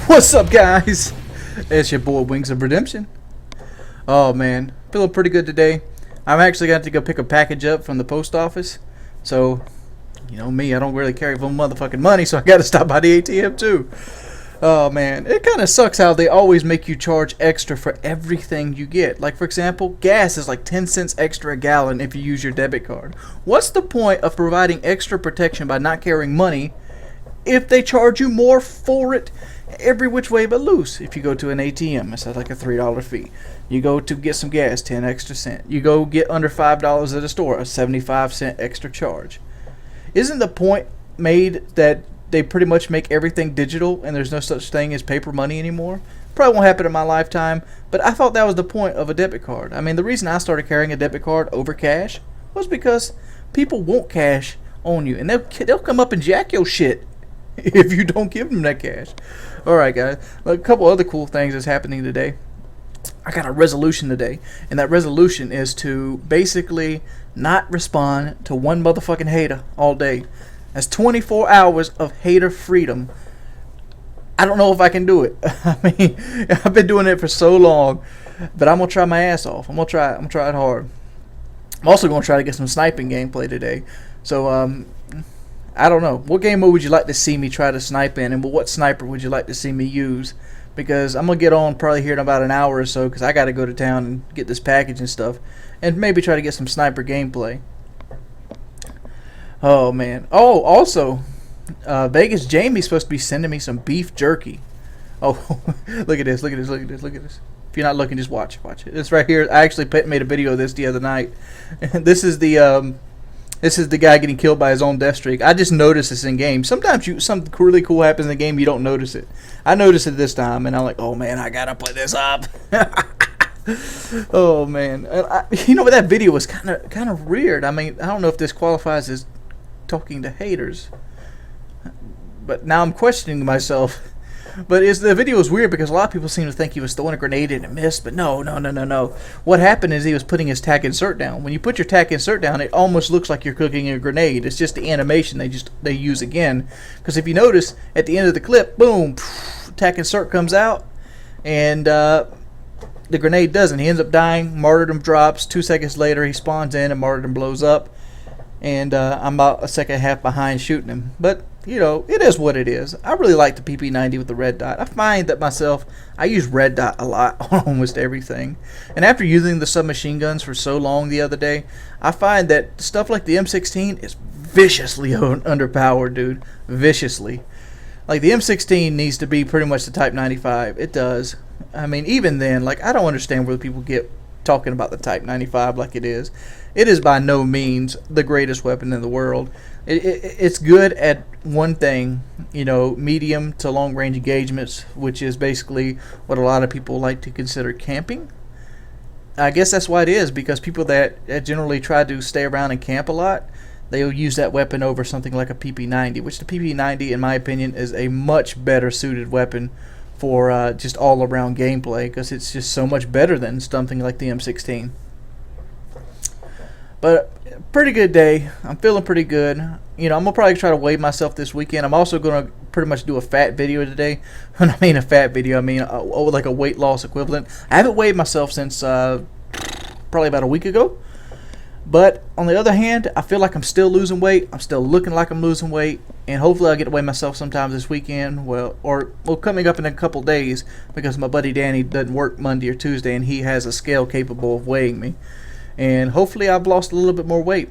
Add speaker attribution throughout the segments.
Speaker 1: What's up, guys? It's your boy Wings of Redemption. Oh man, feeling pretty good today. I'm actually got to go pick a package up from the post office. So, you know me, I don't really carry full motherfucking money, so I got to stop by the ATM too. Oh man, it kind of sucks how they always make you charge extra for everything you get. Like for example, gas is like 10 cents extra a gallon if you use your debit card. What's the point of providing extra protection by not carrying money if they charge you more for it every which way but loose? If you go to an ATM, it's like a $3 fee. You go to get some gas, 10 extra cent. You go get under $5 at a store, a 75-cent extra charge. Isn't the point made that they pretty much make everything digital and there's no such thing as paper money anymore? Probably won't happen in my lifetime, but I thought that was the point of a debit card. I mean, the reason I started carrying a debit card over cash was because people want cash on you, and they'll come up and jack your shit if you don't give them that cash. Alright guys, a couple other cool things that's happening today. I got a resolution today, and that resolution is to basically not respond to one motherfucking hater all day. That's 24 hours of hater freedom. I don't know if I can do it. I mean, I've been doing it for so long, but I'm gonna try my ass off. I'm gonna try it hard. I'm also gonna try to get some sniping gameplay today. So I don't know. What game mode would you like to see me try to snipe in, and what sniper would you like to see me use? Because I'm going to get on probably here in about an hour or so, because I got to go to town and get this package and stuff, and maybe try to get some sniper gameplay. Oh, man. Oh, also, Vegas Jamie's supposed to be sending me some beef jerky. Oh, look at this, look at this, look at this, look at this. If you're not looking, just watch it. It's right here. I actually made a video of this the other night. This is the guy getting killed by his own death streak. I just noticed this in game. Sometimes something really cool happens in the game, you don't notice it. I noticed it this time, and I'm like, oh man, I gotta play this up. Oh man, you know what? That video was kind of weird. I mean, I don't know if this qualifies as talking to haters, but now I'm questioning myself. But the video was weird because a lot of people seem to think he was throwing a grenade and it missed. But no. What happened is he was putting his tack insert down. When you put your tack insert down, it almost looks like you're cooking a grenade. It's just the animation they use again. Because if you notice, at the end of the clip, boom, tack insert comes out, and the grenade doesn't. He ends up dying. Martyrdom drops. 2 seconds later, he spawns in, and Martyrdom blows up. And I'm about a second and a half behind shooting him. But you know, it is what it is. I really like the PP90 with the red dot. I find that I use red dot a lot on almost everything. And after using the submachine guns for so long the other day, I find that stuff like the M16 is viciously underpowered, dude. Viciously. Like the M16 needs to be pretty much the Type 95. It does. I mean, even then, like, I don't understand where people get talking about the Type 95 like it is. It is by no means the greatest weapon in the world. It's good at one thing, you know, medium to long range engagements, which is basically what a lot of people like to consider camping. I guess that's why it is, because people that generally try to stay around and camp a lot, they'll use that weapon over something like a PP90, which the PP90, in my opinion, is a much better suited weapon for just all around gameplay, because it's just so much better than something like the M16. But pretty good day. I'm feeling pretty good. You know, I'm gonna probably try to weigh myself this weekend. I'm also gonna pretty much do a fat video today. When I mean a fat video, I mean like a weight loss equivalent. I haven't weighed myself since probably about a week ago. But on the other hand, I feel like I'm still losing weight. I'm still looking like I'm losing weight, and hopefully I'll get to weigh myself sometime this weekend. Well, coming up in a couple days, because my buddy Danny doesn't work Monday or Tuesday, and he has a scale capable of weighing me. And hopefully I've lost a little bit more weight.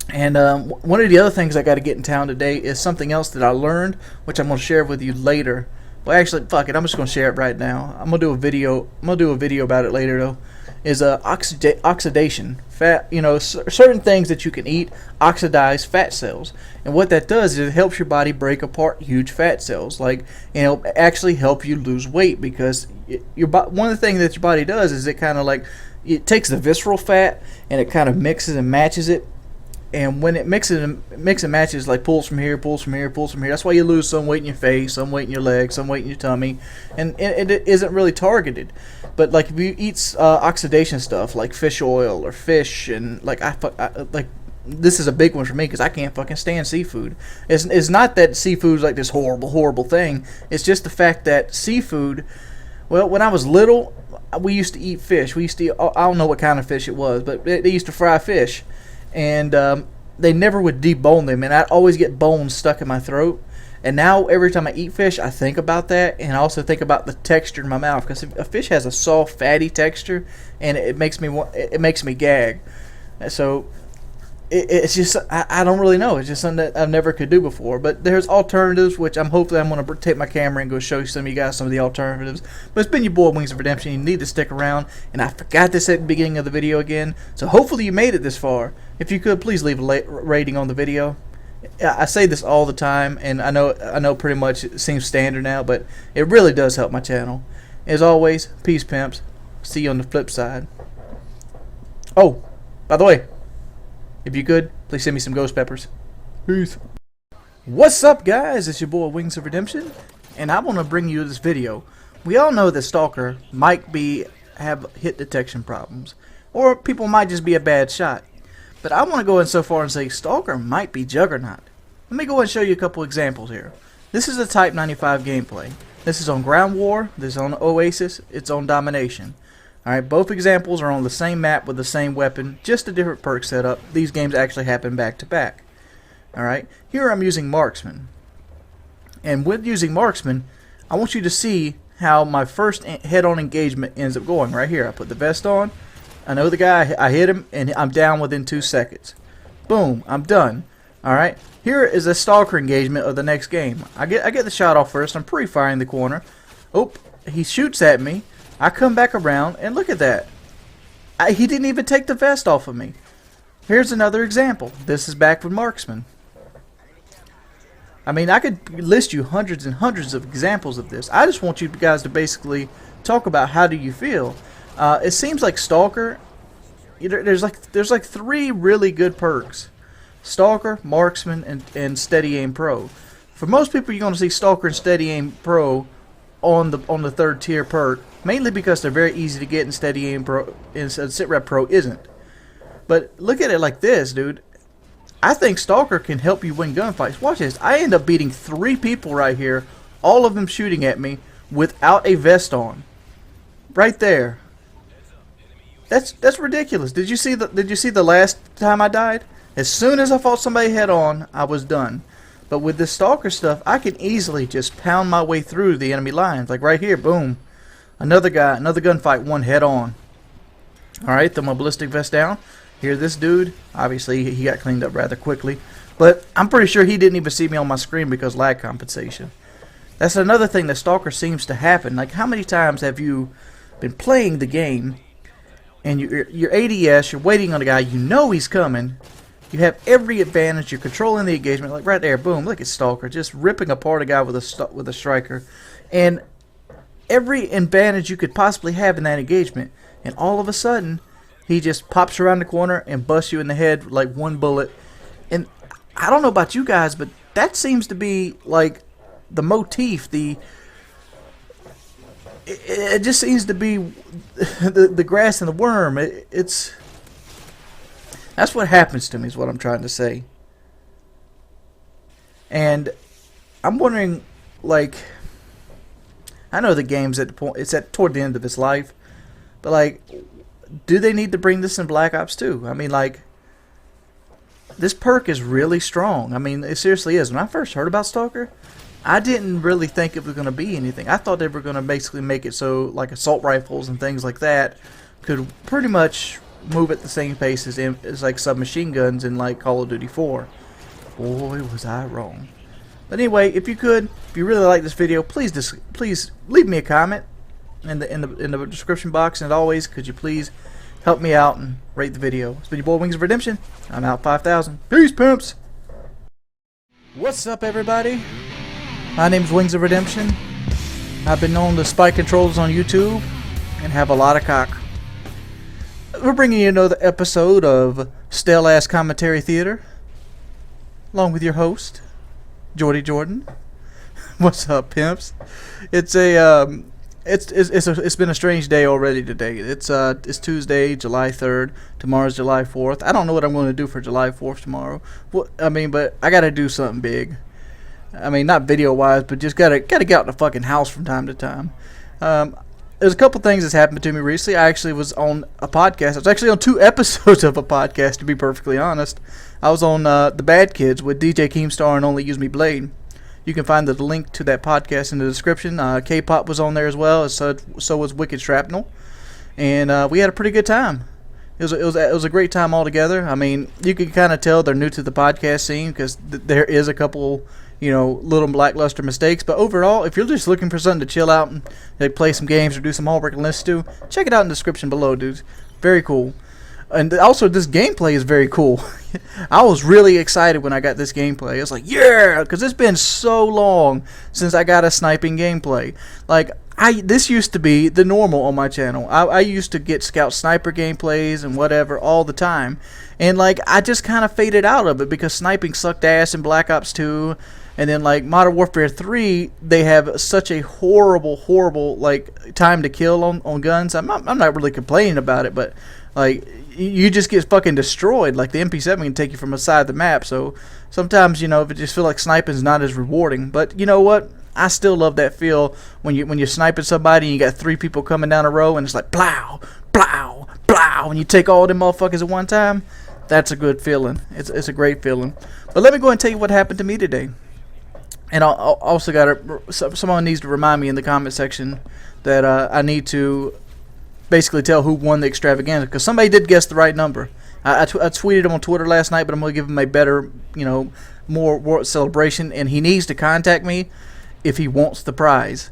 Speaker 1: And one of the other things I got to get in town today is something else that I learned, which I'm going to share with you later. Well, actually, fuck it, I'm just going to share it right now. I'm going to do a video. I'm going to do a video about it later, though. Is oxidation. Fat, you know, certain things that you can eat oxidize fat cells. And what that does is it helps your body break apart huge fat cells. Like, you know, actually help you lose weight, because one of the things that your body does is it kind of like, it takes the visceral fat and it kind of mixes and matches it. And when it mixes and matches, like pulls from here, pulls from here, pulls from here. That's why you lose some weight in your face, some weight in your legs, some weight in your tummy, and it isn't really targeted. But like if you eat oxidation stuff like fish oil or fish, and like this is a big one for me because I can't fucking stand seafood. It's not that seafood's like this horrible thing. It's just the fact that seafood, well, when I was little, we used to eat fish. We used to eat, I don't know what kind of fish it was, but they used to fry fish. And they never would debone them, and I'd always get bones stuck in my throat. And now every time I eat fish, I think about that, and I also think about the texture in my mouth, because a fish has a soft, fatty texture, and it makes me gag. So it's just, I don't really know. It's just something that I've never could do before. But there's alternatives, which hopefully I'm going to take my camera and go show you some of you guys some of the alternatives. But it's been your boy Wings of Redemption. You need to stick around. And I forgot this at the beginning of the video again. So hopefully you made it this far. If you could, please leave a rating on the video. I say this all the time, and I know pretty much it seems standard now, but it really does help my channel. As always, peace, pimps. See you on the flip side. Oh, by the way, if you could, please send me some ghost peppers. Peace. What's up, guys? It's your boy Wings of Redemption, and I want to bring you this video. We all know that Stalker might have hit detection problems, or people might just be a bad shot. But I want to go in so far and say Stalker might be Juggernaut. Let me go and show you a couple examples here. This is a Type 95 gameplay. This is on Ground War, this is on Oasis, it's on Domination. Alright, both examples are on the same map with the same weapon, just a different perk setup. These games actually happen back to back. Alright, here I'm using Marksman. And with using Marksman, I want you to see how my first head-on engagement ends up going. Right here, I put the vest on. I know the guy, I hit him, and I'm down within 2 seconds. Boom, I'm done. Alright, here is a Stalker engagement of the next game. I get the shot off first, I'm pre-firing the corner. Oh, he shoots at me. I come back around, and look at that. He didn't even take the vest off of me. Here's another example. This is back with Marksman. I mean, I could list you hundreds and hundreds of examples of this. I just want you guys to basically talk about how do you feel. It seems like Stalker, there's like 3 really good perks: Stalker, Marksman, and Steady Aim Pro. For most people, you're going to see Stalker and Steady Aim Pro on the 3rd tier perk, mainly because they're very easy to get, and Steady Aim Pro and SitRep Pro isn't. But look at it like this, dude. I think Stalker can help you win gunfights. Watch this. I end up beating 3 people right here, all of them shooting at me without a vest on. Right there. That's ridiculous. Did you see the last time I died? As soon as I fought somebody head on, I was done. But with this Stalker stuff, I can easily just pound my way through the enemy lines. Like right here, boom. Another guy, another gunfight, one head on. Alright, throw my ballistic vest down. Here, this dude, obviously he got cleaned up rather quickly. But I'm pretty sure he didn't even see me on my screen because lag compensation. That's another thing that Stalker seems to happen. Like, how many times have you been playing the game, and you're ADS, you're waiting on a guy, you know he's coming, you have every advantage, you're controlling the engagement, like right there, boom, look at Stalker, just ripping apart a guy with a striker, and every advantage you could possibly have in that engagement, and all of a sudden, he just pops around the corner and busts you in the head with like 1 bullet. And I don't know about you guys, but that seems to be like the motif, it just seems to be the grass and the worm. That's what happens to me, is what I'm trying to say. And I'm wondering, like, I know the game's at the point, it's toward the end of its life, but like, do they need to bring this in Black Ops 2? I mean, like, this perk is really strong. I mean, it seriously is. When I first heard about Stalker, I didn't really think it was going to be anything. I thought they were going to basically make it so like assault rifles and things like that could pretty much move at the same pace as like submachine guns in like Call of Duty 4. Boy, was I wrong. But anyway, if you really like this video, please leave me a comment in the description box, and as always, could you please help me out and rate the video. It's been your boy Wings of Redemption. I'm out 5,000. Peace, pimps. What's up, everybody? My name's Wings of Redemption. I've been known to spike controls on YouTube and have a lot of cock. We're bringing you another episode of Stale Ass Commentary Theater, along with your host, Jordy Jordan. What's up, pimps? It's a It's been a strange day already today. It's Tuesday, July 3rd. Tomorrow's July 4th. I don't know what I'm going to do for July 4th tomorrow. Well, I mean, but I got to do something big. I mean, not video wise, but just gotta get out of the fucking house from time to time. There's a couple things that's happened to me recently. I actually was on a podcast. I was actually on 2 episodes of a podcast, to be perfectly honest. I was on The Bad Kids with DJ Keemstar and Only Use Me Blade. You can find the link to that podcast in the description. K-Pop was on there as well, so was Wicked Shrapnel, and we had a pretty good time. It was a great time altogether. I mean, you can kind of tell they're new to the podcast scene because there is a couple, little lackluster mistakes. But overall, if you're just looking for something to chill out and play some games or do some homework and listen to, check it out in the description below, dudes. Very cool. And also, this gameplay is very cool. I was really excited when I got this gameplay. I was like, yeah, because it's been so long since I got a sniping gameplay. Like, this used to be the normal on my channel. I used to get Scout Sniper gameplays and whatever all the time. And, like, I just kind of faded out of it because sniping sucked ass in Black Ops 2. And then, like, Modern Warfare 3, they have such a horrible, like, time to kill on guns. I'm not really complaining about it, but, like, you just get fucking destroyed. Like, the MP7 can take you from a side of the map. So sometimes, if it just feel like sniping is not as rewarding. But you know what? I still love that feel when you're sniping somebody and you got 3 people coming down a row and it's like plow, plow, plow, and you take all them motherfuckers at one time. That's a good feeling. It's a great feeling. But let me go and tell you what happened to me today. And I also someone needs to remind me in the comment section that I need to basically tell who won the extravaganza, because somebody did guess the right number. I tweeted him on Twitter last night, but I'm going to give him a better, more celebration, and he needs to contact me if he wants the prize.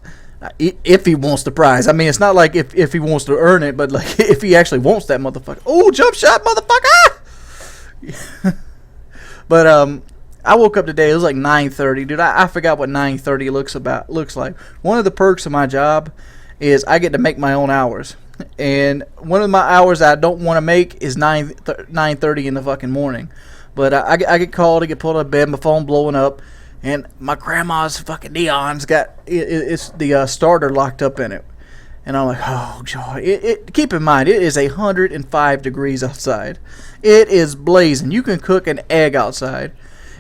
Speaker 1: If he wants the prize. I mean, it's not like if he wants to earn it, but like if he actually wants that motherfucker. Oh, jump shot, motherfucker! But I woke up today. It was like 9:30, dude. I forgot what 9:30 looks like. One of the perks of my job is I get to make my own hours. And one of my hours I don't want to make is 9:30 in the fucking morning. But I get called, I get pulled out of bed, my phone blowing up, and my grandma's fucking neon's got it's the starter locked up in it. And I'm like, oh joy. Keep in mind, it is 105 degrees outside. It is blazing. You can cook an egg outside.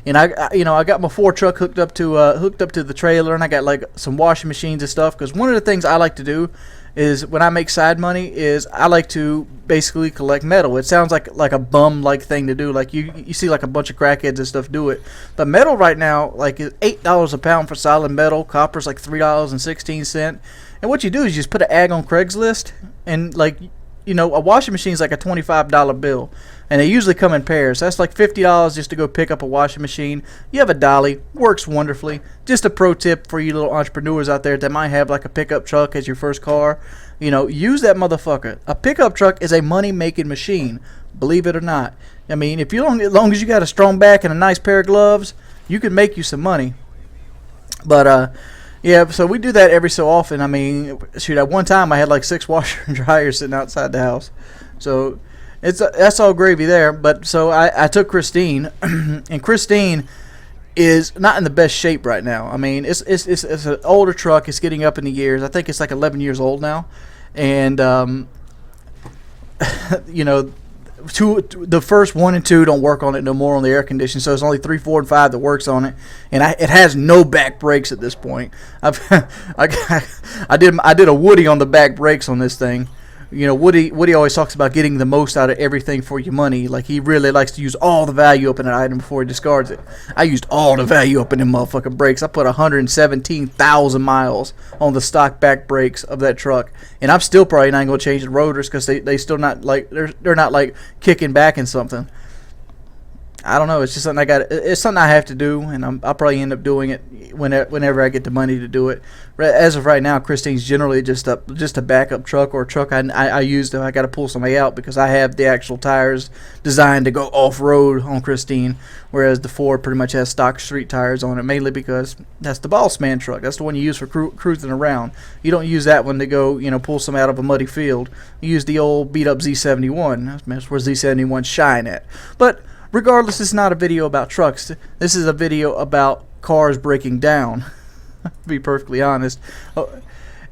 Speaker 1: And I got my 4 truck hooked up to the trailer, and I got like some washing machines and stuff. Because one of the things I like to do is when I make side money is I like to basically collect metal. It sounds like a bum like thing to do. Like you see like a bunch of crackheads and stuff do it. But metal right now like is $8 a pound for solid metal. Copper's like $3.16. And what you do is you just put an ad on Craigslist, and like a washing machine is like a $25 bill. And they usually come in pairs. So that's like $50 just to go pick up a washing machine. You have a dolly. Works wonderfully. Just a pro tip for you little entrepreneurs out there that might have like a pickup truck as your first car. Use that motherfucker. A pickup truck is a money-making machine. Believe it or not. I mean, as long as you got a strong back and a nice pair of gloves, you can make you some money. But, yeah, so we do that every so often. I mean, shoot, at one time I had like 6 washer and dryers sitting outside the house. So that's all gravy there. But so I took Christine, and Christine is not in the best shape right now. I mean, it's an older truck. It's getting up in the years. I think it's like 11 years old now, and the first 1 and 2 don't work on it no more on the air conditioning. So it's only 3, 4, and 5 that works on it, and it has no back brakes at this point. I did a Woody on the back brakes on this thing. Woody always talks about getting the most out of everything for your money. Like, he really likes to use all the value up in an item before he discards it. I used all the value up in them motherfucking brakes. I put 117,000 miles on the stock back brakes of that truck, and I'm still probably not going to change the rotors because they still not like they're not like kicking back in something. I don't know. It's just something it's something I have to do, and I'll probably end up doing it whenever I get the money to do it. As of right now, Christine's generally just a backup truck, or a truck I use if I got to pull somebody out, because I have the actual tires designed to go off-road on Christine, whereas the Ford pretty much has stock street tires on it, mainly because that's the boss man truck. That's the one you use for cruising around. You don't use that one to go pull some out of a muddy field. You use the old beat-up Z71. That's where Z71 shine at. But regardless, it's not a video about trucks. This is a video about cars breaking down, to be perfectly honest.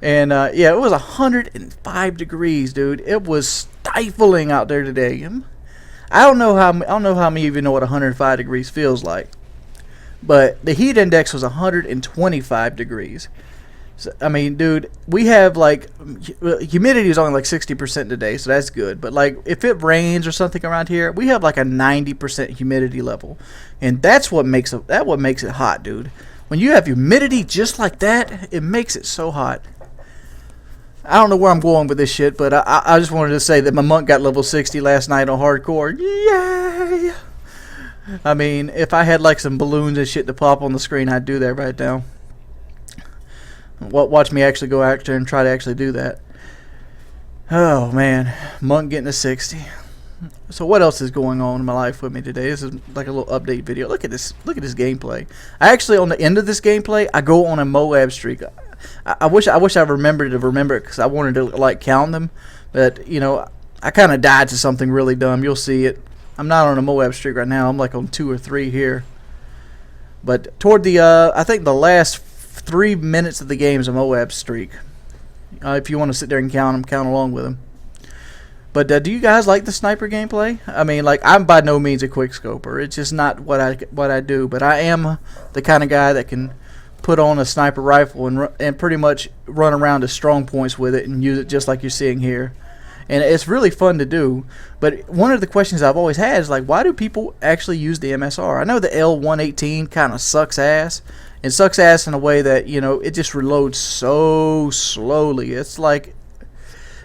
Speaker 1: And yeah, it was 105 degrees, dude. It was stifling out there today. I don't know how many of you know what 105 degrees feels like, but the heat index was 125 degrees. So, I mean, dude, we have like humidity is only like 60% today, so that's good. But like if it rains or something around here, we have like a 90% humidity level, and that's what makes it hot, dude. When you have humidity just like that, it makes it so hot. I don't know where I'm going with this shit, but I just wanted to say that my monk got level 60 last night on hardcore. Yay! I mean, if I had like some balloons and shit to pop on the screen, I'd do that right now. Watch me actually go out there and try to actually do that. Oh man, monk getting to 60. So what else is going on in my life with me today? This is like a little update video. Look at this gameplay. I actually, on the end of this gameplay, I go on a Moab streak. I wish I remembered it because I wanted to like count them, but you know, I kind of died to something really dumb. You'll see it. I'm not on a Moab streak right now. I'm like on 2 or 3 here. But toward the I think the last 3 minutes of the game is a Moab streak. If you want to sit there and count them, count along with them. But do you guys like the sniper gameplay? I mean, like, I'm by no means a quick scoper. It's just not what I do. But I am the kind of guy that can put on a sniper rifle and pretty much run around to strong points with it and use it just like you're seeing here. And it's really fun to do. But one of the questions I've always had is like, why do people actually use the MSR? I know the L118 kind of sucks ass. It sucks ass in a way that, you know, it just reloads so slowly. It's like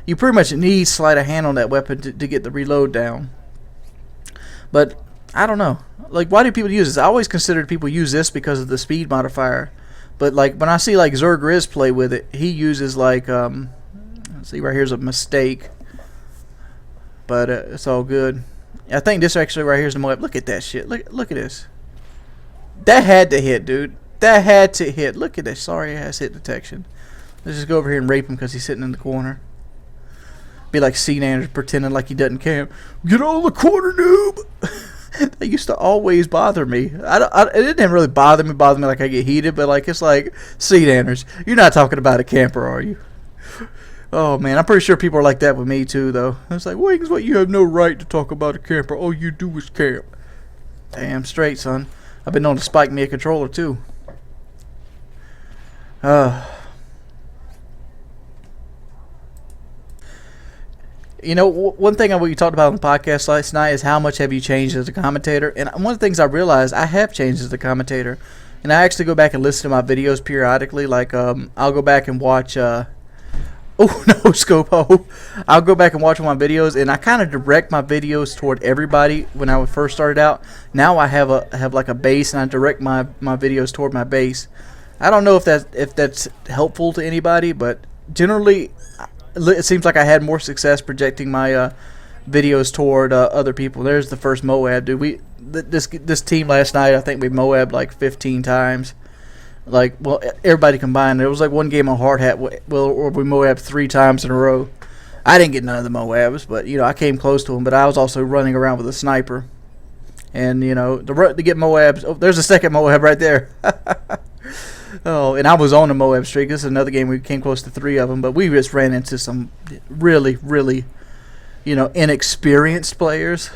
Speaker 1: you pretty much need sleight of hand on that weapon to get the reload down. But I don't know. Like, why do people use this? I always considered people use this because of the speed modifier. But like when I see like Zergriz play with it, he uses like let's see, right here's a mistake. But it's all good. I think this actually right here's the Moab. Look at that shit. Look at this. That had to hit, dude. That had to hit. Look at this. Sorry ass hit detection. Let's just go over here and rape him because he's sitting in the corner. Be like C-Nanners pretending like he doesn't care. Get on the corner, noob. That used to always bother me. It didn't really bother me like I get heated, but like it's like, C-Nanners, you're not talking about a camper, are you? Oh man, I'm pretty sure people are like that with me too, though. It's like, Wings, what? You have no right to talk about a camper. All you do is camp. Damn straight, son. I've been known to spike me a controller too. You know, one thing we talked about on the podcast last night is how much have you changed as a commentator. And one of the things I realized, I have changed as a commentator. And I actually go back and listen to my videos periodically. Like, I'll go back and watch... oh, no, Scopo. I'll go back and watch my videos. And I kind of direct my videos toward everybody when I first started out. Now I have like a base, and I direct my videos toward my base. I don't know if that's helpful to anybody, but generally... it seems like I had more success projecting my videos toward other people. There's the first Moab, dude. This team last night, I think we Moabbed like 15 times. Like, well, everybody combined. There was like one game on Hard Hat where we Moabbed 3 times in a row. I didn't get none of the Moabs, but you know I came close to them. But I was also running around with a sniper, and you know to get Moabs. Oh, there's a second Moab right there. Oh, and I was on a Moab streak. This is another game we came close to 3 of them, but we just ran into some really, really, you know, inexperienced players.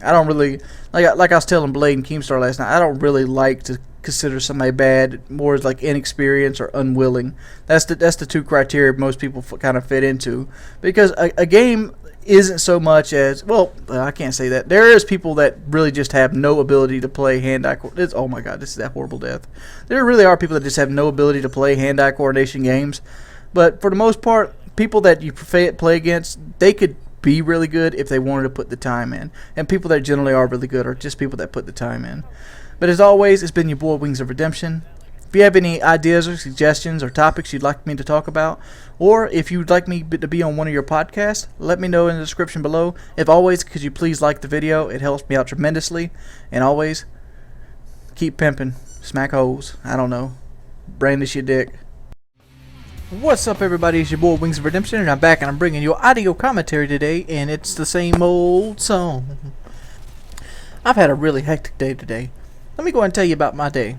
Speaker 1: I don't really like I was telling Blade and Keemstar last night. I don't really like to consider somebody bad. More as like inexperienced or unwilling. That's the 2 criteria most people kind of fit into, because a game isn't so much as, well, I can't say that. There is people that really just have no ability to play hand-eye coordination. Oh my god, this is that horrible death. There really are people that just have no ability to play hand-eye coordination games. But for the most part, people that you play against, they could be really good if they wanted to put the time in. And people that generally are really good are just people that put the time in. But as always, it's been your boy Wings of Redemption. If you have any ideas or suggestions or topics you'd like me to talk about, or if you'd like me to be on one of your podcasts, let me know in the description below. If always, could you please like the video? It helps me out tremendously. And always, keep pimping. Smack holes. I don't know. Brandish your dick. What's up, everybody? It's your boy Wings of Redemption, and I'm back, and I'm bringing you audio commentary today, and it's the same old song. I've had a really hectic day today. Let me go ahead and tell you about my day.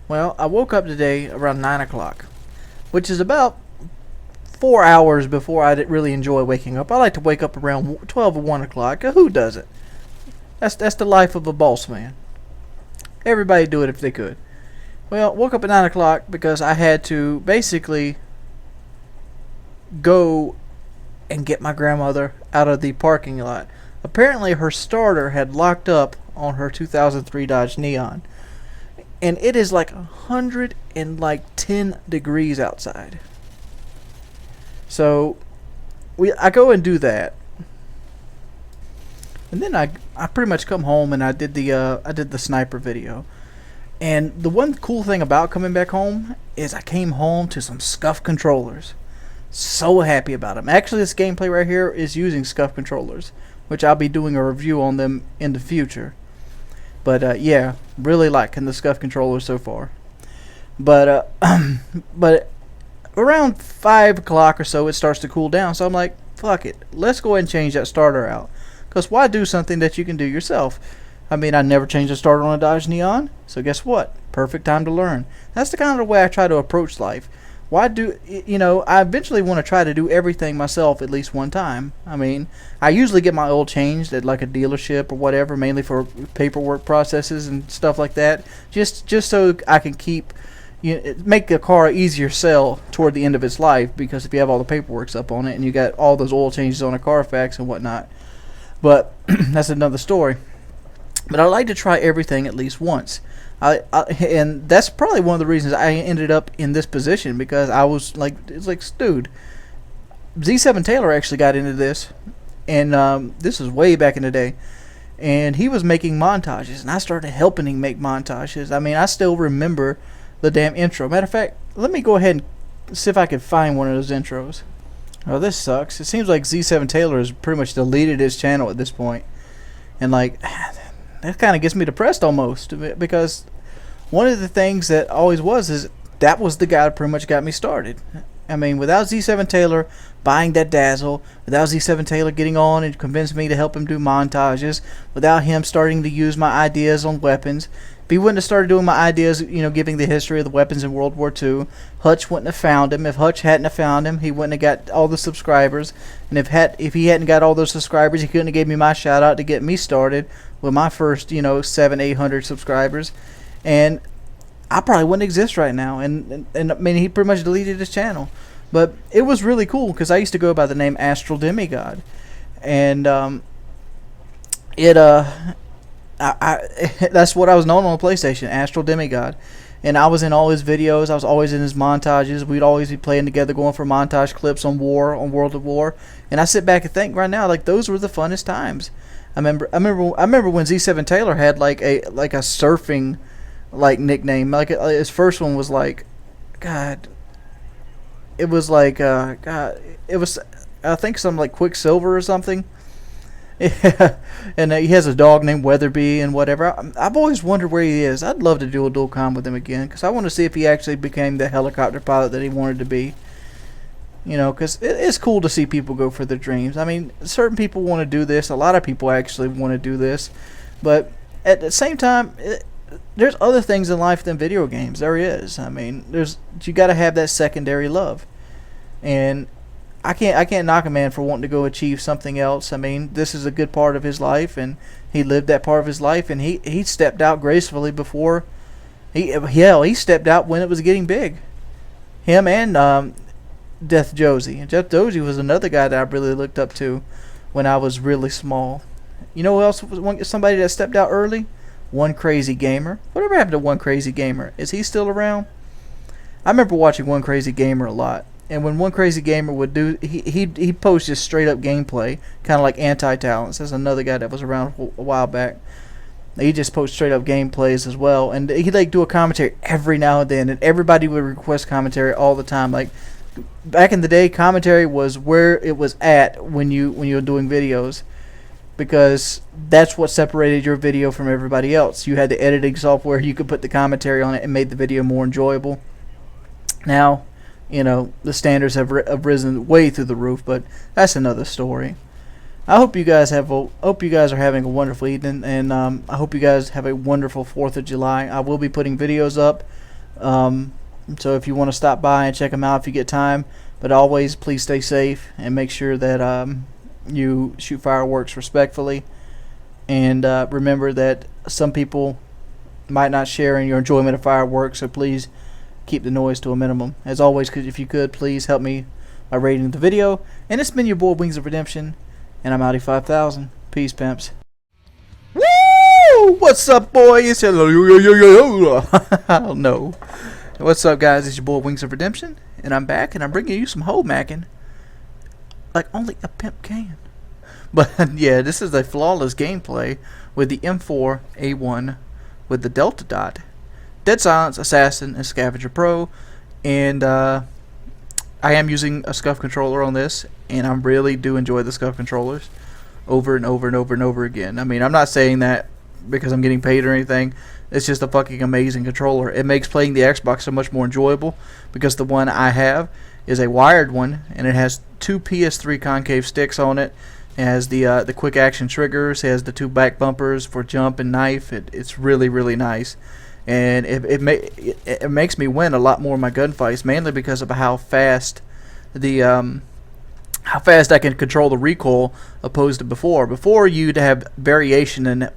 Speaker 1: Well, I woke up today around 9 o'clock, which is about 4 hours before I really enjoy waking up. I like to wake up around 12 or 1 o'clock. Who doesn't? That's the life of a boss man. Everybody do it if they could. Well, woke up at 9 o'clock because I had to basically go and get my grandmother out of the parking lot. Apparently her starter had locked up on her 2003 Dodge Neon. And it is like 110 degrees outside. So I go and do that. And then I pretty much come home and I did the sniper video. And the one cool thing about coming back home is I came home to some Scuf controllers. So happy about them. Actually, this gameplay right here is using Scuf controllers, which I'll be doing a review on them in the future. But yeah, really liking the Scuf controllers so far. But but around 5 o'clock or so, it starts to cool down. So I'm like, fuck it, let's go ahead and change that starter out. Because why do something that you can do yourself? I mean, I never changed a starter on a Dodge Neon, so guess what? Perfect time to learn. That's the kind of way I try to approach life. Why do, you know, I eventually want to try to do everything myself at least one time. I mean, I usually get my oil changed at like a dealership or whatever, mainly for paperwork processes and stuff like that. Just so I can keep, make the car easier sell toward the end of its life, because if you have all the paperwork up on it and you got all those oil changes on a Carfax and whatnot. But that's another story. But I like to try everything at least once. And that's probably one of the reasons I ended up in this position, because I was like, it's like, dude, Z7 Taylor actually got into this, and this was way back in the day, and he was making montages, and I started helping him make montages. I mean, I still remember the damn intro. Matter of fact, let me go ahead and see if I can find one of those intros. Oh, this sucks. It seems like Z7 Taylor has pretty much deleted his channel at this point, and like, that kind of gets me depressed almost, because one of the things that always was is that was the guy that pretty much got me started. I mean, without Z7 Taylor buying that Dazzle, without Z7 Taylor getting on and convinced me to help him do montages, without him starting to use my ideas on weapons, if he wouldn't have started doing my ideas, you know, giving the history of the weapons in World War II, Hutch wouldn't have found him. If Hutch hadn't have found him, he wouldn't have got all the subscribers. And if he hadn't got all those subscribers, he couldn't have gave me my shout out to get me started with my first, you know, 700-800 subscribers. And I probably wouldn't exist right now. And I mean, he pretty much deleted his channel. But it was really cool, because I used to go by the name Astral Demigod. And that's what I was known on PlayStation, Astral Demigod. And I was in all his videos. I was always in his montages. We'd always be playing together, going for montage clips on World of War. And I sit back and think right now, like, those were the funnest times. I remember when Z7 Taylor had like a surfing like nickname. Like his first one was like, God, it was like God, it was, I think, something like Quicksilver or something. Yeah. And he has a dog named Weatherby and whatever. I've always wondered where he is. I'd love to do a dual com with him again, because I want to see if he actually became the helicopter pilot that he wanted to be. You know, because it's cool to see people go for their dreams. I mean, certain people want to do this. A lot of people actually want to do this. But at the same time, there's other things in life than video games. There is. I mean, you got to have that secondary love. And I can't knock a man for wanting to go achieve something else. I mean, this is a good part of his life, and he lived that part of his life, and he stepped out gracefully before. He stepped out when it was getting big. Him and Death Josie. And Death Josie was another guy that I really looked up to when I was really small. You know who else was somebody that stepped out early? One Crazy Gamer. Whatever happened to One Crazy Gamer? Is he still around? I remember watching One Crazy Gamer a lot. And when One Crazy Gamer would do, he'd post just straight up gameplay, kind of like Anti-Talents. That's another guy that was around a while back. He just posts straight up gameplays as well. And he'd like do a commentary every now and then, and everybody would request commentary all the time. Like, back in the day, commentary was where it was at when you were doing videos, because that's what separated your video from everybody else. You had the editing software, you could put the commentary on it and made the video more enjoyable. Now, you know, the standards have risen way through the roof, but that's another story. I hope you guys are having a wonderful evening, and I hope you guys have a wonderful 4th of July. I will be putting videos up. So if you want to stop by and check them out if you get time, But always, please stay safe and make sure that you shoot fireworks respectfully. And remember that some people might not share in your enjoyment of fireworks, so please keep the noise to a minimum. As always, if you could, please help me by rating the video. And it's been your boy Wings of Redemption, and I'm Outie 5000. Peace, pimps. Woo! What's up, boy? It's I don't know. What's up, guys? It's your boy Wings of Redemption, and I'm back, and I'm bringing you some hoe macking like only a pimp can. But yeah, this is a flawless gameplay with the M4A1 with the Delta Dot, Dead Silence, Assassin, and Scavenger Pro, and I am using a Scuf controller on this, and I really do enjoy the Scuf controllers over and over and over and over again. I mean, I'm not saying that because I'm getting paid or anything. It's just a fucking amazing controller. It makes playing the Xbox so much more enjoyable because the one I have is a wired one, and it has two PS3 concave sticks on it. It has the quick action triggers. It has the two back bumpers for jump and knife. It's really, really nice, and it makes me win a lot more of my gunfights, mainly because of how fast I can control the recoil opposed to before. Before, you'd have variation in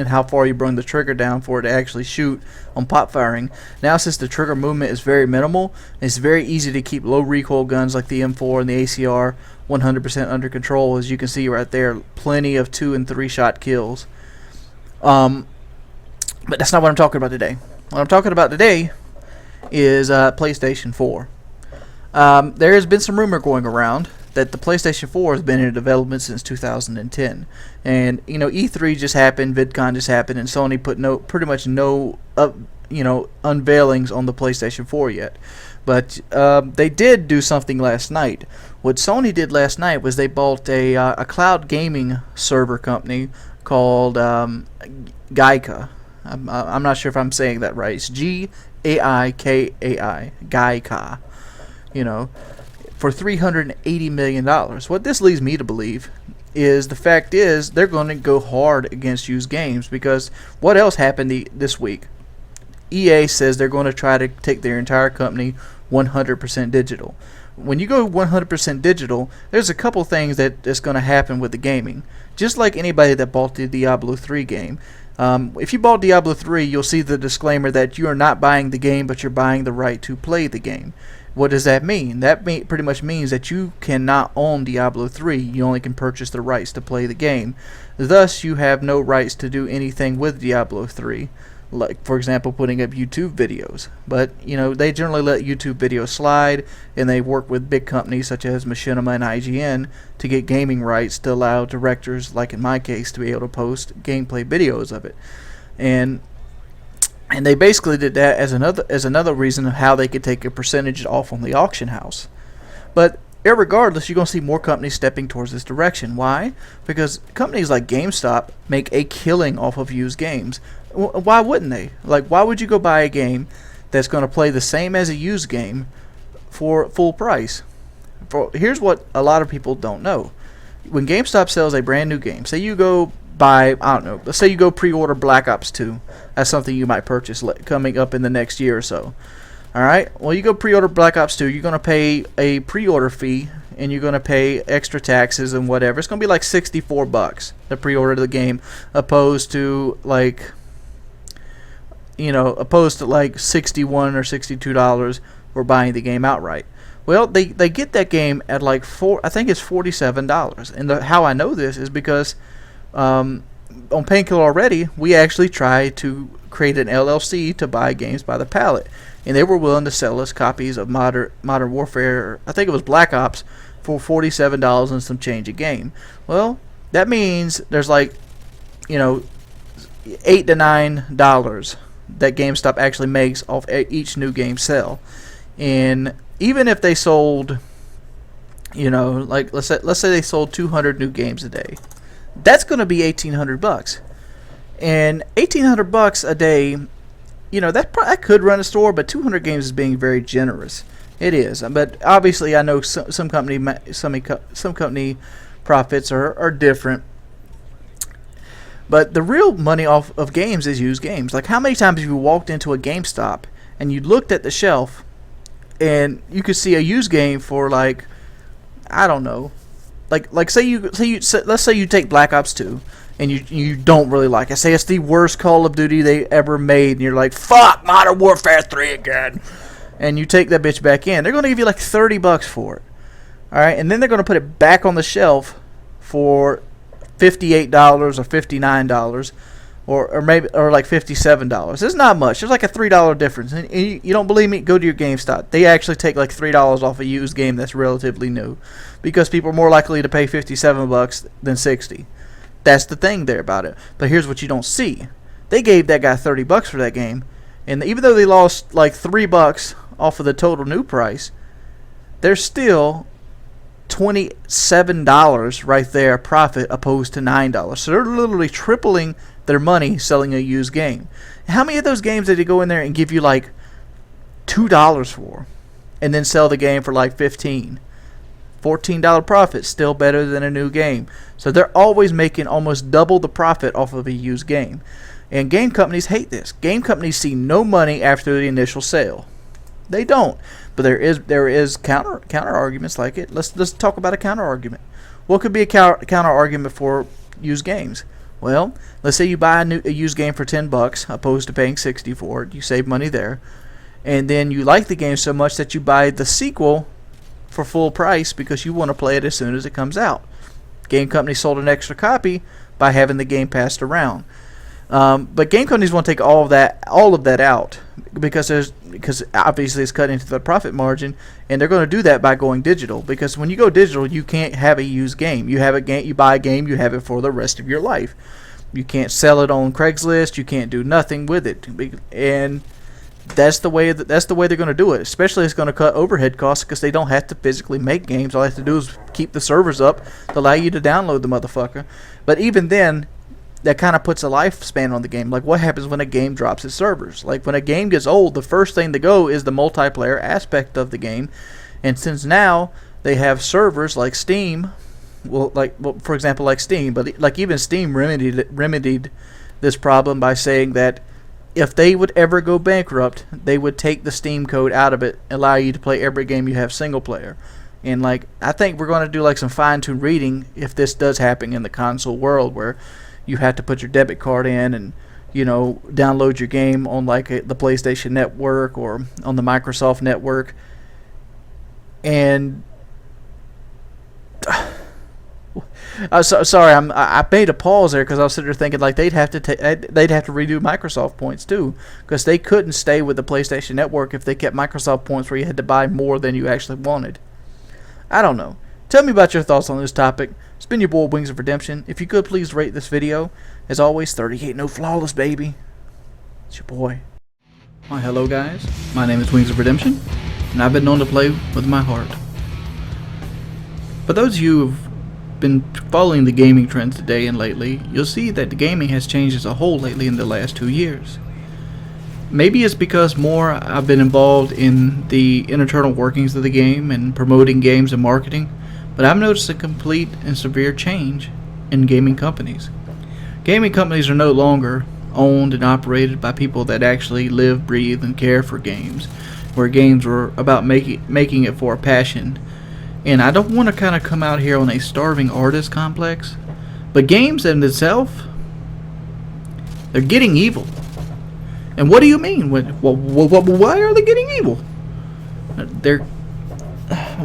Speaker 1: how far you bring the trigger down for it to actually shoot on pop firing. Now, since the trigger movement is very minimal, it's very easy to keep low recoil guns like the M4 and the ACR 100% under control. As you can see right there, plenty of 2 and 3 shot kills. But that's not what I'm talking about today. What I'm talking about today is PlayStation 4. There has been some rumor going around that the PlayStation 4 has been in development since 2010, and you know, E3 just happened, VidCon just happened, and Sony put pretty much no unveilings on the PlayStation 4 yet. But they did do something last night. What Sony did last night was they bought a cloud gaming server company called Gaika. I'm not sure if I'm saying that right. It's Gaika, Gaika. You know, for $380 million. What this leads me to believe is the fact is they're going to go hard against used games, because what else happened this week? EA says they're going to try to take their entire company 100% digital. When you go 100% digital, there's a couple things that's going to happen with the gaming. Just like anybody that bought the Diablo 3 game. If you bought Diablo 3, you'll see the disclaimer that you are not buying the game, but you're buying the right to play the game. What does that mean? That pretty much means that you cannot own Diablo 3. You only can purchase the rights to play the game. Thus, you have no rights to do anything with Diablo 3. Like, for example, putting up YouTube videos. But, you know, they generally let YouTube videos slide, and they work with big companies such as Machinima and IGN to get gaming rights to allow directors, like in my case, to be able to post gameplay videos of it. And they basically did that as another reason of how they could take a percentage off on the auction house. But irregardless, you're going to see more companies stepping towards this direction. Why? Because companies like GameStop make a killing off of used games. Why wouldn't they? Like, why would you go buy a game that's going to play the same as a used game for full price? Here's what a lot of people don't know. When GameStop sells a brand new game, say you go buy, I don't know, let's say you go pre-order Black Ops 2. That's something you might purchase coming up in the next year or so. Alright, well, you go pre-order Black Ops 2, you're going to pay a pre-order fee, and you're going to pay extra taxes and whatever. It's going to be like $64 to pre-order the game, opposed to like $61 or $62 for buying the game outright. Well, they get that game at like I think it's $47. And how I know this is because on Painkiller Already, we actually tried to create an LLC to buy games by the pallet, and they were willing to sell us copies of Modern Warfare, I think it was Black Ops, for $47 and some change a game. Well, that means there's like, you know, $8 to $9 that GameStop actually makes off each new game sell. And even if they sold, you know, like let's say they sold 200 new games a day, that's going to be $1,800. And $1,800 a day, you know, that could run a store, but 200 games is being very generous. It is, but obviously I know some company profits are different. But the real money off of games is used games. Like, how many times have you walked into a GameStop and you looked at the shelf and you could see a used game for like, I don't know, like let's say you take Black Ops 2 and you don't really like it. Say it's the worst Call of Duty they ever made, and you're like, fuck Modern Warfare 3 again, and you take that bitch back in. They're going to give you like $30 for it. All right, and then they're going to put it back on the shelf for $58 or $59 or maybe like $57. It's not much. There's like a $3 difference. And you don't believe me? Go to your GameStop. They actually take like $3 off a used game that's relatively new, because people are more likely to pay $57 than $60. That's the thing there about it. But here's what you don't see. They gave that guy $30 for that game, and even though they lost like $3 off of the total new price, they're still $27 right there profit opposed to $9. So they're literally tripling their money selling a used game. How many of those games did they go in there and give you like $2 for, and then sell the game for like $15? $14 profit, still better than a new game. So they're always making almost double the profit off of a used game. And game companies hate this. Game companies see no money after the initial sale. They don't. But there is counter arguments like it. Let's talk about a counter argument. What could be a counter argument for used games? Well, let's say you buy a used game for $10 opposed to paying $60 for it. You save money there. And then you like the game so much that you buy the sequel for full price because you want to play it as soon as it comes out. Game company sold an extra copy by having the game passed around. But game companies want to take all of that out because obviously it's cut into the profit margin, and they're going to do that by going digital. Because when you go digital, you can't have a used game. You have a game, you buy a game, you have it for the rest of your life. You can't sell it on Craigslist. You can't do nothing with it, and that's the way they're going to do it. Especially, it's going to cut overhead costs because they don't have to physically make games. All they have to do is keep the servers up to allow you to download the motherfucker. But even then, that kind of puts a lifespan on the game. Like, what happens when a game drops its servers? Like, when a game gets old, the first thing to go is the multiplayer aspect of the game. And since now they have servers like Steam, for example, like Steam, but like even Steam remedied this problem by saying that if they would ever go bankrupt, they would take the Steam code out of it, allow you to play every game you have single player. And like, I think we're going to do like some fine-tuned reading if this does happen in the console world, where you have to put your debit card in and, you know, download your game on like the PlayStation Network or on the Microsoft Network. And sorry, I made a pause there because I was sitting there thinking like they'd have to redo Microsoft points too, because they couldn't stay with the PlayStation Network if they kept Microsoft points where you had to buy more than you actually wanted. I don't know. Tell me about your thoughts on this topic. It's been your boy Wings of Redemption. If you could, please rate this video. As always, 38 no flawless, baby. It's your boy. Hi, hello guys. My name is Wings of Redemption, and I've been known to play with my heart. For those of you who've been following the gaming trends today and lately, you'll see that the gaming has changed as a whole lately in the last 2 years. Maybe it's because I've been involved in the internal workings of the game and promoting games and marketing, but I've noticed a complete and severe change in gaming companies. Gaming companies are no longer owned and operated by people that actually live, breathe, and care for games, where games were about making it for a passion. And I don't want to kind of come out here on a starving artist complex, but games in itself, they're getting evil. And what do you mean? Why are they getting evil?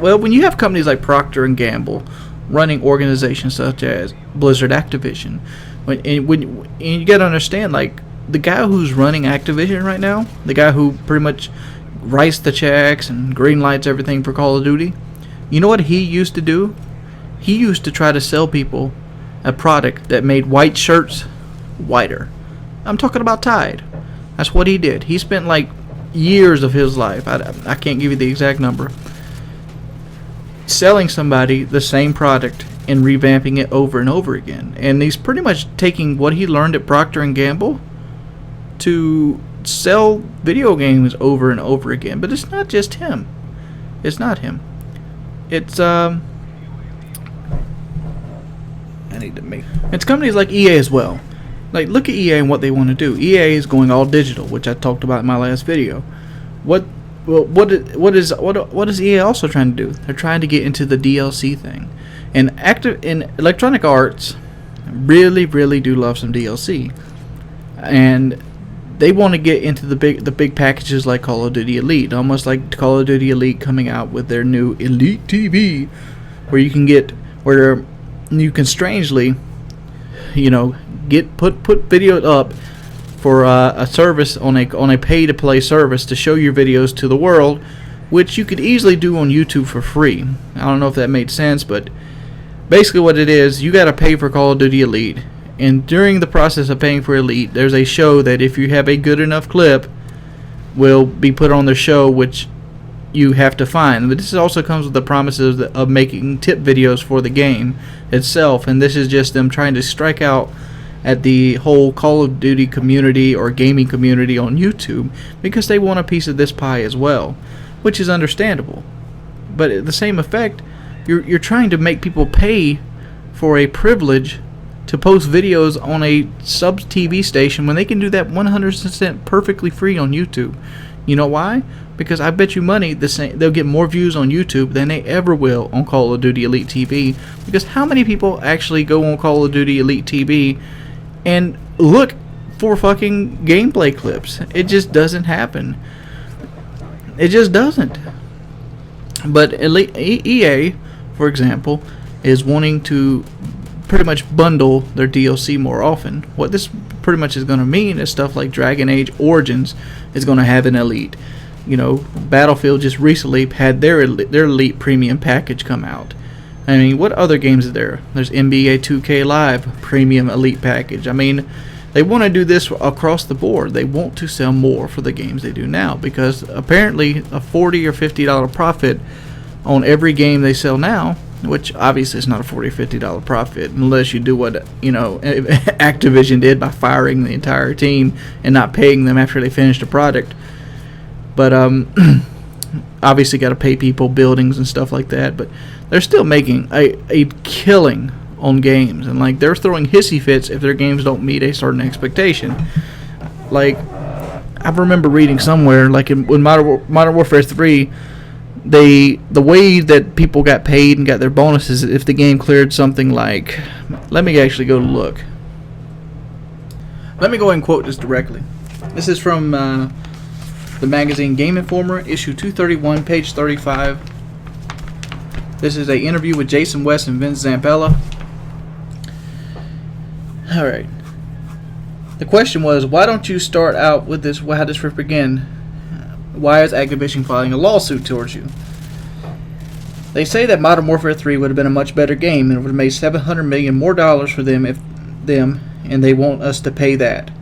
Speaker 1: Well, when you have companies like Procter & Gamble running organizations such as Blizzard Activision, and you got to understand, like, the guy who's running Activision right now, the guy who pretty much writes the checks and greenlights everything for Call of Duty, you know what he used to do? He used to try to sell people a product that made white shirts whiter. I'm talking about Tide. That's what he did. He spent like years of his life, I can't give you the exact number, selling somebody the same product and revamping it over and over again. And he's pretty much taking what he learned at Procter & Gamble to sell video games over and over again. But it's not just him. It's not him. It's it's companies like EA as well. Like, look at EA and what they want to do. EA is going all digital, which I talked about in my last video. What well, what is EA also trying to do? They're trying to get into the DLC thing, and Electronic Arts really do love some DLC, and they want to get into the big packages like Call of Duty Elite, almost like Call of Duty Elite coming out with their new Elite TV, where you can strangely, put video up for a service on a pay to play service to show your videos to the world, which you could easily do on YouTube for free. I don't know if that made sense, but basically what it is, you got to pay for Call of Duty Elite, and during the process of paying for Elite, there's a show that if you have a good enough clip will be put on the show, which you have to find. But this also comes with the promises of making tip videos for the game itself, and this is just them trying to strike out at the whole Call of Duty community or gaming community on YouTube, because they want a piece of this pie as well, which is understandable. But at the same effect, you're trying to make people pay for a privilege to post videos on a sub TV station when they can do that 100% perfectly free on YouTube. You know why? Because I bet you money they'll get more views on YouTube than they ever will on Call of Duty Elite TV. Because how many people actually go on Call of Duty Elite TV and look for fucking gameplay clips? It just doesn't happen. It just doesn't. But EA, for example, is wanting to pretty much bundle their DLC more often. What this pretty much is going to mean is stuff like Dragon Age Origins is going to have an Elite. Battlefield just recently had their Elite Premium package come out. I mean, what other games are there? There's NBA 2K Live Premium Elite package. I mean, they want to do this across the board. They want to sell more for the games they do now, because apparently a $40 or $50 profit on every game they sell now, which obviously is not a $40 or $50 profit unless you do what Activision did by firing the entire team and not paying them after they finished a product. But obviously got to pay people buildings and stuff like that. But they're still making a killing on games, and like they're throwing hissy fits if their games don't meet a certain expectation. Like I remember reading somewhere, like when Modern Warfare 3, the way that people got paid and got their bonuses if the game cleared something like, let me actually go look. Let me go ahead and quote this directly. This is from the magazine Game Informer, issue 231, page 35. This is an interview with Jason West and Vince Zampella. Alright. The question was, why don't you start out with this? How does this begin? Why is Activision filing a lawsuit towards you? They say that Modern Warfare 3 would have been a much better game and it would have made $700 million more for them and they want us to pay that.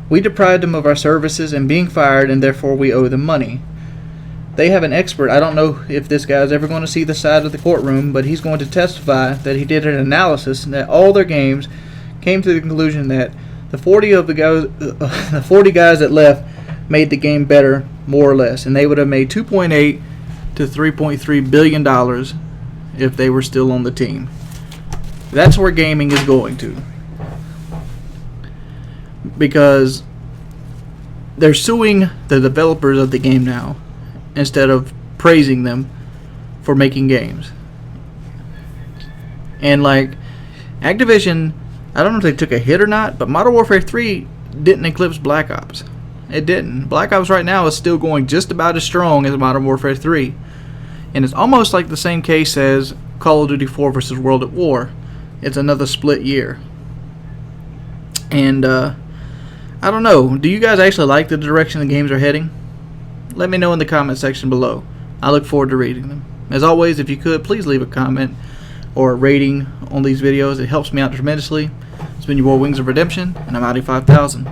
Speaker 1: We deprived them of our services and being fired, and therefore we owe them money. They have an expert. I don't know if this guy is ever going to see the side of the courtroom, but he's going to testify that he did an analysis and that all their games came to the conclusion that the 40 guys that left made the game better, more or less, and they would have made $2.8 to $3.3 billion if they were still on the team. That's where gaming is going to, because they're suing the developers of the game now instead of praising them for making games. And like Activision, I don't know if they took a hit or not, but Modern Warfare 3 didn't eclipse Black Ops. It didn't. Black Ops right now is still going just about as strong as Modern Warfare 3. And it's almost like the same case as Call of Duty 4 versus World at War. It's another split year. And I don't know. Do you guys actually like the direction the games are heading? Let me know in the comment section below. I look forward to reading them. As always, if you could, please leave a comment or a rating on these videos. It helps me out tremendously. It's been your boy Wings of Redemption, and I'm Audi 5000.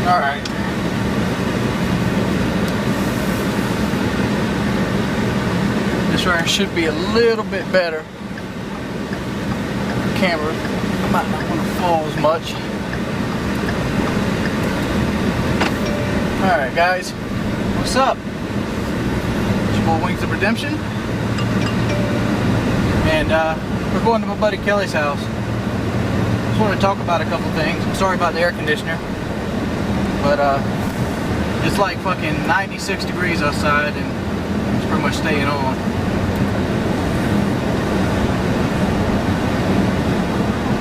Speaker 1: Alright. This right here should be a little bit better. The camera might not want to fall as much. Alright guys, what's up? It's your boy Wings of Redemption. And we're going to my buddy Kelly's house. Just want to talk about a couple things. I'm sorry about the air conditioner. But it's like fucking 96 degrees outside and it's pretty much staying on.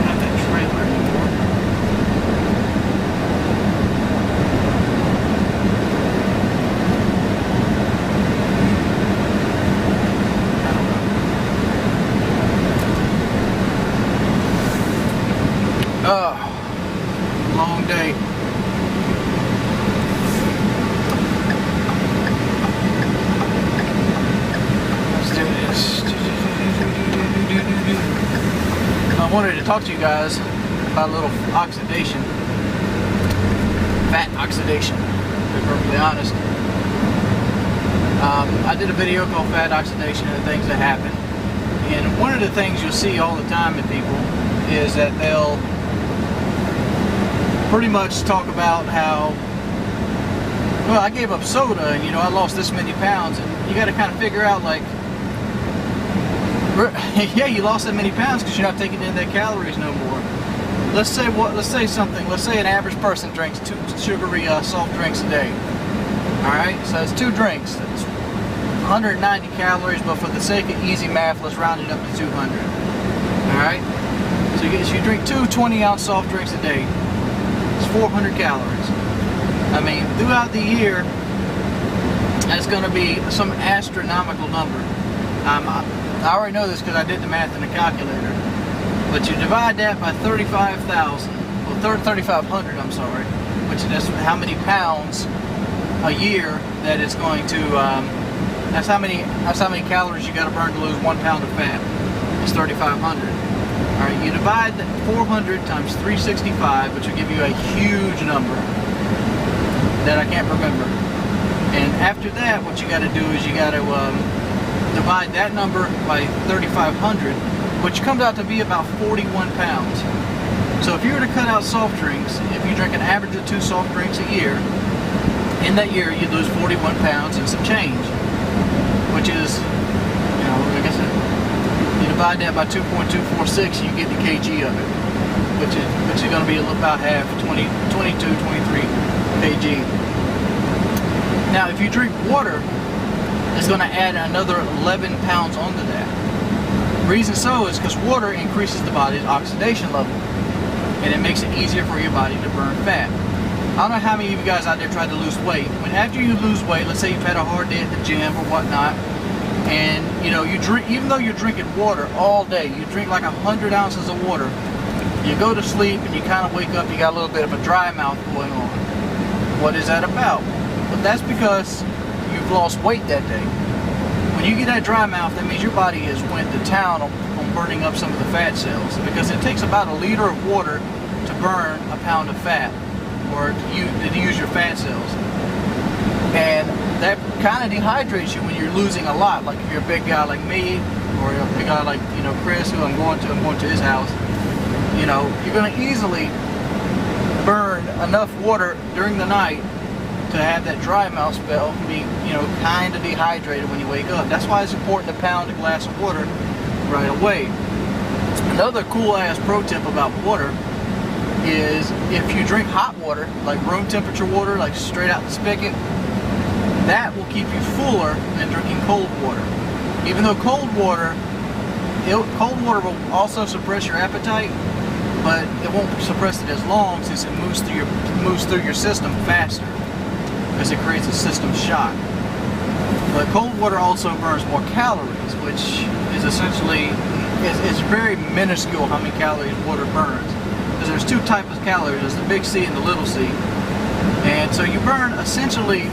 Speaker 1: Not that trailer anymore. Oh, long day. I wanted to talk to you guys about a little oxidation, fat oxidation, to be perfectly honest. I did a video called Fat Oxidation and Things That Happen, and one of the things you'll see all the time in people is that they'll pretty much talk about how, well, I gave up soda and, you know, I lost this many pounds, and you got to kind of figure out, like, yeah, you lost that many pounds because you're not taking in that calories no more. Let's say an average person drinks 2 sugary soft drinks a day. Alright, so it's 2 drinks. That's 190 calories, but for the sake of easy math, let's round it up to 200. Alright? So you drink 2 20-ounce soft drinks a day. It's 400 calories. I mean, throughout the year, that's going to be some astronomical number. I already know this because I did the math in a calculator. But you divide that by 35,000, well 3,500, I'm sorry, which is how many pounds a year that it's going to, that's how many calories you got to burn to lose 1 pound of fat. It's 3,500. Alright, you divide that 400 times 365, which will give you a huge number that I can't remember. And after that, what you got to do is you got to divide that number by 3,500, which comes out to be about 41 pounds. So if you were to cut out soft drinks, if you drink an average of 2 soft drinks a year, in that year you'd lose 41 pounds and some change, which is, you know, like I said, you divide that by 2.246, you get the kg of it, which is going to be about half, 22, 23 kg. Now if you drink water, it's going to add another 11 pounds onto that. Reason so is because water increases the body's oxidation level, and it makes it easier for your body to burn fat. I don't know how many of you guys out there tried to lose weight. When after you lose weight, let's say you've had a hard day at the gym or whatnot, and you know you drink, even though you're drinking water all day, you drink like 100 ounces of water. You go to sleep and you kind of wake up, you got a little bit of a dry mouth going on. What is that about? Well, that's because you've lost weight that day. When you get that dry mouth, that means your body has went to town on burning up some of the fat cells, because it takes about 1 liter of water to burn a pound of fat, or to use your fat cells. And that kind of dehydrates you when you're losing a lot. Like if you're a big guy like me, or a big guy like, you know, Chris, who I'm going to his house. You know, you're going to easily burn enough water during the night to have that dry mouth spell, be, you know, kind of dehydrated when you wake up. That's why it's important to pound a glass of water right away. Another cool ass pro tip about water is if you drink hot water, like room temperature water, like straight out the spigot, that will keep you fuller than drinking cold water. Even though cold water will also suppress your appetite, but it won't suppress it as long, since it moves through your system faster, because it creates a system shock. But cold water also burns more calories, which is essentially, it's very minuscule how many calories water burns. Because there's 2 types of calories, there's the big C and the little c. And so you burn essentially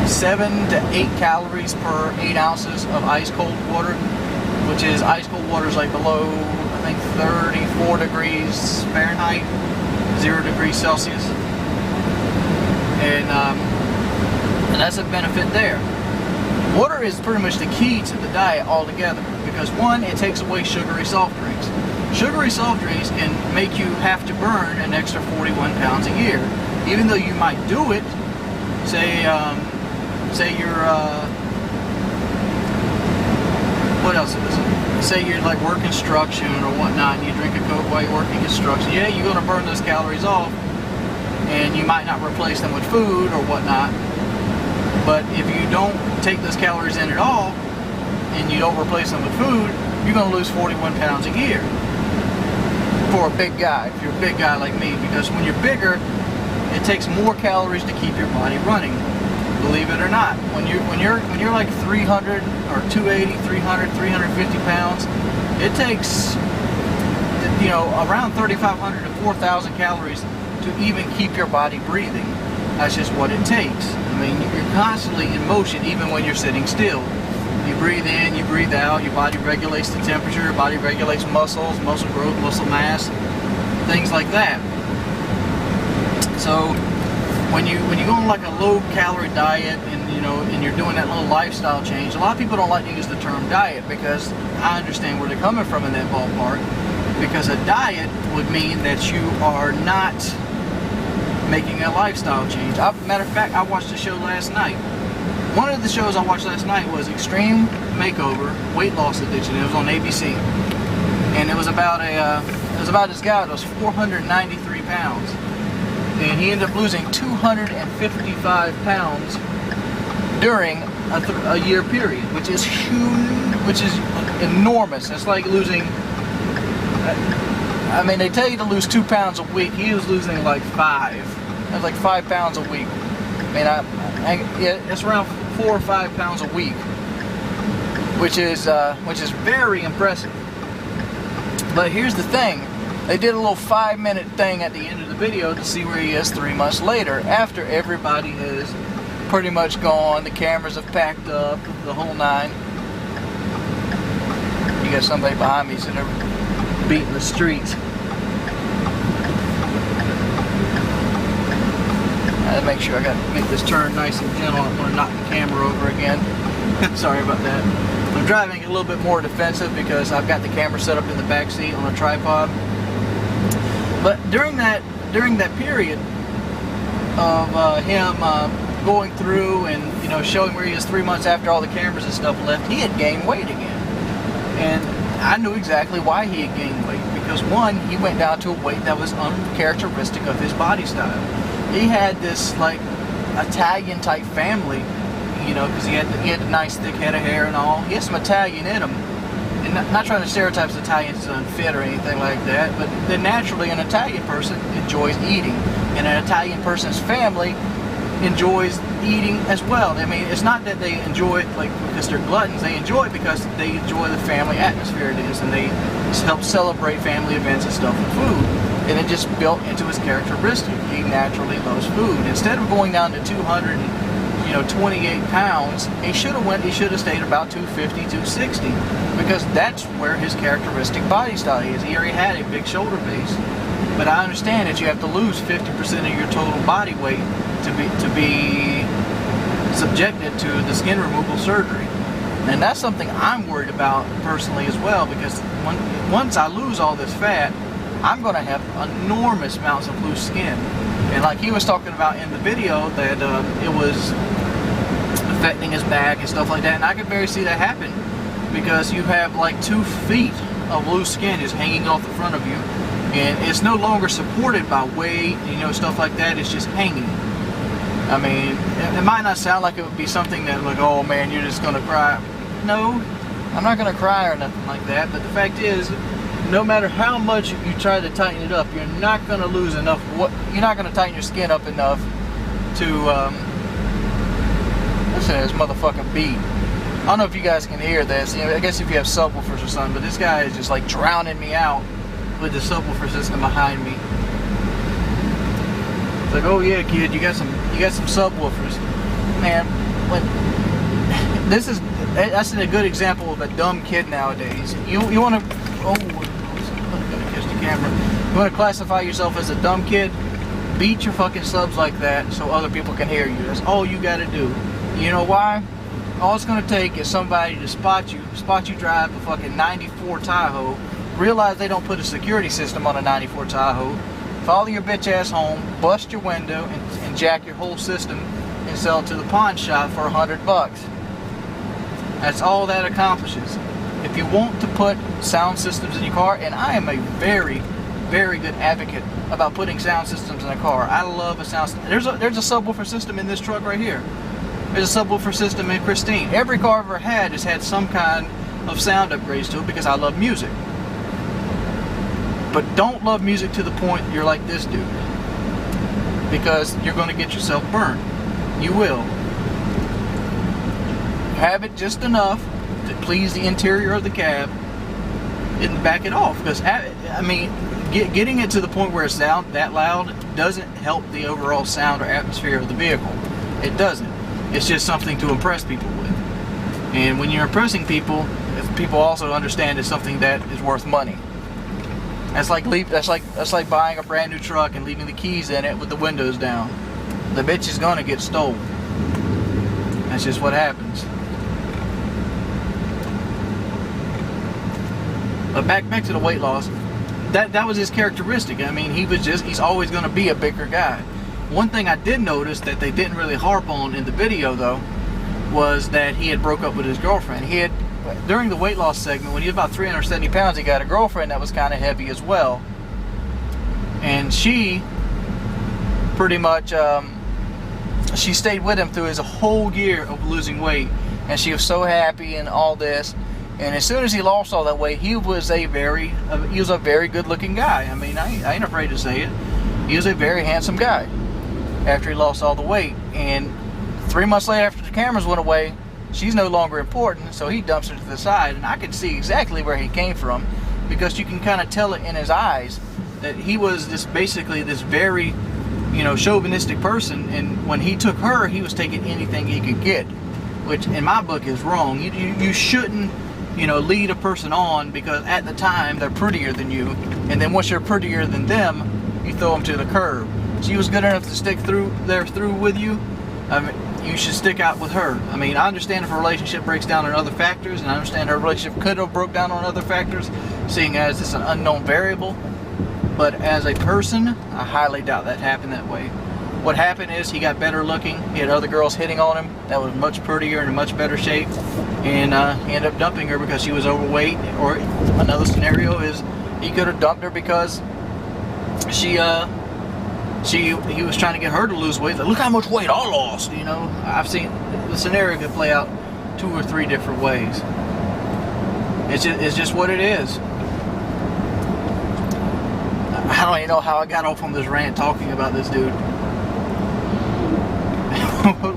Speaker 1: 7 to 8 calories per 8 ounces of ice cold water, which is, ice cold water is like below, I think, 34 degrees Fahrenheit, 0 degrees Celsius. And that's a benefit there. Water is pretty much the key to the diet altogether, because one, it takes away sugary soft drinks. Sugary soft drinks can make you have to burn an extra 41 pounds a year, even though you might do it, say you're, what else is it? Say you're like working construction or whatnot, and you drink a Coke while you're working construction. Yeah, you're going to burn those calories off, and you might not replace them with food or whatnot. But if you don't take those calories in at all, and you don't replace them with food, you're going to lose 41 pounds a year. For a big guy, if you're a big guy like me, because when you're bigger, it takes more calories to keep your body running. Believe it or not, when you're like 300 or 280, 300, 350 pounds, it takes, you know, around 3,500 to 4,000 calories to even keep your body breathing. That's just what it takes. I mean, you're constantly in motion even when you're sitting still. You breathe in, you breathe out, your body regulates the temperature, your body regulates muscles, muscle growth, muscle mass, things like that. So when you go on like a low calorie diet, and you know, and you're doing that little lifestyle change, a lot of people don't like to use the term diet, because I understand where they're coming from in that ballpark, because a diet would mean that you are not making a lifestyle change. Matter of fact, I watched a show last night. One of the shows I watched last night was Extreme Makeover Weight Loss Edition. It was on ABC, and it was about this guy that was 493 pounds, and he ended up losing 255 pounds during a year period, which is huge, which is enormous. It's like losing, I mean, they tell you to lose 2 pounds a week. He was losing like 5. That's like 5 pounds a week. I mean, it's around 4 or 5 pounds a week, which is very impressive. But here's the thing. They did a little 5-minute thing at the end of the video to see where he is 3 months later, after everybody is pretty much gone, the cameras have packed up, the whole nine. You got somebody behind me sitting there beating the streets. I gotta make sure I gotta make this turn nice and gentle. I don't want to knock the camera over again. Sorry about that. I'm driving a little bit more defensive because I've got the camera set up in the back seat on a tripod. But during that period of him going through and, you know, showing where he is 3 months after all the cameras and stuff left, he had gained weight again. And I knew exactly why he had gained weight, because one, he went down to a weight that was uncharacteristic of his body style. He had this like Italian type family, you know, because he had a nice thick head of hair and all. He had some Italian in him. And not trying to stereotype Italians as unfit or anything like that, but then naturally an Italian person enjoys eating, and an Italian person's family enjoys eating as well. I mean, it's not that they enjoy it like because they're gluttons. They enjoy it because they enjoy the family atmosphere it is, and they help celebrate family events and stuff with food. And it just built into his characteristic. He naturally loves food. Instead of going down to 228 pounds, he should have stayed about 250, 260, because that's where his characteristic body style is. He already had a big shoulder base. But I understand that you have to lose 50% of your total body weight to be subjected to the skin removal surgery. And that's something I'm worried about personally as well, because once I lose all this fat, I'm going to have enormous amounts of loose skin. And like he was talking about in the video, that it was affecting his back and stuff like that, and I could very see that happen, because you have like 2 feet of loose skin just hanging off the front of you, and it's no longer supported by weight, you know, stuff like that. It's just hanging. I mean, it might not sound like it would be something that like, oh man, you're just going to cry. No, I'm not going to cry or nothing like that, but the fact is, no matter how much you try to tighten it up, you're not going to lose enough. You're not going to tighten your skin up enough to listen to this motherfucking beat. I don't know if you guys can hear this. You know, I guess if you have subwoofers or something, but this guy is just like drowning me out with the subwoofer system behind me. It's like, oh yeah, kid, you got some subwoofers, man. That's a good example of a dumb kid nowadays. You want to, oh, I'm gonna catch the camera. You want to classify yourself as a dumb kid? Beat your fucking subs like that so other people can hear you. That's all you got to do. You know why? All it's gonna take is somebody to spot you drive a fucking 94 Tahoe, realize they don't put a security system on a 94 Tahoe, follow your bitch ass home, bust your window, and jack your whole system and sell it to the pawn shop for $100. That's all that accomplishes. If you want to put sound systems in your car, and I am a very, very good advocate about putting sound systems in a car. I love a sound system. There's a subwoofer system in this truck right here. There's a subwoofer system in Christine. Every car I've ever had has had some kind of sound upgrades to it because I love music. But don't love music to the point you're like this dude, because you're going to get yourself burned. You will. Have it just enough to please the interior of the cab and back it off, because I mean, getting it to the point where it's that loud doesn't help the overall sound or atmosphere of the vehicle. It doesn't. It's just something to impress people with. And when you're impressing people, if people also understand it's something that is worth money. That's like buying a brand new truck and leaving the keys in it with the windows down. The bitch is gonna get stolen. That's just what happens. But back to the weight loss. That was his characteristic. I mean, he's always gonna be a bigger guy. One thing I did notice that they didn't really harp on in the video though was that he had broke up with his girlfriend. He had, during the weight loss segment, when he was about 370 pounds, he got a girlfriend that was kind of heavy as well. And she pretty much, she stayed with him through his whole year of losing weight. And she was so happy and all this. And as soon as he lost all that weight, he was a very good looking guy. I mean, I ain't afraid to say it. He was a very handsome guy after he lost all the weight. And 3 months later, after the cameras went away, she's no longer important, so he dumps her to the side. And I could see exactly where he came from, because you can kind of tell it in his eyes that he was basically this very, you know, chauvinistic person. And when he took her, he was taking anything he could get, which in my book is wrong. You shouldn't, you know, lead a person on because at the time they're prettier than you, and then once you're prettier than them, you throw them to the curb. She was good enough to stick through with you. I mean, you should stick out with her. I mean, I understand if a relationship breaks down on other factors, and I understand her relationship could have broke down on other factors, seeing as it's an unknown variable. But as a person, I highly doubt that happened that way. What happened is he got better looking. He had other girls hitting on him that was much prettier and in much better shape, and he ended up dumping her because she was overweight. Or another scenario is he could have dumped her because he was trying to get her to lose weight. Like, look how much weight I lost. You know, I've seen the scenario could play out 2 or 3 different ways. It's just what it is. I don't even know how I got off on this rant talking about this dude.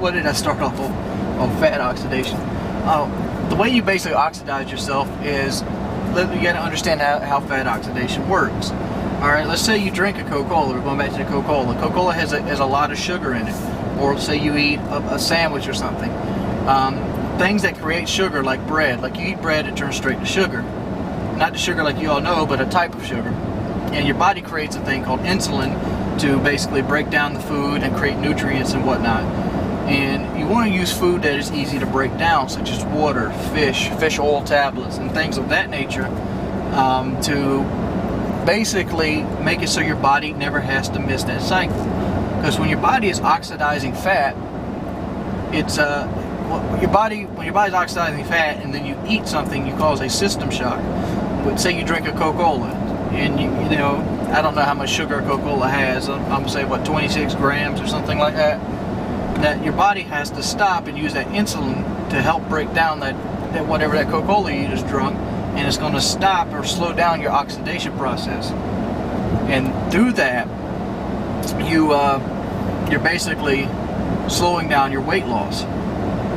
Speaker 1: What did I start off on fat oxidation? The way you basically oxidize yourself is, you got to understand how fat oxidation works. Alright, let's say you drink a Coca-Cola. We're going back to the Coca-Cola. Coca-Cola has a lot of sugar in it. Or let's say you eat a sandwich or something. Things that create sugar, like bread. Like you eat bread, it turns straight to sugar. Not the sugar like you all know, but a type of sugar. And your body creates a thing called insulin to basically break down the food and create nutrients and whatnot. And you want to use food that is easy to break down, such as water, fish oil tablets, and things of that nature, to basically make it so your body never has to miss that cycle. Because when your body is oxidizing fat, it's when your body's oxidizing fat and then you eat something, you cause a system shock. But say you drink a Coca-Cola, and you know, I don't know how much sugar a Coca-Cola has. I'm gonna say what, 26 grams or something like that. That your body has to stop and use that insulin to help break down that whatever that Coca-Cola you just drunk, and it's going to stop or slow down your oxidation process. And through that, you're basically slowing down your weight loss,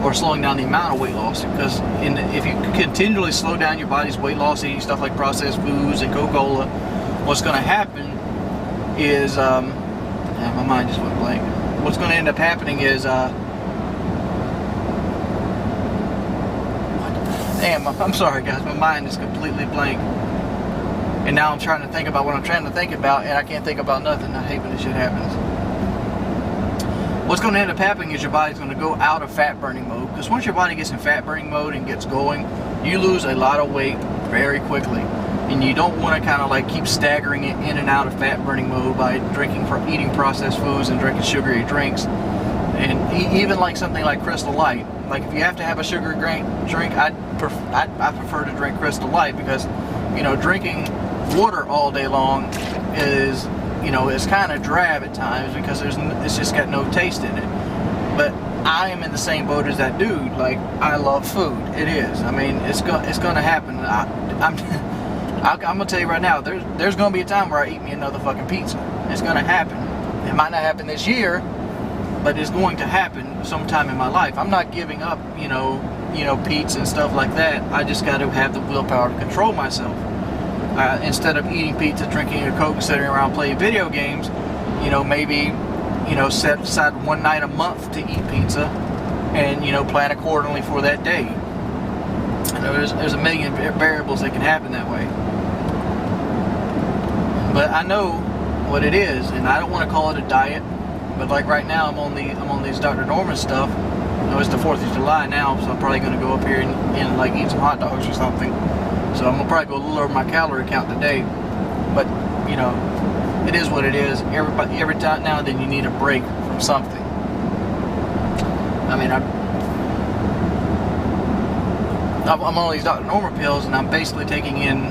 Speaker 1: or slowing down the amount of weight loss. Because if you continually slow down your body's weight loss eating stuff like processed foods and Coca-Cola, what's going to happen is my mind just went blank. What's going to end up happening is damn, I'm sorry guys, my mind is completely blank. And now I'm trying to think about what I'm trying to think about, and I can't think about nothing. I hate when this shit happens. What's going to end up happening is your body's going to go out of fat burning mode. Because once your body gets in fat burning mode and gets going, you lose a lot of weight very quickly. and you don't want to kind of like keep staggering it in and out of fat burning mode by eating processed foods and drinking sugary drinks. And even like something like Crystal Light, like if you have to have a sugar drink, I prefer to drink Crystal Light, because, you know, drinking water all day long is, you know, it's kind of drab at times, because it's just got no taste in it. But I am in the same boat as that dude. Like, I love food. It is. I mean, it's gonna happen. I'm gonna tell you right now, there's gonna be a time where I eat me another fucking pizza. It's gonna happen. It might not happen this year, but it's going to happen sometime in my life. I'm not giving up, you know, pizza and stuff like that. I just got to have the willpower to control myself. Instead of eating pizza, drinking a Coke, and sitting around playing video games, you know, maybe, you know, set aside one night a month to eat pizza, and, you know, plan accordingly for that day. You know, there's a million variables that can happen that way. But I know what it is, and I don't want to call it a diet. But like right now, I'm on these Dr. Norman stuff. You know, it's the 4th of July now, so I'm probably going to go up here and like eat some hot dogs or something. So I'm gonna probably go a little over my calorie count today. But, you know, it is what it is. Every time now and then you need a break from something. I mean, I'm on these Dr. Norman pills, and I'm basically taking in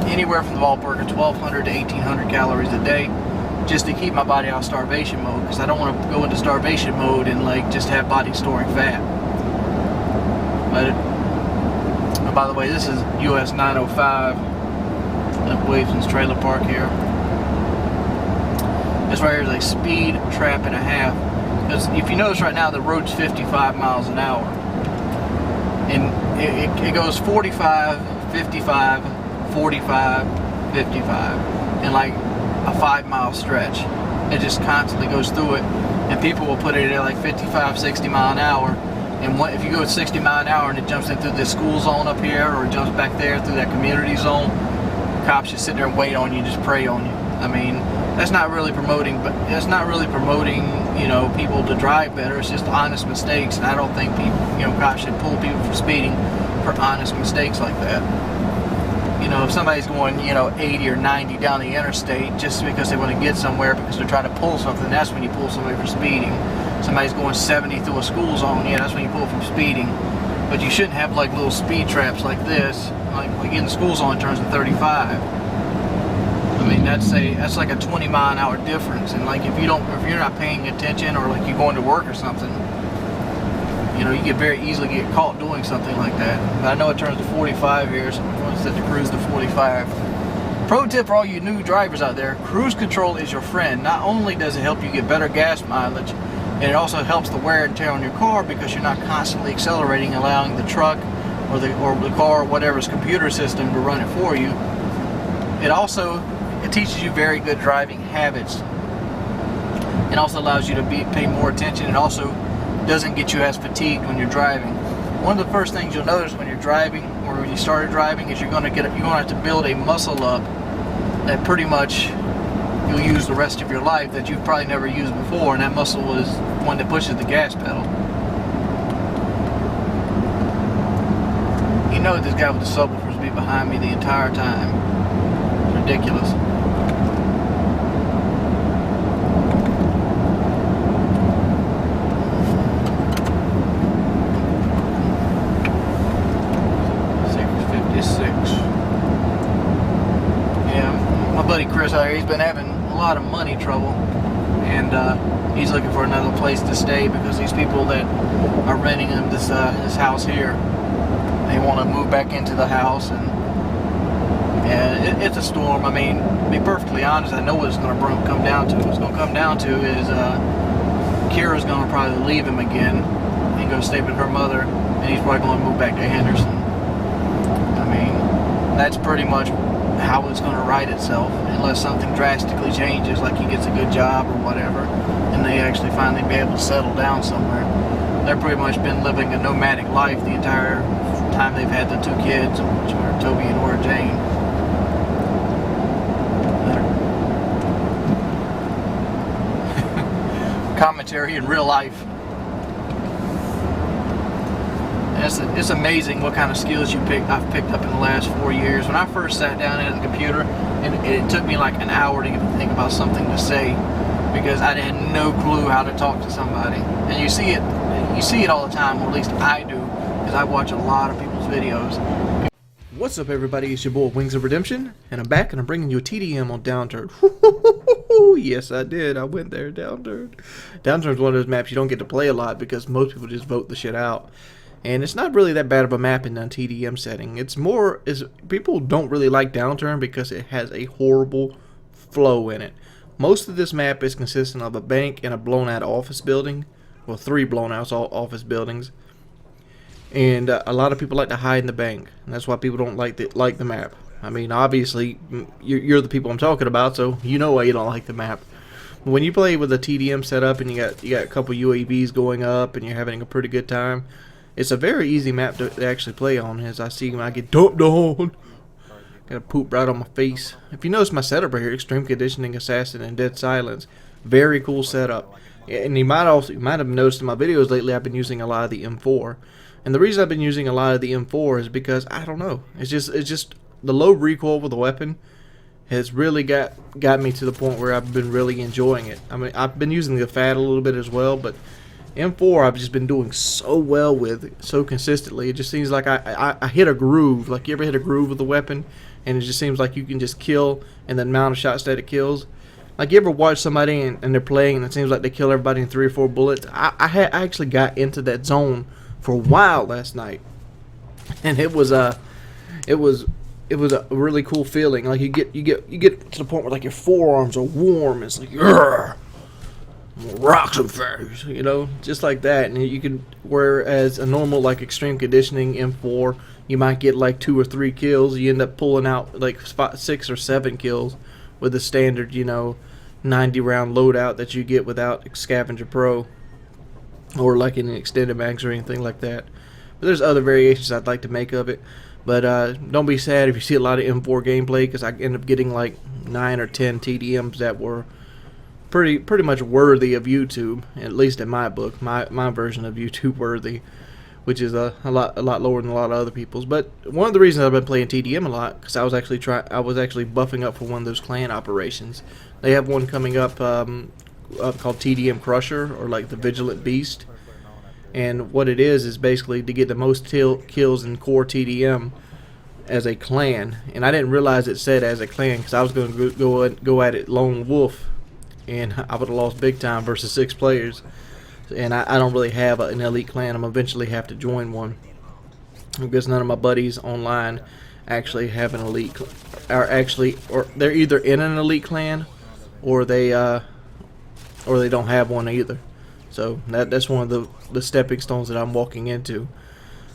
Speaker 1: anywhere from the ballpark of 1,200 to 1,800 calories a day, just to keep my body out of starvation mode, because I don't want to go into starvation mode and like just have body storing fat. But by the way, this is US 905 at Williamson's trailer park here. This right here is a speed trap and a half, because if you notice right now, the road's 55 miles an hour, and it goes 45, 55, 45, 55, and like a 5-mile stretch. It just constantly goes through it, and people will put it at like 55, 60 mile an hour, and if you go at 60 mile an hour and it jumps in through this school zone up here, or it jumps back there through that community zone, cops just sit there and wait on you, just prey on you. I mean, that's not really promoting, but it's not really promoting, you know, people to drive better. It's just honest mistakes, and I don't think people, you know, cops should pull people for speeding for honest mistakes like that. You know, if somebody's going, you know, 80 or 90 down the interstate just because they want to get somewhere because they're trying to pull something, that's when you pull somebody for speeding. Somebody's going 70 through a school zone, yeah, that's when you pull from speeding. But you shouldn't have like little speed traps like this, like in the school zone turns to 35. I mean, that's like a 20 mile an hour difference, and like if you're not paying attention, or like you're going to work or something, you know, you could very easily get caught doing something like that. But I know it turns to 45 here, so I'm going to set the cruise to 45. Pro tip for all you new drivers out there: cruise control is your friend. Not only does it help you get better gas mileage, and it also helps the wear and tear on your car, because you're not constantly accelerating, allowing the truck or the car or whatever's computer system to run it for you. It teaches you very good driving habits. It also allows you to pay more attention. It also doesn't get you as fatigued when you're driving. One of the first things you'll notice when you're driving, or when you started driving, is you're going to have to build a muscle up that pretty much you'll use the rest of your life, that you've probably never used before, and that muscle is one that pushes the gas pedal. You know, this guy with the subwoofers be behind me the entire time. It's ridiculous. Chris out here, he's been having a lot of money trouble, and he's looking for another place to stay, because these people that are renting him this house here, they want to move back into the house, and yeah, it's a storm. I mean, to be perfectly honest, I know what it's going to come down to. What it's going to come down to is Kira's going to probably leave him again and go stay with her mother, and he's probably going to move back to Henderson. I mean, that's pretty much how it's going to right itself, unless something drastically changes, like he gets a good job or whatever, and they actually finally be able to settle down somewhere. They've pretty much been living a nomadic life the entire time they've had the 2 kids, which are Toby and Laura Jane. Commentary in real life. it's amazing what kind of skills I've picked up in the last 4 years. When I first sat down at the computer, and it took me like an hour to even think about something to say, because I had no clue how to talk to somebody. And you see it all the time, or at least I do, because I watch a lot of people's videos. What's up, everybody? It's your boy Wings of Redemption, and I'm back, and I'm bringing you a TDM on Downturn. Yes, I did. I went there, Downturn. Downturn's one of those maps you don't get to play a lot because most people just vote the shit out. And it's not really that bad of a map in a TDM setting. It's more, people don't really like Downturn because it has a horrible flow in it. Most of this map is consistent of a bank and a blown out office building. Well, 3 blown out office buildings. And a lot of people like to hide in the bank, and that's why people don't like the map. I mean, obviously, you're the people I'm talking about, so you know why you don't like the map. When you play with a TDM setup and you got a couple UAVs going up and you're having a pretty good time, it's a very easy map to actually play on. As I see when I get dumped on, got a poop right on my face. If you notice my setup right here, Extreme Conditioning, Assassin, and Dead Silence, very cool setup. And you might have noticed in my videos lately, I've been using a lot of the M4. And the reason I've been using a lot of the M4 is because, I don't know, it's just the low recoil with the weapon has really got me to the point where I've been really enjoying it. I mean, I've been using the FAT a little bit as well, but M4 I've just been doing so well with, so consistently. It just seems like I hit a groove. Like, you ever hit a groove with the weapon, and it just seems like you can just kill, and the amount of shots that it kills. Like, you ever watch somebody and they're playing, and it seems like they kill everybody in 3 or 4 bullets? I actually got into that zone for a while last night, and it was a really cool feeling. Like, you get to the point where like your forearms are warm. It's like, rocks and face, you know, just like that. And you can, whereas a normal like Extreme Conditioning M4, you might get like 2 or 3 kills. You end up pulling out like 6 or 7 kills with the standard, you know, 90 round loadout that you get without Scavenger Pro, or like in an extended mags or anything like that. But there's other variations I'd like to make of it. But don't be sad if you see a lot of M4 gameplay, because I end up getting like 9 or 10 TDMs that were pretty much worthy of YouTube, at least in my book, my version of YouTube worthy, which is a lot lower than a lot of other people's. But one of the reasons I've been playing TDM a lot, because I was actually buffing up for one of those clan operations. They have one coming up called TDM Crusher, or like the Vigilant Beast. And what it is basically to get the most kills in core TDM as a clan. And I didn't realize it said as a clan, because I was going to go at it lone wolf, and I would have lost big time versus 6 players. And I don't really have an elite clan. I'm eventually have to join one, because none of my buddies online actually have an elite, or they're either in an elite clan, or they don't have one either. So that's one of the stepping stones that I'm walking into.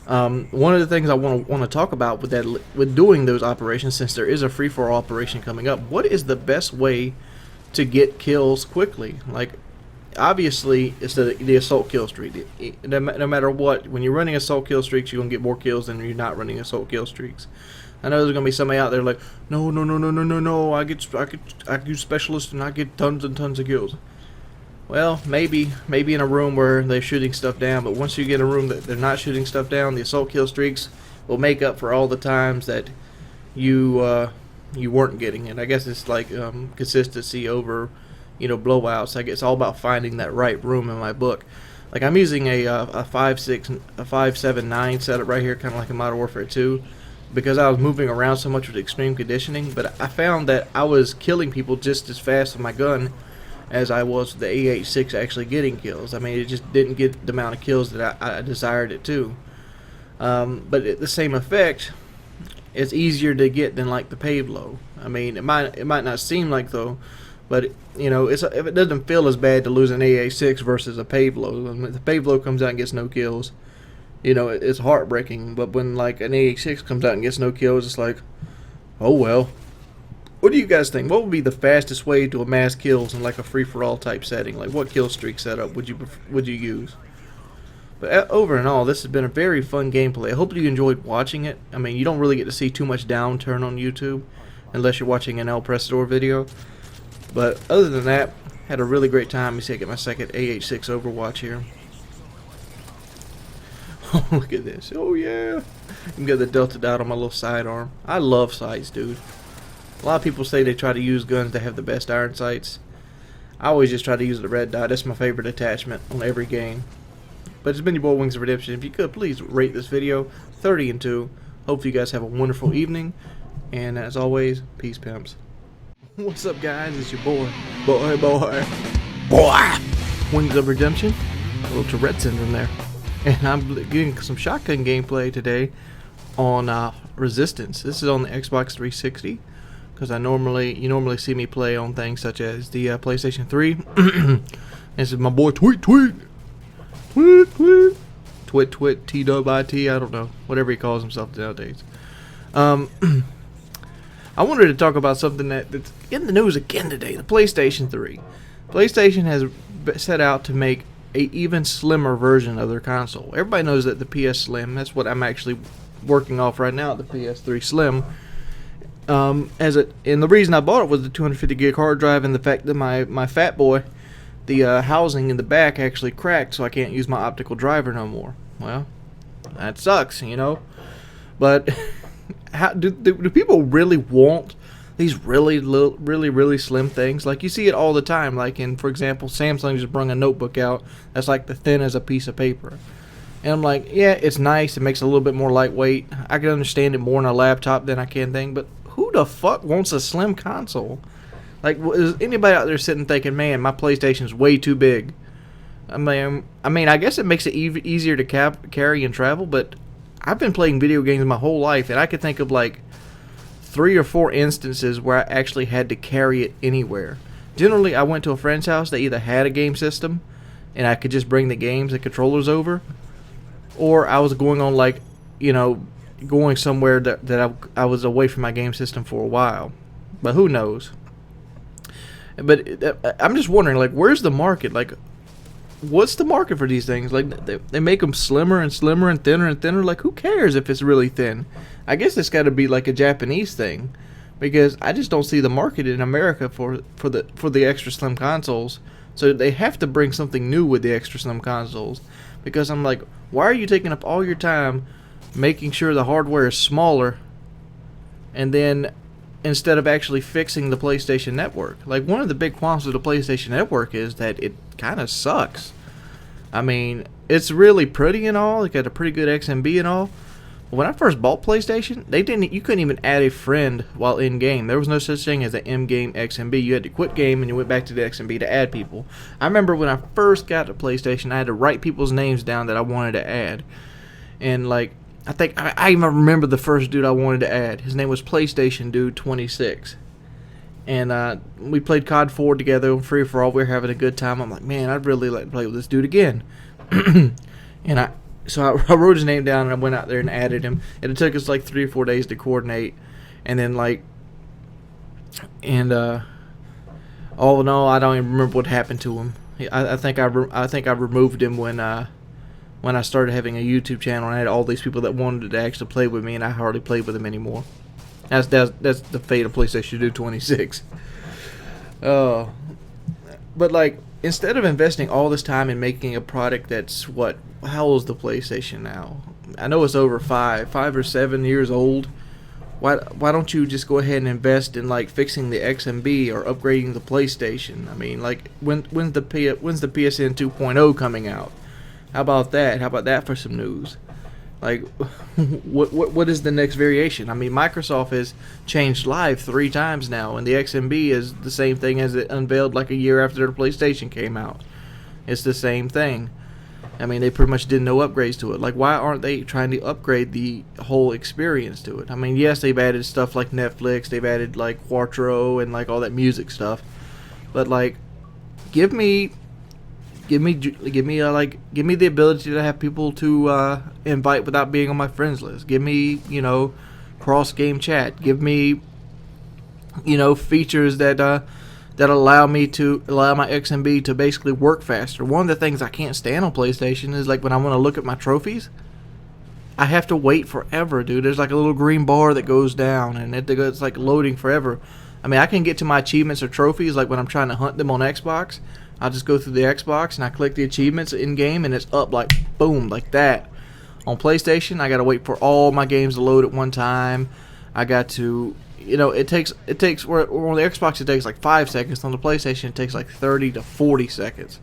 Speaker 1: One of the things I want to talk about with doing those operations, since there is a free-for-all operation coming up, what is the best way to get kills quickly? Like, obviously, it's the assault kill streak. No matter what, when you're running assault kill streaks, you're gonna get more kills than you're not running assault kill streaks. I know there's gonna be somebody out there like, no, I use specialist and I get tons and tons of kills. Well, maybe in a room where they're shooting stuff down, but once you get a room that they're not shooting stuff down, the assault kill streaks will make up for all the times that you weren't getting it. I guess it's like consistency over, you know, blowouts. I guess it's all about finding that right room in my book. Like, I'm using a 5.7.9 setup right here, kind of like in Modern Warfare 2, because I was moving around so much with Extreme Conditioning. But I found that I was killing people just as fast with my gun as I was with the AH6 actually getting kills. I mean, it just didn't get the amount of kills that I desired it to. But at the same effect, it's easier to get than like the paved low. I mean, it might not seem like though, but you know, if it doesn't feel as bad to lose an AH6 versus a paved low. I mean, if the paved low comes out and gets no kills, you know, it's heartbreaking. But when like an AH6 comes out and gets no kills, it's like, oh well. What do you guys think? What would be the fastest way to amass kills in like a free-for-all type setting? Like, what kill streak setup would you use? But over and all, this has been a very fun gameplay. I hope you enjoyed watching it. I mean, you don't really get to see too much Downturn on YouTube unless you're watching an Presador video. But other than that, had a really great time. Let me see, I get my second AH6 Overwatch here.
Speaker 2: Oh, look at this. Oh, yeah. You can get the delta dot on my little sidearm. I love sights, dude. A lot of people say they try to use guns that have the best iron sights. I always just try to use the red dot. That's my favorite attachment on every game. But it's been your boy Wings of Redemption. If you could, please rate this video 30 and 2. Hopefully you guys have a wonderful evening. And as always, peace, pimps. What's up, guys? It's your boy. Boy. Wings of Redemption. A little Tourette syndrome there. And I'm getting some shotgun gameplay today on Resistance. This is on the Xbox 360. Because you normally see me play on things such as the PlayStation 3. This is my boy Tweet, T-W-I-T, I don't know, whatever he calls himself nowadays. I wanted to talk about something that's in the news again today, the PlayStation 3. PlayStation has set out to make an even slimmer version of their console. Everybody knows that the PS Slim, that's what I'm actually working off right now, the PS3 Slim. And the reason I bought it was the 250 gig hard drive and the fact that my fat boy, the housing in the back actually cracked, so I can't use my optical driver no more. Well, that sucks, you know. But how do people really want these really slim things? Like, you see it all the time. Like, for example, Samsung just brought a notebook out that's like the thin as a piece of paper. And I'm like, yeah, it's nice. It makes it a little bit more lightweight. I can understand it more on a laptop than I can think. But who the fuck wants a slim console? Like, is anybody out there sitting thinking, man, my PlayStation's way too big? I mean, I guess it makes it easier to carry and travel, but I've been playing video games my whole life, and I could think of like 3 or 4 instances where I actually had to carry it anywhere. Generally, I went to a friend's house. They either had a game system, and I could just bring the games and controllers over, or I was going on, like, you know, going somewhere that I was away from my game system for a while. But who knows? But I'm just wondering, like, where's the market? Like, what's the market for these things? Like, they make them slimmer and slimmer and thinner. Like, who cares if it's really thin? I guess it's got to be like a Japanese thing, because I just don't see the market in America for the extra slim consoles. So they have to bring something new with the extra slim consoles. Because I'm like, why are you taking up all your time making sure the hardware is smaller, and then instead of actually fixing the PlayStation Network? Like, one of the big qualms with the PlayStation Network is that it kind of sucks. I mean, it's really pretty and all. It got a pretty good XMB and all. But when I first bought PlayStation, you couldn't even add a friend while in game. There was no such thing as an in-game XMB. You had to quit game and you went back to the XMB to add people. I remember when I first got to PlayStation, I had to write people's names down that I wanted to add. And, like, I even remember the first dude I wanted to add. His name was PlayStation Dude 26. And we played COD 4 together on Free For All. We were having a good time. I'm like, man, I'd really like to play with this dude again. And so I wrote his name down and I went out there and added him. And it took us like 3 or 4 days to coordinate. And then, like, all in all, I don't even remember what happened to him. I think I removed him when I started having a YouTube channel and I had all these people that wanted to actually play with me, and I hardly played with them anymore. That's the fate of PlayStation 2 26. But, like, instead of investing all this time in making a product that's, how old is the PlayStation now? I know it's over 5 or 7 years old. Why don't you just go ahead and invest in, like, fixing the XMB or upgrading the PlayStation? I mean, like, when's the PSN 2.0 coming out? How about that? How about that for some news? Like, what is the next variation? I mean, Microsoft has changed Live 3 times now, and the XMB is the same thing as it unveiled like a year after the PlayStation came out. It's the same thing. I mean, they pretty much did no upgrades to it. Like, why aren't they trying to upgrade the whole experience to it? I mean, yes, they've added stuff like Netflix, they've added like Quattro and like all that music stuff, but, like, give me the ability to have people to invite without being on my friends list. Give me, you know, cross game chat. Give me, you know, features that allow my XMB to basically work faster. One of the things I can't stand on PlayStation is, like, when I want to look at my trophies, I have to wait forever, dude. There's like a little green bar that goes down, and it's like loading forever. I mean, I can get to my achievements or trophies, like when I'm trying to hunt them on Xbox. I'll just go through the Xbox and I click the achievements in game, and it's up like boom, like that. On PlayStation, I gotta wait for all my games to load at one time. I got to, you know, it takes where on the Xbox it takes like 5 seconds. On the PlayStation it takes like 30 to 40 seconds.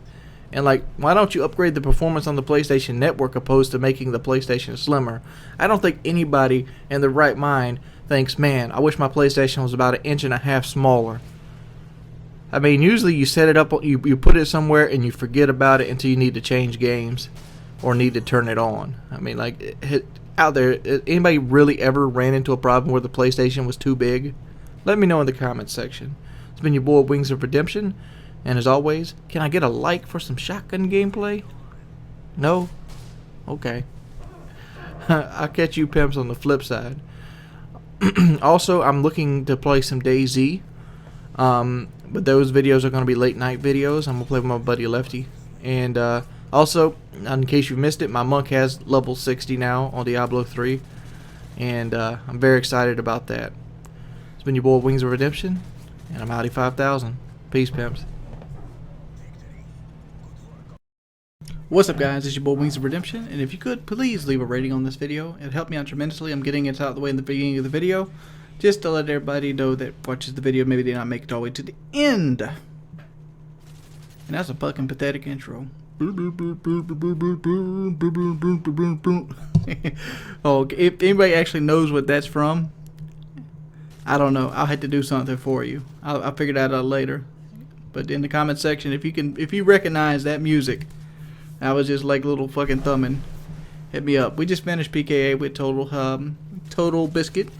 Speaker 2: And like, why don't you upgrade the performance on the PlayStation Network opposed to making the PlayStation slimmer? I don't think anybody in their right mind thinks, man, I wish my PlayStation was about 1.5 inches smaller. I mean, usually you set it up, you put it somewhere and you forget about it until you need to change games or need to turn it on. I mean, like, out there, anybody really ever ran into a problem where the PlayStation was too big? Let me know in the comments section. It's been your boy Wings of Redemption, and as always, can I get a like for some shotgun gameplay? No? Okay. I'll catch you pimps on the flip side. Also, I'm looking to play some DayZ, but those videos are going to be late night videos. I'm going to play with my buddy Lefty. And also, in case you missed it, my monk has level 60 now on Diablo 3, and I'm very excited about that. It's been your boy Wings of Redemption, and I'm Audi 5000. Peace, pimps.
Speaker 1: What's up, guys? It's your boy Wings of Redemption, and if you could, please leave a rating on this video. It'd help me out tremendously. I'm getting it out of the way in the beginning of the video, just to let everybody know that watches the video, maybe they not make it all the way to the end. And that's a fucking pathetic intro. Oh, if anybody actually knows what that's from, I don't know. I'll have to do something for you. I'll figure that out later. But in the comment section, if you recognize that music, I was just like little fucking thumbing. Hit me up. We just finished PKA with Total Biscuit,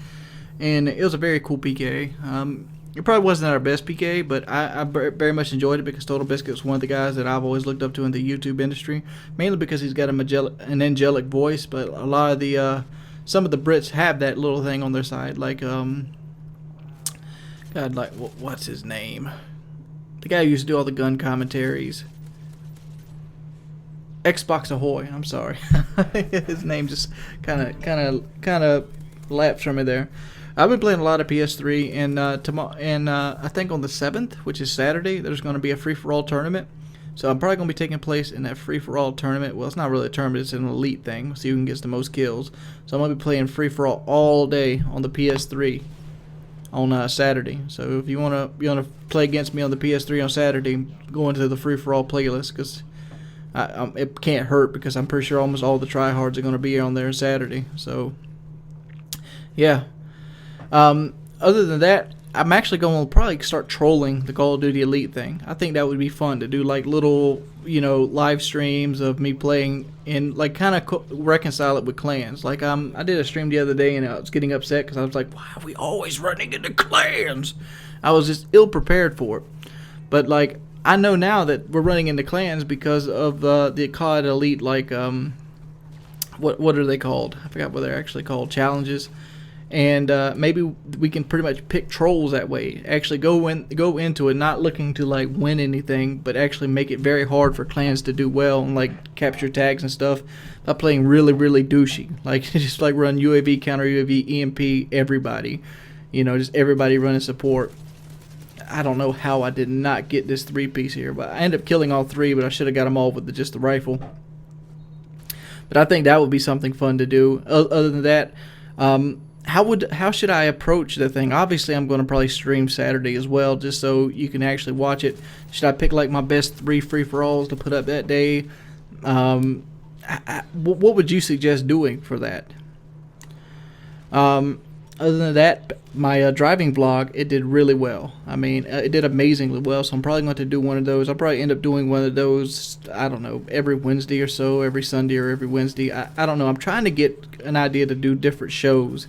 Speaker 1: and it was a very cool PKA. It probably wasn't our best PKA, but I very much enjoyed it because Total Biscuit was one of the guys that I've always looked up to in the YouTube industry, mainly because he's got an angelic voice. But a lot of the some of the Brits have that little thing on their side, like God, like what's his name? The guy who used to do all the gun commentaries. Xbox Ahoy. I'm sorry, his name just kind of lapsed from me there. I've been playing a lot of PS3, and tomorrow, and I think on the 7th, which is Saturday, there's going to be a free-for-all tournament. So I'm probably going to be taking place in that free-for-all tournament. Well, it's not really a tournament; it's an elite thing. See who can get the most kills. So I'm going to be playing free-for-all all day on the PS3 on Saturday. So if you want to play against me on the PS3 on Saturday, go into the free-for-all playlist because it can't hurt, because I'm pretty sure almost all the tryhards are going to be on there Saturday. So yeah. Other than that, I'm actually going to probably start trolling the Call of Duty Elite thing. I think that would be fun to do, like little, you know, live streams of me playing and like kind of reconcile it with clans. Like I did a stream the other day and I was getting upset because I was like, why are we always running into clans? I was just ill prepared for it. But like I know now that we're running into clans because of the COD Elite, like what are they called? I forgot what they're actually called. Challenges. And maybe we can pretty much pick trolls that way. Actually go into it not looking to like win anything, but actually make it very hard for clans to do well and like capture tags and stuff by playing really, really douchey. Like just like run UAV, counter UAV, EMP, everybody. You know, just everybody running support. I don't know how I did not get this 3-piece here, but I ended up killing all 3, but I should have got them all with just the rifle. But I think that would be something fun to do. Other than that, how should I approach the thing? Obviously, I'm going to probably stream Saturday as well, just so you can actually watch it. Should I pick like my best 3 free-for-alls to put up that day? What would you suggest doing for that? Other than that, my driving vlog, it did really well. I mean, it did amazingly well, so I'm probably going to do one of those. I'll probably end up doing one of those, I don't know, every Wednesday or so, every Sunday or every Wednesday. I don't know. I'm trying to get an idea to do different shows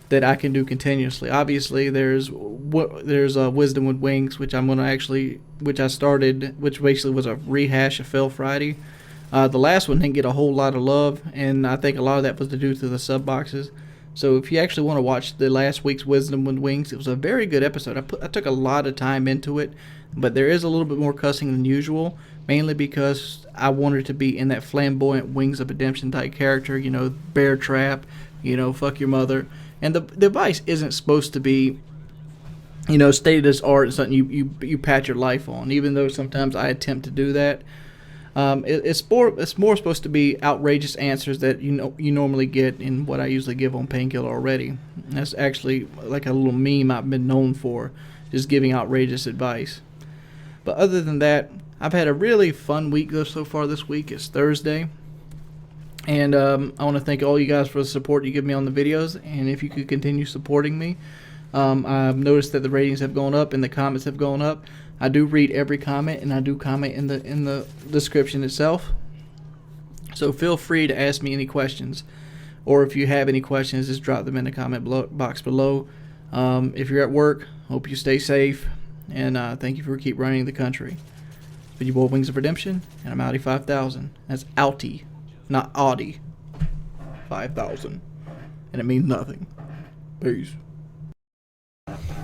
Speaker 1: that I can do continuously. Obviously, there's Wisdom with Wings, which I'm going to which I started, which basically was a rehash of Fail Friday. The last one didn't get a whole lot of love, and I think a lot of that was due to the sub boxes. So if you actually want to watch the last week's Wisdom with Wings, it was a very good episode. I took a lot of time into it, but there is a little bit more cussing than usual, mainly because I wanted to be in that flamboyant Wings of Redemption type character, you know, bear trap, you know, fuck your mother. And the device isn't supposed to be, you know, stated as art and something you pat your life on, even though sometimes I attempt to do that. It's more supposed to be outrageous answers that you normally get in what I usually give on Painkiller already. That's actually like a little meme I've been known for, just giving outrageous advice. But other than that, I've had a really fun week so far this week. It's Thursday. And I want to thank all you guys for the support you give me on the videos. And if you could continue supporting me, I've noticed that the ratings have gone up and the comments have gone up. I do read every comment, and I do comment in the description itself. So feel free to ask me any questions, or if you have any questions, just drop them in the comment box below. If you're at work, hope you stay safe, and thank you for keep running the country. It's been your boy Wings of Redemption, and I'm Audi 5000. That's Audi, not Audi 5000, and it means nothing. Peace.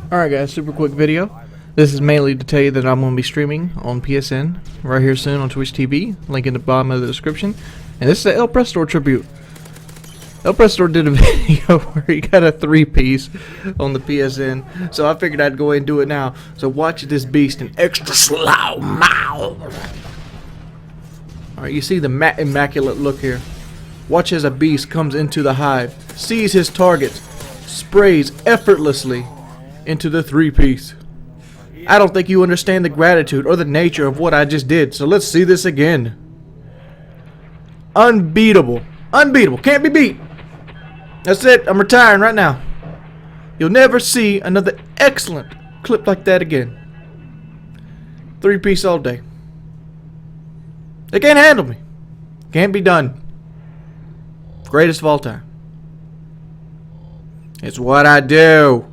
Speaker 1: Alright guys, super quick video. This is mainly to tell you that I'm going to be streaming on PSN right here soon on Twitch TV. Link in the bottom of the description. And this is an El Presador tribute. El Presador did a video where he got a 3-piece on the PSN. So I figured I'd go ahead and do it now. So watch this beast in extra slow-mo. Alright, you see the immaculate look here. Watch as a beast comes into the hive, sees his target, sprays effortlessly into the 3-piece. I don't think you understand the gratitude or the nature of what I just did, so let's see this again. Unbeatable. Unbeatable. Can't be beat. That's it. I'm retiring right now. You'll never see another excellent clip like that again. 3-piece all day. They can't handle me. Can't be done. Greatest of all time. It's what I do.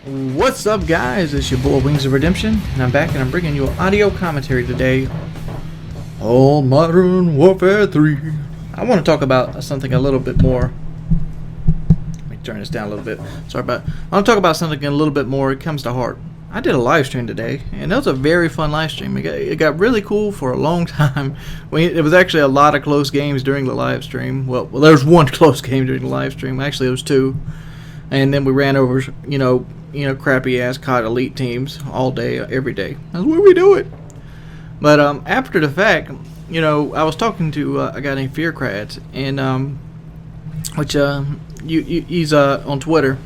Speaker 1: What's up guys, it's your boy Wings of Redemption, and I'm back and I'm bringing you an audio commentary today on Modern Warfare 3. I want to talk about something a little bit more. Let me turn this down a little bit. Sorry about it. I want to talk about something a little bit more. It comes to heart. I did a live stream today, and that was a very fun live stream. It got really cool for a long time. It was actually a lot of close games during the live stream. Well, there was one close game during the live stream. Actually, it was two. And then we ran over, crappy ass COD Elite teams all day, every day. That's what we do it. But after the fact, I was talking to a guy named Fearcrats, and he's on Twitter,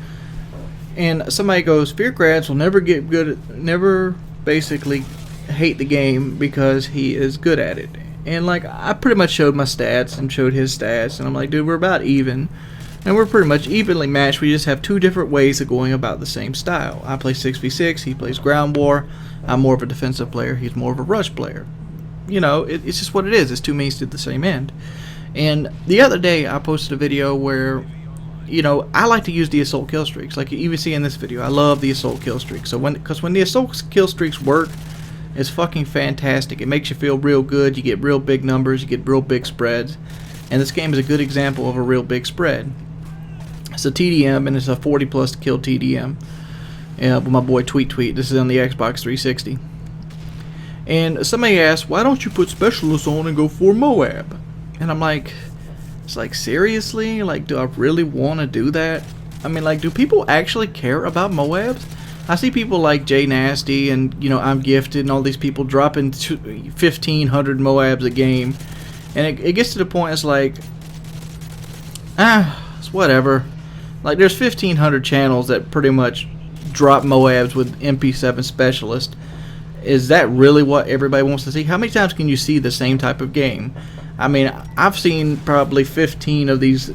Speaker 1: and somebody goes, Fearcrats will never get good, never basically hate the game because he is good at it. And like I pretty much showed my stats and showed his stats, and I'm like, dude, we're about even. And we're pretty much evenly matched. We just have two different ways of going about the same style. I play 6v6, he plays ground war. I'm more of a defensive player, he's more of a rush player. It's just what it is. It's two means to the same end. And the other day I posted a video where, I like to use the assault kill streaks. Like you even see in this video, I love the assault kill streaks. So because when the assault kill streaks work, it's fucking fantastic. It makes you feel real good. You get real big numbers, you get real big spreads. And this game is a good example of a real big spread. It's a TDM, and it's a 40+ kill TDM. With my boy Tweet. This is on the Xbox 360. And somebody asked, why don't you put specialists on and go for Moab? And I'm like, it's like, seriously? Like, do I really want to do that? I mean, like, do people actually care about Moabs? I see people like Jay Nasty and, I'm Gifted and all these people dropping 1,500 Moabs a game. And it gets to the point, it's like, it's whatever. Like, there's 1,500 channels that pretty much drop Moabs with MP7 specialist. Is that really what everybody wants to see? How many times can you see the same type of game? I mean, I've seen probably 15 of these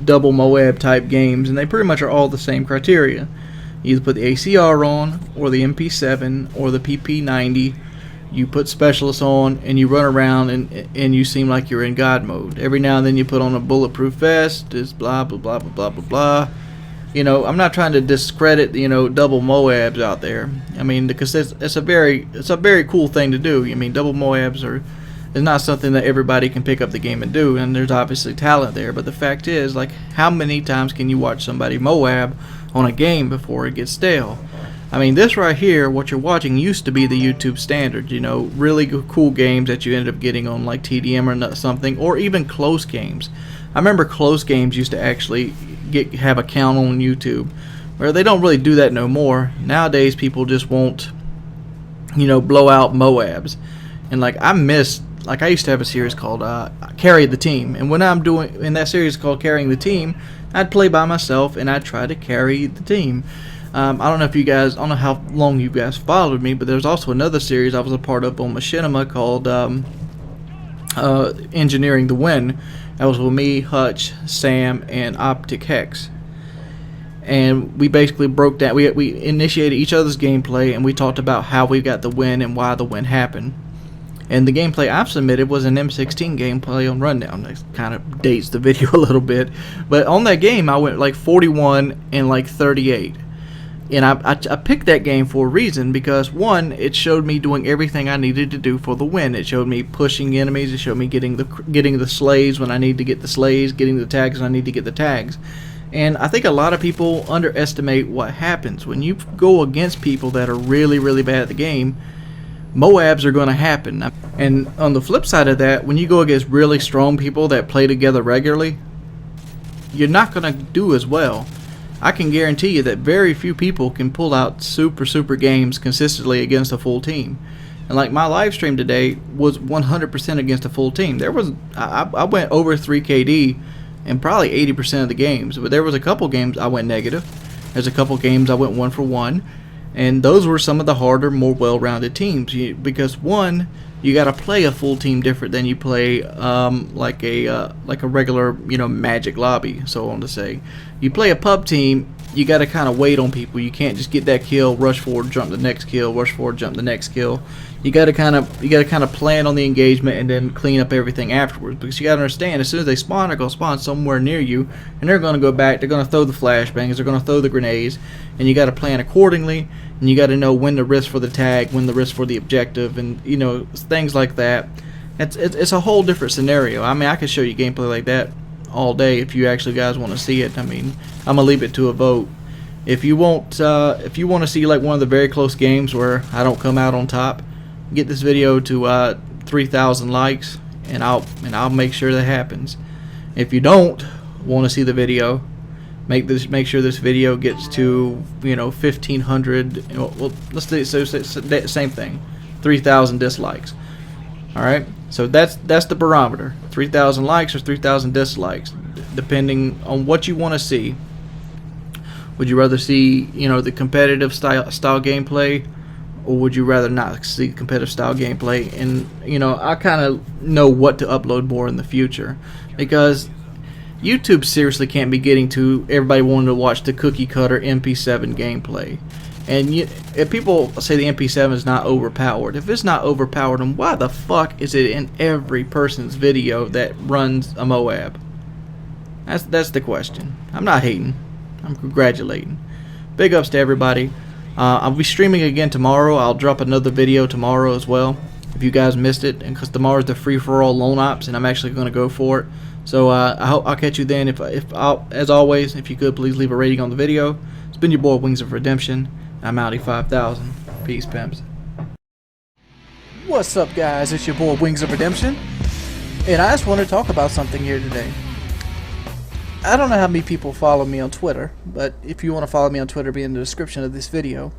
Speaker 1: double Moab type games, and they pretty much are all the same criteria. You either put the ACR on, or the MP7, or the PP90. You put specialists on, and you run around, and you seem like you're in God mode. Every now and then you put on a bulletproof vest, just blah, blah, blah, blah, blah, blah, blah. I'm not trying to discredit, double Moabs out there. I mean, because it's a very cool thing to do. I mean, double Moabs is not something that everybody can pick up the game and do, and there's obviously talent there. But the fact is, like, how many times can you watch somebody Moab on a game before it gets stale? I mean, this right here, what you're watching, used to be the YouTube standard. Really cool games that you ended up getting on like TDM or something, or even close games. I remember close games used to actually have a count on YouTube Where they don't really do that no more. Nowadays, people just won't, you know, blow out Moabs. And like I used to have a series called Carry the Team, and when I'm doing in that series called Carrying the Team, I'd play by myself and I'd try to carry the team. I don't know if you guys, I don't know how long you guys followed me, but there's also another series I was a part of on Machinima called Engineering the Win. That was with me, Hutch, Sam, and Optic Hex. And we basically broke down, we initiated each other's gameplay, and we talked about how we got the win and why the win happened. And the gameplay I've submitted was an M16 gameplay on Rundown. That kind of dates the video a little bit. But on that game, I went like 41 and like 38. And I picked that game for a reason, because one, it showed me doing everything I needed to do for the win. It showed me pushing enemies. It showed me getting the slays when I need to get the slays, getting the tags when I need to get the tags. And I think a lot of people underestimate what happens when you go against people that are really, really bad at the game. Moabs are going to happen. And on the flip side of that, when you go against really strong people that play together regularly, you're not going to do as well. I can guarantee you that very few people can pull out super games consistently against a full team. And like my live stream today was 100% against a full team. I went over 3 KD in probably 80% of the games, but there was a couple games I went negative. There's a couple games I went 1 for 1, and those were some of the harder, more well-rounded teams. Because one, you got to play a full team different than you play like a regular, you know, Magic lobby, so on to say. You play a pub team, you got to kind of wait on people. You can't just get that kill, rush forward, jump the next kill, rush forward, jump the next kill. You got to kind of plan on the engagement and then clean up everything afterwards, because you got to understand, as soon as they spawn, they're going to spawn somewhere near you, and they're going to go back. They're going to throw the flashbangs, they're going to throw the grenades, and you got to plan accordingly. And you got to know when to risk for the tag, when to risk for the objective, and you know, things like that. It's a whole different scenario. I mean, I could show you gameplay like that all day if you actually guys want to see it. I mean, I'm gonna leave it to a vote. If you want to see like one of the very close games where I don't come out on top, get this video to 3,000 likes, and I'll make sure that happens. If you don't want to see the video, make sure this video gets to, you know, 1,500. Well, let's do so same thing, 3,000 dislikes. All right, so that's the barometer: 3,000 likes or 3,000 dislikes, depending on what you want to see. Would you rather see, you know, the competitive style gameplay, or would you rather not see competitive style gameplay? And you know, I kind of know what to upload more in the future, because YouTube seriously can't be getting to everybody wanting to watch the cookie cutter MP7 gameplay. And if people say the MP7 is not overpowered, if it's not overpowered, then why the fuck is it in every person's video that runs a Moab? That's the question. I'm not hating, I'm congratulating. Big ups to everybody. I'll be streaming again tomorrow. I'll drop another video tomorrow as well, if you guys missed it, and because tomorrow's the free-for-all lone ops, and I'm actually going to go for it. So I hope I'll catch you then. As always, if you could, please leave a rating on the video. It's been your boy Wings of Redemption. I'm Outie 5000. Peace, pimps. What's up, guys? It's your boy Wings of Redemption, and I just want to talk about something here today. I don't know how many people follow me on Twitter, but if you want to follow me on Twitter, it'll be in the description of this video.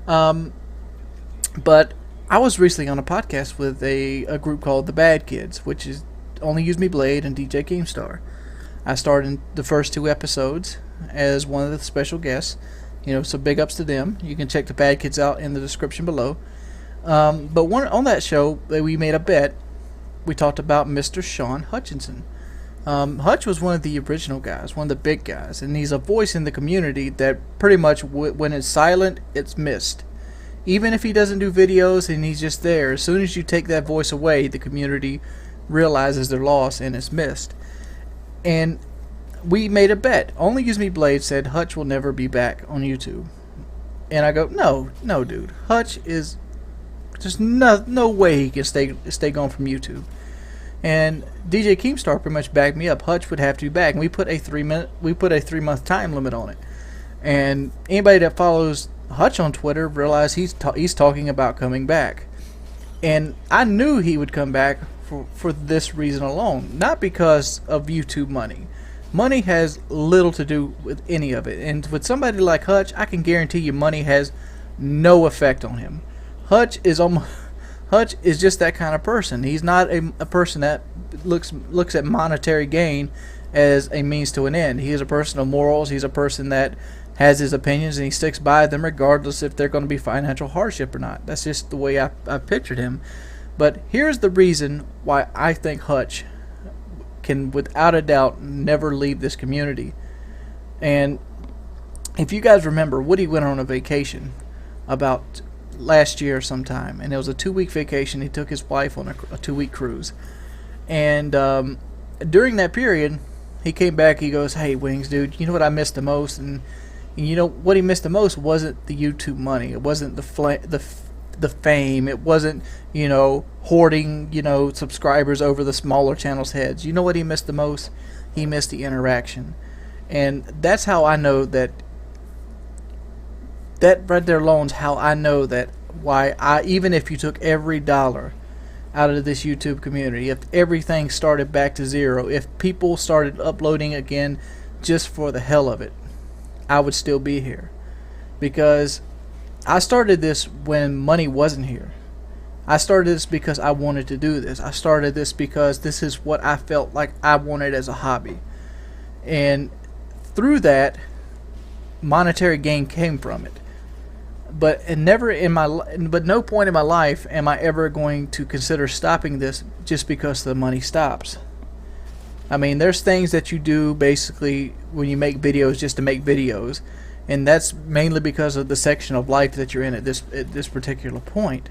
Speaker 1: But I was recently on a podcast with a group called The Bad Kids, which is Only Use Me Blade and DJ Keemstar. I starred in the first 2 episodes as one of the special guests. You know, so big ups to them. You can check The Bad Kids out in the description below. But on that show, we made a bet. We talked about Mr. Sean Hutchinson. Hutch was one of the original guys, one of the big guys, and he's a voice in the community that pretty much, when it's silent, it's missed. Even if he doesn't do videos and he's just there, as soon as you take that voice away, the community realizes they're lost and it's missed. And we made a bet. Only Use Me Blade said Hutch will never be back on YouTube. And I go, no dude. Hutch is just no way he can stay gone from YouTube. And DJ Keemstar pretty much backed me up. Hutch would have to be back, and we put a 3-month time limit on it. And anybody that follows Hutch on Twitter realized he's talking about coming back. And I knew he would come back for this reason alone, not because of YouTube money, Money has little to do with any of it. And with somebody like Hutch, I can guarantee you money has no effect on him. Hutch is just that kind of person. He's not a person that looks at monetary gain as a means to an end. He is a person of morals. He's a person that has his opinions and he sticks by them regardless if they're going to be financial hardship or not. That's just the way I pictured him. But here's the reason why I think Hutch can without a doubt never leave this community. And if you guys remember, Woody went on a vacation about last year sometime, and it was a 2-week vacation. He took his wife on a 2-week cruise, and during that period he came back. He goes, "Hey Wings, dude, you know what I missed the most?" And you know what he missed the most wasn't the YouTube money. It wasn't the fame. It wasn't, you know, hoarding, you know, subscribers over the smaller channels' heads. You know what he missed the most? He missed the interaction. And that's how I know that right there alone is how I know that why even if you took every dollar out of this YouTube community, if everything started back to zero, if people started uploading again just for the hell of it, I would still be here. Because I started this when money wasn't here. I started this because I wanted to do this. I started this because this is what I felt like I wanted as a hobby. And through that, monetary gain came from it. But no point in my life am I ever going to consider stopping this just because the money stops. I mean, there's things that you do basically when you make videos just to make videos. And that's mainly because of the section of life that you're in at this particular point.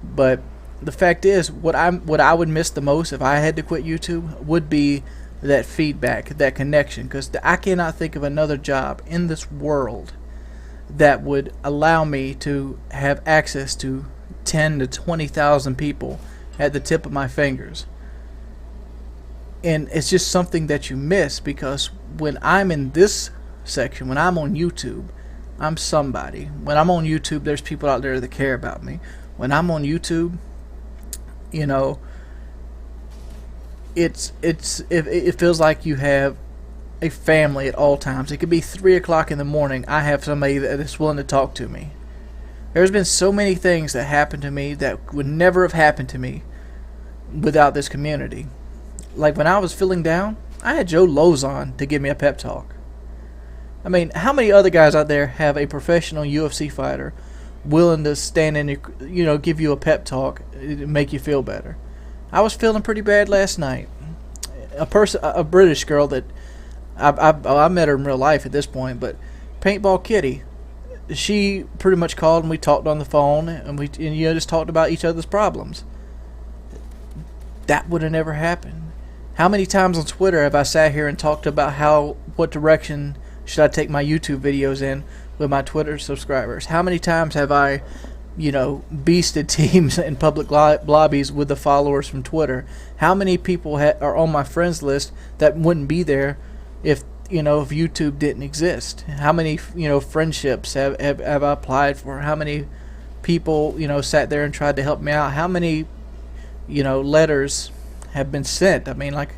Speaker 1: But the fact is, what I would miss the most if I had to quit YouTube would be that feedback, that connection. Because I cannot think of another job in this world that would allow me to have access to 10 to 20,000 people at the tip of my fingers. And it's just something that you miss, because when I'm in this section, when I'm on YouTube, I'm somebody. When I'm on YouTube, there's people out there that care about me. When I'm on YouTube, you know, it feels like you have a family at all times. It could be 3 o'clock in the morning. I have somebody that is willing to talk to me. There's been so many things that happened to me that would never have happened to me without this community. Like when I was feeling down, I had Joe Lowe's on to give me a pep talk. I mean, how many other guys out there have a professional UFC fighter willing to stand in, you know, give you a pep talk, make you feel better? I was feeling pretty bad last night. A British girl that I met her in real life at this point, but Paintball Kitty, she pretty much called and we talked on the phone, and you know, just talked about each other's problems. That would have never happened. How many times on Twitter have I sat here and talked about what direction should I take my YouTube videos in with my Twitter subscribers? How many times have I, you know, beasted teams in public lobbies with the followers from Twitter? How many people are on my friends list that wouldn't be there if, you know, if YouTube didn't exist? How many, you know, friendships have I applied for? How many people, you know, sat there and tried to help me out? How many, you know, letters have been sent? I mean, like,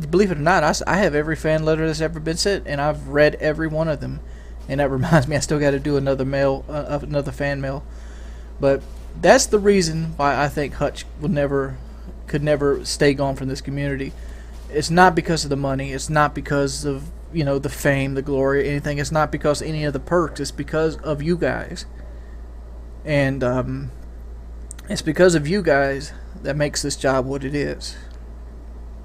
Speaker 1: believe it or not, I have every fan letter that's ever been sent, and I've read every one of them. And that reminds me, I still got to do another fan mail. But that's the reason why I think Hutch could never stay gone from this community. It's not because of the money. It's not because of, you know, the fame, the glory, anything. It's not because of any of the perks. It's because of you guys. And it's because of you guys that makes this job what it is.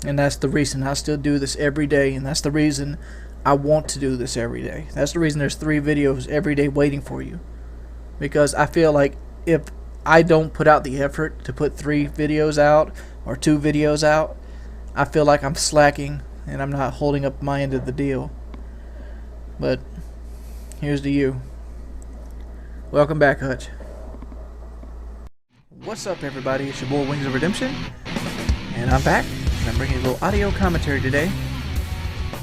Speaker 1: And that's the reason I still do this every day, and that's the reason I want to do this every day. That's the reason there's 3 videos every day waiting for you. Because I feel like if I don't put out the effort to put 3 videos out or 2 videos out, I feel like I'm slacking and I'm not holding up my end of the deal. But here's to you. Welcome back, Hutch. What's up, everybody? It's your boy Wings of Redemption, and I'm back. I'm bringing a little audio commentary today.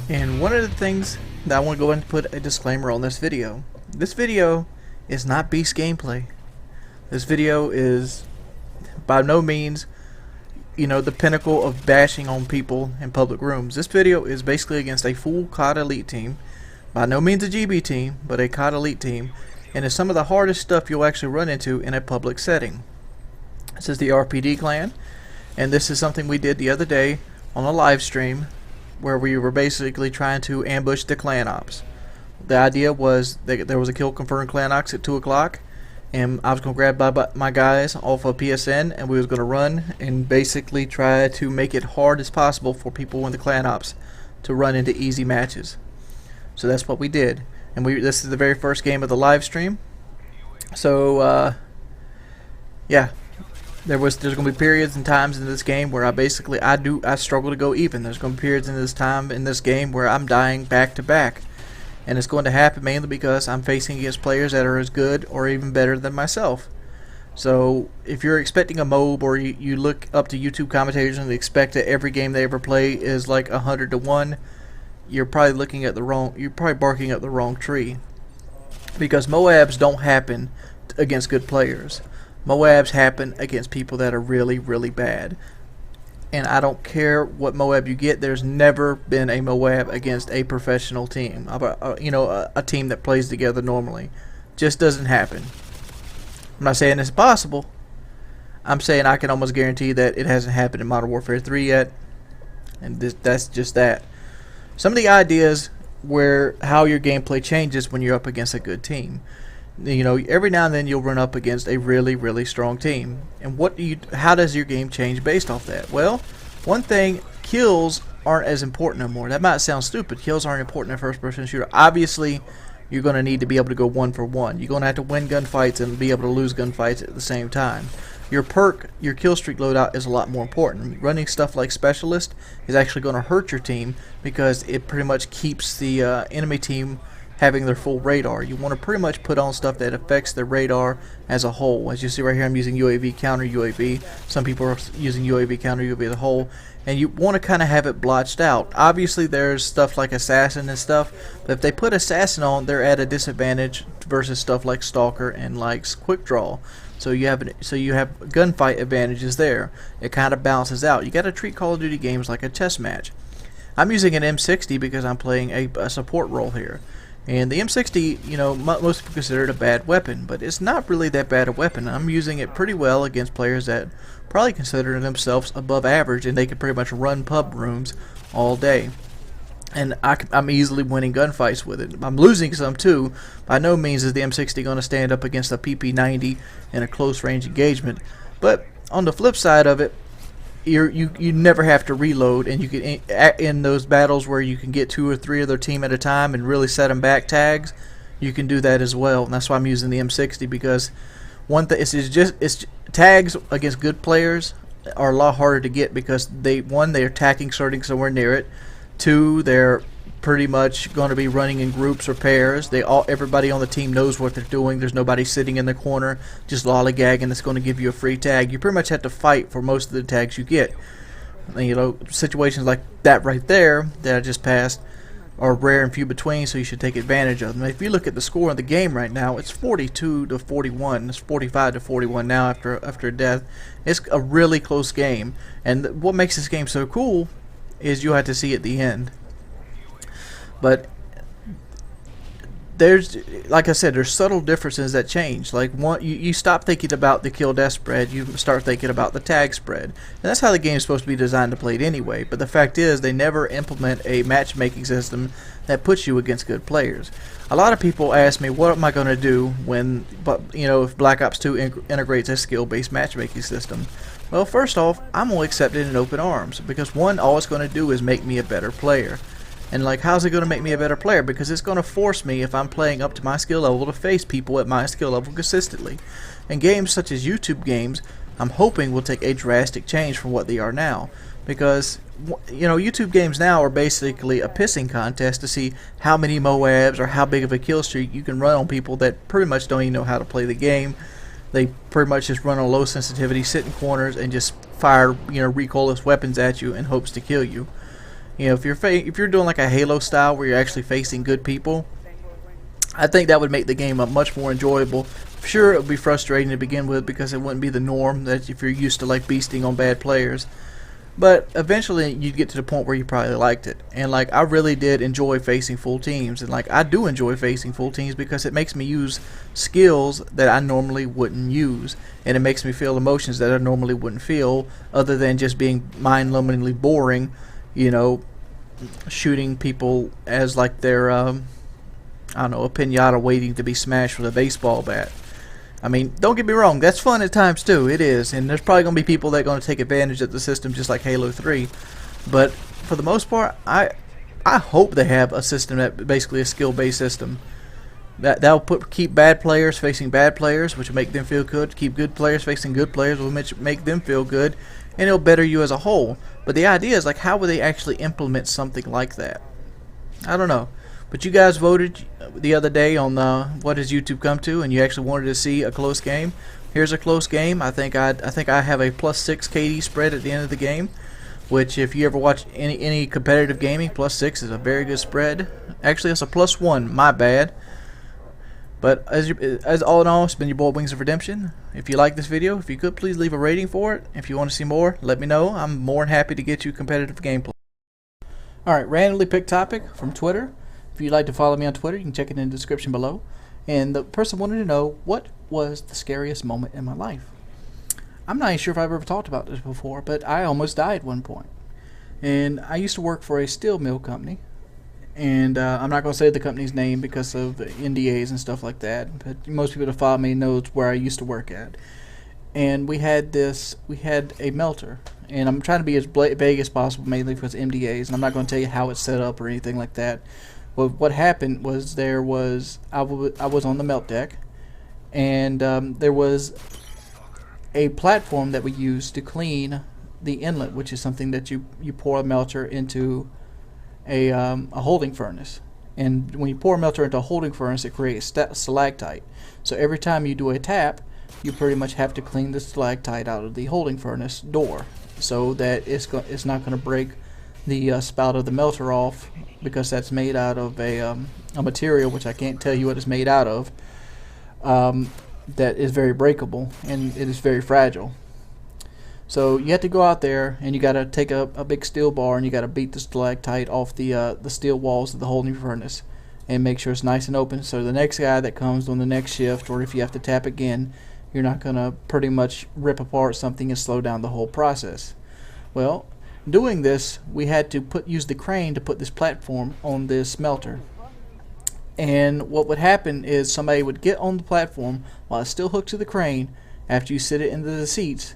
Speaker 1: And one of the things that I want to go ahead and put a disclaimer on this video. This video is not beast gameplay. This video is by no means you know, the pinnacle of bashing on people in public rooms. This video is basically against a full COD Elite team. By no means a GB team, but a COD Elite team. And it's some of the hardest stuff you'll actually run into in a public setting. This is the RPD clan. And this is something we did the other day on a live stream where we were basically trying to ambush the clan ops. The idea was that there was a kill confirmed clan ops at 2 o'clock. And I was going to grab my guys off of PSN, and we was going to run and basically try to make it hard as possible for people in the clan ops to run into easy matches. So that's what we did. And this is the very first game of the live stream. So yeah, there's going to be periods and times in this game where I struggle to go even. There's going to be periods in this game where I'm dying back to back. And it's going to happen mainly because I'm facing against players that are as good or even better than myself. So if you're expecting a MOB, or you look up to YouTube commentators and expect that every game they ever play is like 100 to 1, you're probably barking up the wrong tree. Because MOABs don't happen against good players. MOABs happen against people that are really, really bad. And I don't care what MOAB you get, there's never been a MOAB against a professional team. You know, a team that plays together normally. Just doesn't happen. I'm not saying it's possible. I'm saying I can almost guarantee that it hasn't happened in Modern Warfare 3 yet. And that's just that. Some of the ideas how your gameplay changes when you're up against a good team. You know, every now and then you'll run up against a really, really strong team. And how does your game change based off that? Well, one thing, kills aren't as important anymore. That might sound stupid. Kills aren't important in a first-person shooter. Obviously, you're going to need to be able to go 1 for 1. You're going to have to win gunfights and be able to lose gunfights at the same time. Your kill streak loadout is a lot more important. Running stuff like Specialist is actually going to hurt your team because it pretty much keeps the enemy team having their full radar. You want to pretty much put on stuff that affects the radar as a whole. As you see right here, I'm using UAV, counter UAV. Some people are using UAV, counter UAV as a whole. And you want to kind of have it blotched out. Obviously, there's stuff like Assassin and stuff, but if they put Assassin on, they're at a disadvantage versus stuff like Stalker and like Quick Draw. So you have gunfight advantages there. It kind of balances out. You got to treat Call of Duty games like a chess match. I'm using an M60 because I'm playing a support role here. And the M60, you know, most people consider it a bad weapon, but it's not really that bad a weapon. I'm using it pretty well against players that probably consider themselves above average, and they can pretty much run pub rooms all day. And I'm easily winning gunfights with it. I'm losing some too. By no means is the M60 going to stand up against a PP90 in a close range engagement. But on the flip side of it, you never have to reload, and you can in those battles where you can get 2 or 3 of their team at a time and really set them back tags, you can do that as well. And that's why I'm using the M60, because one thing it's tags against good players are a lot harder to get because they're attacking starting somewhere near it. 2, they're pretty much going to be running in groups or pairs. Everybody on the team knows what they're doing. There's nobody sitting in the corner just lollygagging that's going to give you a free tag. You pretty much have to fight for most of the tags you get. And, you know, situations like that right there that I just passed are rare and few between, so you should take advantage of them. If you look at the score in the game right now, it's 42 to 41. It's 45 to 41 now after a death. It's a really close game, and what makes this game so cool is you have to see at the end. But there's, like I said, there's subtle differences that change. Like you stop thinking about the kill death spread, you start thinking about the tag spread. And that's how the game is supposed to be designed to play it anyway. But the fact is, they never implement a matchmaking system that puts you against good players. A lot of people ask me, what am I going to do if Black Ops 2 integrates a skill-based matchmaking system? Well, first off, I'm going to accept it in open arms, because one, all it's going to do is make me a better player. And like, how's it going to make me a better player? Because it's going to force me, if I'm playing up to my skill level, to face people at my skill level consistently. And games such as YouTube games, I'm hoping will take a drastic change from what they are now. Because, you know, YouTube games now are basically a pissing contest to see how many MOABs or how big of a kill streak you can run on people that pretty much don't even know how to play the game. They pretty much just run on low sensitivity, sit in corners, and just fire, you know, recoilless weapons at you in hopes to kill you. You know, if you're doing like a Halo style where you're actually facing good people, I think that would make the game much more enjoyable. Sure, it would be frustrating to begin with because it wouldn't be the norm that if you're used to like beasting on bad players. But eventually you'd get to the point where you probably liked it. And like I really did enjoy facing full teams. And like I do enjoy facing full teams because it makes me use skills that I normally wouldn't use. And it makes me feel emotions that I normally wouldn't feel, other than just being mind-numbingly boring, you know, shooting people as like they're I don't know, a pinata waiting to be smashed with a baseball bat. I mean, don't get me wrong, that's fun at times too, it is, and there's probably going to be people that are going to take advantage of the system just like Halo 3, but for the most part, I hope they have a system that basically a skill-based system. That'll keep bad players facing bad players, which will make them feel good, keep good players facing good players, which will make them feel good, and it'll better you as a whole. But the idea is, like, how would they actually implement something like that? I don't know. But you guys voted the other day on what does YouTube come to, and you actually wanted to see a close game. Here's a close game. I think I have a +6 KD spread at the end of the game, which if you ever watch any competitive gaming, +6 is a very good spread. Actually, it's a +1. My bad. But as all in all, it's been your boy Wings of Redemption. If you like this video, if you could please leave a rating for it. If you want to see more, let me know. I'm more than happy to get you competitive gameplay. All right, randomly picked topic from Twitter. If you'd like to follow me on Twitter, you can check it in the description below. And the person wanted to know, what was the scariest moment in my life? I'm not even sure if I've ever talked about this before, but I almost died at one point. And I used to work for a steel mill company. And I'm not going to say the company's name because of NDAs and stuff like that. But most people that follow me know where I used to work at. And we had a melter. And I'm trying to be as vague as possible, mainly because NDAs. And I'm not going to tell you how it's set up or anything like that. Well, what happened was I was on the melt deck, and there was a platform that we used to clean the inlet, which is something that you pour a melter into a holding furnace. And when you pour a melter into a holding furnace, it creates stalactite. So every time you do a tap, you pretty much have to clean the stalactite out of the holding furnace door, so that it's not going to break the spout of the melter off, because that's made out of a material which I can't tell you what it's made out of, that is very breakable and it is very fragile. So you have to go out there and you got to take a big steel bar and you got to beat the stalactite off the steel walls of the holding furnace and make sure it's nice and open, so the next guy that comes on the next shift, or if you have to tap again, you're not going to pretty much rip apart something and slow down the whole process. Well, doing this, we had to use the crane to put this platform on this smelter. And what would happen is somebody would get on the platform while it's still hooked to the crane after you sit it into the seats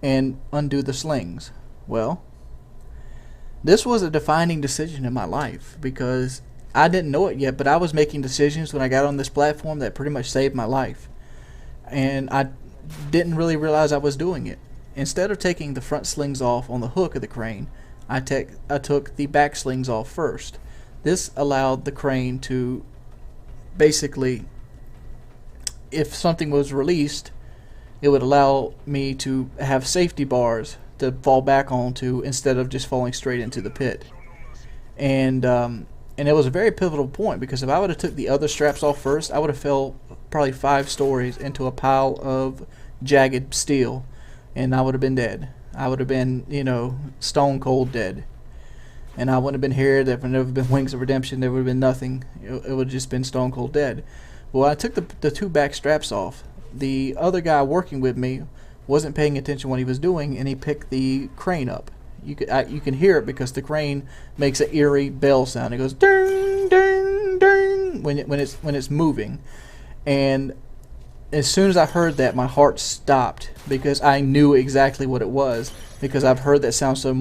Speaker 1: and undo the slings. Well, this was a defining decision in my life, because I didn't know it yet, but I was making decisions when I got on this platform that pretty much saved my life. And I didn't really realize I was doing it. Instead of taking the front slings off on the hook of the crane, I took the back slings off first. This allowed the crane to basically, if something was released, it would allow me to have safety bars to fall back onto instead of just falling straight into the pit. And it was a very pivotal point, because if I would have took the other straps off first, I would have fell probably 5 stories into a pile of jagged steel. And I would have been dead. I would have been, you know, stone cold dead. And I wouldn't have been here. There would never been Wings of Redemption. There would have been nothing. It would have just been stone cold dead. Well, I took the 2 back straps off. The other guy working with me wasn't paying attention what he was doing, and he picked the crane up. You can hear it because the crane makes an eerie bell sound. It goes ding, ding, ding when it's moving. And as soon as I heard that, my heart stopped, because I knew exactly what it was, because I've heard that sound so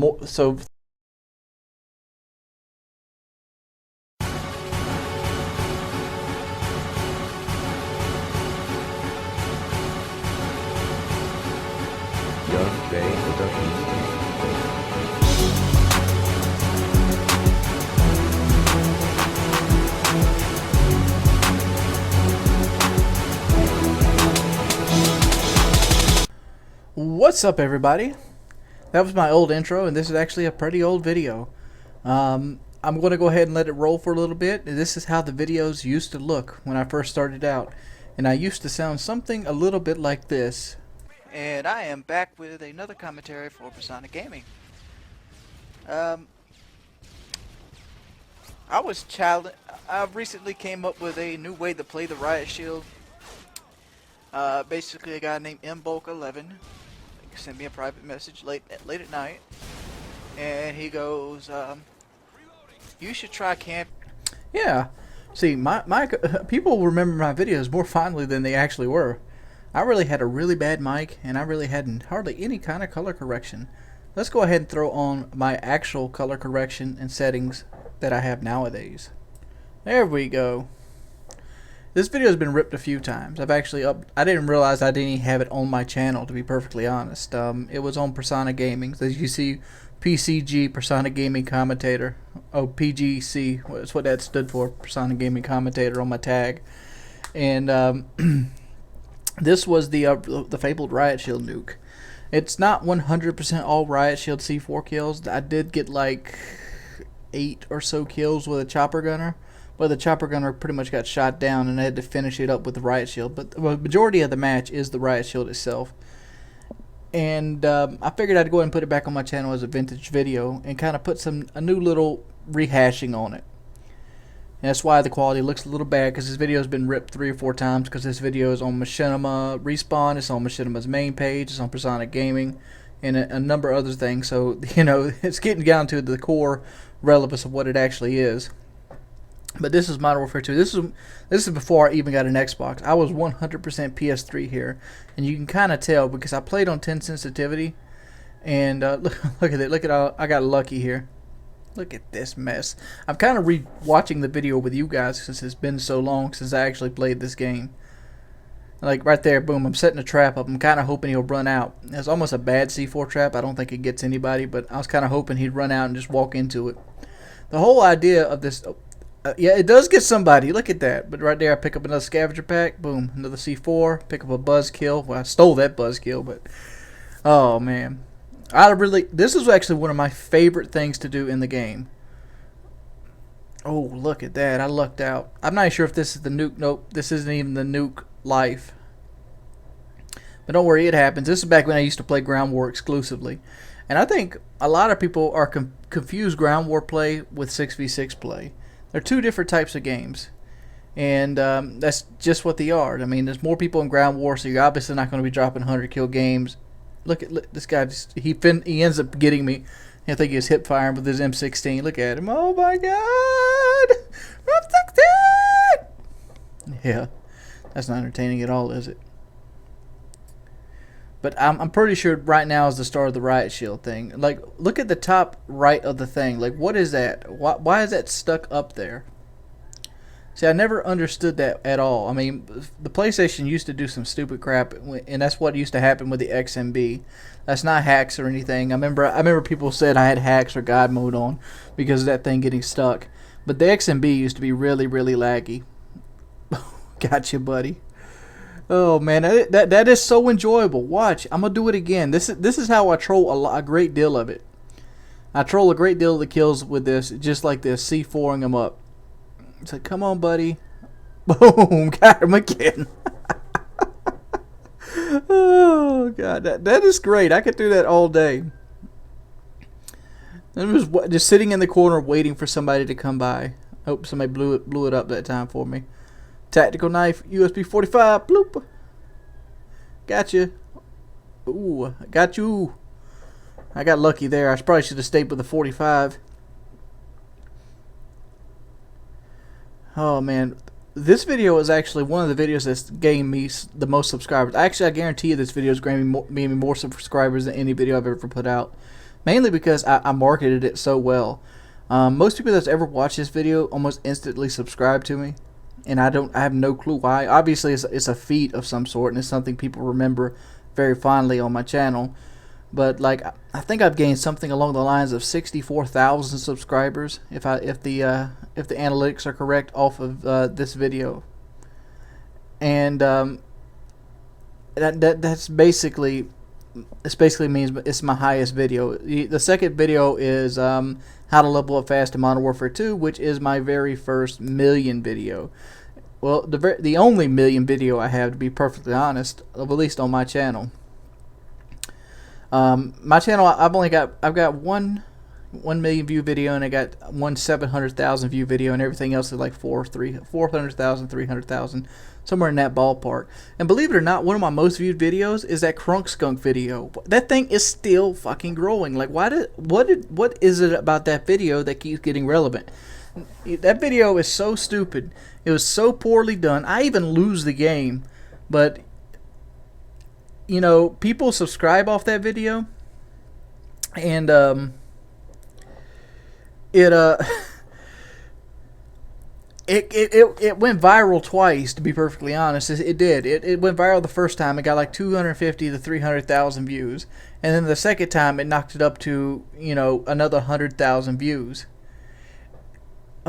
Speaker 1: What's up, everybody? That was my old intro, and this is actually a pretty old video. I I'm going to go ahead and let it roll for a little bit. This is how the videos used to look when I first started out. And I used to sound something a little bit like this. And I am back with another commentary for Persona Gaming. I was challenged. I recently came up with a new way to play the Riot Shield. Basically, a guy named MBulk11 sent me a private message late at night, and he goes, "You should try camp." Yeah, see, my people remember my videos more fondly than they actually were. I really had a really bad mic, and I really hadn't hardly any kind of color correction. Let's go ahead and throw on my actual color correction and settings that I have nowadays. There we go. This video has been ripped a few times. I've actually I didn't realize I didn't even have it on my channel, to be perfectly honest. It was on Persona Gaming. As you see, PCG, Persona Gaming Commentator. Oh, PGC, that's what that stood for, Persona Gaming Commentator, on my tag. And this was the fabled Riot Shield nuke. It's not 100% all Riot Shield C4 kills. I did get like 8 or so kills with a chopper gunner. But the chopper gunner pretty much got shot down, and I had to finish it up with the Riot Shield. But the majority of the match is the Riot Shield itself. And I figured I'd go ahead and put it back on my channel as a vintage video and kind of put a new little rehashing on it. And that's why the quality looks a little bad, because this video has been ripped 3 or 4 times, because this video is on Machinima Respawn, it's on Machinima's main page, it's on Persona Gaming, and a number of other things. So, you know, it's getting down to the core relevance of what it actually is. But this is Modern Warfare 2. This is before I even got an Xbox. I was 100% PS3 here, and you can kind of tell because I played on 10 sensitivity. And look at it. Look at how I got lucky here. Look at this mess. I'm kind of re-watching the video with you guys since it's been so long since I actually played this game. Like right there, boom, I'm setting a trap up. I'm kind of hoping he'll run out. It's almost a bad C4 trap. I don't think it gets anybody, but I was kind of hoping he'd run out and just walk into it. The whole idea of this... yeah, it does get somebody. Look at that. But right there, I pick up another scavenger pack. Boom, another C4. Pick up a buzz kill. Well, I stole that buzz kill, but... oh, man. This is actually one of my favorite things to do in the game. Oh, look at that. I lucked out. I'm not sure if this is the nuke. Nope, this isn't even the nuke life. But don't worry, it happens. This is back when I used to play Ground War exclusively. And I think a lot of people are confuse Ground War play with 6v6 play. They're 2 different types of games. And that's just what they are. I mean, there's more people in Ground War, so you're obviously not going to be dropping 100 kill games. Look this guy. He ends up getting me. I think he was hip firing with his M16. Look at him. Oh my God. M16! Yeah. That's not entertaining at all, is it? But I'm pretty sure right now is the start of the Riot Shield thing. Like, look at the top right of the thing. Like, what is that? Why is that stuck up there? See, I never understood that at all. I mean, the PlayStation used to do some stupid crap, and that's what used to happen with the XMB. That's not hacks or anything. I remember people said I had hacks or God mode on because of that thing getting stuck. But the XMB used to be really, really laggy. Gotcha, buddy. Oh man, that is so enjoyable. Watch, I'm gonna do it again. This is how I troll a great deal of it. I troll a great deal of the kills with this, just like this, C4ing them up. It's like, come on, buddy. Boom, got him again. Oh god, that is great. I could do that all day. I was just sitting in the corner waiting for somebody to come by. Hope somebody blew it up that time for me. Tactical knife, USB 45, bloop. Gotcha. Ooh, got you. I got lucky there. I probably should have stayed with the 45. Oh man, this video is actually one of the videos that's gained me the most subscribers. Actually, I guarantee you this video is gaining me more subscribers than any video I've ever put out. Mainly because I marketed it so well. Most people that's ever watched this video almost instantly subscribe to me. And I have no clue why. Obviously, it's a feat of some sort, and it's something people remember very fondly on my channel. But like, I think I've gained something along the lines of 64,000 subscribers, if the analytics are correct, off of this video. And that's basically This basically means it's my highest video. The second video is how to level up fast in Modern Warfare 2, which is my very first million video. Well, the only million video I have, to be perfectly honest, at least on my channel. My channel, I've got one 1 million view video, and I got one 700,000 view video, and everything else is like 400,000, 300,000, somewhere in that ballpark. And believe it or not, one of my most viewed videos is that Crunk Skunk video. That thing is still fucking growing. Like, what is it about that video that keeps getting relevant? That video is so stupid. It was so poorly done. I even lose the game, but you know, people subscribe off that video, and it went viral twice, to be perfectly honest. It did. It went viral the first time. It got like 250 to 300,000 views, and then the second time it knocked it up to, you know, another 100,000 views.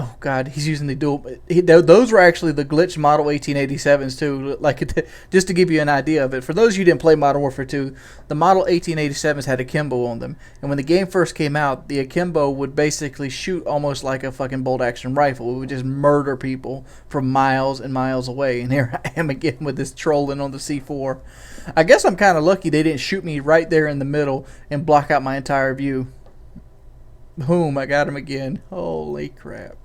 Speaker 1: Oh God, he's using the dual. Those were actually the glitched Model 1887s too. Like, just to give you an idea of it. For those of you who didn't play Modern Warfare 2, the Model 1887s had akimbo on them, and when the game first came out, the akimbo would basically shoot almost like a fucking bolt action rifle. It would just murder people from miles and miles away. And here I am again with this trolling on the C4. I guess I'm kind of lucky they didn't shoot me right there in the middle and block out my entire view. Boom! I got him again. Holy crap!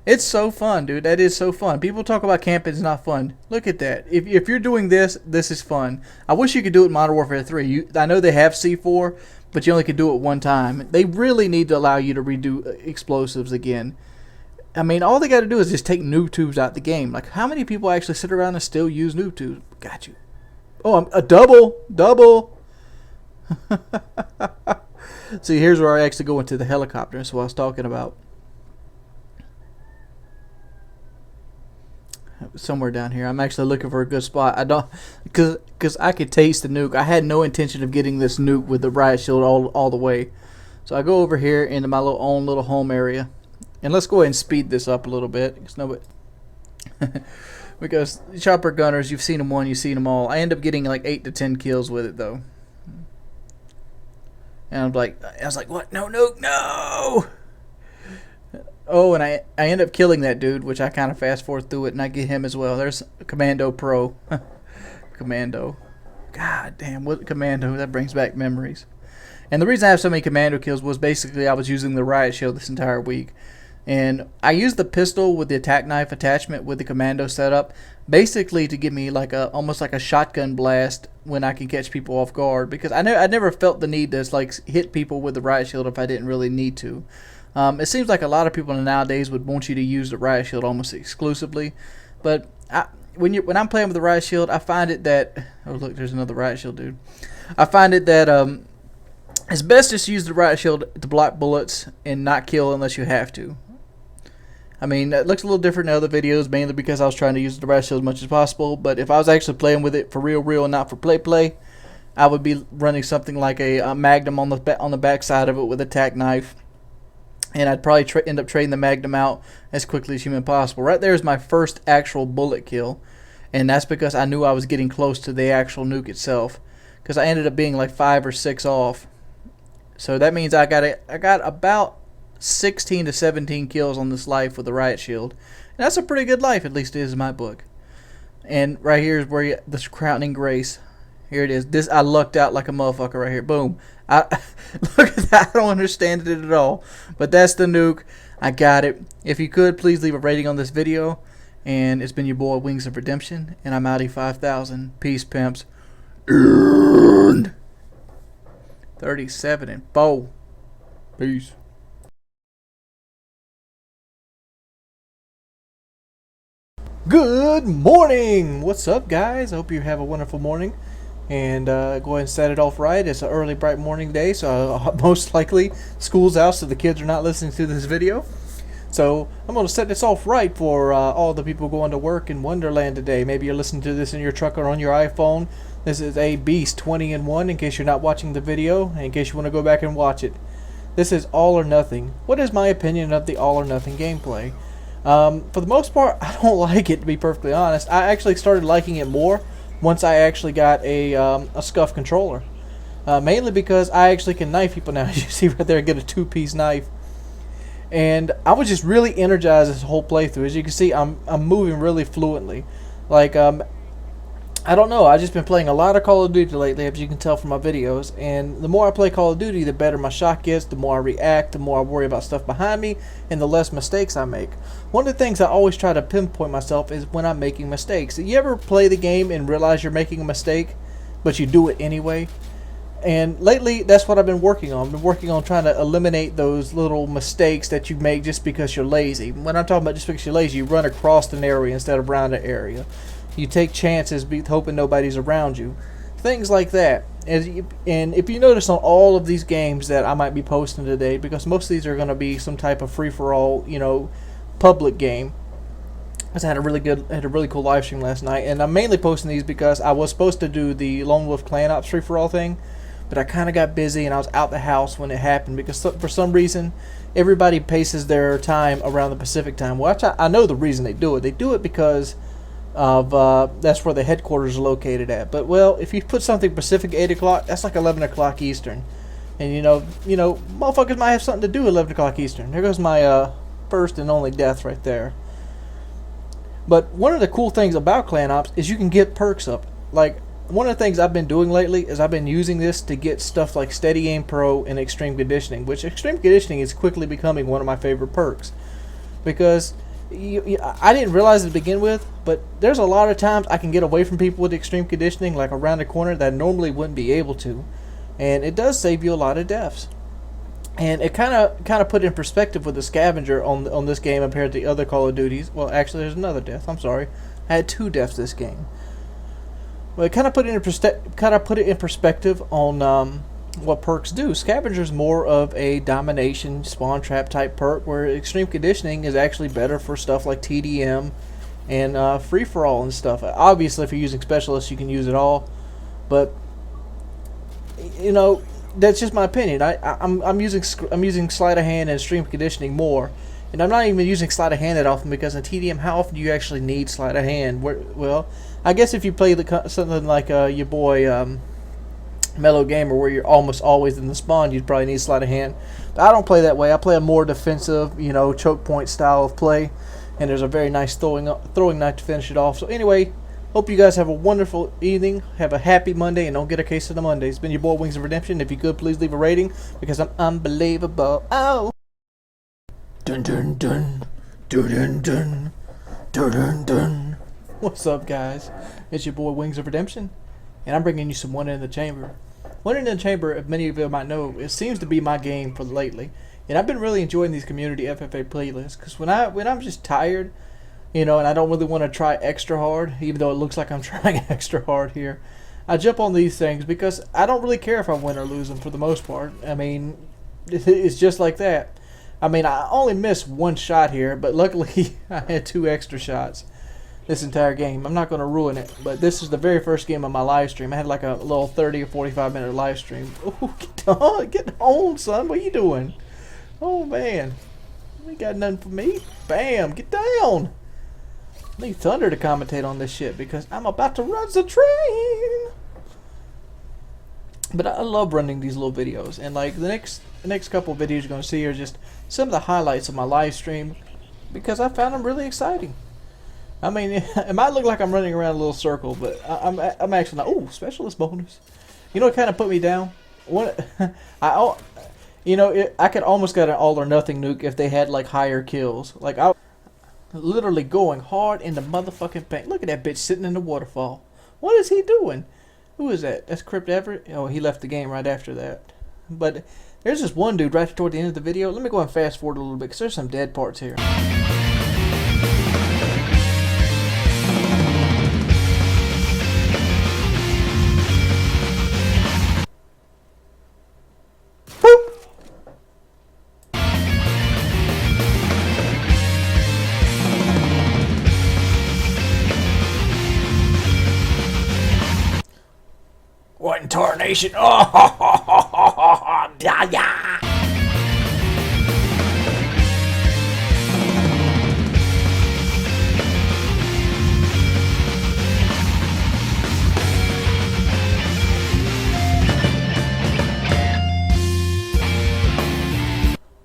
Speaker 1: It's so fun, dude. That is so fun. People talk about camping is not fun. Look at that. If you're doing this, this is fun. I wish you could do it in Modern Warfare 3. I know they have C4, but you only can do it one time. They really need to allow you to redo explosives again. I mean, all they got to do is just take noob tubes out the game. Like, how many people actually sit around and still use noob tubes? Got you. Oh, a double. See, here's where I actually go into the helicopter. That's what I was talking about. Somewhere down here. I'm actually looking for a good spot. I don't, because I could taste the nuke. I had no intention of getting this nuke with the riot shield all the way. So I go over here into my own little home area, and let's go ahead and speed this up a little bit. Because chopper gunners, you've seen them one, you've seen them all. I end up getting like 8 to 10 kills with it though. And I was like, what? No nuke, no! Oh, and I end up killing that dude, which I kind of fast forward through it, and I get him as well. There's Commando Pro. Commando. God damn, what Commando? That brings back memories. And the reason I have so many Commando kills was basically I was using the riot shield this entire week. And I used the pistol with the attack knife attachment with the Commando setup, basically to give me like almost like a shotgun blast when I can catch people off guard. Because I never felt the need to like hit people with the riot shield if I didn't really need to. It seems like a lot of people nowadays would want you to use the riot shield almost exclusively, but when I'm playing with the riot shield, I find it that, oh look, there's another riot shield dude. I find it that it's best just to use the riot shield to block bullets and not kill unless you have to. I mean, it looks a little different in other videos, mainly because I was trying to use the riot shield as much as possible. But if I was actually playing with it for real, and not for play, I would be running something like a Magnum on the back side of it with a tack knife. And I'd probably end up trading the Magnum out as quickly as humanly possible. Right there is my first actual bullet kill. And that's because I knew I was getting close to the actual nuke itself. Because I ended up being like 5 or 6 off. So that means I got about 16 to 17 kills on this life with the riot shield. And that's a pretty good life, at least it is in my book. And right here is where this crowning grace. Here it is. I lucked out like a motherfucker right here. Boom. Look at that. I don't understand it at all. But that's the nuke. I got it. If you could, please leave a rating on this video. And it's been your boy, Wings of Redemption. And I'm Outie 5000. Peace, pimps. 37 and 4. Peace. Good morning. What's up, guys? I hope you have a wonderful morning. And go ahead and set it off right. It's an early, bright morning day, so most likely school's out, so the kids are not listening to this video. So I'm going to set this off right for all the people going to work in Wonderland today. Maybe you're listening to this in your truck or on your iPhone. This is a Beast 20 in 1 in case you're not watching the video, and in case you want to go back and watch it. This is all or nothing. What is my opinion of the all or nothing gameplay? For the most part, I don't like it, to be perfectly honest. I actually started liking it more once I actually got a Scuf controller. Mainly because I actually can knife people now. As you see right there, I get a 2-piece knife. And I was just really energized this whole playthrough. As you can see, I'm moving really fluently. Like, I don't know, I've just been playing a lot of Call of Duty lately, as you can tell from my videos, and the more I play Call of Duty, the better my shot gets, the more I react, the more I worry about stuff behind me, and the less mistakes I make. One of the things I always try to pinpoint myself is when I'm making mistakes. You ever play the game and realize you're making a mistake, but you do it anyway? And lately, that's what I've been working on. I've been working on trying to eliminate those little mistakes that you make just because you're lazy. When I'm talking about just because you're lazy, you run across an area instead of around an area. You take chances hoping nobody's around you. Things like that. And if you notice on all of these games that I might be posting today, because most of these are going to be some type of free-for-all, you know, public game. I had a really cool live stream last night, and I'm mainly posting these because I was supposed to do the Lone Wolf Clan Ops free-for-all thing, but I kind of got busy and I was out the house when it happened because for some reason everybody paces their time around the Pacific time. Well, I know the reason they do it. They do it because of that's where the headquarters are located at. But well, if you put something Pacific 8 o'clock, that's like 11 o'clock Eastern, and you know, motherfuckers might have something to do at 11 o'clock Eastern. There goes my first and only death right there. But one of the cool things about Clan Ops is you can get perks up. Like, one of the things I've been doing lately is I've been using this to get stuff like Steady Aim Pro and Extreme Conditioning, which Extreme Conditioning is quickly becoming one of my favorite perks, because I didn't realize it to begin with, but there's a lot of times I can get away from people with Extreme Conditioning, like around the corner, that I normally wouldn't be able to, and it does save you a lot of deaths. And it kind of put in perspective with the Scavenger on this game compared to the other Call of Duties. Well, actually, there's another death. I'm sorry, I had 2 deaths this game. Well, it kind of put it in perspective on what perks do. Scavenger's more of a domination spawn trap type perk, where Extreme Conditioning is actually better for stuff like TDM and free for all and stuff. Obviously, if you're using specialists, you can use it all, but you know, that's just my opinion. I'm using sleight of hand and Extreme Conditioning more, and I'm not even using sleight of hand that often, because in TDM, how often do you actually need sleight of hand? Well, I guess if you play something like your boy Mellow Gamer, where you're almost always in the spawn, you'd probably need sleight of hand. But I don't play that way. I play a more defensive, you know, choke point style of play, and there's a very nice throwing knife to finish it off. So anyway, hope you guys have a wonderful evening. Have a happy Monday, and don't get a case of the Monday. It's been your boy Wings of Redemption. If you could, please leave a rating, because I'm unbelievable. Oh. Dun dun dun dun dun dun dun dun dun. What's up, guys? It's your boy Wings of Redemption, and I'm bringing you some One in the Chamber. One in the Chamber, if many of you might know, it seems to be my game for lately, and I've been really enjoying these community FFA playlists, because when I'm just tired, you know, and I don't really want to try extra hard, even though it looks like I'm trying extra hard here, I jump on these things because I don't really care if I win or lose them for the most part. I mean, it's just like that. I mean, I only missed 1 shot here, but luckily I had 2 extra shots this entire game. I'm not going to ruin it, but this is the very first game of my live stream. I had like a little 30 or 45 minute live stream. Oh, get on, son. What are you doing? Oh, man. You ain't got nothing for me. Bam. Get down. I need Thunder to commentate on this shit, because I'm about to run the train. But I love running these little videos, and like the next couple of videos you're going to see are just some of the highlights of my live stream, because I found them really exciting. I mean, it might look like I'm running around a little circle, but I'm actually not. Oh, specialist bonus. You know what kind of put me down? I could almost get an all or nothing nuke if they had like higher kills. Like, I literally going hard in the motherfucking paint. Look at that bitch sitting in the waterfall. What is he doing? Who is that? That's Crypt Everett? Oh, he left the game right after that. But there's this one dude right toward the end of the video. Let me go and fast forward a little bit, because there's some dead parts here. What in tarnation? Oh, yeah, yeah.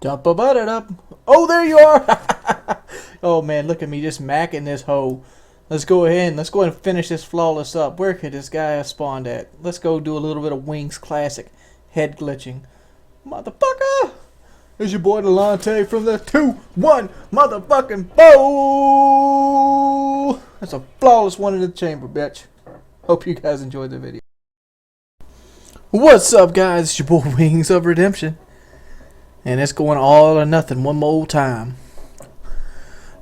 Speaker 1: Dump a butt it up. Oh, there you are. Oh, man, look at me just macking this hoe. Let's go ahead and finish this flawless up. Where could this guy have spawned at? Let's go do a little bit of Wings classic head glitching. Motherfucker! It's your boy Delonte from the 2-1 motherfucking bow. That's a flawless one in the chamber, bitch. Hope you guys enjoyed the video. What's up, guys? It's your boy Wings of Redemption. And it's going all or nothing one more time.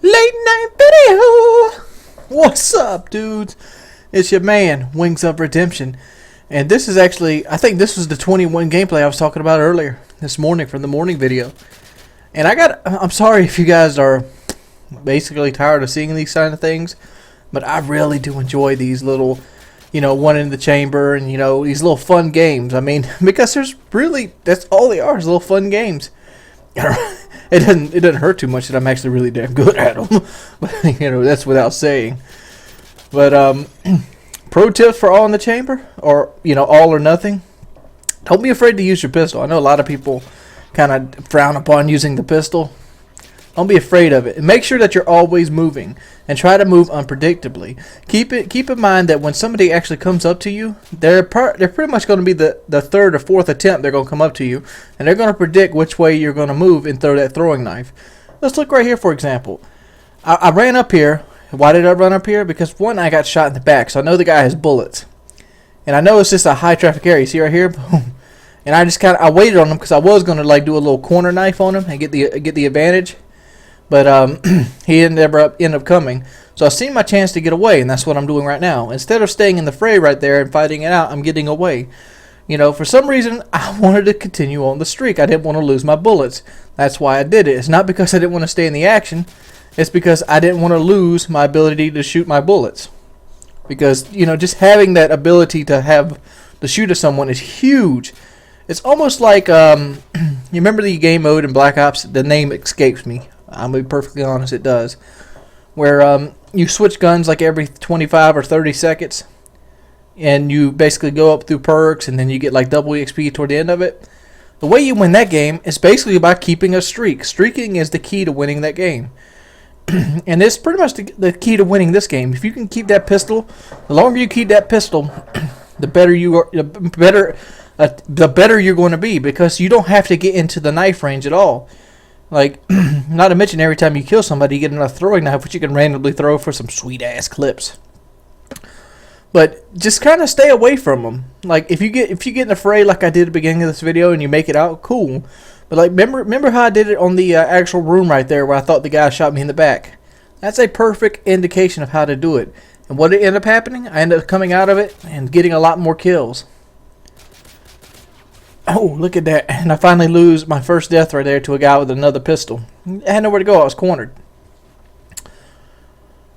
Speaker 1: Late night video! What's up, dudes? It's your man, Wings of Redemption. And this is actually, I think this was the 21 gameplay I was talking about earlier this morning from the morning video. And I'm sorry if you guys are basically tired of seeing these kind of things, but I really do enjoy these little, one in the chamber and, these little fun games. I mean, because that's all they are, is little fun games. It doesn't hurt too much that I'm actually really damn good at them. But, that's without saying. But, pro tips for all in the chamber, or, all or nothing. Don't be afraid to use your pistol. I know a lot of people kind of frown upon using the pistol. Don't be afraid of it. And make sure that you're always moving, and try to move unpredictably. Keep in mind that when somebody actually comes up to you, they're pretty much going to be the third or fourth attempt they're going to come up to you, and they're going to predict which way you're going to move and throw that throwing knife. Let's look right here, for example. I ran up here. Why did I run up here? Because one, I got shot in the back, so I know the guy has bullets. And I know it's just a high traffic area. See right here? Boom. And I just I waited on him because I was going to do a little corner knife on him and get the advantage. But he never ended up coming. So I seen my chance to get away, and that's what I'm doing right now. Instead of staying in the fray right there and fighting it out, I'm getting away. For some reason, I wanted to continue on the streak. I didn't want to lose my bullets. That's why I did it. It's not because I didn't want to stay in the action. It's because I didn't want to lose my ability to shoot my bullets. Because, just having that ability to shoot at someone is huge. It's almost like, you remember the game mode in Black Ops? The name escapes me. I'm going to be perfectly honest, it does. Where you switch guns like every 25 or 30 seconds. And you basically go up through perks, and then you get like double XP toward the end of it. The way you win that game is basically by keeping a streak. Streaking is the key to winning that game. And it's pretty much the key to winning this game. If you can keep that pistol, the longer you keep that pistol, the better you are, the better you're going to be, because you don't have to get into the knife range at all. Like, not to mention every time you kill somebody, you get another throwing knife, which you can randomly throw for some sweet ass clips. But just kind of stay away from them. Like, if you get in a fray like I did at the beginning of this video and you make it out, cool. But like, remember how I did it on the actual room right there where I thought the guy shot me in the back? That's a perfect indication of how to do it. And what ended up happening? I ended up coming out of it and getting a lot more kills. Oh, look at that. And I finally lose my first death right there to a guy with another pistol. I had nowhere to go. I was cornered.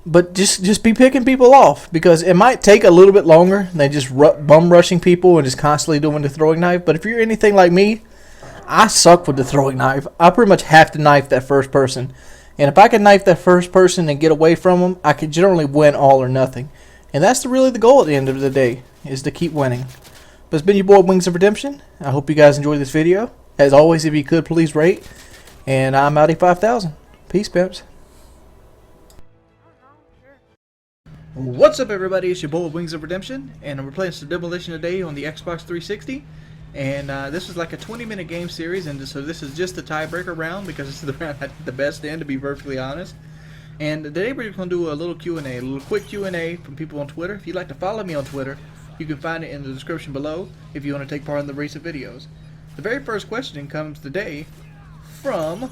Speaker 1: But just be picking people off, because it might take a little bit longer than just bum rushing people and just constantly doing the throwing knife. But if you're anything like me, I suck with the throwing knife. I pretty much have to knife that first person. And if I can knife that first person and get away from them, I can generally win all or nothing. And that's really the goal at the end of the day, is to keep winning. But it's been your boy Wings of Redemption. I hope you guys enjoyed this video. As always, if you could, please rate. And I'm out at 5,000. Peace, pimps. What's up, everybody? It's your boy Wings of Redemption, and we're playing some Demolition today on the Xbox 360. And this is like a 20-minute game series, and so this is just the tiebreaker round, because this is the round I did the best in, to be perfectly honest. And today we're going to do a little Q&A, a little quick Q&A from people on Twitter. If you'd like to follow me on Twitter, you can find it in the description below if you want to take part in the recent videos. The very first question comes today from...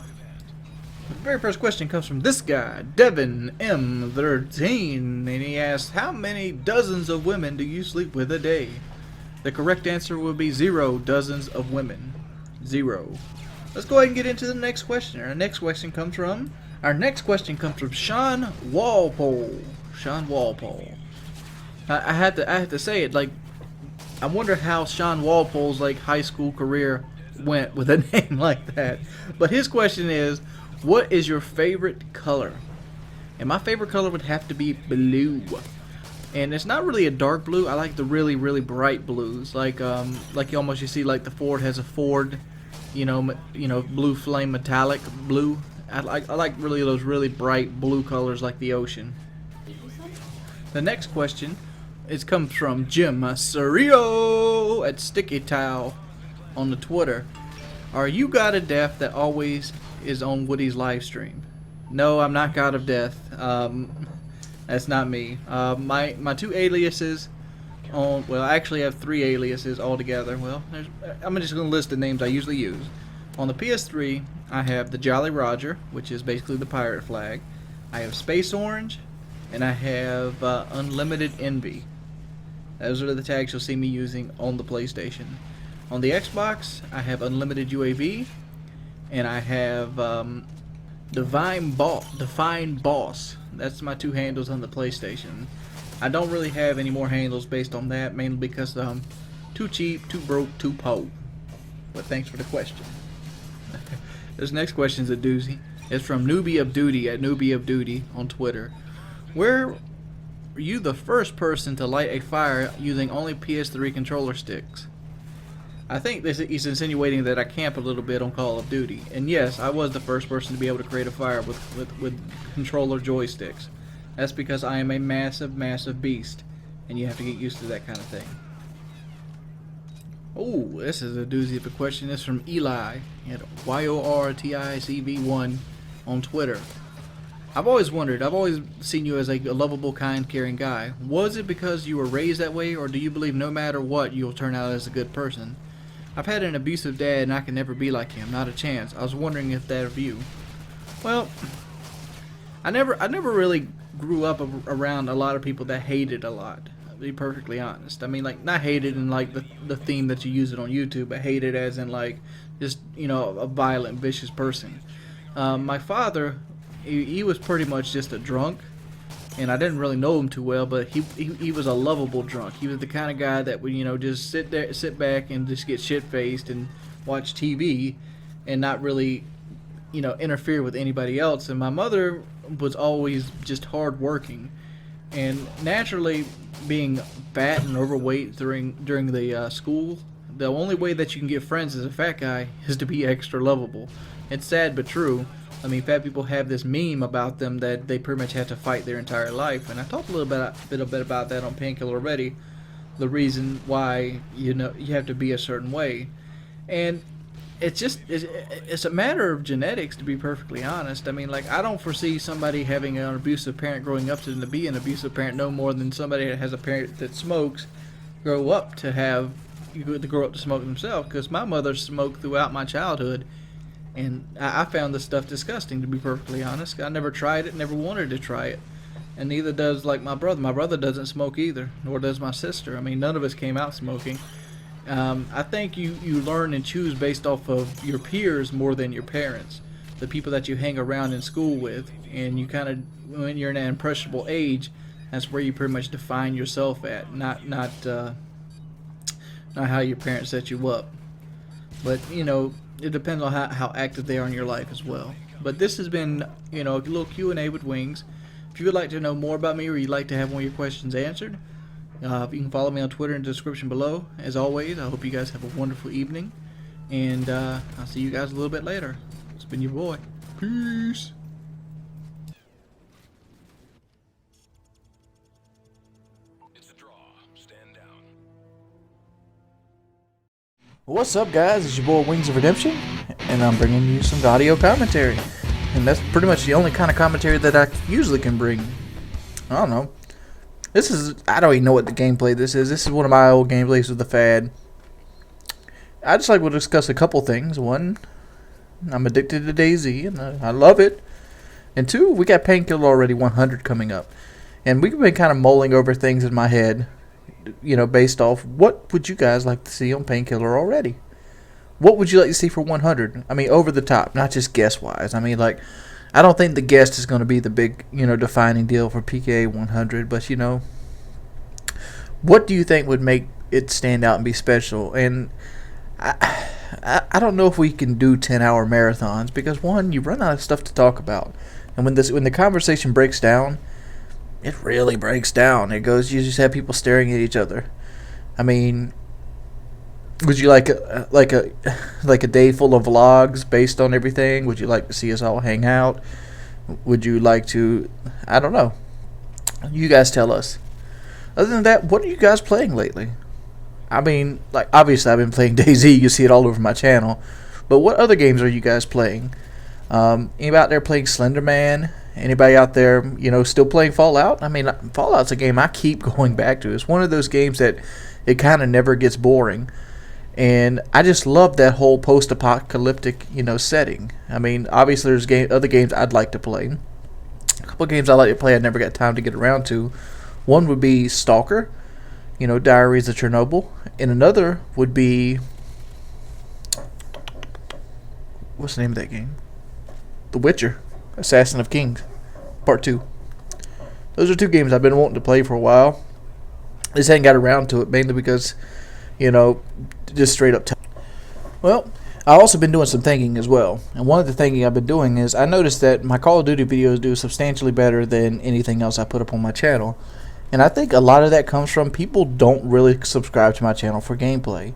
Speaker 1: The very first question comes from this guy, Devin M13, and he asks, how many dozens of women do you sleep with a day? The correct answer would be 0 dozens of women. 0. Let's go ahead and get into the next question. Our next question comes from Sean Walpole. Sean Walpole. I had to say it, like, I wonder how Sean Walpole's like high school career went with a name like that. But his question is, what is your favorite color? And my favorite color would have to be blue. And it's not really a dark blue. I like the really, really bright blues. Like you see like the Ford has a Ford blue flame metallic blue. I like really those really bright blue colors like the ocean. The next question comes from Jim Serio at Sticky Towel on the Twitter. Are you God of Death that always is on Woody's live stream? No, I'm not God of Death. That's not me. My two aliases well, I actually have 3 aliases altogether. Well, I'm just going to list the names I usually use. On the PS3, I have the Jolly Roger, which is basically the pirate flag. I have Space Orange, and I have Unlimited Envy. Those are the tags you'll see me using on the PlayStation. On the Xbox, I have Unlimited UAV, and I have Defined Boss. That's my 2 handles on the PlayStation. I don't really have any more handles based on that, mainly because I'm too cheap, too broke, too po. But thanks for the question. This next question is a doozy. It's from Newbie of Duty at Newbie of Duty on Twitter. Where were you the first person to light a fire using only PS3 controller sticks? I think he's insinuating that I camp a little bit on Call of Duty. And yes, I was the first person to be able to create a fire with controller joysticks. That's because I am a massive, massive beast, and you have to get used to that kind of thing. Oh, this is a doozy of a question. This is from Eli at YOUTUBEZ1 on Twitter. I've always wondered, I've always seen you as a lovable, kind, caring guy. Was it because you were raised that way, or do you believe no matter what, you'll turn out as a good person? I've had an abusive dad, and I can never be like him. Not a chance. I was wondering if that of you. Well, I never really grew up around a lot of people that hated a lot, to be perfectly honest. I mean, like, not hated in like the theme that you use it on YouTube, but hated as in like just, a violent, vicious person. My father, he was pretty much just a drunk, and I didn't really know him too well, but he was a lovable drunk. He was the kind of guy that would, just sit back and just get shit-faced and watch TV and not really, interfere with anybody else. And my mother was always just hard-working, and naturally, being fat and overweight during the school, the only way that you can get friends as a fat guy is to be extra lovable. It's sad but true. I mean, fat people have this meme about them that they pretty much have to fight their entire life, and I talked a little bit about that on Painkiller already. The reason why you have to be a certain way, and it's a matter of genetics, to be perfectly honest. I mean, like, I don't foresee somebody having an abusive parent growing up to be an abusive parent no more than somebody that has a parent that smokes grow up to smoke themselves. Because my mother smoked throughout my childhood, and I found this stuff disgusting, to be perfectly honest. I never tried it, never wanted to try it, and neither does like my brother. My brother doesn't smoke either, nor does my sister. I mean, none of us came out smoking. I think you learn and choose based off of your peers more than your parents, the people that you hang around in school with, and you kind of, when you're in an impressionable age, that's where you pretty much define yourself at, not how your parents set you up. But it depends on how active they are in your life as well. But this has been a little Q&A with Wings. If you would like to know more about me, or you'd like to have one of your questions answered, you can follow me on Twitter in the description below. As always, I hope you guys have a wonderful evening, and I'll see you guys a little bit later. It's been your boy. Peace.
Speaker 3: It's a draw. Stand down.
Speaker 1: What's up, guys? It's your boy Wings of Redemption, and I'm bringing you some audio commentary. And that's pretty much the only kind of commentary that I usually can bring. I don't know. I don't even know what the gameplay this is. This is one of my old gameplays with the Fad. I just like to discuss a couple things. One, I'm addicted to DayZ, and I love it. And two, we got Painkiller already 100 coming up. And we've been kind of mulling over things in my head, based off what would you guys like to see on Painkiller already? What would you like to see for 100? I mean, over the top, not just guest-wise. I mean, like, I don't think the guest is going to be the big, defining deal for PKA 100, but, what do you think would make it stand out and be special? And I don't know if we can do 10-hour marathons, because, one, you run out of stuff to talk about. And when the conversation breaks down, it really breaks down. You just have people staring at each other. I mean, Would you like a day full of vlogs based on everything? Would you like to see us all hang out? Would you like to? I don't know. You guys tell us. Other than that, what are you guys playing lately? I mean, like, obviously I've been playing DayZ. You see it all over my channel. But what other games are you guys playing? Anybody out there playing Slenderman? Anybody out there, you know, still playing Fallout? I mean, Fallout's a game I keep going back to. It's one of those games that it kind of never gets boring. And I just love that whole post-apocalyptic, you know, setting. I mean, obviously there's other games I'd like to play. A couple of games I like to play I never got time to get around to. One would be Stalker, you know, Diaries of Chernobyl. And another would be... what's the name of that game? The Witcher, Assassin of Kings, Part 2. Those are two games I've been wanting to play for a while. I just hadn't got around to it, mainly because, you know, just straight up time. Well, I've also been doing some thinking as well. And one of the thinking I've been doing is I noticed that my Call of Duty videos do substantially better than anything else I put up on my channel. And I think a lot of that comes from people don't really subscribe to my channel for gameplay.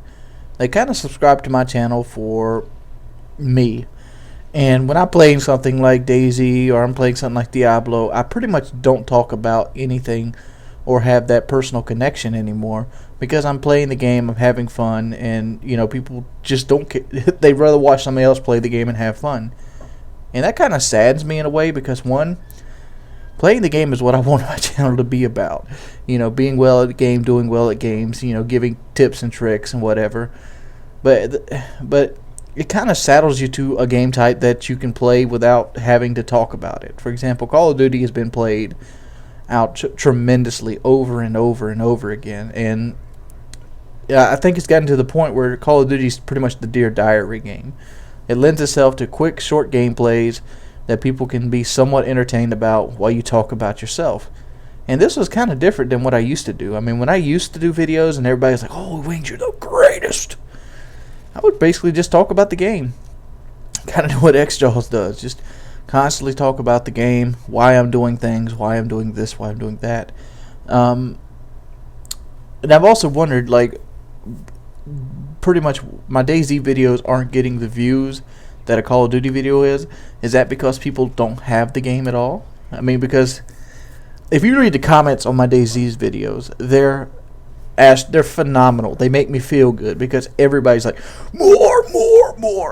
Speaker 1: They kind of subscribe to my channel for me. And when I'm playing something like DayZ or I'm playing something like Diablo, I pretty much don't talk about anything or have that personal connection anymore, because I'm playing the game, I'm having fun, and, you know, people just don't care. They'd rather watch somebody else play the game and have fun. And that kind of saddens me in a way, because one, playing the game is what I want my channel to be about. You know, being well at the game, doing well at games, you know, giving tips and tricks and whatever. But it kind of saddles you to a game type that you can play without having to talk about it. For example, Call of Duty has been played out tremendously over and over and over again, and I think it's gotten to the point where Call of Duty is pretty much the Dear Diary game. It lends itself to quick, short gameplays that people can be somewhat entertained about while you talk about yourself. And this was kind of different than what I used to do. I mean, when I used to do videos and everybody's like, "Oh, Wings, you're the greatest," I would basically just talk about the game. Kind of do what XJaws does. Just constantly talk about the game, why I'm doing things, why I'm doing this, why I'm doing that. And I've also wondered, like, pretty much my DayZ videos aren't getting the views that a Call of Duty video is. Is that because people don't have the game at all? I mean, because if you read the comments on my DayZ's videos, they're phenomenal. They make me feel good, because everybody's like, more.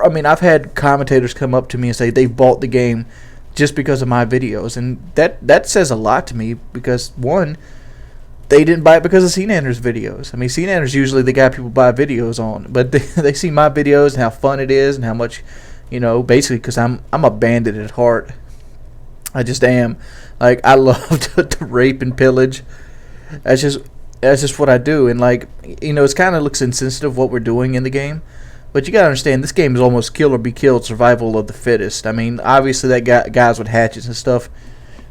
Speaker 1: I mean, I've had commentators come up to me and say they've bought the game just because of my videos, and that says a lot to me, because one, they didn't buy it because of CNanner's videos. I mean, CNanner's usually the guy people buy videos on, but they see my videos and how fun it is and how much, you know, basically, because I'm a bandit at heart. I just am. Like, I love to rape and pillage. That's just what I do. And, like, you know, it's kind of looks insensitive what we're doing in the game, but you gotta understand, this game is almost kill or be killed, survival of the fittest. I mean, obviously that guys with hatchets and stuff,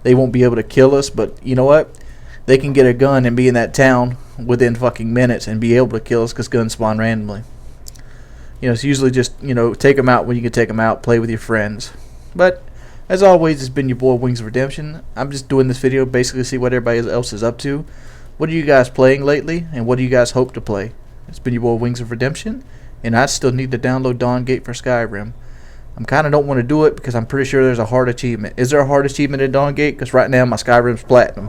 Speaker 1: they won't be able to kill us, but you know what? They can get a gun and be in that town within fucking minutes and be able to kill us, because guns spawn randomly. You know, it's usually just, you know, take them out when you can take them out, play with your friends. But as always, it's been your boy Wings of Redemption. I'm just doing this video basically to see what everybody else is up to. What are you guys playing lately, and what do you guys hope to play? It's been your boy Wings of Redemption, and I still need to download Dawngate for Skyrim. I kind of don't want to do it because I'm pretty sure there's a hard achievement. Is there a hard achievement in Dawngate? Because right now my Skyrim's platinum.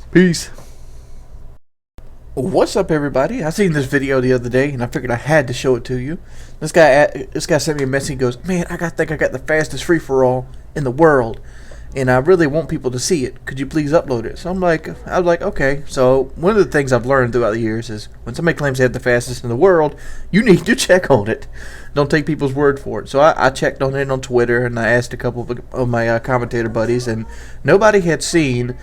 Speaker 1: Peace. What's up, everybody? I seen this video the other day, and I figured I had to show it to you. This guy sent me a message. He goes, "Man, think I got the fastest free-for-all in the world, and I really want people to see it. Could you please upload it?" So I was like, okay. So one of the things I've learned throughout the years is when somebody claims they have the fastest in the world, you need to check on it. Don't take people's word for it. So I checked on it on Twitter, and I asked a couple of my commentator buddies, and nobody had seen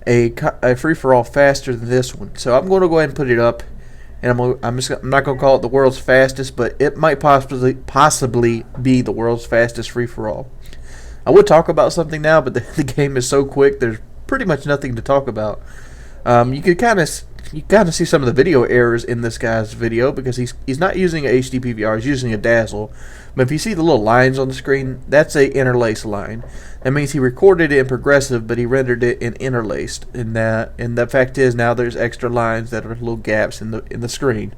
Speaker 1: a free-for-all faster than this one. So I'm going to go ahead and put it up, and I'm not going to call it the world's fastest, but it might possibly be the world's fastest free-for-all. I would talk about something now, but the game is so quick, there's pretty much nothing to talk about. You can kind of see some of the video errors in this guy's video, because he's not using a HD PVR, he's using a dazzle. But if you see the little lines on the screen, that's a interlace line. That means he recorded it in progressive, but he rendered it in interlaced. And the fact is, now there's extra lines that are little gaps in the screen.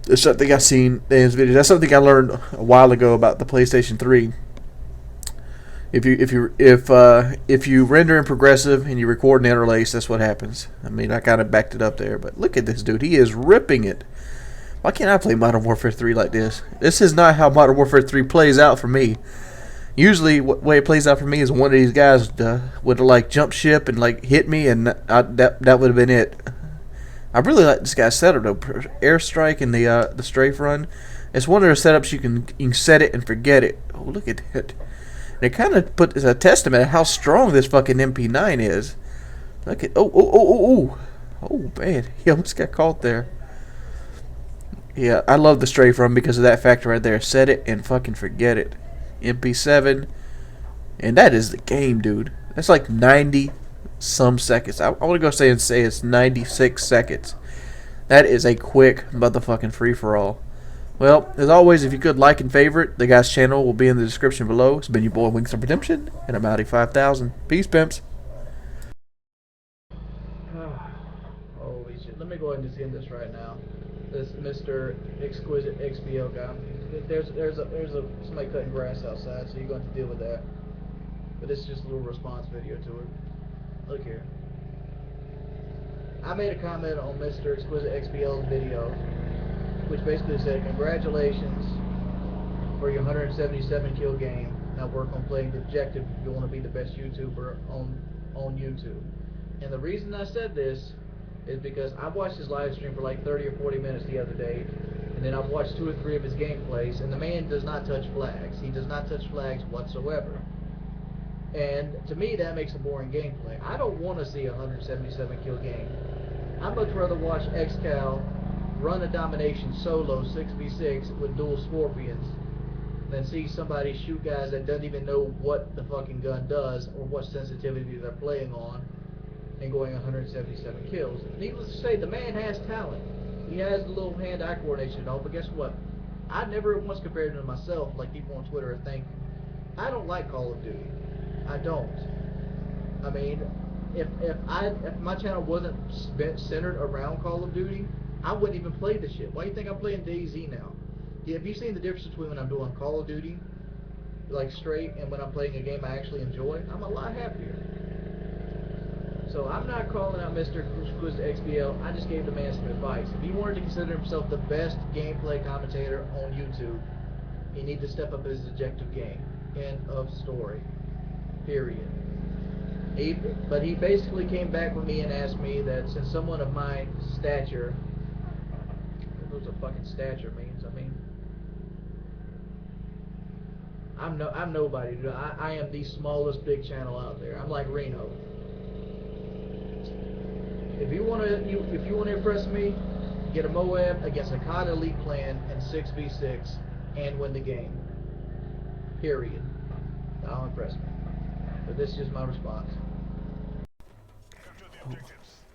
Speaker 2: It's something I seen in his videos. That's something I learned a while ago about the PlayStation 3. If you render in progressive and you record in interlace, that's what happens. I mean, I kind of backed it up there, but look at this dude. He is ripping it. Why can't I play Modern Warfare 3 like this? This is not how Modern Warfare 3 plays out for me. Usually, what way it plays out for me is one of these guys would like jump ship and like hit me, and that would have been it. I really like this guy's setup though. Airstrike and the strafe run. It's one of the setups you can set it and forget it. Oh, look at that. And it kind of put as a testament of how strong this fucking MP9 is. Look at oh man, he almost got caught there. Yeah, I love the strafe run because of that factor right there. Set it and fucking forget it. MP7, and that is the game, dude. That's like 90 some seconds. I want to go say it's 96 seconds. That is a quick motherfucking free-for-all. Well, as always, if you could like and favorite, the guy's channel will be in the description below. It's been your boy Wings of Redemption, and I'm out 5,000. Peace, pimps.
Speaker 1: Holy shit. Let me go ahead and just end this right now. This MrExquiziteXBL guy. There's somebody cutting grass outside, so you're going to have to deal with that. But this is just a little response video to it. Look here. I made a comment on MrExquiziteXBL's video, which basically said, congratulations for your 177 kill game. Now work on playing the objective if you want to be the best YouTuber on YouTube. And the reason I said this is because I watched his live stream for like 30 or 40 minutes the other day, and then I've watched 2 or 3 of his gameplays, and the man does not touch flags. He does not touch flags whatsoever. And to me, that makes a boring gameplay. I don't want to see a 177 kill game. I'd much rather watch XCal run a domination solo 6v6 with dual scorpions than see somebody shoot guys that doesn't even know what the fucking gun does or what sensitivity they're playing on and going 177 kills. Needless to say, the man has talent. He has the little hand-eye coordination and all, but guess what? I never once compared him to myself like people on Twitter are thinking. I don't like Call of Duty. I don't. I mean, if my channel wasn't centered around Call of Duty, I wouldn't even play this shit. Why do you think I'm playing DayZ now? Have you seen the difference between when I'm doing Call of Duty, like straight, and when I'm playing a game I actually enjoy? I'm a lot happier. So I'm not calling out MrExquiziteXBL. I just gave the man some advice. If he wanted to consider himself the best gameplay commentator on YouTube, he needs to step up his objective game. End of story. Period. But he basically came back with me and asked me that since someone of my stature, what a fucking stature means. I mean, I'm nobody, dude. I am the smallest big channel out there. I'm like Reno. If you want to impress me, get a Moab against a COD Elite clan in 6v6 and win the game. Period. That'll impress me. But this is just my response.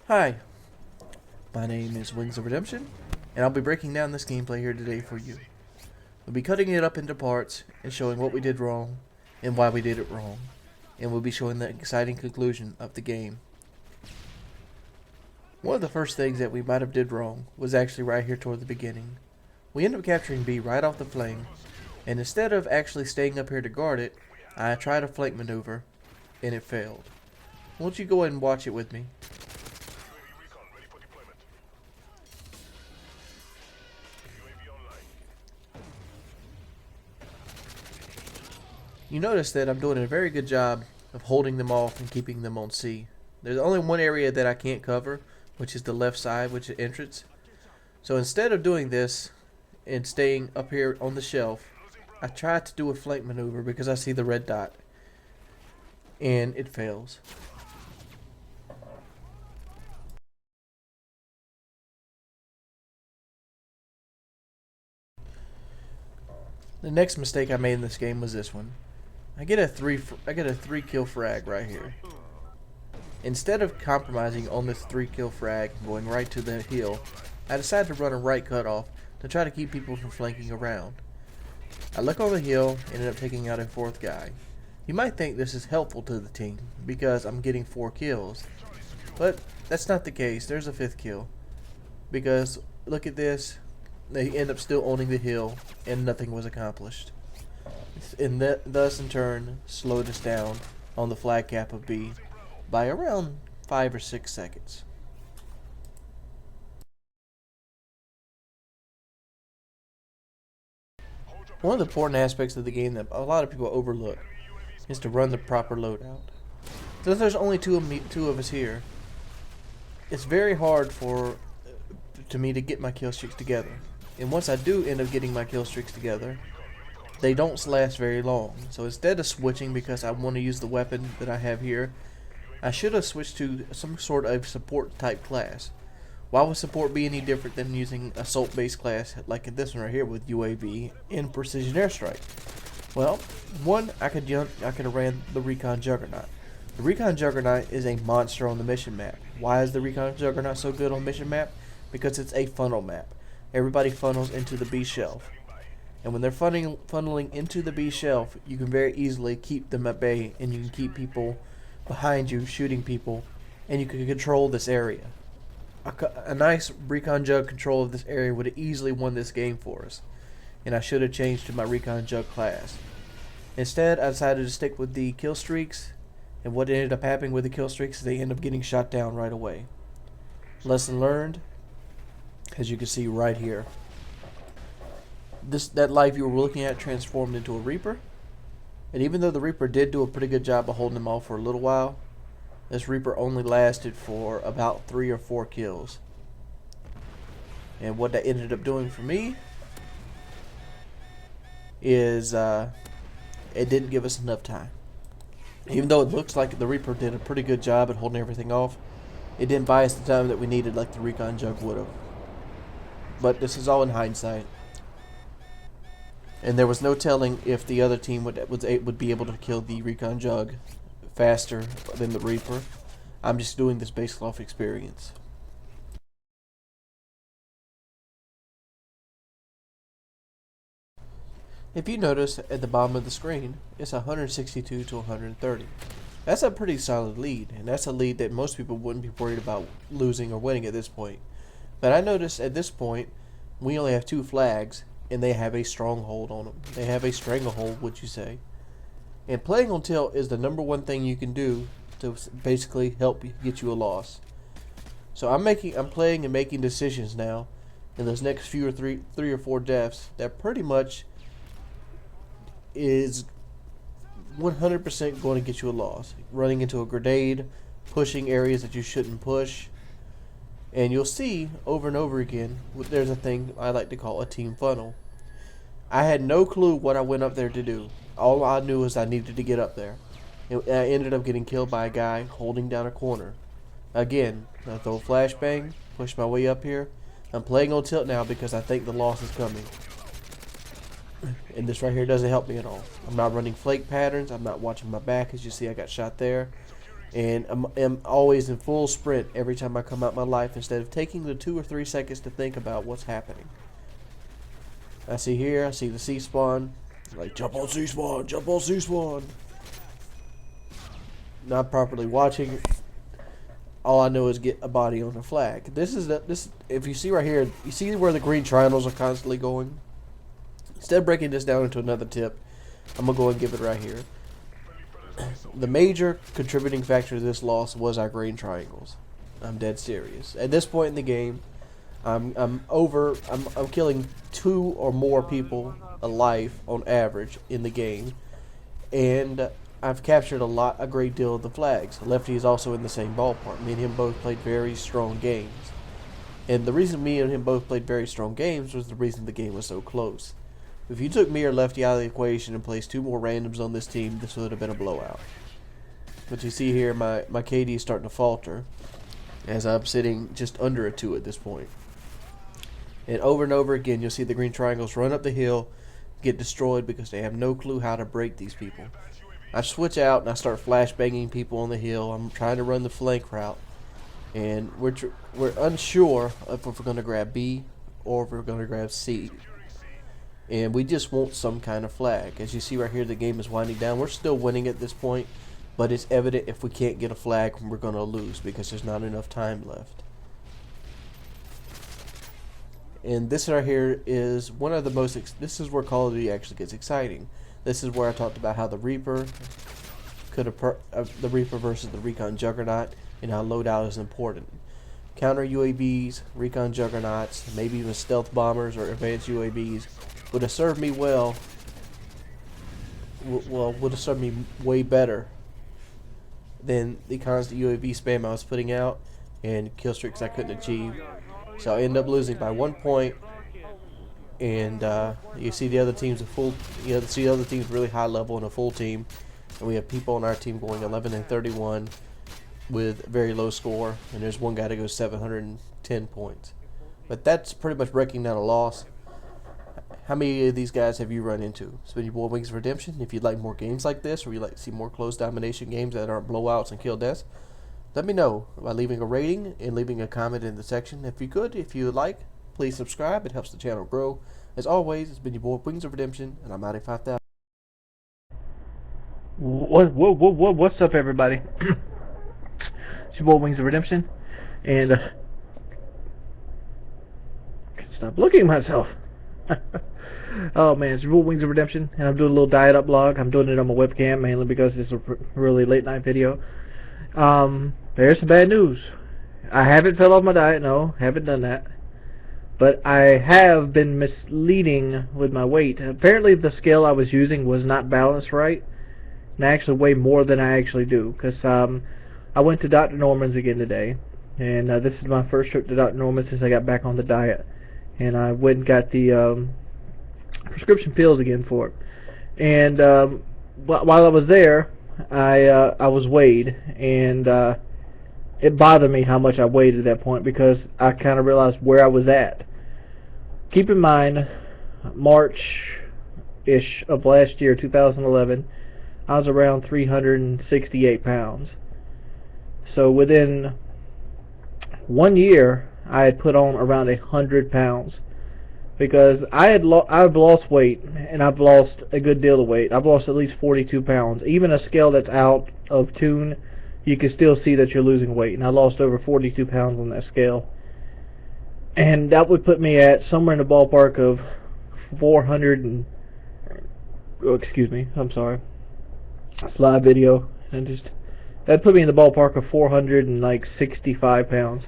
Speaker 2: Hi, my name is Wings of Redemption, and I'll be breaking down this gameplay here today for you. We'll be cutting it up into parts and showing what we did wrong and why we did it wrong, and we'll be showing the exciting conclusion of the game. One of the first things that we might have did wrong was actually right here toward the beginning. We ended up capturing B right off the flame, and instead of actually staying up here to guard it, I tried a flank maneuver, and it failed. Won't you go ahead and watch it with me? You notice that I'm doing a very good job of holding them off and keeping them on C. There's only one area that I can't cover, which is the left side, which is entrance. So instead of doing this and staying up here on the shelf, I tried to do a flank maneuver because I see the red dot, and it fails. The next mistake I made in this game was this one. I get a 3 kill frag right here. Instead of compromising on this 3 kill frag and going right to the hill, I decided to run a right cutoff to try to keep people from flanking around. I look on the hill and ended up taking out a 4th guy. You might think this is helpful to the team because I'm getting 4 kills, but that's not the case. There's a 5th kill because look at this. they end up still owning the hill, and nothing was accomplished. And thus, in turn, slowed us down on the flag cap of B by around 5 or 6 seconds. One of the important aspects of the game that a lot of people overlook is to run the proper loadout. Since there's only two of us here, it's very hard to me to get my kill streaks together. And once I do end up getting my kill streaks together, they don't last very long. So instead of switching because I want to use the weapon that I have here, I should have switched to some sort of support type class. Why would support be any different than using assault based class like this one right here with UAV and precision airstrike? Well, one, I could have ran the Recon Juggernaut. The Recon Juggernaut is a monster on the mission map. Why is the Recon Juggernaut so good on mission map? Because it's a funnel map. Everybody funnels into the B shelf. And when they're funneling into the B shelf, you can very easily keep them at bay, and you can keep people behind you shooting people, and you can control this area. A nice Recon Jug control of this area would have easily won this game for us, and I should have changed to my Recon Jug class. Instead, I decided to stick with the kill streaks, and what ended up happening with the kill streaks is they end up getting shot down right away. Lesson learned, as you can see right here. That life you were looking at transformed into a Reaper, and even though the Reaper did do a pretty good job of holding them off for a little while, this Reaper only lasted for about 3 or 4 kills. And what that ended up doing for me is it didn't give us enough time. Even though it looks like the Reaper did a pretty good job at holding everything off, it didn't buy us the time that we needed like the Recon Jug would have. But this is all in hindsight. And there was no telling if the other team would be able to kill the Recon Jug faster than the Reaper. I'm just doing this based off experience. If you notice at the bottom of the screen, it's 162 to 130. That's a pretty solid lead, and that's a lead that most people wouldn't be worried about losing or winning at this point. But I noticed at this point, we only have 2 flags, and they have a stronghold on them. They have a stranglehold, would you say. And playing on tilt is the #1 thing you can do to basically help get you a loss. So I'm playing and making decisions now in those next few or three or 4 deaths that pretty much is 100% going to get you a loss. Running into a grenade, pushing areas that you shouldn't push. And you'll see over and over again, there's a thing I like to call a team funnel. I had no clue what I went up there to do. All I knew was I needed to get up there. And I ended up getting killed by a guy holding down a corner. Again, I throw a flashbang, push my way up here. I'm playing on tilt now because I think the loss is coming. And this right here doesn't help me at all. I'm not running flake patterns. I'm not watching my back. As you see, I got shot there. And I'm always in full sprint every time I come out my life instead of taking the 2 or 3 seconds to think about what's happening. I see here, I see the C spawn. Like, jump on C spawn, jump on C spawn. Not properly watching. All I know is get a body on the flag. If you see right here, you see where the green triangles are constantly going? Instead of breaking this down into another tip, I'm going to go and give it right here. The major contributing factor to this loss was our green triangles. I'm dead serious. At this point in the game, I'm killing 2 or more people alive on average in the game, and I've captured a great deal of the flags. Lefty is also in the same ballpark. Me and him both played very strong games, and the reason me and him both played very strong games was the reason the game was so close. If you took me or Lefty out of the equation and placed 2 more randoms on this team, this would have been a blowout. But you see here, my KD is starting to falter, as I'm sitting just under a 2 at this point. And over again, you'll see the green triangles run up the hill, get destroyed because they have no clue how to break these people. I switch out and I start flashbanging people on the hill. I'm trying to run the flank route, and we're unsure if we're going to grab B or if we're going to grab C. And we just want some kind of flag. As you see right here, the game is winding down. We're still winning at this point, but it's evident if we can't get a flag, we're going to lose because there's not enough time left.
Speaker 4: And this right here is one of the most, this is where Call of Duty actually gets exciting. This is where I talked about how the Reaper the Reaper versus the Recon Juggernaut, and how loadout is important. Counter UAVs, Recon Juggernauts, maybe even stealth bombers or advanced UAVs would have served me well. Would have served me way better than the constant UAV spam I was putting out and kill streaks I couldn't achieve. So I ended up losing by 1 point, and you see the other teams a full. You know, see the other teams really high level and a full team, and we have people on our team going 11-31 with very low score, and there's one guy that goes 710 points. But that's pretty much breaking down a loss. How many of these guys have you run into? It's been your boy Wings of Redemption. If you'd like more games like this, or you'd like to see more close domination games that aren't blowouts and kill deaths, let me know by leaving a rating and leaving a comment in the section. If you would like, please subscribe. It helps the channel grow. As always, it's been your boy Wings of Redemption, and I'm out at 5,000.
Speaker 2: What's up, everybody? It's your boy Wings of Redemption, and I can't stop looking at myself. Oh man, it's your boy Wings of Redemption, and I'm doing a little diet up vlog. I'm doing it on my webcam mainly because it's a really late night video. There's some bad news. I haven't fell off my diet, no, haven't done that. But I have been misleading with my weight. Apparently the scale I was using was not balanced right, and I actually weigh more than I actually do. Because I went to Dr. Norman's again today, and this is my first trip to Dr. Norman's since I got back on the diet. And I went and got the prescription pills again for it. And while I was there, I was weighed, and it bothered me how much I weighed at that point, because I kind of realized where I was at. Keep in mind, March-ish of last year, 2011, I was around 368 pounds. So within 1 year, I had put on around 100 pounds. Because I've lost weight, and I've lost a good deal of weight. I've lost at least 42 pounds. Even a scale that's out of tune, you can still see that you're losing weight. And I lost over 42 pounds on that scale. And that would put me at somewhere in the ballpark of 400 and... Oh, excuse me, I'm sorry. It's live video. And just... That put me in the ballpark of 465 pounds.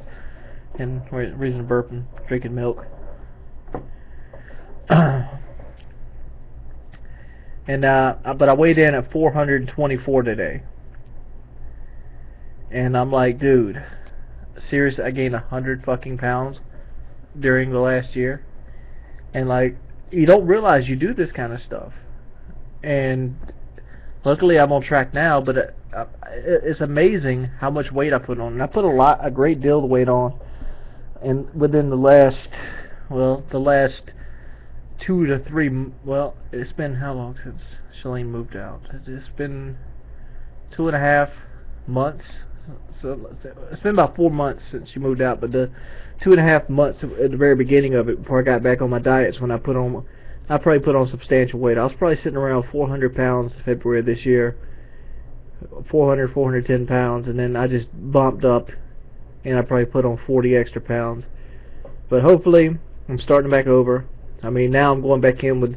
Speaker 2: And reason to burp and drinking milk. But I weighed in at 424 today, and I'm like, dude, seriously, I gained 100 fucking pounds during the last year. And like, you don't realize you do this kind of stuff. And luckily I'm on track now, but it's amazing how much weight I put on. And I put a great deal of weight on, and within the last 2 to 3, well, it's been how long since Shalene moved out? It's been 2.5 months. So it's been about 4 months since she moved out, but the 2.5 months at the very beginning of it, before I got back on my diets, when I probably put on substantial weight. I was probably sitting around 400 pounds in February of this year, 410 pounds, and then I just bumped up, and I probably put on 40 extra pounds. But hopefully, I'm starting back over. I mean, now I'm going back in with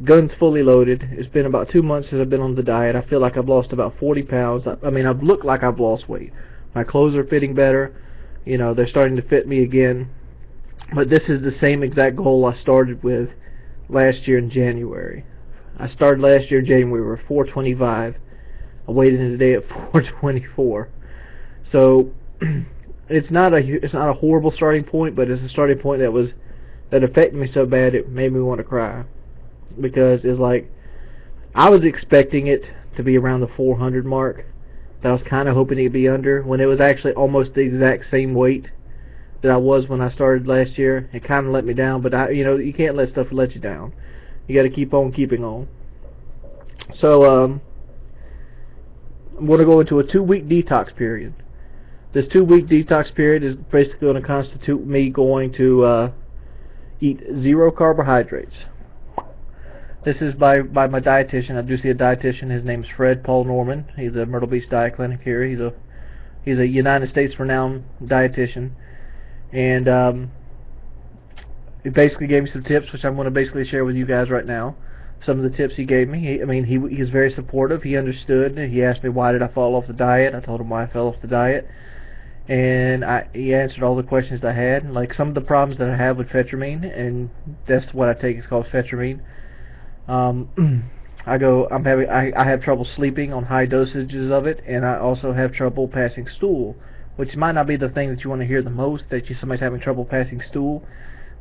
Speaker 2: guns fully loaded. It's been about 2 months since I've been on the diet. I feel like I've lost about 40 pounds. I mean, I've looked like I've lost weight. My clothes are fitting better. You know, they're starting to fit me again. But this is the same exact goal I started with last year in January. I started last year in January with 425. I weighed in today at 424. So it's not a horrible starting point, but it's a starting point that affected me so bad it made me want to cry. Because it's like, I was expecting it to be around the 400 mark, but I was kind of hoping it would be under, when it was actually almost the exact same weight that I was when I started last year. It kind of let me down, but you can't let stuff let you down. You got to keep on keeping on. So I'm going to go into a 2-week detox period. This 2-week detox period is basically going to constitute me going to eat 0 carbohydrates. This is by my dietitian. I do see a dietitian. His name's Fred Paul Norman. He's a Myrtle Beach Diet Clinic here. He's a United States renowned dietitian, and he basically gave me some tips, which I'm going to basically share with you guys right now. Some of the tips he gave me. He was very supportive. He understood. He asked me why did I fall off the diet. I told him why I fell off the diet, and he answered all the questions I had. Like some of the problems that I have with Fetramine, and that's what I take. It's called Fetramine. I have trouble sleeping on high dosages of it, and I also have trouble passing stool, which might not be the thing that you want to hear the most, that somebody's having trouble passing stool,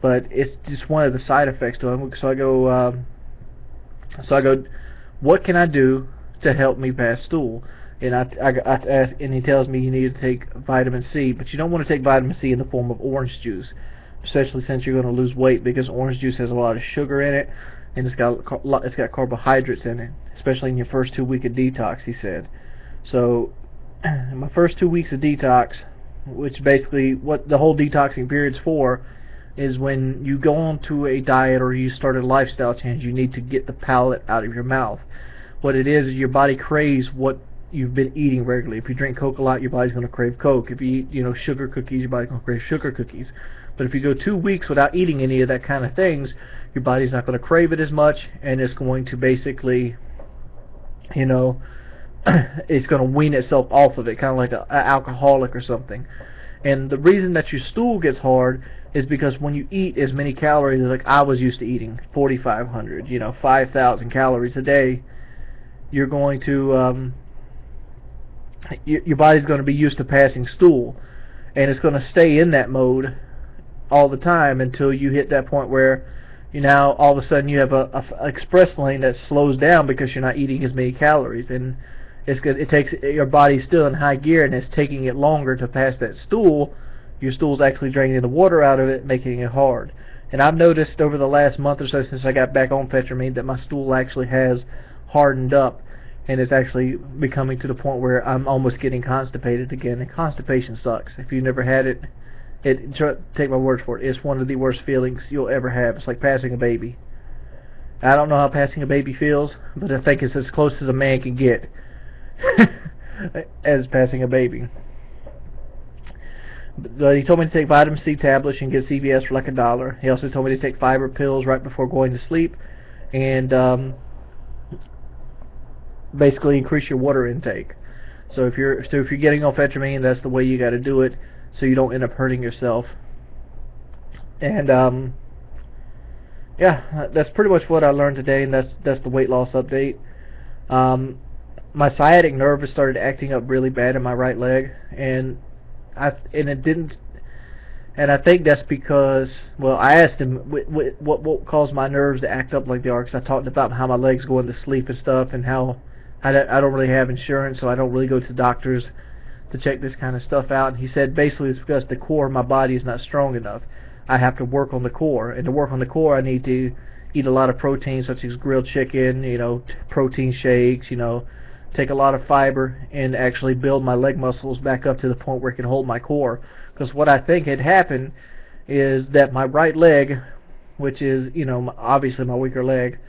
Speaker 2: but it's just one of the side effects to it. So I go, what can I do to help me pass stool? And I ask, and he tells me you need to take vitamin C, but you don't want to take vitamin C in the form of orange juice, especially since you're going to lose weight, because orange juice has a lot of sugar in it, and it's got carbohydrates in it, especially in your first 2 weeks of detox, he said. So in my first 2 weeks of detox, which basically what the whole detoxing period's for, is when you go on to a diet or you start a lifestyle change, you need to get the palate out of your mouth. What it is your body craves what you've been eating regularly. If you drink Coke a lot, your body's going to crave Coke. If you eat, sugar cookies, your body's going to crave sugar cookies. But if you go 2 weeks without eating any of that kind of things, your body's not going to crave it as much, and it's going to basically, it's going to wean itself off of it, kind of like an alcoholic or something. And the reason that your stool gets hard is because when you eat as many calories as like I was used to eating, 4,500, 5,000 calories a day, you're going to, your body's going to be used to passing stool, and it's going to stay in that mode all the time until you hit that point where now all of a sudden you have a express lane that slows down because you're not eating as many calories, and it takes your body's still in high gear, and it's taking it longer to pass that stool. Your stool's actually draining the water out of it, making it hard. And I've noticed over the last month or so since I got back on Fetramine that my stool actually has hardened up, and it's actually becoming to the point where I'm almost getting constipated again. And constipation sucks. If you've never had it, take my word for it, it's one of the worst feelings you'll ever have. It's like passing a baby. I don't know how passing a baby feels, but I think it's as close as a man can get as passing a baby. But he told me to take vitamin C tablets and get CVS for like $1. He also told me to take fiber pills right before going to sleep, and basically increase your water intake. So if you're getting off Fetramine, that's the way you got to do it, so you don't end up hurting yourself. And yeah, that's pretty much what I learned today, and that's the weight loss update. My sciatic nerve has started acting up really bad in my right leg, and I think that's because, well, I asked him what caused my nerves to act up like they are, because I talked about how my legs go into sleep and stuff, and how I don't really have insurance, so I don't really go to doctors to check this kind of stuff out. And he said basically it's because the core of my body is not strong enough. I have to work on the core, and to work on the core I need to eat a lot of protein, such as grilled chicken, protein shakes, take a lot of fiber, and actually build my leg muscles back up to the point where it can hold my core. Because what I think had happened is that my right leg, which is obviously my weaker leg,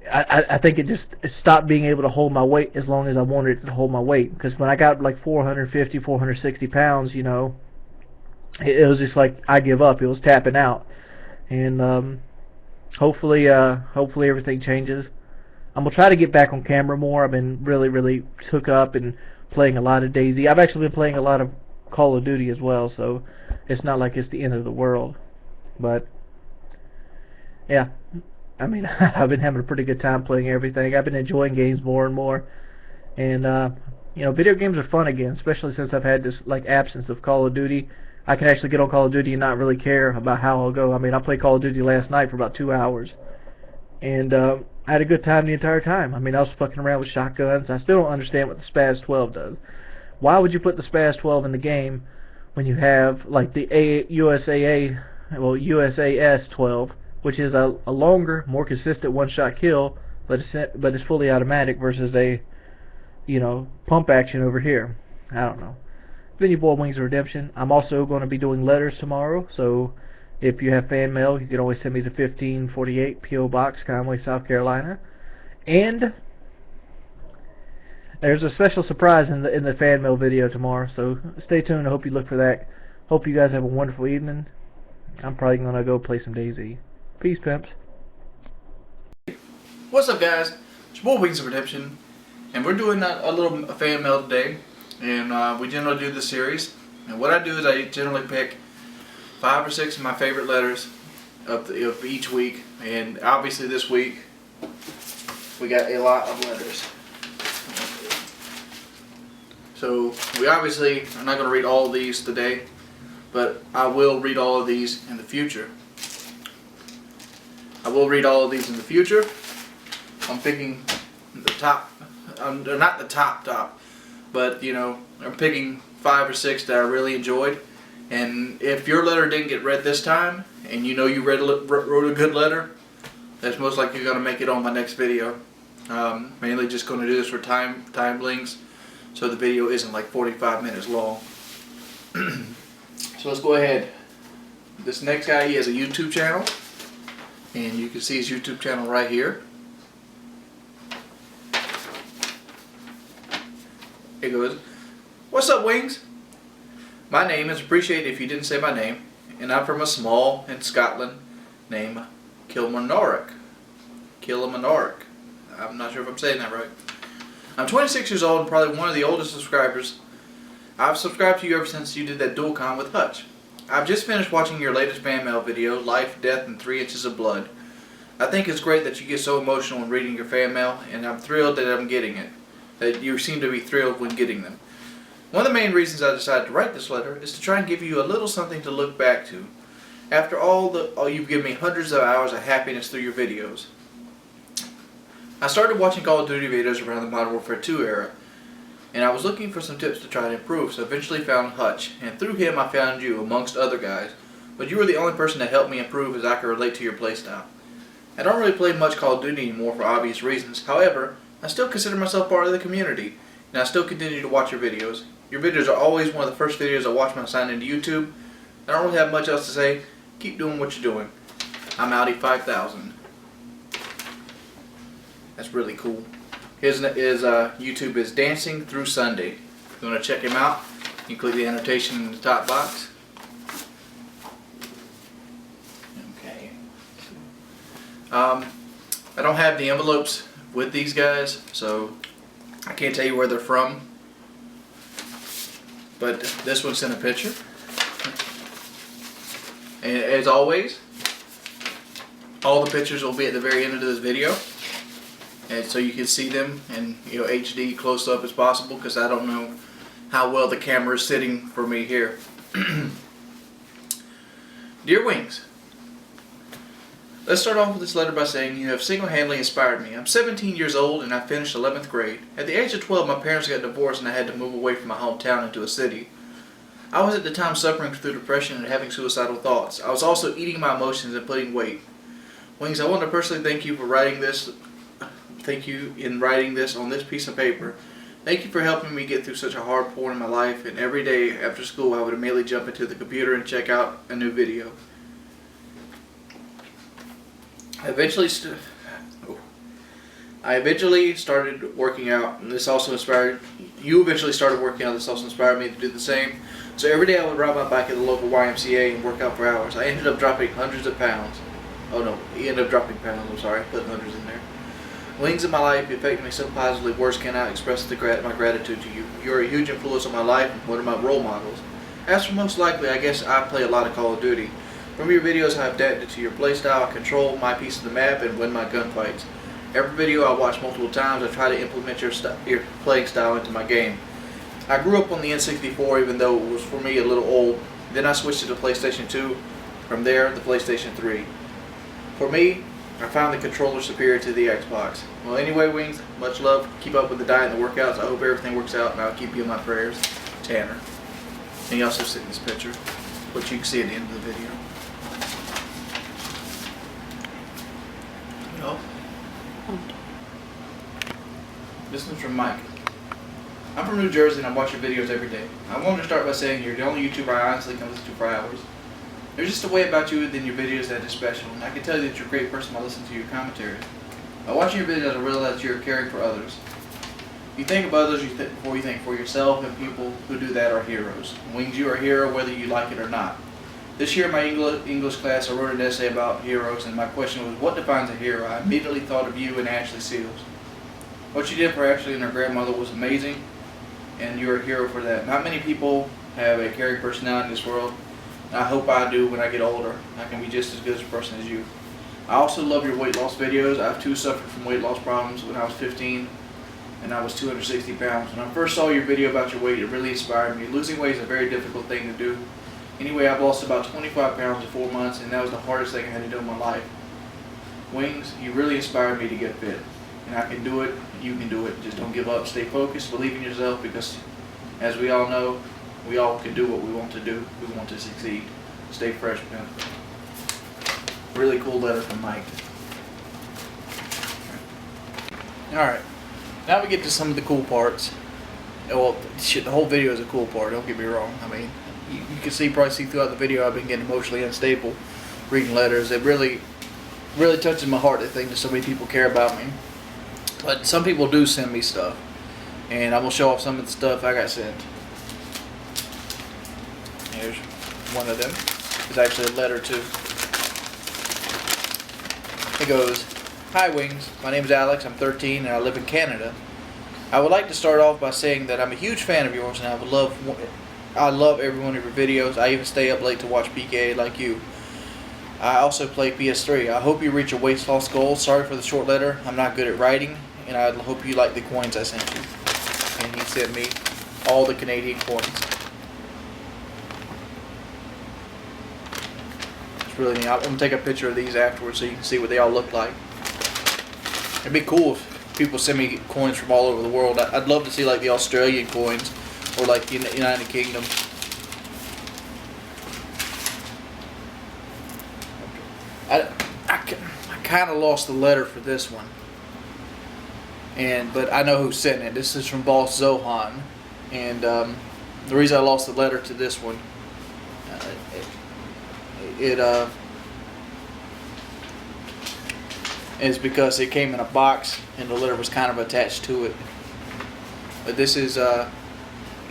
Speaker 2: I think it just stopped being able to hold my weight as long as I wanted it to hold my weight. Because when I got like 450, 460 pounds, it was just like I give up. It was tapping out, and hopefully everything changes. I'm gonna try to get back on camera more. I've been really took up and playing a lot of DayZ. I've actually been playing a lot of Call of Duty as well, so it's not like it's the end of the world. But yeah, I've been having a pretty good time playing everything. I've been enjoying games more and more, and video games are fun again, especially since I've had this absence of Call of Duty. I can actually get on Call of Duty and not really care about how I'll go. I played Call of Duty last night for about 2 hours, and I had a good time the entire time. I was fucking around with shotguns. I still don't understand what the Spaz 12 does. Why would you put the Spaz 12 in the game when you have the USAS 12, which is a longer, more consistent one-shot kill, but it's fully automatic versus a pump action over here? I don't know. Been your boy Wings of Redemption. I'm also going to be doing letters tomorrow, so if you have fan mail, you can always send me the 1548 P.O. Box, Conway, South Carolina. And there's a special surprise in the fan mail video tomorrow, so stay tuned. I hope you look for that. Hope you guys have a wonderful evening, I'm probably gonna go play some DayZ. Peace, pimps.
Speaker 1: What's up, guys? It's your boy Wings of Redemption, and we're doing a little fan mail today. And we generally do this series. And what I do is I generally pick 5 or 6 of my favorite letters of each week. And obviously this week we got a lot of letters. So we obviously are not going to read all of these today, but I will read all of these in the future. I'm picking the top, not the top, but you know, I'm picking 5 or 6 that I really enjoyed. And if your letter didn't get read this time, and you know you wrote a good letter, that's most likely going to make it on my next video. Mainly just going to do this for time links, so the video isn't like 45 minutes long. So let's go ahead. This next guy, he has a YouTube channel, and you can see his YouTube channel right here. Here goes. What's up, Wings? My name is appreciated if you didn't say my name, and I'm from a small in Scotland named Kilmarnock. I'm not sure if I'm saying that right. I'm 26 years old and probably one of the oldest subscribers. I've subscribed to you ever since you did that dual con with Hutch. I've just finished watching your latest fan mail video, Life, Death, and 3 Inches of Blood. I think it's great that you get so emotional when reading your fan mail, and I'm thrilled that I'm getting it. That you seem to be thrilled when getting them. One of the main reasons I decided to write this letter is to try and give you a little something to look back to. After all you've given me hundreds of hours of happiness through your videos. I started watching Call of Duty videos around the Modern Warfare 2 era, and I was looking for some tips to try to improve, so eventually found Hutch, and through him I found you, amongst other guys, but you were the only person that helped me improve as I could relate to your playstyle. I don't really play much Call of Duty anymore for obvious reasons, however, I still consider myself part of the community, and I still continue to watch your videos. Your videos are always one of the first videos I watch when I sign into YouTube. I don't really have much else to say. Keep doing what you're doing. I'm Audi 5000. That's really cool. His YouTube is Dancing Through Sunday. If you want to check him out, you can click the annotation in the top box. Okay. I don't have the envelopes with these guys, so I can't tell you where they're from. But this one sent a picture. And as always, all the pictures will be at the very end of this video. And so you can see them in HD close up as possible, because I don't know how well the camera is sitting for me here. Dear Wings, let's start off with this letter by saying you have single-handedly inspired me. I'm 17 years old and I finished 11th grade. At the age of 12, my parents got divorced and I had to move away from my hometown into a city. I was at the time suffering through depression and having suicidal thoughts. I was also eating my emotions and putting weight. Wings, I want to personally thank you for writing this. Thank you in writing this on this piece of paper. Thank you for helping me get through such a hard point in my life, and every day after school I would immediately jump into the computer and check out a new video. I eventually started working out, and this also inspired you. Eventually started working out. This also inspired me to do the same. So every day I would ride my bike at the local YMCA and work out for hours. I ended up dropping hundreds of pounds. Oh no, he ended up dropping pounds. I'm sorry, put hundreds in there. Wings in my life affect me so positively, words cannot express my gratitude to you. You are a huge influence on my life and one of my role models. As for most likely, I guess I play a lot of Call of Duty. From your videos I have adapted to your playstyle, I control my piece of the map, and win my gunfights. Every video I watch multiple times, I try to implement your playing style into my game. I grew up on the N64, even though it was for me a little old. Then I switched to the PlayStation 2. From there, the PlayStation 3. For me, I found the controller superior to the Xbox. Well, anyway, Wings, much love. Keep up with the diet and the workouts. I hope everything works out, and I'll keep you in my prayers. Tanner. And he also sent this picture, which you can see at the end of the video. Oh. This one's from Mike. I'm from New Jersey and I watch your videos every day. I wanted to start by saying you're the only YouTuber I honestly can listen to for hours. There's just a way about you and your videos that is special, and I can tell you that you're a great person by listening to your commentaries. By watching your videos, I realize that you're caring for others. You think of others before you think for yourself, and people who do that are heroes. Wings, you are a hero whether you like it or not. This year in my English class, I wrote an essay about heroes, and my question was, what defines a hero? I immediately thought of you and Ashley Seals. What you did for Ashley and her grandmother was amazing, and you're a hero for that. Not many people have a caring personality in this world, and I hope I do when I get older. I can be just as good a person as you. I also love your weight loss videos. I've too suffered from weight loss problems when I was 15, and I was 260 pounds. When I first saw your video about your weight, it really inspired me. Losing weight is a very difficult thing to do. Anyway, I've lost about 25 pounds in 4 months, and that was the hardest thing I had to do in my life. Wings, you really inspired me to get fit. And I can do it, you can do it. Just don't give up, stay focused, believe in yourself, because as we all know, we all can do what we want to do. We want to succeed. Stay fresh, man. Really cool letter from Mike. Alright, now we get to some of the cool parts. Well, shit, the whole video is a cool part, don't get me wrong. I mean, you can probably see throughout the video I've been getting emotionally unstable reading letters. It really touches my heart, I think, that so many people care about me. But some people do send me stuff, and I'm going to show off some of the stuff I got sent. Here's one of them. It's actually a letter too. It goes, "Hi Wings, my name is Alex, I'm 13 and I live in Canada. I would like to start off by saying that I'm a huge fan of yours and I love every one of your videos. I even stay up late to watch PKA like you. I also play PS3. I hope you reach your weight loss goal. Sorry for the short letter. I'm not good at writing, and I hope you like the coins I sent you." And he sent me all the Canadian coins. It's really neat. I'm going to take a picture of these afterwards so you can see what they all look like. It'd be cool if people send me coins from all over the world. I'd love to see like the Australian coins or like the United Kingdom. I kind of lost the letter for this one, but I know who sent it. This is from Boss Zohan, and the reason I lost the letter to this one, is because it came in a box and the letter was kind of attached to it. But this is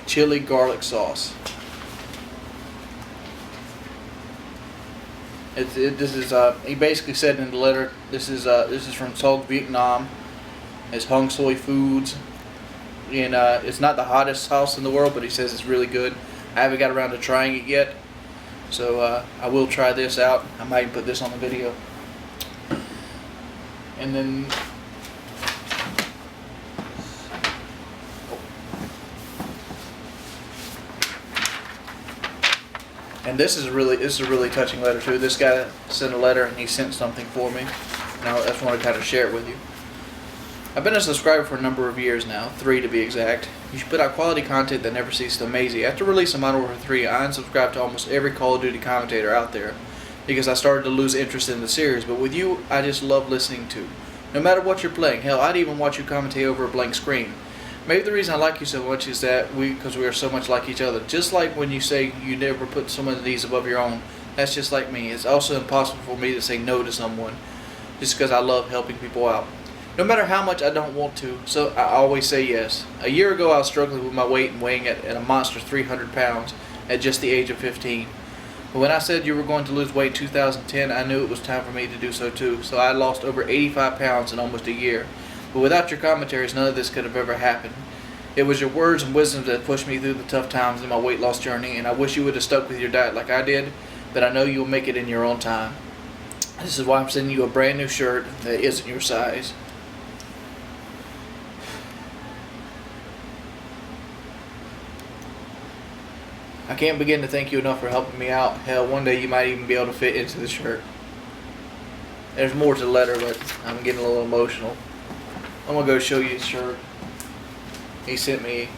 Speaker 1: chili garlic sauce. He basically said in the letter, this is from South Vietnam. It's Hung Soy Foods, and it's not the hottest sauce in the world, but he says it's really good. I haven't got around to trying it yet, so I will try this out. I might put this on the video. And then this is a really touching letter too. This guy sent a letter and he sent something for me. Now I just want to kind of share it with you. I've been a subscriber for a number of years now, 3 to be exact. You should put out quality content that never ceases to amaze you. After release of Modern Warfare 3, I unsubscribed to almost every Call of Duty commentator out there because I started to lose interest in the series. But with you, I just love listening to. No matter what you're playing, hell, I'd even watch you commentate over a blank screen. Maybe the reason I like you so much is that because we are so much like each other. Just like when you say you never put someone's needs above your own, that's just like me. It's also impossible for me to say no to someone just because I love helping people out. No matter how much I don't want to, so I always say yes. A year ago I was struggling with my weight and weighing at a monster 300 pounds at just the age of 15. But when I said you were going to lose weight in 2010, I knew it was time for me to do so too. So I lost over 85 pounds in almost a year. But without your commentaries, none of this could have ever happened. It was your words and wisdom that pushed me through the tough times in my weight loss journey, and I wish you would have stuck with your diet like I did, but I know you'll make it in your own time. This is why I'm sending you a brand new shirt that isn't your size. I can't begin to thank you enough for helping me out. Hell, one day you might even be able to fit into the shirt. There's more to the letter, but I'm getting a little emotional. I'm going to go show you his shirt. He sent me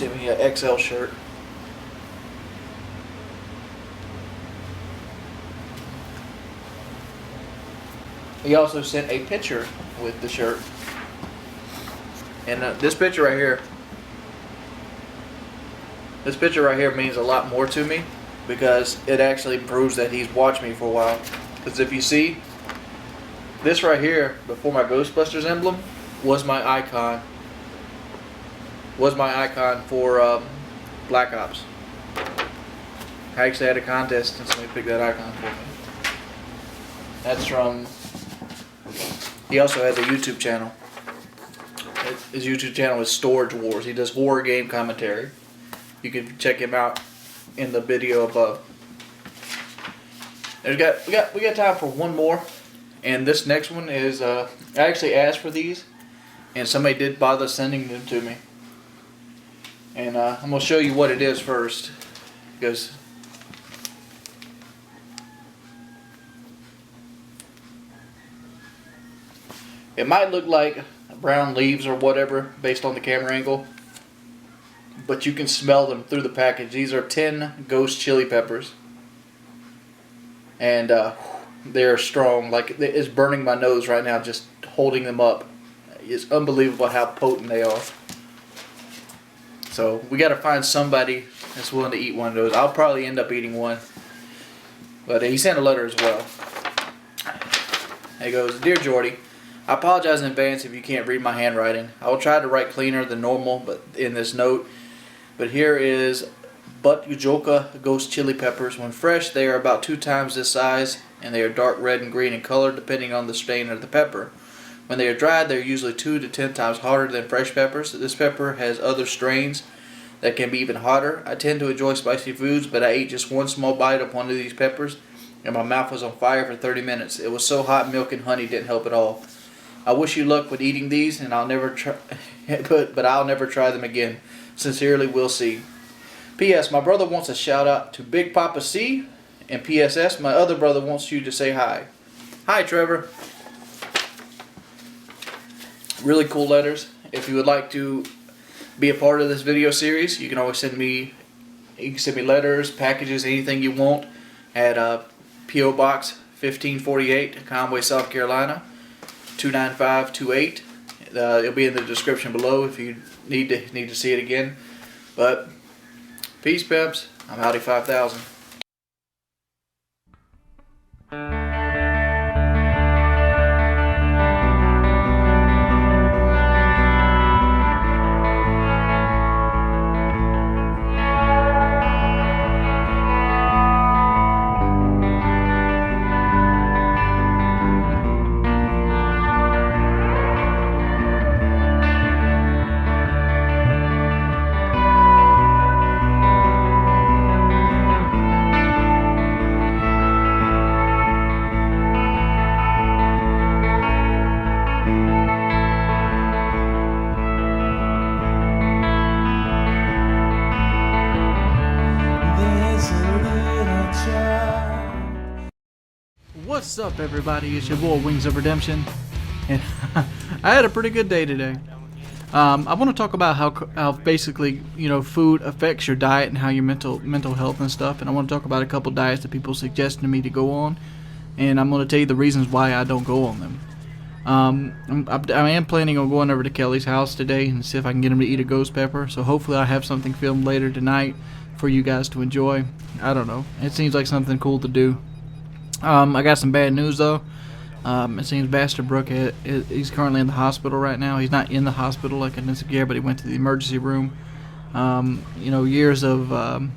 Speaker 1: an XL shirt. He also sent a picture with the shirt. And this picture right here means a lot more to me because it actually proves that he's watched me for a while. Because if you see, this right here, before my Ghostbusters emblem, was my icon was my icon for Black Ops. I actually had a contest and somebody picked that icon for me. That's from... He also has a YouTube channel. His YouTube channel is Storage Wars. He does horror game commentary. You can check him out in the video above. We got time for one more, and this next one is I actually asked for these, and somebody did bother sending them to me. And I'm gonna show you what it is first, because it might look like brown leaves or whatever based on the camera angle, but you can smell them through the package. These are 10 ghost chili peppers, and they're strong. Like, it's burning my nose right now just holding them up. It's unbelievable how potent they are. So we got to find somebody that's willing to eat one of those. I'll probably end up eating one, but he sent a letter as well. He goes, "Dear Jordy, I apologize in advance if you can't read my handwriting. I will try to write cleaner than normal but in this note. But here is Butjujoka ghost chili peppers. When fresh, they are about 2 times this size, and they are dark red and green in color depending on the strain of the pepper. When they are dried, they are usually 2 to 10 times hotter than fresh peppers. This pepper has other strains that can be even hotter. I tend to enjoy spicy foods, but I ate just one small bite of one of these peppers, and my mouth was on fire for 30 minutes. It was so hot, milk and honey didn't help at all. I wish you luck with eating these, and I'll never try, but I'll never try them again. Sincerely, Will C. P.S. My brother wants a shout out to Big Papa C, and P.S.S. My other brother wants you to say hi. Hi, Trevor." Really cool letters. If you would like to be a part of this video series, you can always send me. You can send me letters, packages, anything you want at P.O. Box 1548, Conway, South Carolina 29528. It'll be in the description below if you need to see it again. But peace, pimps. I'm Howdy 5000. What's up, everybody? It's your boy Wings of Redemption, and I had a pretty good day today. I want to talk about how basically, you know, food affects your diet and how your mental health and stuff. And I want to talk about a couple diets that people suggested to me to go on, and I'm going to tell you the reasons why I don't go on them. I am planning on going over to Kelly's house today and see if I can get him to eat a ghost pepper. So hopefully I have something filmed later tonight for you guys to enjoy. I don't know. It seems like something cool to do. I got some bad news though. It seems Master Brook, he's currently in the hospital right now. He's not in the hospital like in Insecure, but he went to the emergency room. You know, years of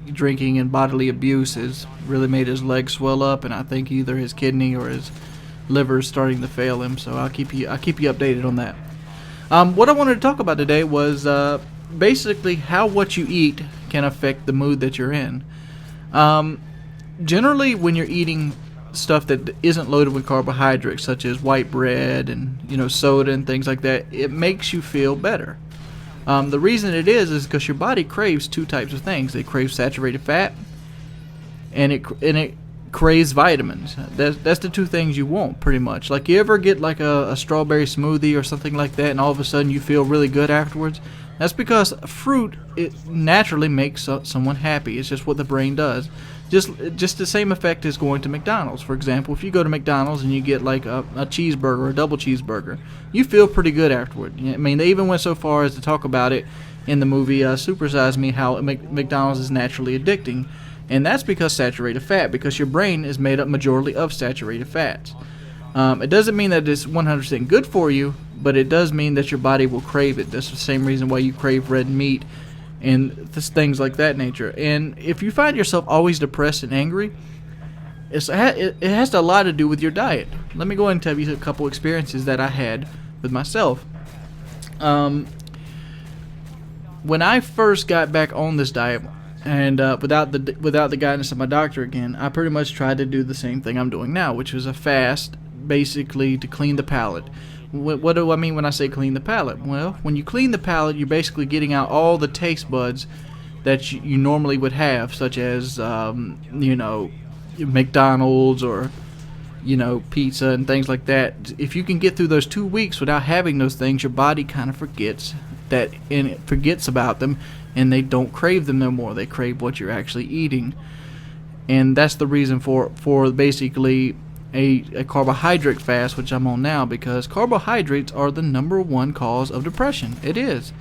Speaker 1: drinking and bodily abuse has really made his legs swell up, and I think either his kidney or his liver is starting to fail him. So I'll keep you updated on that. What I wanted to talk about today was basically how what you eat can affect the mood that you're in. Generally, when you're eating stuff that isn't loaded with carbohydrates, such as white bread and, you know, soda and things like that, it makes you feel better. The reason it is because your body craves 2 types of things. It craves saturated fat, and it craves vitamins. That's the 2 things you want, pretty much. Like, you ever get like a strawberry smoothie or something like that, and all of a sudden you feel really good afterwards? That's because fruit, it naturally makes someone happy. It's just what the brain does. Just the same effect is going to McDonald's. For example, if you go to McDonald's and you get like a cheeseburger or a double cheeseburger, you feel pretty good afterward. I mean, they even went so far as to talk about it in the movie Super Size Me, how McDonald's is naturally addicting. And that's because saturated fat, because your brain is made up majorly of saturated fats. It doesn't mean that it's 100% good for you. but it does mean that your body will crave it. That's the same reason why you crave red meat and things like that nature. And if you find yourself always depressed and angry, it has a lot to do with your diet. Let me go ahead and tell you a couple experiences that I had with myself. When I first got back on this diet, and without the guidance of my doctor again, I pretty much tried to do the same thing I'm doing now, which was a fast, basically to clean the palate. What do I mean when I say clean the palate? Well, when you clean the palate, you're basically getting out all the taste buds that you normally would have, such as you know, McDonald's or, you know, pizza and things like that. If you can get through those 2 weeks without having those things, your body kind of forgets that, and it forgets about them, and they don't crave them no more. They crave what you're actually eating. And that's the reason for basically a carbohydrate fast, which I'm on now, because carbohydrates are the #1 cause of depression. It is.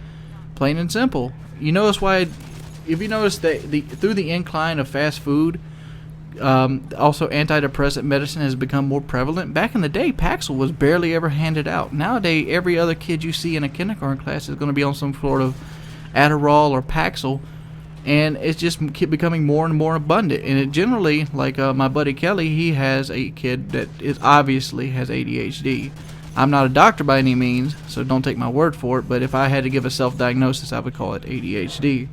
Speaker 1: Plain and simple. You notice why, if you notice that through the incline of fast food, also antidepressant medicine has become more prevalent. Back in the day, Paxil was barely ever handed out. Nowadays, every other kid you see in a kindergarten class is going to be on some sort of Adderall or Paxil, and it's just becoming more and more abundant. And it generally, like my buddy Kelly, he has a kid that obviously has ADHD. I'm not a doctor by any means, so don't take my word for it, but if I had to give a self-diagnosis, I would call it ADHD.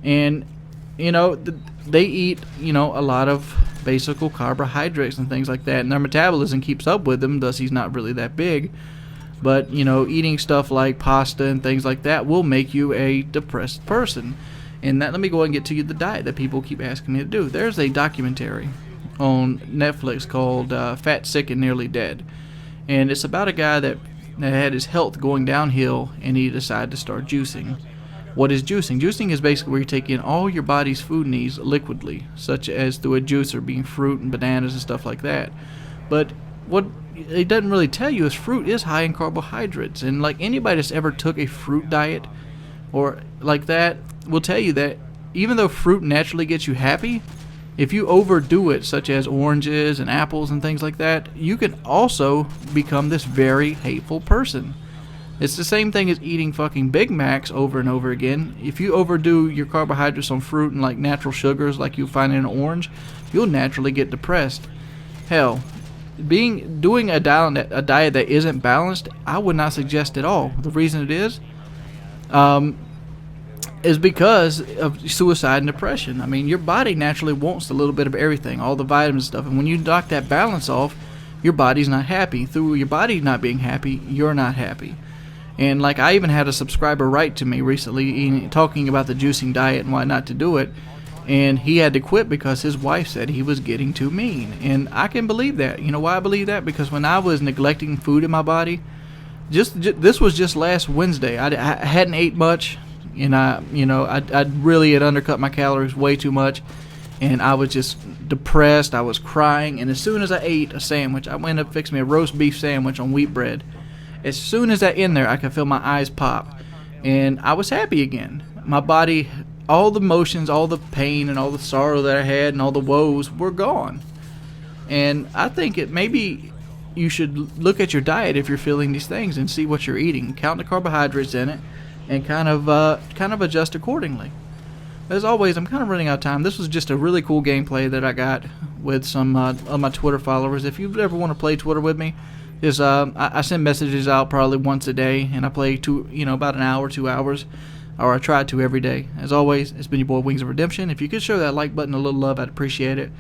Speaker 1: And, you know, they eat, you know, a lot of basic carbohydrates and things like that, and their metabolism keeps up with them, thus he's not really that big. But, you know, eating stuff like pasta and things like that will make you a depressed person. And that, let me go ahead and get to you the diet that people keep asking me to do. There's a documentary on Netflix called Fat, Sick, and Nearly Dead. And it's about a guy that had his health going downhill, and he decided to start juicing. What is juicing? Juicing is basically where you take in all your body's food needs liquidly, such as through a juicer, being fruit and bananas and stuff like that. But what it doesn't really tell you is fruit is high in carbohydrates. And like anybody that's ever took a fruit diet or like that will tell you that even though fruit naturally gets you happy, if you overdo it, such as oranges and apples and things like that, you can also become this very hateful person. It's the same thing as eating fucking Big Macs over and over again. If you overdo your carbohydrates on fruit and like natural sugars like you find in an orange, you'll naturally get depressed. Hell, doing a diet that isn't balanced, I would not suggest at all. The reason it is because of suicide and depression. I mean, your body naturally wants a little bit of everything, all the vitamins and stuff, and when you knock that balance off, your body's not happy. Through your body not being happy, you're not happy. And like I even had a subscriber write to me recently talking about the juicing diet and why not to do it, and he had to quit because his wife said he was getting too mean. And I can believe that. You know why I believe that? Because when I was neglecting food in my body, this was just last Wednesday. I hadn't ate much, and I really had undercut my calories way too much, and I was just depressed. I was crying, and as soon as I ate a sandwich, I went up and fixed me a roast beef sandwich on wheat bread. As soon as I in there, I could feel my eyes pop, and I was happy again. My body, all the emotions, all the pain, and all the sorrow that I had, and all the woes were gone. And I think maybe you should look at your diet if you're feeling these things and see what you're eating, count the carbohydrates in it, and kind of adjust accordingly. As always, I'm kind of running out of time. This was just a really cool gameplay that I got with some of my Twitter followers. If you ever want to play Twitter with me, I send messages out probably once a day, and I play about an hour, 2 hours, or I try to every day. As always, it's been your boy Wings of Redemption. If you could show that like button a little love, I'd appreciate it.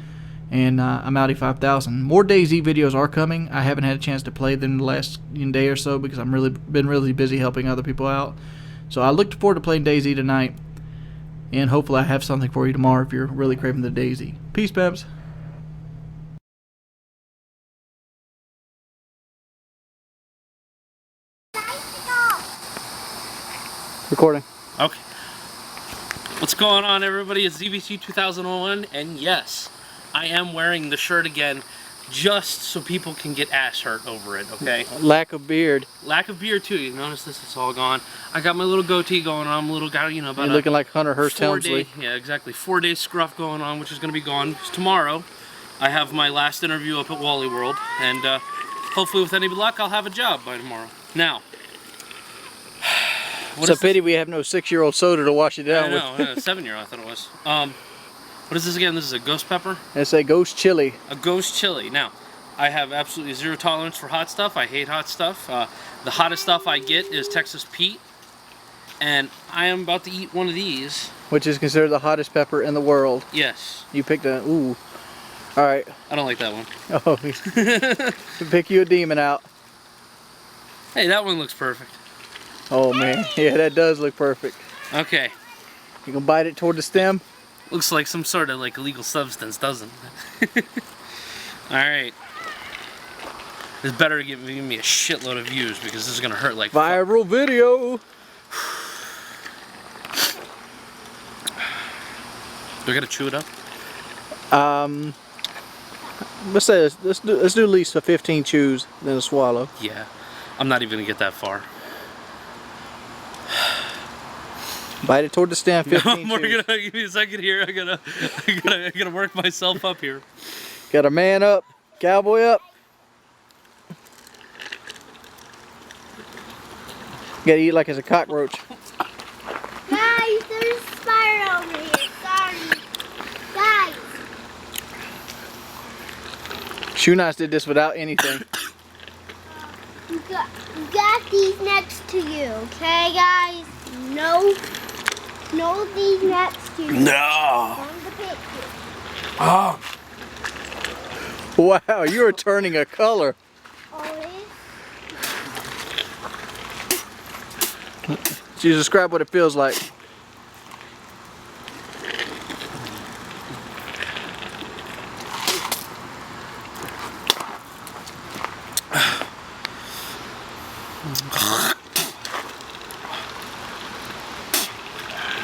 Speaker 1: And I'm Audi 5000. More DayZ videos are coming. I haven't had a chance to play them the last day or so because I'm been really busy helping other people out. So I look forward to playing DayZ tonight, and hopefully I have something for you tomorrow if you're really craving the DayZ. Peace, peps. Recording.
Speaker 5: Okay. What's going on, everybody? It's ZVC 2001, and yes, I am wearing the shirt again just so people can get ass hurt over it, okay?
Speaker 1: Lack of beard.
Speaker 5: Lack of beard, too. You notice this? It's all gone. I got my little goatee going on. I'm a little guy, about
Speaker 1: You're looking like Hunter Hearst Helmsley.
Speaker 5: Yeah, exactly. 4-day scruff going on, which is going to be gone. Tomorrow, I have my last interview up at Wally World, and hopefully with any luck, I'll have a job by tomorrow. Now,
Speaker 1: It's a pity we have no 6-year-old soda to wash it down
Speaker 5: I know,
Speaker 1: with.
Speaker 5: a 7-year-old I thought it was. What is this again? This is a ghost pepper?
Speaker 1: It's a ghost chili.
Speaker 5: A ghost chili. Now, I have absolutely zero tolerance for hot stuff. I hate hot stuff. The hottest stuff I get is Texas Pete. And I am about to eat one of these.
Speaker 1: Which is considered the hottest pepper in the world.
Speaker 5: Yes.
Speaker 1: You picked a, ooh. Alright.
Speaker 5: I don't like that one.
Speaker 1: Oh, pick you a demon out.
Speaker 5: Hey, that one looks perfect.
Speaker 1: Oh man, yeah, that does look perfect.
Speaker 5: Okay.
Speaker 1: You gonna bite it toward the stem?
Speaker 5: Looks like some sort of like illegal substance, doesn't it? Alright. It's better to give me a shitload of views because this is gonna hurt like
Speaker 1: viral video.
Speaker 5: Do I gotta chew it up?
Speaker 1: Let's say let's do at least a 15 chews, then a swallow.
Speaker 5: Yeah. I'm not even gonna get that far.
Speaker 1: Bite it toward the stem. 15
Speaker 5: We're
Speaker 1: chews.
Speaker 5: gonna give me a second here. I gotta work myself up here.
Speaker 1: Got a man up, cowboy up. Gotta eat like it's a cockroach.
Speaker 6: Guys, there's a spider over here. Sorry. Guys.
Speaker 1: Shoe Nice did this without anything.
Speaker 6: We got these next to you, okay, guys? No these next to you.
Speaker 5: No.
Speaker 6: On the picture.
Speaker 5: Oh.
Speaker 1: Wow, you are turning a color.
Speaker 6: Oh, it is?
Speaker 1: So you describe what it feels like.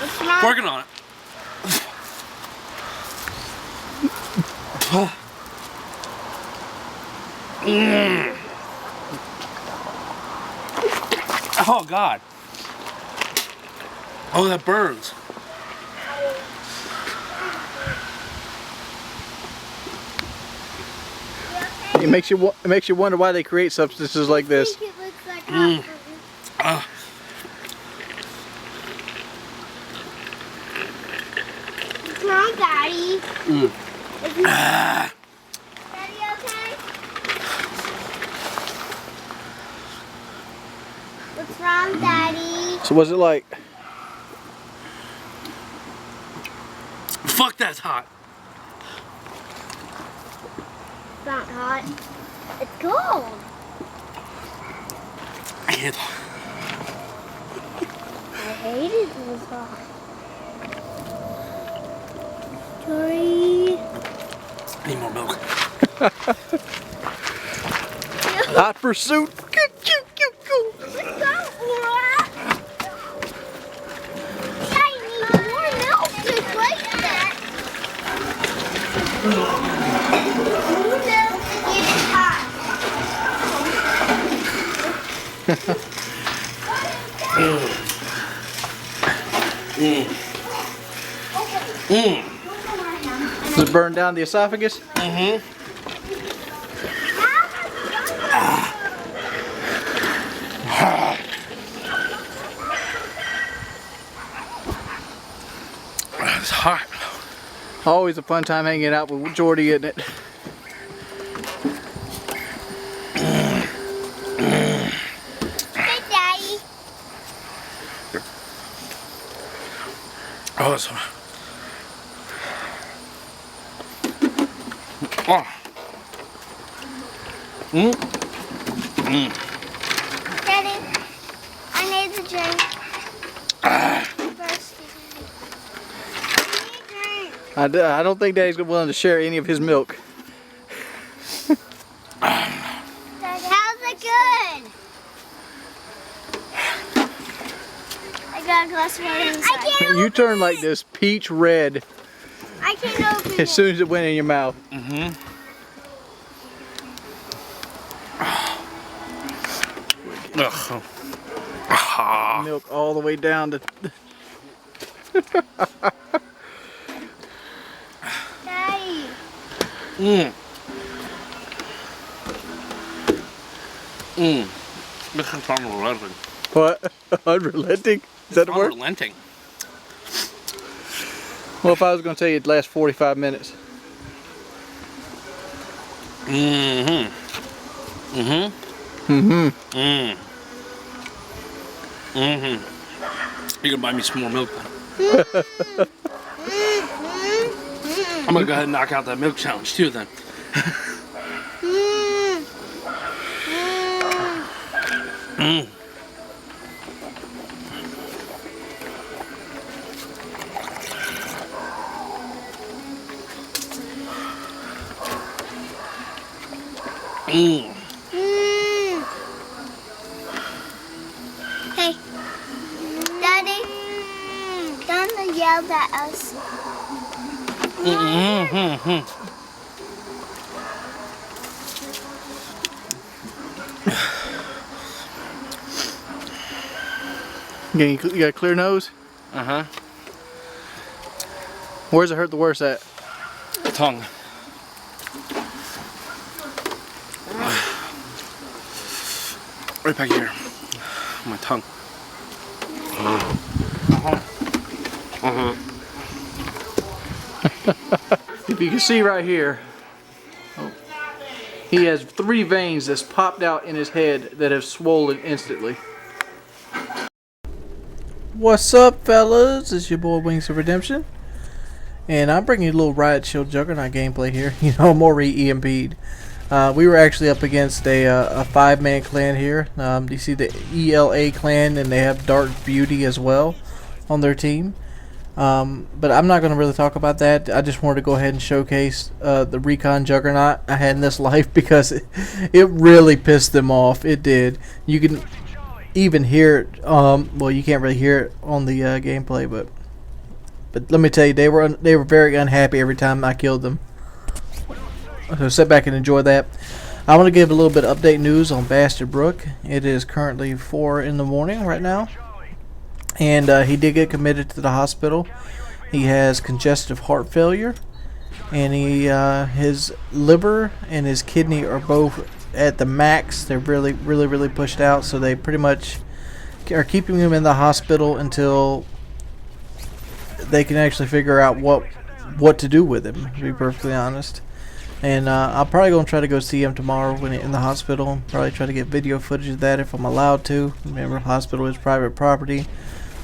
Speaker 6: What's wrong?
Speaker 5: Working on it. Oh God. Oh, that burns.
Speaker 1: It makes you wonder why they create substances like
Speaker 6: I
Speaker 1: this.
Speaker 6: think it looks like hamburger. What's wrong, Daddy? Daddy, okay? What's wrong, Daddy?
Speaker 1: So what's it like?
Speaker 5: Fuck, that's hot.
Speaker 6: It's not hot. It's cold.
Speaker 5: I hate it.
Speaker 6: I hate it when it's hot. Sorry.
Speaker 5: I need more milk.
Speaker 1: Hot pursuit.
Speaker 6: Let's go, Aura. I need more milk to replace that. More milk to get it hot.
Speaker 1: Does it burn down the esophagus?
Speaker 5: Mm-hmm. It's hot.
Speaker 1: Always a fun time hanging out with Jordy, isn't it?
Speaker 6: Hey, Daddy.
Speaker 5: Oh, it's hot. Oh.
Speaker 6: Daddy, I need a drink. First. I need a drink.
Speaker 1: I don't think Daddy's willing to share any of his milk.
Speaker 6: How's it good? I got a glass of water inside.
Speaker 1: You turn like this peach red
Speaker 6: I can't open it.
Speaker 1: as soon as it went in your mouth.
Speaker 5: Mm-hmm. Ugh. Ah.
Speaker 1: Milk all the way down to.
Speaker 6: Daddy.
Speaker 5: Mm. Mm. This is unrelenting.
Speaker 1: What? Unrelenting? Is that the word?
Speaker 5: Unrelenting.
Speaker 1: Well, if I was going to tell you it'd last 45 minutes.
Speaker 5: Mm-hmm. Mm-hmm.
Speaker 1: Mm-hmm.
Speaker 5: Mm. Mm-hmm. You can buy me some more milk. I'm gonna go ahead and knock out that milk challenge too then. Mm. Mm.
Speaker 6: Hey, Daddy, don't yell at us.
Speaker 5: Mm-hmm.
Speaker 1: You got a clear nose?
Speaker 5: Uh-huh.
Speaker 1: Where's it hurt the worst at?
Speaker 5: Tongue. Right back here. My tongue.
Speaker 1: If you can see right here, he has 3 veins that's popped out in his head that have swollen instantly. What's up, fellas? It's your boy Wings of Redemption, and I'm bringing you a little Riot Shield Juggernaut gameplay here. You know, I'm already EMP'd. We were actually up against a 5-man clan here. You see the ELA clan, and they have Dark Beauty as well on their team. But I'm not going to really talk about that. I just wanted to go ahead and showcase the Recon Juggernaut I had in this life because it really pissed them off. It did. You can even hear it. Well, you can't really hear it on the gameplay, but let me tell you, they were very unhappy every time I killed them. So sit back and enjoy that. I want to give a little bit of update news on Bastard Brook. It is currently 4 in the morning right now. And he did get committed to the hospital. He has congestive heart failure. And his liver and his kidney are both at the max. They're really pushed out. So they pretty much are keeping him in the hospital until they can actually figure out what to do with him, to be perfectly honest. And I'm probably going to try to go see him tomorrow when he's in the hospital. Probably try to get video footage of that if I'm allowed to. Remember, the hospital is private property,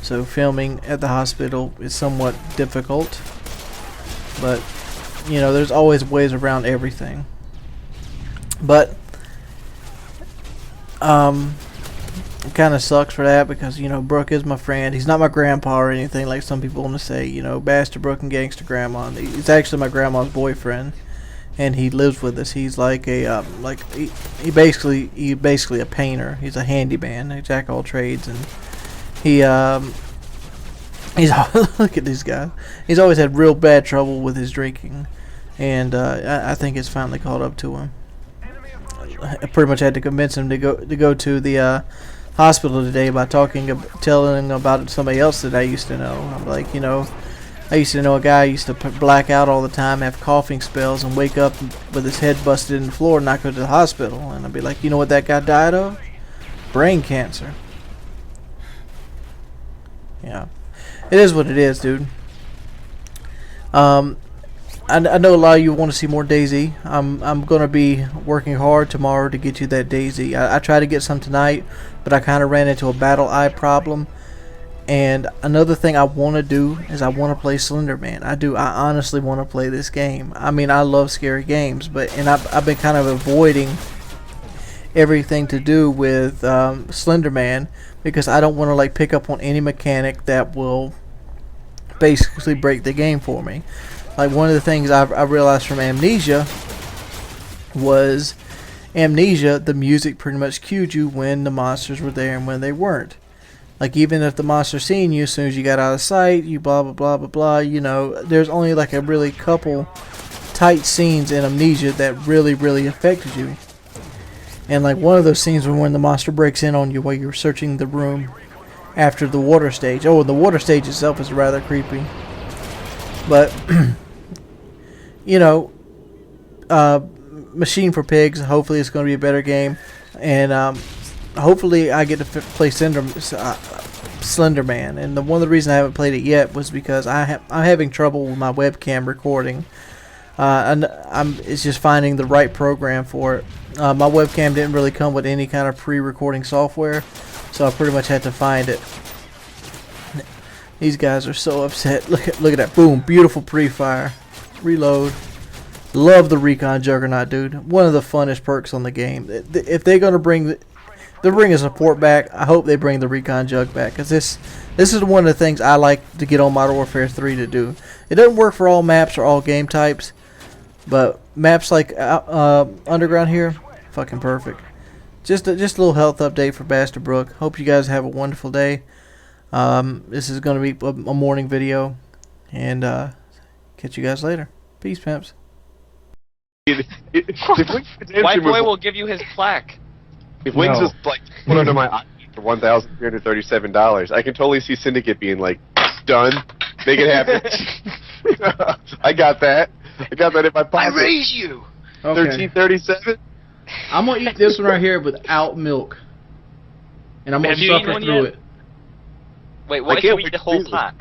Speaker 1: so filming at the hospital is somewhat difficult. But, you know, there's always ways around everything. But, it kind of sucks for that because, you know, Brook is my friend. He's not my grandpa or anything like some people want to say. You know, Bastard Brook and Gangster Grandma. He's actually my grandma's boyfriend. And he lives with us. He's like a he basically a painter. He's a handyman, a jack of all trades, and he's look at these guys. He's always had real bad trouble with his drinking, and I think it's finally caught up to him. I pretty much had to convince him to go to the hospital today by telling him about somebody else that I used to know. I'm like, you know, I used to know a guy who used to black out all the time, have coughing spells, and wake up with his head busted in the floor and not go to the hospital. And I'd be like, you know what that guy died of? Brain cancer. Yeah. It is what it is, dude. I know a lot of you want to see more DayZ. I'm going to be working hard tomorrow to get you that DayZ. I tried to get some tonight, but I kind of ran into a battle eye problem. And another thing I want to do is I want to play Slenderman. I honestly want to play this game. I mean, I love scary games, and I've been kind of avoiding everything to do with Slenderman because I don't want to like pick up on any mechanic that will basically break the game for me. Like one of the things I realized from Amnesia was the music pretty much cued you when the monsters were there and when they weren't. Like, even if the monster seen you, as soon as you got out of sight, you blah, blah, blah, blah, blah, you know, there's only like a really couple tight scenes in Amnesia that really affected you. And like one of those scenes was when the monster breaks in on you while you're searching the room after the water stage. Oh, the water stage itself is rather creepy. But, you know, Machine for Pigs, hopefully it's going to be a better game. And hopefully I get to play Slenderman. And one of the reasons I haven't played it yet was because I'm having trouble with my webcam recording. And it's just finding the right program for it. My webcam didn't really come with any kind of pre-recording software, so I pretty much had to find it. These guys are so upset. Look at that. Boom. Beautiful pre-fire. Reload. Love the Recon Juggernaut, dude. One of the funnest perks on the game. If they're going to bring a support back, I hope they bring the Recon Jug back, because this is one of the things I like to get on Modern Warfare 3 to do. It doesn't work for all maps or all game types, but maps like Underground here, fucking perfect. Just a little health update for Bastard Brook. Hope you guys have a wonderful day. This is going to be a morning video, and catch you guys later. Peace, pimps.
Speaker 7: White boy will give you his plaque.
Speaker 8: If Wings was like put under my eye for $1,337, I can totally see Syndicate being like, done, make it happen. I got that in my pocket.
Speaker 7: I raise you.
Speaker 1: Okay.
Speaker 8: 1337.
Speaker 2: I'm gonna eat this one right here without milk, and I'm gonna
Speaker 7: Have you
Speaker 2: sucker
Speaker 7: eaten one
Speaker 2: through
Speaker 7: yet?
Speaker 2: it.
Speaker 7: Wait, what if
Speaker 8: can't
Speaker 7: you
Speaker 8: wait
Speaker 7: eat the
Speaker 8: to
Speaker 7: whole
Speaker 8: freeze it.
Speaker 7: pack?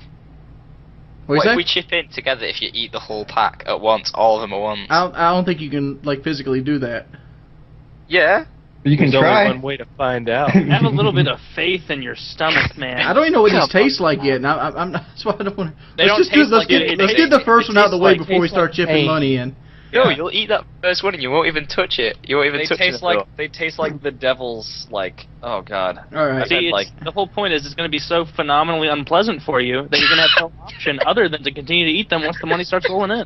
Speaker 2: What
Speaker 7: What
Speaker 2: you
Speaker 7: if
Speaker 2: say?
Speaker 7: we chip in together if you eat the whole pack at once, all of them at once?
Speaker 2: I don't think you can like physically do that.
Speaker 7: Yeah.
Speaker 9: You can
Speaker 10: There's
Speaker 9: try.
Speaker 10: only one way to find out.
Speaker 5: Have a little bit of faith in your stomach, man.
Speaker 2: I don't even know what these taste like yet. And I'm not, that's why I don't want to.
Speaker 7: They don't taste like anything.
Speaker 2: Let's get the first
Speaker 7: It
Speaker 2: one out of the
Speaker 7: tastes
Speaker 2: way
Speaker 7: like-
Speaker 2: before we start chipping
Speaker 10: paint.
Speaker 2: money in.
Speaker 7: No, you'll eat that first one and you won't even touch it. You won't even
Speaker 10: They
Speaker 7: touch
Speaker 10: taste
Speaker 7: it.
Speaker 10: like the devil's like. Oh god.
Speaker 2: All right.
Speaker 5: See, the whole point is it's going to be so phenomenally unpleasant for you that you're going to have no option other than to continue to eat them once the money starts rolling in.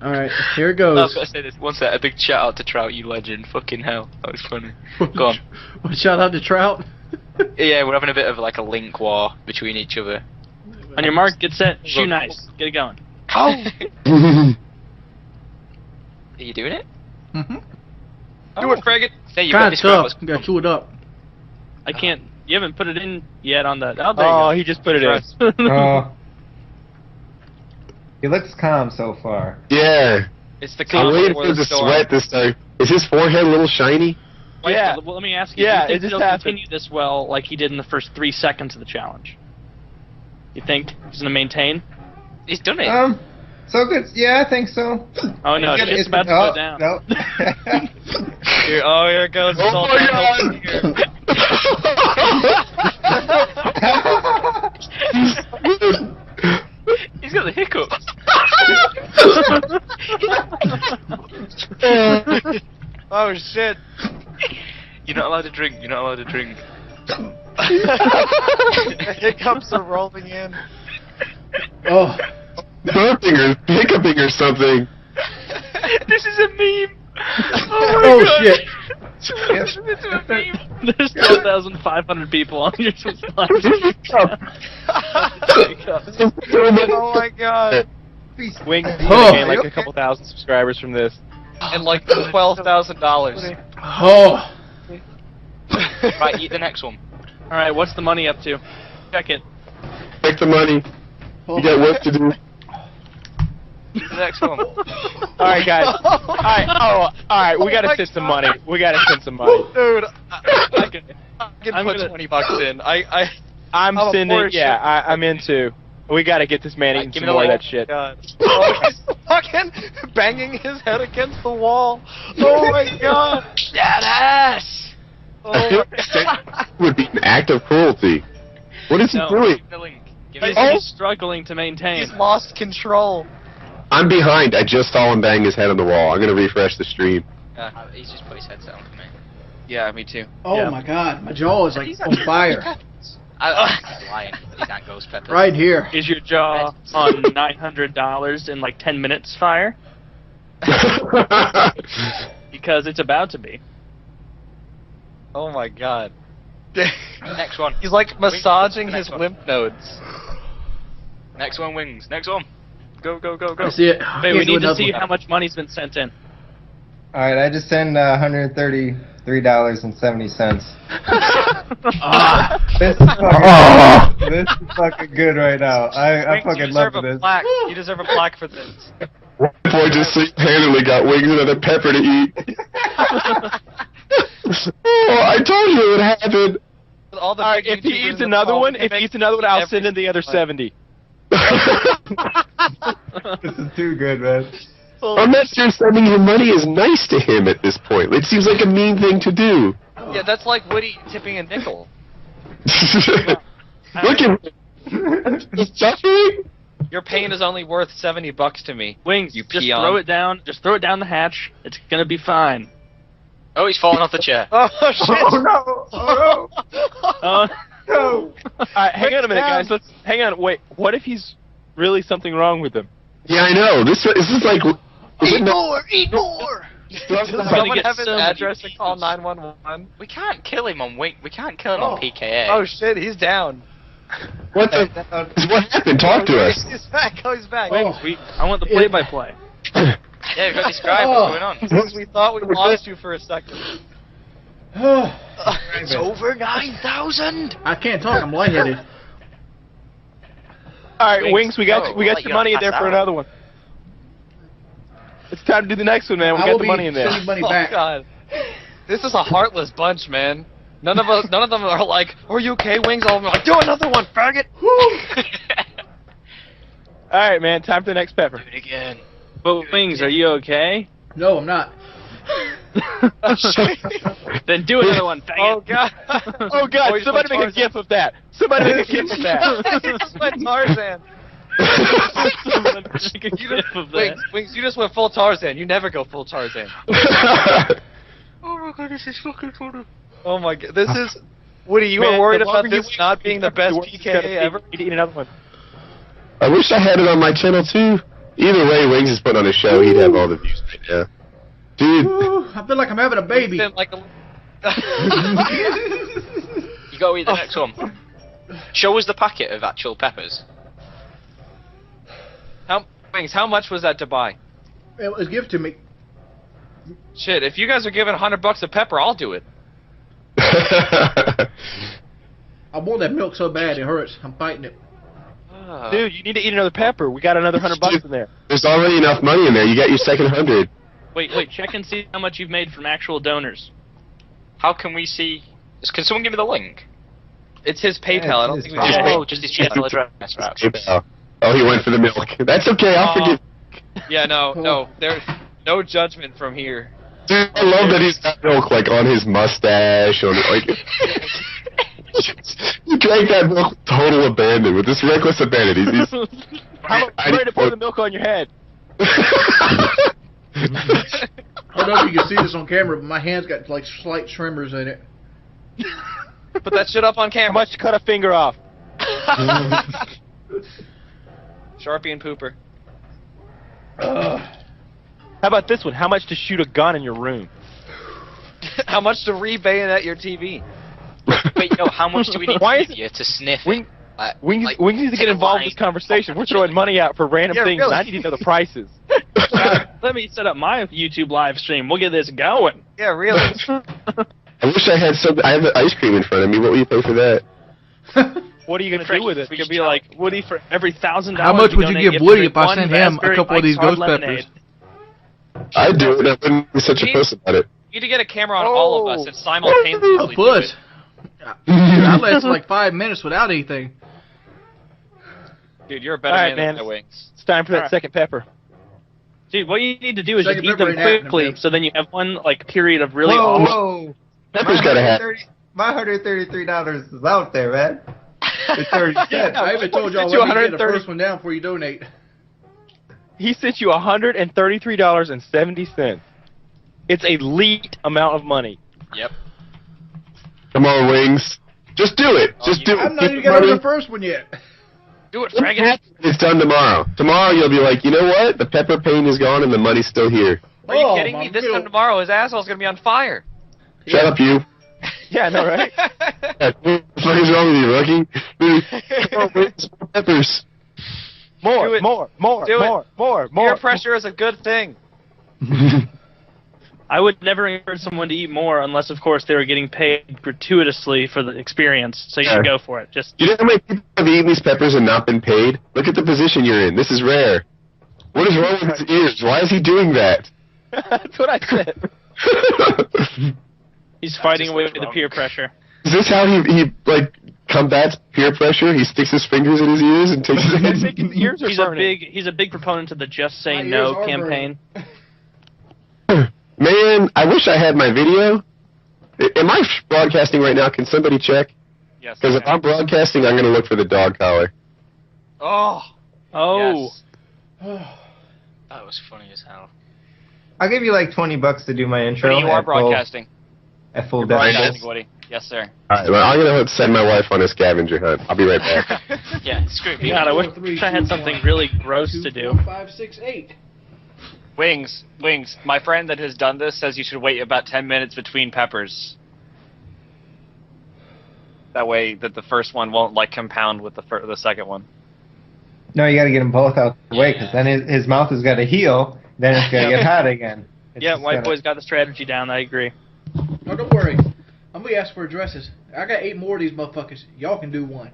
Speaker 2: All right. Here it
Speaker 7: I was
Speaker 2: goes.
Speaker 7: gonna say this. One sec, a big shout out to Trout, you legend. Fucking hell, that was funny. Go on.
Speaker 2: Shout out to Trout.
Speaker 7: Yeah, we're having a bit of like a link war between each other.
Speaker 5: On your mark, get set, shoot nice. Get it going.
Speaker 7: Oh! Are you doing it?
Speaker 2: Mm-hmm.
Speaker 7: Do it, Frigate. There you
Speaker 2: Kind
Speaker 7: go.
Speaker 2: of tough. You gotta chew it up.
Speaker 5: I can't. You haven't put it in yet on the. Oh, there
Speaker 10: Oh,
Speaker 5: you
Speaker 10: he just put it in.
Speaker 9: Oh. He looks calm so far.
Speaker 8: Yeah.
Speaker 7: It's the
Speaker 8: I'm
Speaker 7: calm
Speaker 8: waiting
Speaker 7: before
Speaker 8: for
Speaker 7: the
Speaker 8: the
Speaker 7: storm.
Speaker 8: sweat this time. Is his forehead a little shiny?
Speaker 5: Wait,
Speaker 10: Yeah.
Speaker 5: Well, let me ask you.
Speaker 10: Yeah,
Speaker 5: do you
Speaker 10: it
Speaker 5: think
Speaker 10: just
Speaker 5: he'll
Speaker 10: happened.
Speaker 5: continue this well, like he did in the first 3 seconds of the challenge? You think he's gonna maintain?
Speaker 7: He's done it.
Speaker 9: So good. Yeah, I think so.
Speaker 5: Oh no,
Speaker 9: It's
Speaker 5: shit's about to go down.
Speaker 9: No.
Speaker 10: Here it goes. It's all downhill from here.
Speaker 7: He's got the hiccups.
Speaker 10: Oh shit.
Speaker 7: You're not allowed to drink. You're not allowed to drink.
Speaker 10: The hiccups are rolling in.
Speaker 2: Oh.
Speaker 8: Burping or hiccuping or something.
Speaker 7: This is a meme.
Speaker 2: Oh shit.
Speaker 7: This is a meme.
Speaker 5: There's 12,500 people on your subscribe.
Speaker 10: Oh my god. Wings is
Speaker 2: Oh.
Speaker 10: gonna gain like a couple thousand subscribers from this.
Speaker 7: And like $12,000.
Speaker 2: Oh.
Speaker 7: Right, eat the next one.
Speaker 5: All right, what's the money up to? Check it.
Speaker 8: Take the money. You got work to do.
Speaker 7: Eat the next one.
Speaker 10: Alright guys. Alright, we gotta send some money. We gotta send some money.
Speaker 7: Dude, I can
Speaker 5: I'm
Speaker 7: put
Speaker 5: gonna-
Speaker 7: $20 in.
Speaker 10: I'm
Speaker 7: I'm a
Speaker 10: sending
Speaker 7: poor
Speaker 10: I'm in too. We gotta get this man eating
Speaker 7: give
Speaker 10: some
Speaker 7: me the
Speaker 10: more of
Speaker 7: link.
Speaker 10: that shit.
Speaker 7: God. Oh, he's fucking banging his head against the wall. Oh my god. Badass. Oh my god.
Speaker 8: Would be an act of cruelty. What is he
Speaker 5: No.
Speaker 8: doing?
Speaker 7: Give me the link. Give me
Speaker 5: He's,
Speaker 7: the link.
Speaker 5: he's struggling to maintain.
Speaker 7: He's lost control.
Speaker 8: I'm behind. I just saw him bang his head on the wall. I'm gonna refresh the stream.
Speaker 7: He's just put his headset on for me. Yeah, me too.
Speaker 2: Oh
Speaker 5: Yeah.
Speaker 2: my god. My jaw is like on fire.
Speaker 7: I'm lying. These aren't ghost peppers.
Speaker 2: Right here.
Speaker 5: Is your jaw on $900 in like 10 minutes fire? Because it's about to be.
Speaker 7: Oh my god. Next one.
Speaker 10: He's like massaging
Speaker 7: Next
Speaker 10: his
Speaker 7: one.
Speaker 10: lymph nodes.
Speaker 7: Next one, Wings. Next one. Go, go, go, go.
Speaker 2: I see it.
Speaker 5: Wait, we
Speaker 2: Can't do
Speaker 5: need to
Speaker 2: another
Speaker 5: see
Speaker 2: one.
Speaker 5: how much money's been sent in.
Speaker 9: Alright, I just sent $133.70.
Speaker 2: Ah.
Speaker 9: This is fucking good right now. I
Speaker 7: Wings, you
Speaker 9: fucking love
Speaker 7: deserve a
Speaker 9: this.
Speaker 7: plaque. You deserve a plaque for this.
Speaker 8: Boy just single-handedly got Wings another pepper to eat. Oh, I told you it would happen.
Speaker 7: All the
Speaker 10: All right,
Speaker 7: big
Speaker 10: if he
Speaker 7: YouTubers
Speaker 10: eats
Speaker 7: in the
Speaker 10: another
Speaker 7: world,
Speaker 10: one,
Speaker 7: they
Speaker 10: if he
Speaker 7: make
Speaker 10: eats another one, I'll
Speaker 7: every
Speaker 10: send him the other
Speaker 7: single
Speaker 10: 70.
Speaker 9: This is too good, man.
Speaker 8: I'm not sure sending your money is nice to him at this point. It seems like a mean thing to do.
Speaker 7: Yeah, that's like Woody tipping a nickel.
Speaker 8: Look at he's suffering.
Speaker 7: Your pain is only worth $70 to me.
Speaker 11: Wings,
Speaker 7: You
Speaker 11: just
Speaker 7: peon.
Speaker 11: throw it down. Just throw it down the hatch. It's gonna be fine.
Speaker 10: Oh, he's falling off the chair.
Speaker 7: Oh shit!
Speaker 9: Oh no! Oh
Speaker 11: Oh,
Speaker 9: no!
Speaker 10: Alright, hang on a minute,
Speaker 7: down.
Speaker 10: guys. Let's hang on. Wait, what if he's really something wrong with him?
Speaker 8: Yeah, I know. This is like.
Speaker 7: Eat more! Does
Speaker 11: gonna
Speaker 7: someone
Speaker 11: get
Speaker 7: have his
Speaker 11: so many
Speaker 7: address to call 911?
Speaker 10: We can't kill him on We can't kill him on PKA.
Speaker 7: Oh shit, he's down.
Speaker 8: What the? What happened? Talk to us.
Speaker 7: He's back. Oh, he's back.
Speaker 11: Wings, I want the play-by-play.
Speaker 10: Yeah, we've got to describe what's going on.
Speaker 7: We thought we lost you for a second.
Speaker 9: It's
Speaker 10: over 9,000.
Speaker 1: I can't talk. I'm lightheaded.
Speaker 10: Alright, Wings, we got
Speaker 7: Oh,
Speaker 10: we got
Speaker 7: well,
Speaker 10: your
Speaker 7: you
Speaker 10: money in
Speaker 7: gotta
Speaker 10: there
Speaker 7: pass
Speaker 10: for
Speaker 7: out.
Speaker 10: another one. It's time to do the next one, man. We
Speaker 1: I
Speaker 10: got
Speaker 1: will
Speaker 10: the
Speaker 1: be
Speaker 10: money in there.
Speaker 1: sending money
Speaker 7: Oh
Speaker 1: back.
Speaker 7: god. This is a heartless bunch, man. None of them are like, "Are you okay, Wings?" All of them are like, "Do another one, faggot."
Speaker 10: Alright, man. Time for the next pepper.
Speaker 7: Do it again.
Speaker 11: But Wings, are you okay?
Speaker 1: No, I'm not.
Speaker 11: Then do another one, faggot.
Speaker 7: Oh god.
Speaker 10: Oh god,
Speaker 7: Oh, he's
Speaker 10: somebody
Speaker 7: like
Speaker 10: make a
Speaker 7: Tarzan.
Speaker 10: gif of that. Somebody make a gif of that.
Speaker 7: It's like Tarzan. Wings, you just went full Tarzan. You never go full Tarzan.
Speaker 10: Oh my god, this is fucking funny.
Speaker 7: Oh my god, this is. Woody, you were
Speaker 10: Man,
Speaker 7: worried
Speaker 10: the
Speaker 7: about
Speaker 10: longer you
Speaker 7: this
Speaker 10: wait,
Speaker 7: not being the best
Speaker 10: worse it's gonna
Speaker 7: PKA
Speaker 10: be.
Speaker 7: ever?
Speaker 10: You need to eat another one.
Speaker 8: I wish I had it on my channel too. Either way, Wings is put on a show. He'd have all the views right now. Dude.
Speaker 1: Ooh, I feel like I'm having a baby.
Speaker 7: Like a...
Speaker 10: You gotta eat the next one. Show us the packet of actual peppers.
Speaker 7: Wings, how much was that to buy?
Speaker 1: It was given to me.
Speaker 7: Shit, if you guys are giving $100 a pepper, I'll do it.
Speaker 1: I want that milk so bad it hurts. I'm fighting it.
Speaker 10: Dude, you need to eat another pepper. We got another $100 in there.
Speaker 8: There's already enough money in there. You got your second 100.
Speaker 11: Wait, check and see how much you've made from actual donors.
Speaker 10: How can we see? Can someone give me the link?
Speaker 7: It's his PayPal. I don't think we
Speaker 11: PayPal.
Speaker 7: just
Speaker 11: Oh,
Speaker 10: just his email address. Right.
Speaker 8: Oh, he went for the milk. That's okay. I'll forgive.
Speaker 7: Yeah, no, there's no judgment from here.
Speaker 8: Dude, I love that he's got milk like on his mustache, on like. You drank that milk with total abandon, with this reckless abandon. He's
Speaker 10: How about ready to pour the milk on your head?
Speaker 1: I don't know if you can see this on camera, but my hand's got like slight tremors in it.
Speaker 7: Put that shit up on
Speaker 10: How
Speaker 7: camera.
Speaker 10: much to cut a finger off?
Speaker 7: Sharpie and Pooper.
Speaker 10: How about this one? How much to shoot a gun in your room?
Speaker 7: How much to re-bayonet your TV?
Speaker 10: Wait, no. How much do we need to give you to sniff it? We need to get involved in this conversation. We're throwing money out for random things, and I need to know the prices.
Speaker 11: Let me set up my YouTube live stream. We'll get this going.
Speaker 7: Yeah, really.
Speaker 8: I wish I had some. I have ice cream in front of me. What will you pay for that?
Speaker 10: What are you gonna do with it?
Speaker 11: It could be like, Woody, for every $1,000.
Speaker 1: How much would you give Woody if I sent him a
Speaker 11: raspberry
Speaker 1: couple of these
Speaker 11: Mike's
Speaker 1: ghost
Speaker 11: hard
Speaker 1: peppers?
Speaker 11: lemonade.
Speaker 8: I'd do it. I wouldn't be such a puss about it.
Speaker 7: You need to get a camera on all of us and simultaneously
Speaker 1: A
Speaker 7: do
Speaker 1: puss.
Speaker 7: it.
Speaker 1: I lasted like 5 minutes without anything.
Speaker 7: Dude, you're a better
Speaker 10: Alright,
Speaker 7: man
Speaker 10: man.
Speaker 7: than my Wings.
Speaker 10: It's time for that second pepper.
Speaker 11: Dude, what you need to do is
Speaker 1: Second
Speaker 11: just eat
Speaker 1: pepper
Speaker 11: them
Speaker 1: ain't happening,
Speaker 11: quickly,
Speaker 1: man.
Speaker 11: so then you have one like period of really
Speaker 9: Whoa,
Speaker 11: awesome.
Speaker 9: whoa.
Speaker 8: Pepper's gotta have.
Speaker 9: My $133 is out there, man. It's 30 cents.
Speaker 1: I even told y'all
Speaker 10: Sent you
Speaker 1: let me get the
Speaker 10: 130
Speaker 1: first one down before you donate.
Speaker 10: He sent you $133.70. It's a elite amount of money.
Speaker 7: Yep.
Speaker 8: Come on, Wings. Just do it. Just do it.
Speaker 1: I'm not
Speaker 8: Keep
Speaker 1: even
Speaker 8: the
Speaker 1: got
Speaker 8: money.
Speaker 1: the first one yet.
Speaker 7: Do it,
Speaker 8: What's
Speaker 7: faggot.
Speaker 8: happening? It's done tomorrow. Tomorrow you'll be like, you know what? The pepper pain is gone and the money's still here.
Speaker 7: Are you
Speaker 1: Oh,
Speaker 7: kidding me?
Speaker 1: my
Speaker 7: This
Speaker 1: good
Speaker 7: time
Speaker 1: old-
Speaker 7: tomorrow, his asshole's gonna be on fire.
Speaker 8: Shut up, you.
Speaker 10: Yeah, I know, right?
Speaker 8: What the fuck is wrong with you, Lucky? Dude, come on, Wings. Peppers.
Speaker 10: More,
Speaker 7: Do it.
Speaker 10: more.
Speaker 7: Do it.
Speaker 10: More.
Speaker 7: Peer pressure is a good thing.
Speaker 11: I would never encourage someone to eat more unless, of course, they were getting paid gratuitously for the experience. So you should go for it. Just
Speaker 8: You know how many people have eaten these peppers and not been paid? Look at the position you're in. This is rare. What is wrong with his ears? Why is he doing that?
Speaker 10: That's what I said.
Speaker 11: He's fighting away the peer pressure.
Speaker 8: Is this how he like combats peer pressure? He sticks his fingers in his ears and takes his
Speaker 11: ears are he's a big proponent of the Just Say No campaign.
Speaker 8: Man, I wish I had my video. Am I broadcasting right now? Can somebody check?
Speaker 10: Yes.
Speaker 8: Because if I'm broadcasting, I'm going to look for the dog collar.
Speaker 10: Oh.
Speaker 11: Oh.
Speaker 10: Yes. That was funny as hell.
Speaker 9: I'll give you like $20 to do my intro.
Speaker 10: Woody, you are broadcasting.
Speaker 9: At full
Speaker 10: broadcasting,
Speaker 9: decibels.
Speaker 10: Woody. Yes, sir.
Speaker 8: Alright, well, I'm going to send my wife on a scavenger hunt. I'll be right back.
Speaker 10: Yeah, screw it.
Speaker 11: God, I wish I had something really gross to do.
Speaker 2: 5, 6, 8.
Speaker 10: Wings, my friend that has done this says you should wait about 10 minutes between peppers. That way that the first one won't, like, compound with the second one.
Speaker 9: No, you got to get them both out the way, because then his mouth has got to heal, then it's going to get hot again.
Speaker 11: Yeah, White Boy's got the strategy down, I agree.
Speaker 2: No, don't worry. I'm going to ask for addresses. I got 8 more of these motherfuckers. Y'all can do one.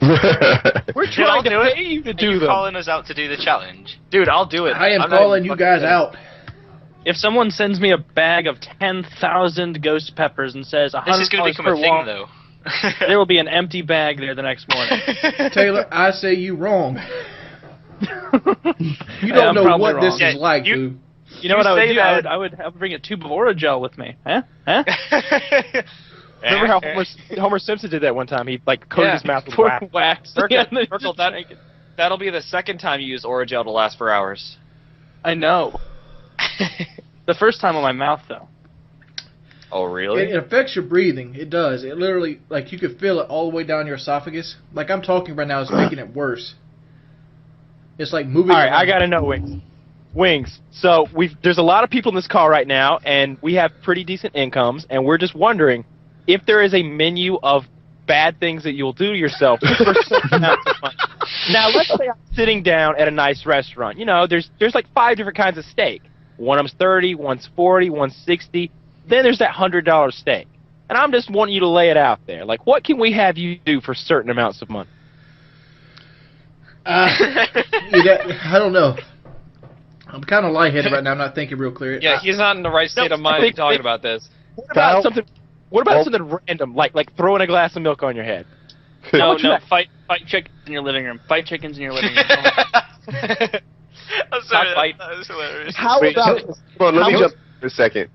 Speaker 10: We're trying to pay you to do them. Calling us out to do the challenge. Dude, I'll do it.
Speaker 2: I am calling you guys out.
Speaker 11: If someone sends me a bag of 10,000 ghost peppers and says $100
Speaker 10: this is going to become
Speaker 11: per
Speaker 10: a thing,
Speaker 11: wall,
Speaker 10: though.
Speaker 11: there will be an empty bag there the next morning.
Speaker 2: Taylor, I say you wrong. You don't know what this is like, dude.
Speaker 11: You know what I would do? I would bring a tube of Orajel with me. Huh?
Speaker 12: Remember how Homer Simpson did that one time? He like coated his mouth with wax.
Speaker 10: Merkel, that'll be the second time you use Orajel to last for hours.
Speaker 11: I know. The first time on my mouth, though.
Speaker 10: Oh, really?
Speaker 2: It affects your breathing. It does. It literally, like, you could feel it all the way down your esophagus. Like I'm talking right now, it's making it worse. It's like moving.
Speaker 12: All right, I gotta know, Wings. So there's a lot of people in this call right now, and we have pretty decent incomes, and we're just wondering if there is a menu of bad things that you'll do to yourself. Now, let's say I'm sitting down at a nice restaurant. You know, there's like 5 different kinds of steak. One of them's 30, one's 40, one's 60. Then there's that $100 steak. And I'm just wanting you to lay it out there. Like, what can we have you do for certain amounts of money?
Speaker 2: I don't know. I'm kind of lightheaded right now. I'm not thinking real clear.
Speaker 10: Yeah, he's not in the right state of mind to be talking about this.
Speaker 12: What about something random, like throwing a glass of milk on your head?
Speaker 11: No, fight chickens in your living room. Fight chickens in your living room.
Speaker 10: I'm sorry, that was hilarious.
Speaker 8: Let me jump for a second.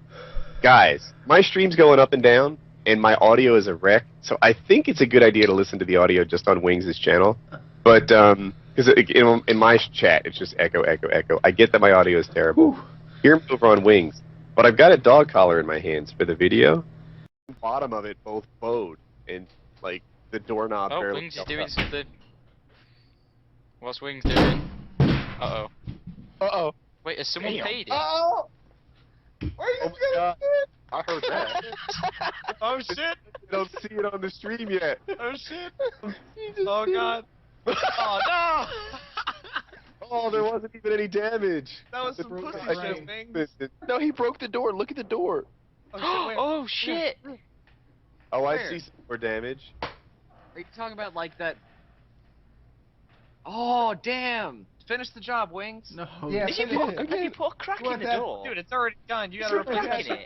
Speaker 8: Guys, my stream's going up and down, and my audio is a wreck, so I think it's a good idea to listen to the audio just on Wings' channel. But, because in my chat, it's just echo, echo, echo. I get that my audio is terrible. Hear me over on Wings. But I've got a dog collar in my hands for the video. The bottom of it both bowed, and, like, the doorknob barely...
Speaker 10: Wings is doing something. What's Wings doing? Uh-oh.
Speaker 12: Uh-oh.
Speaker 10: Wait, has someone paid it?
Speaker 9: Oh! Where are you going?
Speaker 8: I heard that.
Speaker 10: Oh, shit!
Speaker 8: You don't see it on the stream yet.
Speaker 10: Oh, shit! Oh, God. Oh, no!
Speaker 8: Oh, there wasn't even any damage.
Speaker 10: That was some pussy shit, Wings.
Speaker 12: No, he broke the door. Look at the door.
Speaker 10: Oh, shit!
Speaker 8: Oh, I see some more damage.
Speaker 13: Are you talking about like that? Oh, damn! Finish the job, Wings.
Speaker 2: No.
Speaker 13: Yeah,
Speaker 10: Did you put a crack in the door? Dude, it's already done. You gotta replace it.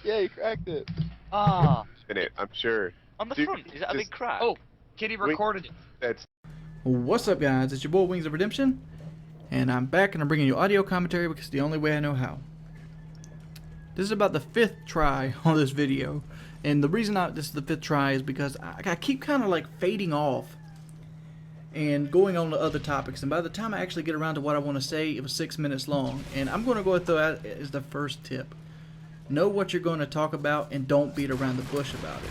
Speaker 12: Yeah, he cracked it.
Speaker 13: Ah.
Speaker 8: In it, I'm sure.
Speaker 10: On the front, is that a big crack?
Speaker 13: Oh, Kitty recorded it.
Speaker 8: That's.
Speaker 1: What's up, guys? It's your boy Wings of Redemption, and I'm back and I'm bringing you audio commentary because it's the only way I know how. This is about the 5th try on this video, and the reason this is the 5th try is because I keep kind of like fading off and going on to other topics, and by the time I actually get around to what I want to say, it was 6 minutes long. And I'm going to go through that as the first tip. Know what you're going to talk about and don't beat around the bush about it.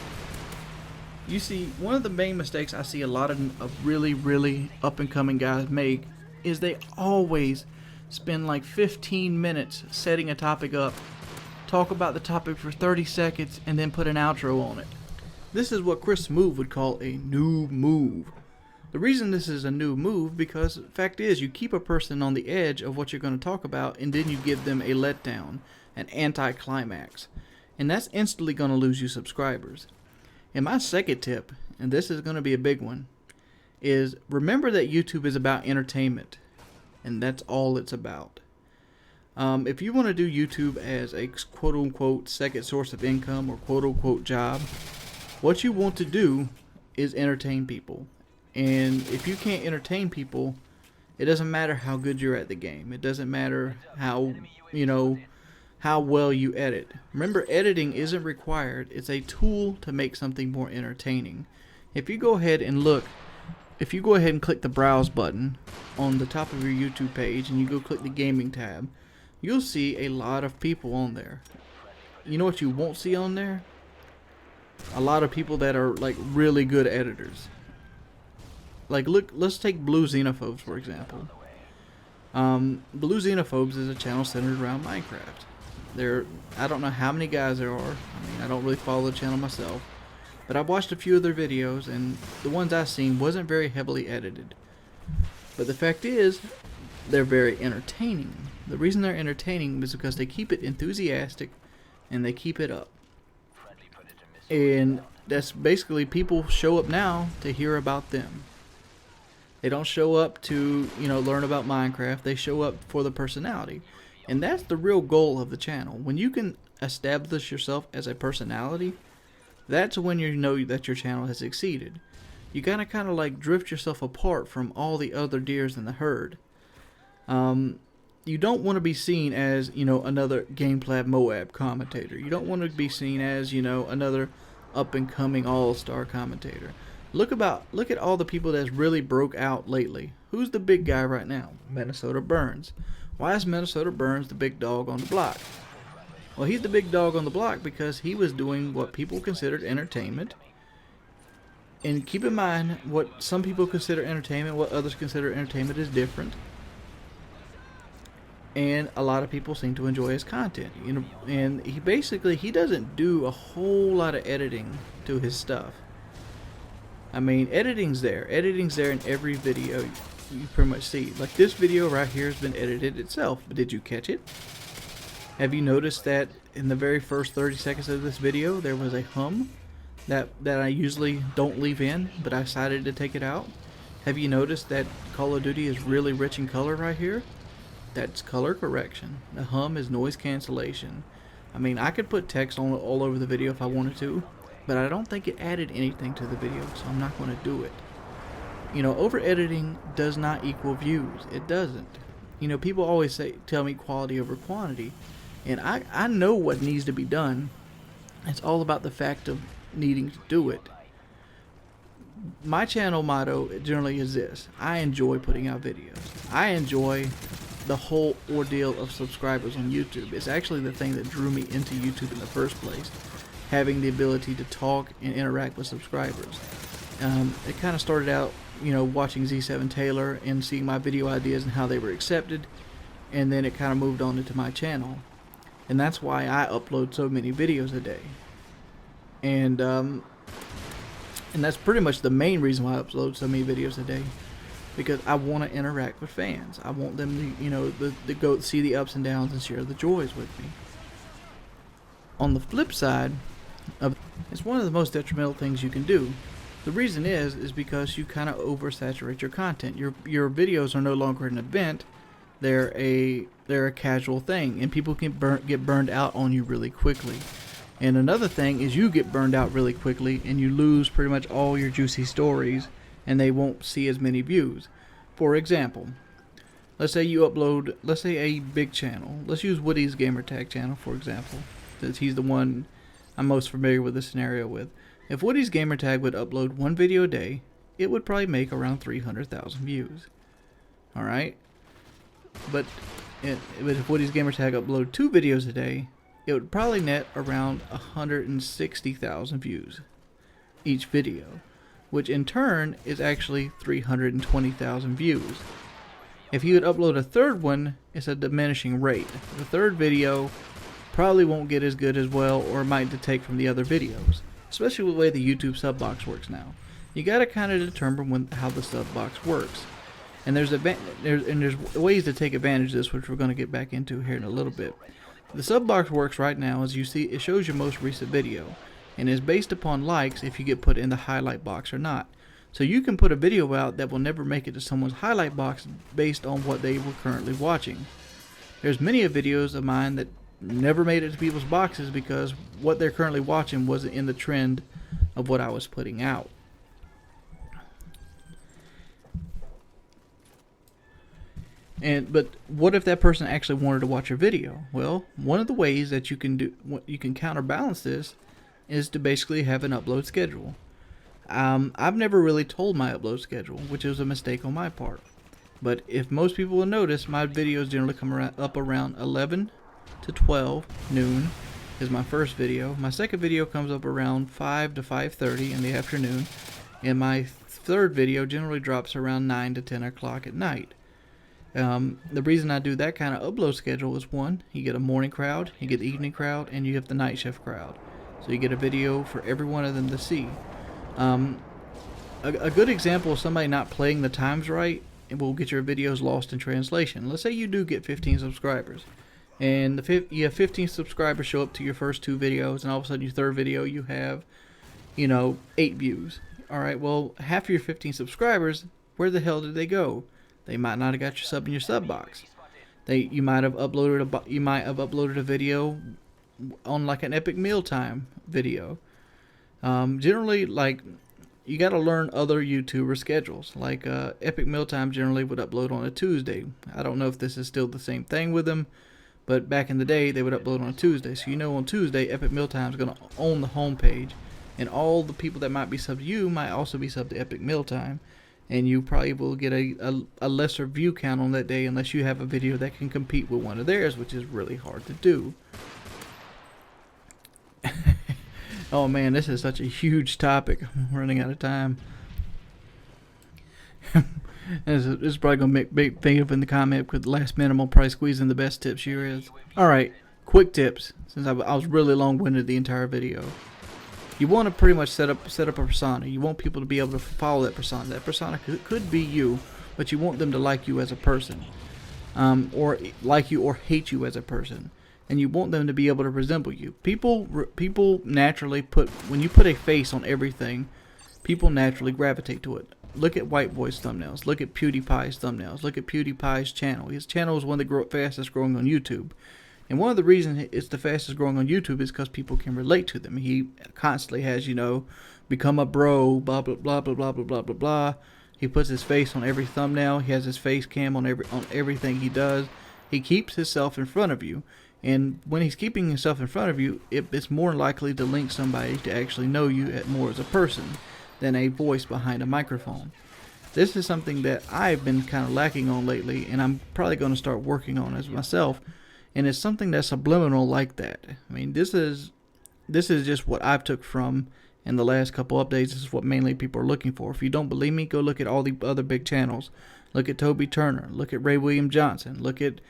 Speaker 1: You see, one of the main mistakes I see a lot of really up-and-coming guys make is they always spend like 15 minutes setting a topic up, talk about the topic for 30 seconds, and then put an outro on it. This is what Chris Move would call a new move. The reason this is a new move because the fact is you keep a person on the edge of what you're going to talk about, and then you give them a letdown, an anti-climax, and that's instantly going to lose you subscribers. And my second tip, and this is going to be a big one, is remember that YouTube is about entertainment, and that's all it's about. If you want to do YouTube as a quote-unquote second source of income or quote-unquote job, what you want to do is entertain people. And if you can't entertain people, it doesn't matter how good you're at the game. It doesn't matter how, how well you edit. Remember, editing isn't required. It's a tool to make something more entertaining. If you go ahead and click the browse button on the top of your YouTube page and you go click the gaming tab, you'll see a lot of people on there. You know what you won't see on there? A lot of people that are like really good editors. Like, look, let's take Blue Xenophobes for example. Blue Xenophobes is a channel centered around Minecraft. I don't know how many guys there are. I mean, I don't really follow the channel myself, but I've watched a few of their videos, and the ones I've seen wasn't very heavily edited. But the fact is, they're very entertaining. The reason they're entertaining is because they keep it enthusiastic and they keep it up. And that's basically, people show up now to hear about them. They don't show up to, learn about Minecraft. They show up for the personality. And that's the real goal of the channel. When you can establish yourself as a personality, that's when you know that your channel has succeeded. You gotta kind of like drift yourself apart from all the other deers in the herd. You don't want to be seen as, another Gameplab Moab commentator. You don't want to be seen as, another up-and-coming all-star commentator. Look at all the people that's really broke out lately. Who's the big guy right now? Minnesota Burns. Why is Minnesota Burns the big dog on the block? Well, he's the big dog on the block because he was doing what people considered entertainment. And keep in mind, what some people consider entertainment, what others consider entertainment is different. And a lot of people seem to enjoy his content. And he doesn't do a whole lot of editing to his stuff. I mean, editing's there. Editing's there in every video you pretty much see. Like this video right here has been edited itself. But did you catch it? Have you noticed that in the very first 30 seconds of this video, there was a hum that I usually don't leave in, but I decided to take it out? Have you noticed that Call of Duty is really rich in color right here? That's color correction. The hum is noise cancellation. I mean, I could put text all over the video if I wanted to, but I don't think it added anything to the video, so I'm not going to do it. Over editing does not equal views. It doesn't. People always tell me quality over quantity, and I know what needs to be done. It's all about the fact of needing to do it. My channel motto generally is this: I enjoy putting out videos. I enjoy the whole ordeal of subscribers on YouTube. It's actually the thing that drew me into YouTube in the first place. Having the ability to talk and interact with subscribers. It kind of started out, watching Z7 Taylor and seeing my video ideas and how they were accepted, and then it kind of moved on into my channel, and that's why I upload so many videos a day. And that's pretty much the main reason why I upload so many videos a day, because I want to interact with fans. I want them to, to go see the ups and downs and share the joys with me. On the flip side, it's one of the most detrimental things you can do. The reason is because you kind of oversaturate your content. Your videos are no longer an event; they're a casual thing, and people can get burned out on you really quickly. And another thing is you get burned out really quickly, and you lose pretty much all your juicy stories, and they won't see as many views. For example, let's say you upload, let's say a big channel. Let's use Woody's Gamertag channel for example, since he's the one I'm most familiar with the scenario with. If Woody's Gamertag would upload one video a day, it would probably make around 300,000 views. Alright? But if Woody's Gamertag uploaded 2 videos a day, it would probably net around 160,000 views each video, which in turn is actually 320,000 views. If he would upload a third one, it's a diminishing rate. The third video probably won't get as good as well, or might detect from the other videos, especially with the way the YouTube sub box works now. You gotta kind of determine how the sub box works, and there's ways to take advantage of this, which we're going to get back into here in a little bit. The sub box works right now, as you see, it shows your most recent video, and is based upon likes if you get put in the highlight box or not. So you can put a video out that will never make it to someone's highlight box based on what they were currently watching. There's many of videos of mine that never made it to people's boxes because what they're currently watching wasn't in the trend of what I was putting out. But what if that person actually wanted to watch your video? Well, one of the ways that you can counterbalance this is to basically have an upload schedule. I've never really told my upload schedule, which is a mistake on my part. But if most people will notice, my videos generally come up around 11 to 12 noon is my first video. My second video comes up around 5 to 5:30 in the afternoon, and my third video generally drops around 9 to 10 o'clock at night. The reason I do that kind of upload schedule is, one, you get a morning crowd, you get the evening crowd, and you have the night shift crowd. So you get a video for every one of them to see. A good example of somebody not playing the times right, it will get your videos lost in translation. Let's say you do get 15 subscribers, and you have 15 subscribers show up to your first 2 videos, and all of a sudden your third video you have, 8 views. Alright, well, half of your 15 subscribers, where the hell did they go? They might not have got your sub in your sub box. You might have uploaded a video on like an Epic Mealtime video. Generally, like, you got to learn other YouTuber schedules. Like Epic Mealtime generally would upload on a Tuesday. I don't know if this is still the same thing with them, but back in the day they would upload on a Tuesday. So on Tuesday, Epic Mealtime is going to own the homepage, and all the people that might be subbed to you might also be subbed to Epic Mealtime. And you probably will get a lesser view count on that day unless you have a video that can compete with one of theirs, which is really hard to do. Oh man, this is such a huge topic. I'm running out of time. This is probably going to make big thing up in the comment because the last minute I'm going to probably squeeze in the best tips here is. Alright, quick tips, since I was really long-winded the entire video. You want to pretty much set up a persona. You want people to be able to follow that persona. That persona could be you, but you want them to like you as a person, or like you or hate you as a person, and you want them to be able to resemble you. People naturally when you put a face on everything, people naturally gravitate to it. Look at White Boy's thumbnails. Look at PewDiePie's thumbnails. Look at PewDiePie's channel. His channel is one of the fastest growing on YouTube. And one of the reasons it's the fastest growing on YouTube is because people can relate to them. He constantly has, become a bro, blah, blah, blah, blah, blah, blah, blah, blah, blah. He puts his face on every thumbnail. He has his face cam on everything he does. He keeps himself in front of you. And when he's keeping himself in front of you, it's more likely to link somebody to actually know you more as a person than a voice behind a microphone. This is something that I've been kind of lacking on lately, and I'm probably going to start working on as myself. And it's something that's subliminal like that. I mean, this is just what I've took from in the last couple updates. This is what mainly people are looking for. If you don't believe me, go look at all the other big channels. Look at Toby Turner. Look at Ray William Johnson. Look at,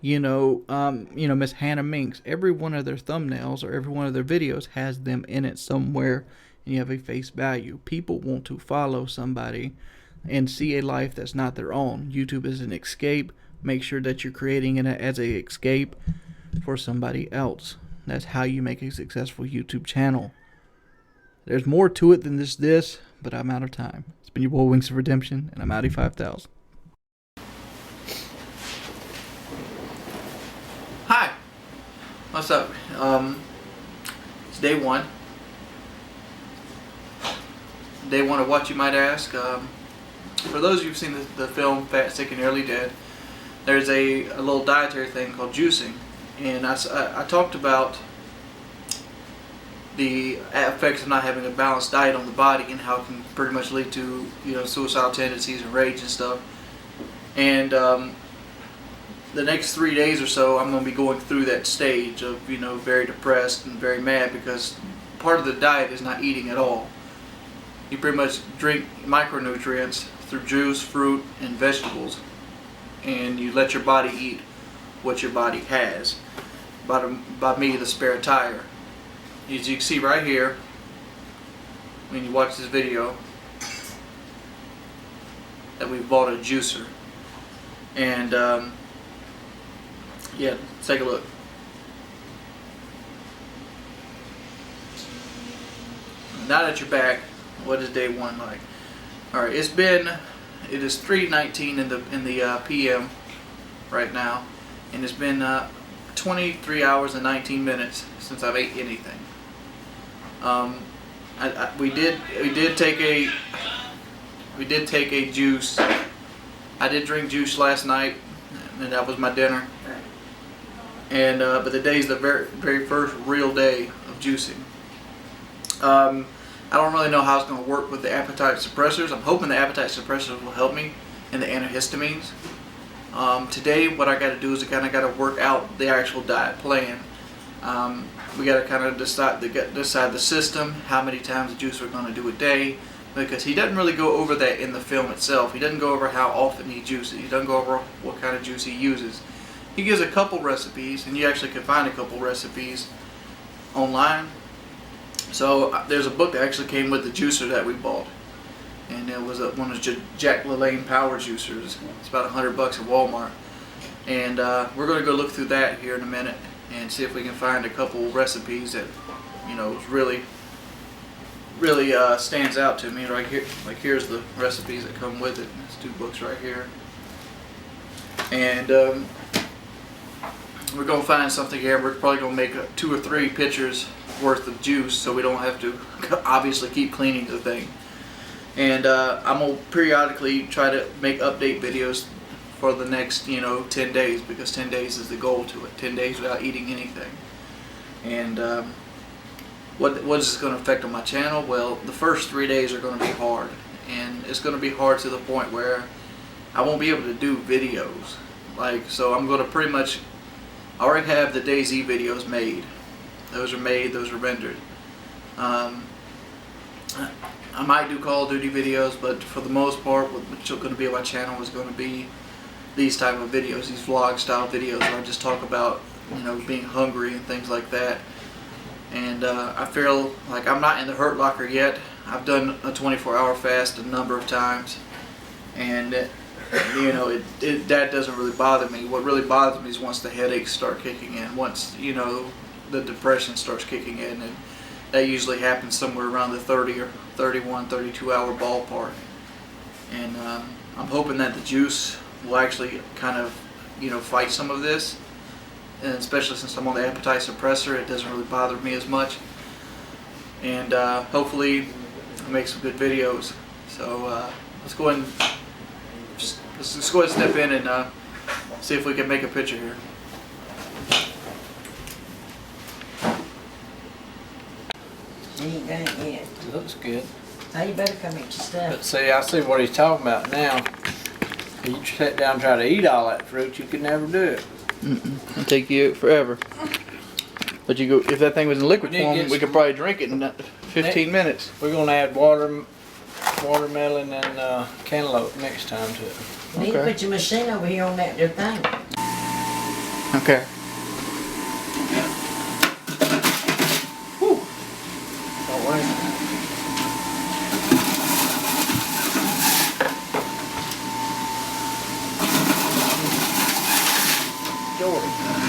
Speaker 1: Miss Hannah Minks. Every one of their thumbnails or every one of their videos has them in it somewhere, and you have a face value. People want to follow somebody and see a life that's not their own. YouTube is an escape. Make sure that you're creating it as a escape for somebody else. That's how you make a successful YouTube channel. There's more to it than this, but I'm out of time. It's been your boy Wings of Redemption, and I'm Audi 5000. Hi, what's up? It's day one. Day one of what, you might ask. For those of you who've seen the film Fat, Sick, and Nearly Dead, there's a little dietary thing called juicing, and I talked about the effects of not having a balanced diet on the body and how it can pretty much lead to suicidal tendencies and rage and stuff. And the next 3 days or so, I'm going to be going through that stage of very depressed and very mad because part of the diet is not eating at all. You pretty much drink micronutrients through juice, fruit, and vegetables, and you let your body eat what your body has. By me, the spare tire. As you can see right here, when you watch this video, that we bought a juicer. And yeah, let's take a look. Now that you're back, what is day one like? Alright, it is 3:19 in the PM right now, and it's been 23 hours and 19 minutes since I've ate anything. We did take a juice. I did drink juice last night, and that was my dinner. And but today's the very first real day of juicing. I don't really know how it's going to work with the appetite suppressors. I'm hoping the appetite suppressors will help me in the antihistamines. Today, what I got to do is I kind of got to work out the actual diet plan. We got to kind of decide the system, how many times the juice we're going to do a day, because he doesn't really go over that in the film itself. He doesn't go over how often he juices. He doesn't go over what kind of juice he uses. He gives a couple recipes, and you actually can find a couple recipes online. So there's a book that actually came with the juicer that we bought, and it was one of Jack LaLanne power juicers. It's about $100 at Walmart, and we're going to go look through that here in a minute and see if we can find a couple recipes that, you know, really stands out to me right here. Like, here's the recipes that come with it. There's 2 books right here, and we're going to find something here. We're probably going to make 2 or 3 pitchers worth of juice, so we don't have to obviously keep cleaning the thing. And I'm going to periodically try to make update videos for the next, 10 days, because 10 days is the goal to it. 10 days without eating anything. And what is this going to affect on my channel? Well, the first 3 days are going to be hard, and it's going to be hard to the point where I won't be able to do videos. So I'm going to pretty much, I already have the DayZ videos made. Those are made, those are rendered. I might do Call of Duty videos, but for the most part, what's going to be on my channel is going to be these type of videos, these vlog style videos where I just talk about, being hungry and things like that. And I feel like I'm not in the Hurt Locker yet. I've done a 24-hour fast a number of times, and that doesn't really bother me. What really bothers me is once the headaches start kicking in, once the depression starts kicking in, and that usually happens somewhere around the 30 or 31, 32 hour ballpark. And I'm hoping that the juice will actually kind of fight some of this, and especially since I'm on the appetite suppressor, it doesn't really bother me as much, and hopefully I'll make some good videos. So let's go ahead and step in and see if we can make a picture here.
Speaker 14: He ain't done it yet.
Speaker 2: It looks good.
Speaker 14: Now you better come eat your stuff.
Speaker 2: But see, I see what he's talking about now. You sit down and try to eat all that fruit, you could never do it.
Speaker 1: It'll take you forever. But if that thing was in liquid form, we could probably drink it in 15 minutes.
Speaker 2: We're gonna add watermelon and cantaloupe next time to it.
Speaker 14: You need to put your machine over here on that there thing.
Speaker 1: Okay. Whew. Don't worry.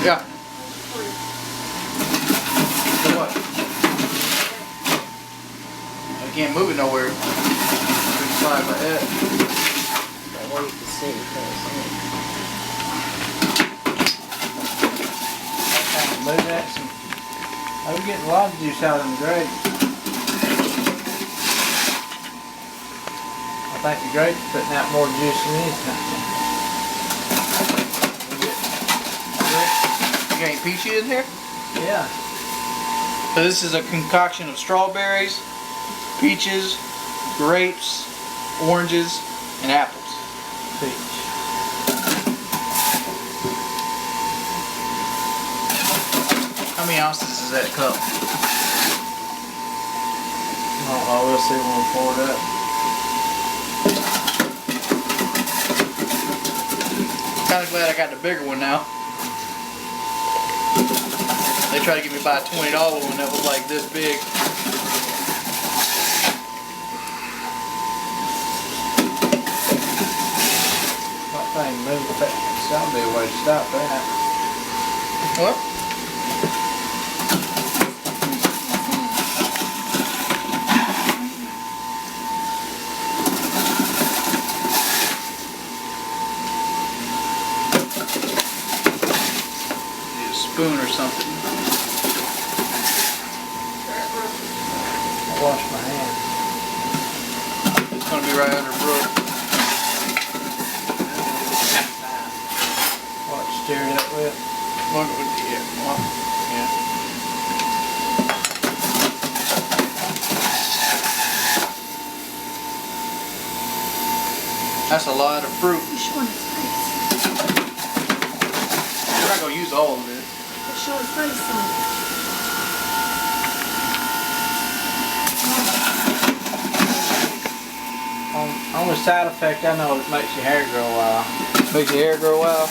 Speaker 1: Yeah. So what? I can't move it nowhere. Slide my head.
Speaker 14: Gotta wait to see first.
Speaker 2: Move that some. I'm getting a lot of juice out of them grapes. I think the grapes putting out more juice than anything.
Speaker 1: You got any peachy in here?
Speaker 2: Yeah.
Speaker 1: So this is a concoction of strawberries, peaches, grapes, oranges, and apples.
Speaker 2: Peach.
Speaker 1: How many ounces is that cup?
Speaker 2: Oh, we'll see when we pour it up.
Speaker 1: Kind of glad I got the bigger one now. They tried to get me to buy a $20 one that was like this big.
Speaker 2: That thing moved. That'll be a way to stop that.
Speaker 1: What?
Speaker 2: wash my hands.
Speaker 1: It's gonna be right under Brook.
Speaker 2: What, stir it up with?
Speaker 1: Yeah. That's a lot of fruit.
Speaker 6: You're showing his face.
Speaker 1: You're not gonna use all of it.
Speaker 6: You're showing his face on it.
Speaker 2: Only side effect I know is it makes your hair grow wild.
Speaker 1: Makes your hair grow wild.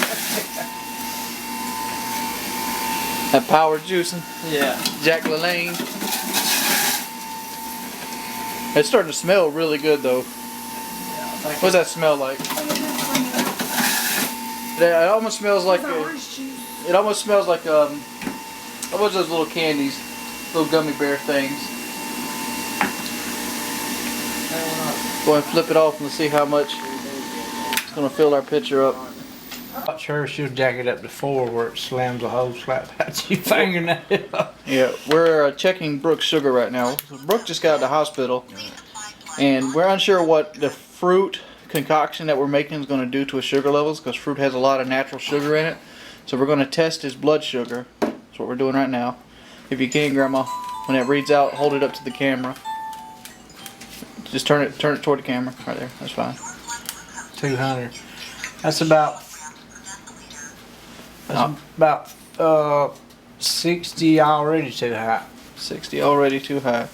Speaker 1: That power juicing.
Speaker 2: Yeah.
Speaker 1: Jack LaLanne. It's starting to smell really good though. What does that smell like? It almost smells like it almost smells like what's those little candies, little gummy bear things. Go and flip it off and see how much it's gonna fill our picture up.
Speaker 2: I'm not sure she'll jack it up to 4 where it slams a whole slap at your fingernail.
Speaker 1: Yeah, we're checking Brook's sugar right now. Brook just got out of the hospital, and we're unsure what the fruit concoction that we're making is going to do to his sugar levels, because fruit has a lot of natural sugar in it. So we're going to test his blood sugar. That's what we're doing right now. If you can, Grandma, when it reads out, hold it up to the camera. Just turn it toward the camera right there. That's fine.
Speaker 2: 200. That's about 60 already too high.
Speaker 1: 60 already too high.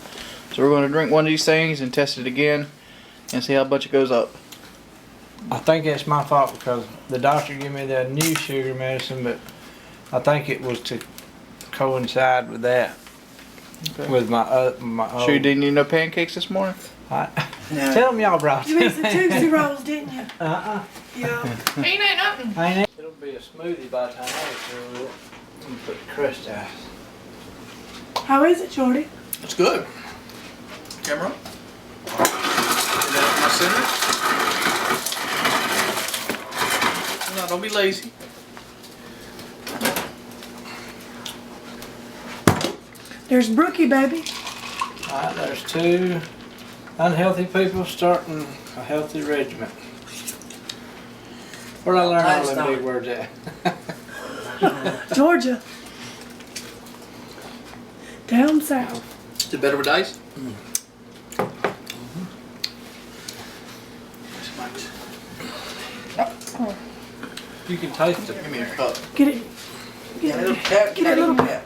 Speaker 1: So we're going to drink one of these things and test it again and see how much it goes up.
Speaker 2: I think it's my fault because the doctor gave me the new sugar medicine, but I think it was to coincide with that.
Speaker 1: Okay.
Speaker 2: With my
Speaker 1: Sure you didn't eat no pancakes this morning?
Speaker 2: Tell them y'all brought
Speaker 15: You ate some Tootsie Rolls, didn't you?
Speaker 2: Yeah.
Speaker 15: Ain't nothing.
Speaker 2: It'll be a smoothie by the time I get through it. And put the crust out.
Speaker 15: How is it, Shorty?
Speaker 1: It's good. Camera. Get that in my center. No, don't be lazy.
Speaker 15: There's Brookie, baby.
Speaker 2: Alright, there's 2 unhealthy people starting a healthy regimen. Where'd I learn all them big words at?
Speaker 15: Georgia. Down south.
Speaker 1: Is it better with ice?
Speaker 2: You can taste it.
Speaker 1: Give me a cup.
Speaker 15: Get it. Get it. Get it, little bit.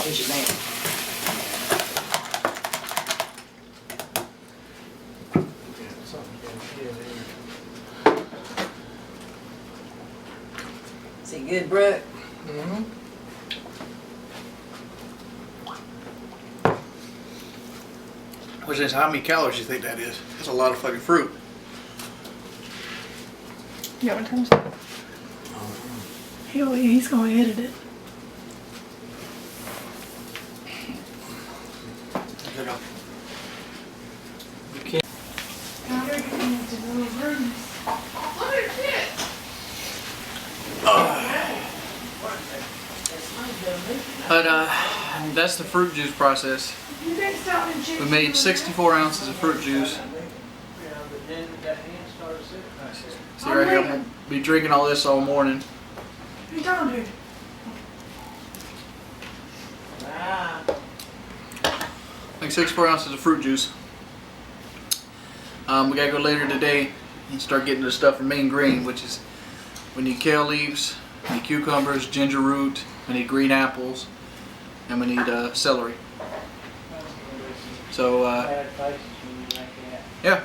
Speaker 14: Where's your man? Is it good, Brook?
Speaker 1: Mm-hmm. Which is how many calories you think that is? That's a lot of fucking fruit.
Speaker 15: Yeah, what time is it? He's going to edit it.
Speaker 1: You can't. But that's the fruit juice process. We made 64 ounces of fruit juice. See right here, I'm gonna be drinking all this all morning.
Speaker 15: What are you talking
Speaker 1: Like 64 ounces of fruit juice. We gotta go later today and start getting the stuff from Main Green, which is we need kale leaves, we need cucumbers, ginger root, we need green apples, and we need celery. So yeah,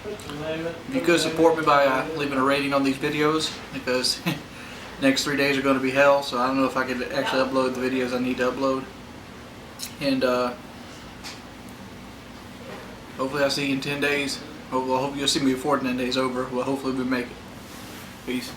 Speaker 1: if you could support me by leaving a rating on these videos, because next 3 days are going to be hell, so I don't know if I could actually upload the videos I need to upload. And hopefully I'll see you in 10 days. I hope you'll see me before 10 days over. Well, hopefully we make it. Peace.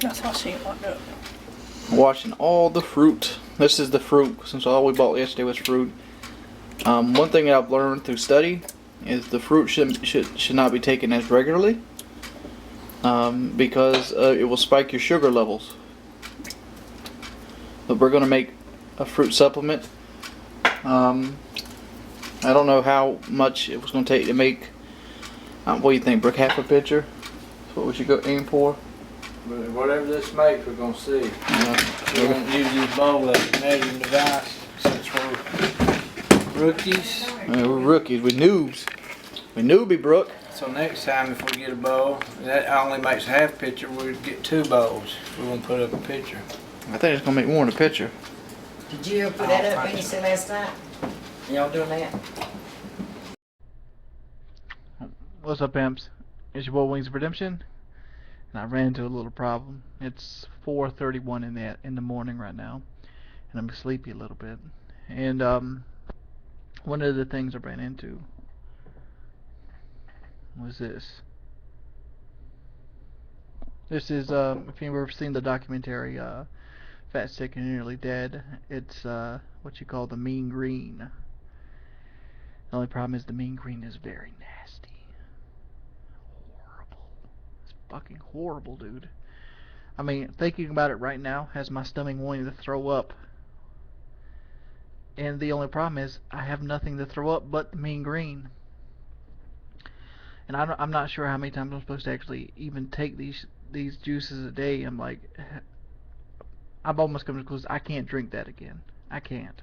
Speaker 15: That's how she wound up.
Speaker 1: Washing all the fruit. This is the fruit, since all we bought yesterday was fruit. One thing that I've learned through study is the fruit should not be taken as regularly, because it will spike your sugar levels. But we're gonna make a fruit supplement. I don't know how much it was gonna take to make. What do you think, Brook? Half a pitcher? That's what we should go aim for.
Speaker 16: But whatever this makes, we're gonna see. We won't use this bowl as a measuring device since we're rookies.
Speaker 1: We're rookies. We're noobs. We newbie, Brook.
Speaker 16: So next time, if we get a bowl, that only makes a half pitcher. We'd get 2 bowls. We're gonna put up a pitcher.
Speaker 1: I think it's gonna make more than a pitcher.
Speaker 14: Did you ever put that up when you said last night? Y'all doing that?
Speaker 2: What's up, pimps? It's your boy Wings of Redemption, and I ran into a little problem. It's 4:31 in the morning right now, and I'm sleepy a little bit. And one of the things I ran into was this. This is if you've ever seen the documentary Fat, Sick, and Nearly Dead, it's what you call the mean green. The only problem is the mean green is very nasty. Horrible. It's fucking horrible, dude. I mean, thinking about it right now has my stomach wanting to throw up. And the only problem is I have nothing to throw up but the mean green. And I'm not sure how many times I'm supposed to actually even take these juices a day. I'm like, I've almost come to close. I can't drink that again. I can't.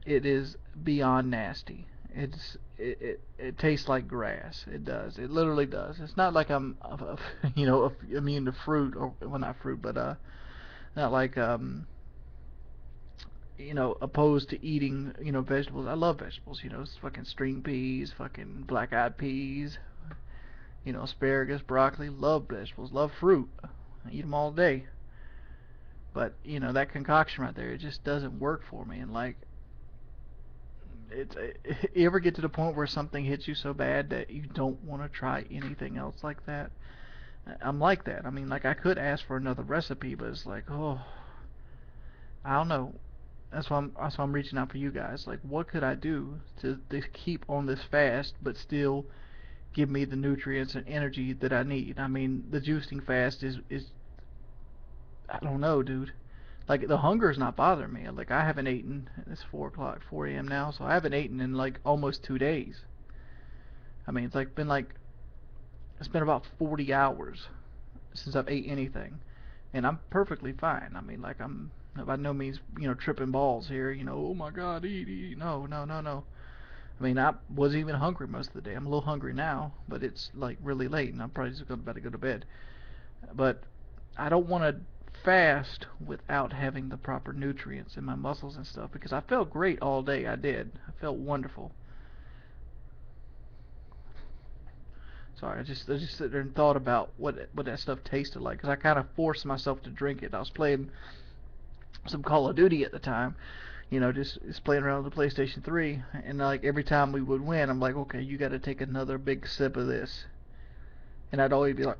Speaker 2: It is beyond nasty. It tastes like grass. It does. It literally does. It's not like I'm immune to fruit, or well, not fruit, but not like opposed to eating vegetables. I love vegetables. It's fucking string peas, fucking black-eyed peas, asparagus, broccoli. Love vegetables. Love fruit. I eat them all day. But that concoction right there, it just doesn't work for me. And like, you ever get to the point where something hits you so bad that you don't want to try anything else like that? I'm like that. I mean, like, I could ask for another recipe, but it's like, oh, I don't know. That's why I'm reaching out for you guys. Like, what could I do to keep on this fast but still give me the nutrients and energy that I need? I mean, the juicing fast is I don't know, dude. Like, the hunger's not bothering me. Like, I haven't eaten. It's 4 a.m. now, so I haven't eaten in like almost 2 days. I mean, it's been about 40 hours since I've ate anything, and I'm perfectly fine. I mean, like, I'm by no means tripping balls here. Oh my God, eat. No. I mean, I wasn't even hungry most of the day. I'm a little hungry now, but it's like really late, and I'm probably just about to go to bed. But I don't want to fast without having the proper nutrients in my muscles and stuff, because I felt great all day. I did. I felt wonderful. Sorry, I just sat there and thought about what that stuff tasted like, because I kind of forced myself to drink it. I was playing some Call of Duty at the time, just playing around with the PlayStation 3, and like every time we would win, I'm like, okay, you got to take another big sip of this, and I'd always be like,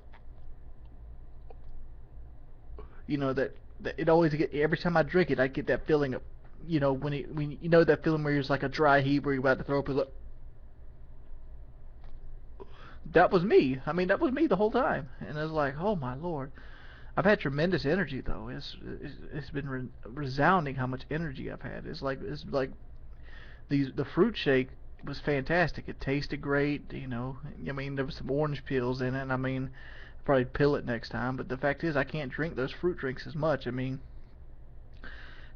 Speaker 2: that it always every time I drink it, I get that feeling of, when that feeling where you're just like a dry heat where you're about to throw up. Like, that was me. I mean, that was me the whole time, and I was like, oh my Lord. I've had tremendous energy though. It's been resounding how much energy I've had. It's like the fruit shake was fantastic. It tasted great. I mean, there was some orange peels in it. I mean, I'll probably pill it next time. But the fact is, I can't drink those fruit drinks as much. I mean,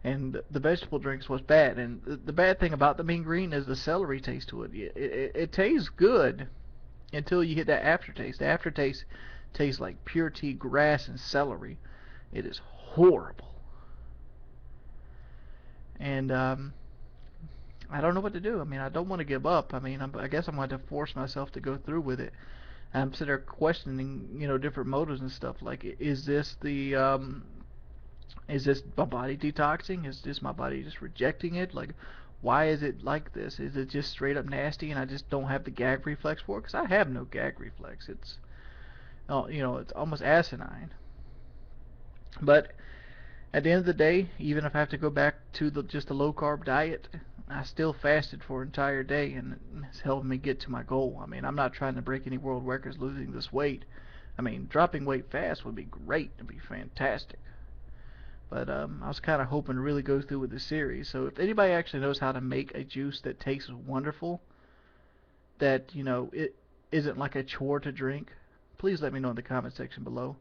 Speaker 2: and the vegetable drinks was bad. And the bad thing about the mean green is the celery taste to it. It tastes good until you hit that aftertaste. The aftertaste tastes like pure tea, grass, and celery. It is horrible. And I don't know what to do. I mean, I don't want to give up. I mean, I guess I'm going to force myself to go through with it. I'm sitting there questioning, different motives and stuff. Like, is this my body detoxing? Is this my body just rejecting it? Like, why is it like this? Is it just straight up nasty and I just don't have the gag reflex for it? Because I have no gag reflex. It's, it's almost asinine. But at the end of the day, even if I have to go back to just a low-carb diet, I still fasted for an entire day, and it's helped me get to my goal. I mean, I'm not trying to break any world records losing this weight. I mean, dropping weight fast would be great. It'd be fantastic. But I was kind of hoping to really go through with this series. So if anybody actually knows how to make a juice that tastes wonderful, that, you know, it isn't like a chore to drink, please let me know in the comment section below.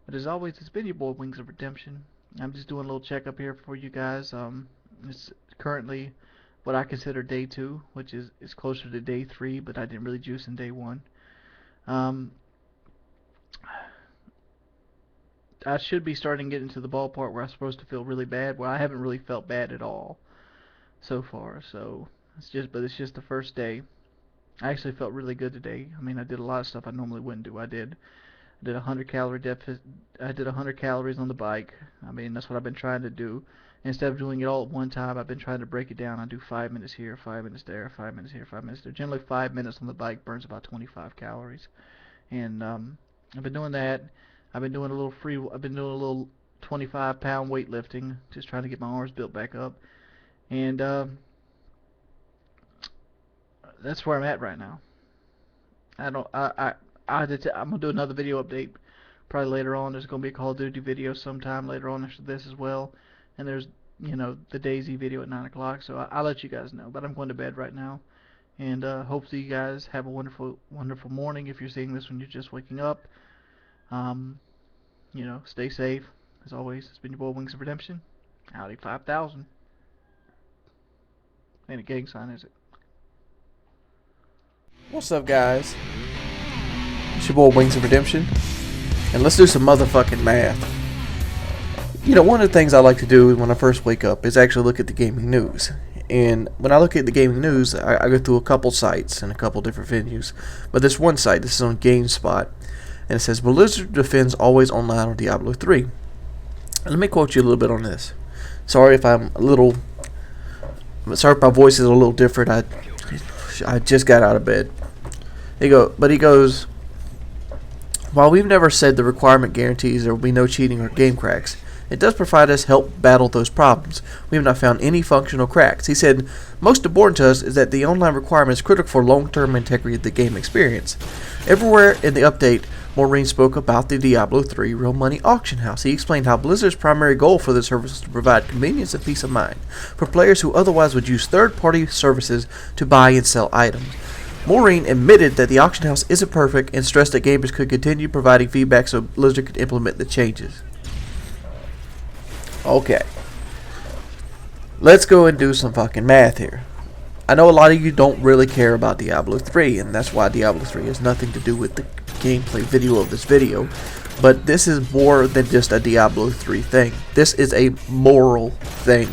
Speaker 2: But as always, it's been your boy Wings of Redemption. I'm just doing a little checkup here for you guys. It's currently what I consider day 2, which is closer to day 3, but I didn't really juice in day 1. I should be starting getting to the ballpark where I'm supposed to feel really bad. Well, I haven't really felt bad at all so far. So it's just the first day. I actually felt really good today. I mean, I did a lot of stuff I normally wouldn't do. I did 100 calorie deficit. I did 100 calories on the bike. I mean, that's what I've been trying to do. Instead of doing it all at one time, I've been trying to break it down. I do 5 minutes here, 5 minutes there, 5 minutes here, 5 minutes there. Generally, 5 minutes on the bike burns about 25 calories. And I've been doing that. I've been doing a little 25-pound weightlifting, just trying to get my arms built back up. And that's where I'm at right now. I'm gonna do another video update probably later on. There's gonna be a Call of Duty video sometime later on after this as well. And there's, you know, the DayZ video at 9 o'clock. So I'll let you guys know. But I'm going to bed right now. And hopefully you guys have a wonderful, wonderful morning. If you're seeing this when you're just waking up, you know, stay safe. As always, it's been your boy Wings of Redemption. Howdy 5000. Ain't a gang sign, is it?
Speaker 4: What's up, guys? It's your boy Wings of Redemption, and let's do some motherfucking math. You know, one of the things I like to do when I first wake up is actually look at the gaming news. And when I look at the gaming news, I go through a couple sites and a couple different venues. But this one site, this is on GameSpot, and it says Blizzard defends always online on Diablo 3. And let me quote you a little bit on this. Sorry if my voice is a little different. I just got out of bed. He goes, while we've never said the requirement guarantees there will be no cheating or game cracks, it does provide us help battle those problems. We have not found any functional cracks. He said, most important to us is that the online requirement is critical for long-term integrity of the game experience. Everywhere in the update, Maureen spoke about the Diablo 3 real money auction house. He explained how Blizzard's primary goal for the service is to provide convenience and peace of mind for players who otherwise would use third-party services to buy and sell items. Maureen admitted that the auction house isn't perfect and stressed that gamers could continue providing feedback so Blizzard could implement the changes. Okay. Let's go and do some fucking math here. I know a lot of you don't really care about Diablo 3, and that's why Diablo 3 has nothing to do with the gameplay video of this video. But this is more than just a Diablo 3 thing. This is a moral thing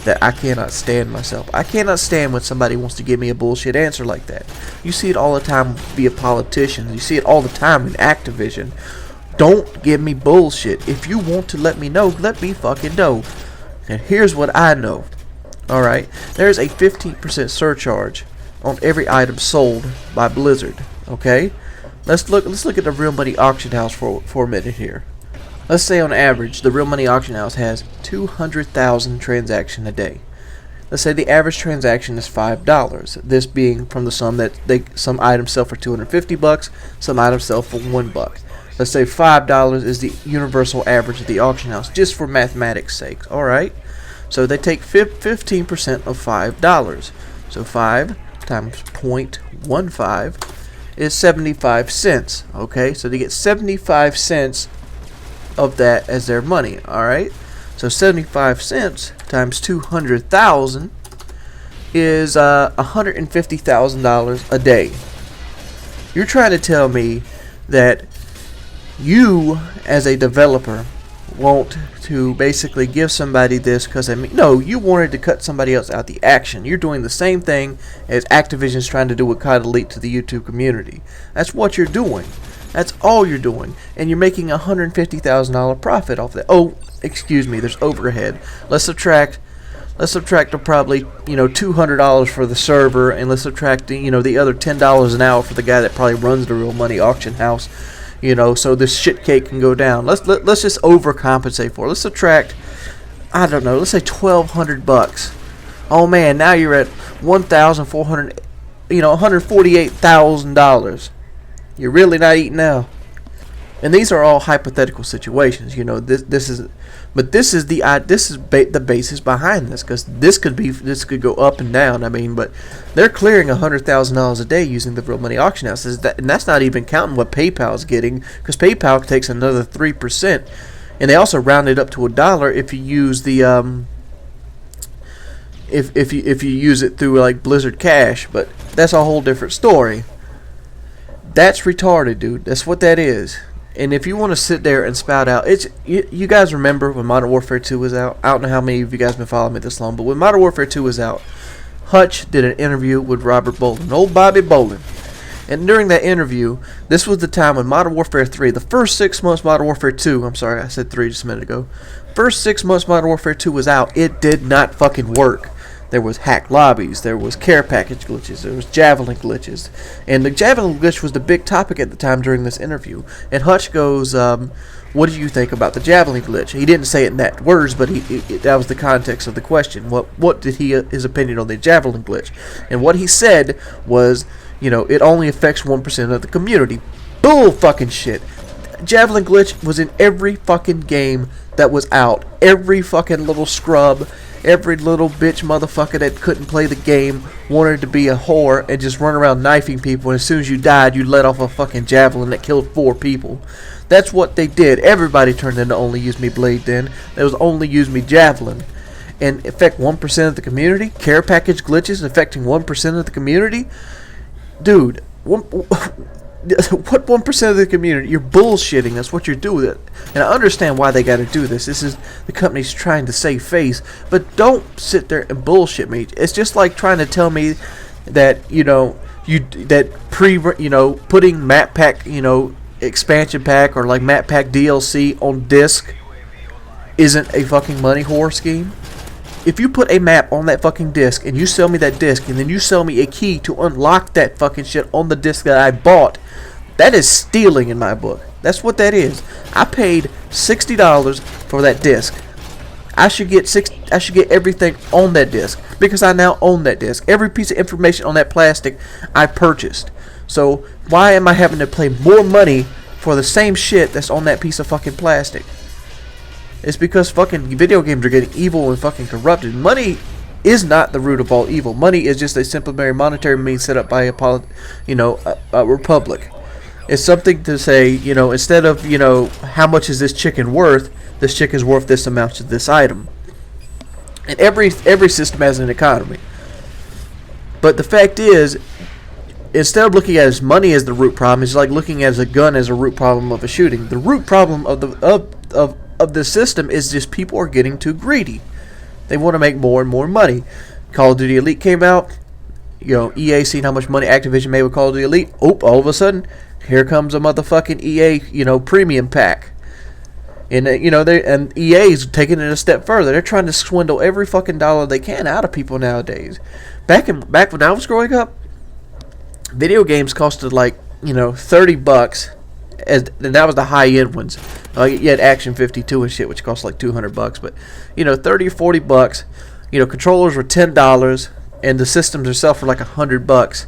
Speaker 4: that I cannot stand myself. I cannot stand when somebody wants to give me a bullshit answer like that. You see it all the time via politicians. You see it all the time in Activision. Don't give me bullshit. If you want to let me know, let me fucking know. And here's what I know. Alright, there's a 15% surcharge on every item sold by Blizzard. Okay? Let's look at the real money auction house for a minute here. Let's say on average the real money auction house has 200,000 transactions a day. Let's say the average transaction is $5. This being from the sum that some items sell for $250, some items sell for $1. Let's say $5 is the universal average of the auction house, just for mathematics' sake. Alright? So they take 15% of $5. So 5 times 0.15 is 75 cents. Okay? So they get 75 cents of that as their money. Alright? So 75 cents times 200,000 is $150,000 a day. You're trying to tell me that you, as a developer, want to basically give somebody this because, I mean, no, you wanted to cut somebody else out the action. You're doing the same thing as Activision's trying to do with Cod Elite to the YouTube community. That's what you're doing. That's all you're doing. And you're making a $150,000 profit off that. Oh, excuse me, there's overhead. Let's subtract probably, you know, $200 for the server, and let's subtract, you know, the other $10 an hour for the guy that probably runs the real money auction house.
Speaker 2: You know, so this shit cake can go down. Let's just overcompensate for it. Let's subtract, I don't know, let's say $1,200. Oh man, now you're at $1,400, you know, $148,000. You're really not eating now. And these are all hypothetical situations, you know. This is the basis behind this, because this could go up and down. I mean, but they're clearing $100,000 a day using the real money auction houses, and that's not even counting what PayPal is getting, because PayPal takes another 3%, and they also round it up to $1 if you use the if you use it through like Blizzard Cash, but that's a whole different story. That's retarded, dude. That's what that is. And if you want to sit there and spout out, you guys remember when Modern Warfare 2 was out? I don't know how many of you guys have been following me this long, but when Modern Warfare 2 was out, Hutch did an interview with Robert Bolin, old Bobby Bolin. And during that interview, this was the time when Modern Warfare 3, the first 6 months Modern Warfare 2, I'm sorry, I said 3 just a minute ago. First 6 months Modern Warfare 2 was out, it did not fucking work. There was hacked lobbies, there was care package glitches, there was Javelin glitches. And the Javelin glitch was the big topic at the time during this interview. And Hutch goes, what do you think about the Javelin glitch? He didn't say it in that words, but that was the context of the question. What did his opinion on the Javelin glitch? And what he said was, you know, it only affects 1% of the community. Bull fucking shit. Javelin glitch was in every fucking game that was out. Every fucking little scrub, every little bitch motherfucker that couldn't play the game wanted to be a whore and just run around knifing people, and as soon as you died, you let off a fucking javelin that killed 4 people. That's what they did. Everybody turned into Only Use Me Blade then. There was Only Use Me Javelin. And affect 1% of the community? Care package glitches affecting 1% of the community? Dude, what 1% of the community? You're bullshitting. That's what you're doing. And I understand why they got to do this. This is the company's trying to save face, but don't sit there and bullshit me. It's just like trying to tell me that, you know, putting map pack, you know, expansion pack or like map pack DLC on disc isn't a fucking money whore scheme. If you put a map on that fucking disc and you sell me that disc and then you sell me a key to unlock that fucking shit on the disc that I bought, that is stealing in my book. That's what that is. I paid $60 for that disc. I should get everything on that disc because I now own that disc. Every piece of information on that plastic I purchased. So why am I having to pay more money for the same shit that's on that piece of fucking plastic? It's because fucking video games are getting evil and fucking corrupted. Money is not the root of all evil. Money is just a simple monetary means set up by a republic. It's something to say, you know, instead of, you know, how much is this chicken worth? This chicken's worth this amount to this item. And every system has an economy. But the fact is, instead of looking at money as the root problem, it's like looking at a gun as a root problem of a shooting. The root problem of the system is just people are getting too greedy. They want to make more and more money. Call of Duty Elite came out. You know, EA seen how much money Activision made with Call of Duty Elite. Oh, all of a sudden, here comes a motherfucking EA, you know, premium pack. And you know, and EA's taking it a step further. They're trying to swindle every fucking dollar they can out of people nowadays. Back when I was growing up, video games costed like, you know, $30. And that was the high-end ones. You had Action 52 and shit, which cost like $200. But, you know, $30 or $40. You know, controllers were $10, and the systems itself were like $100.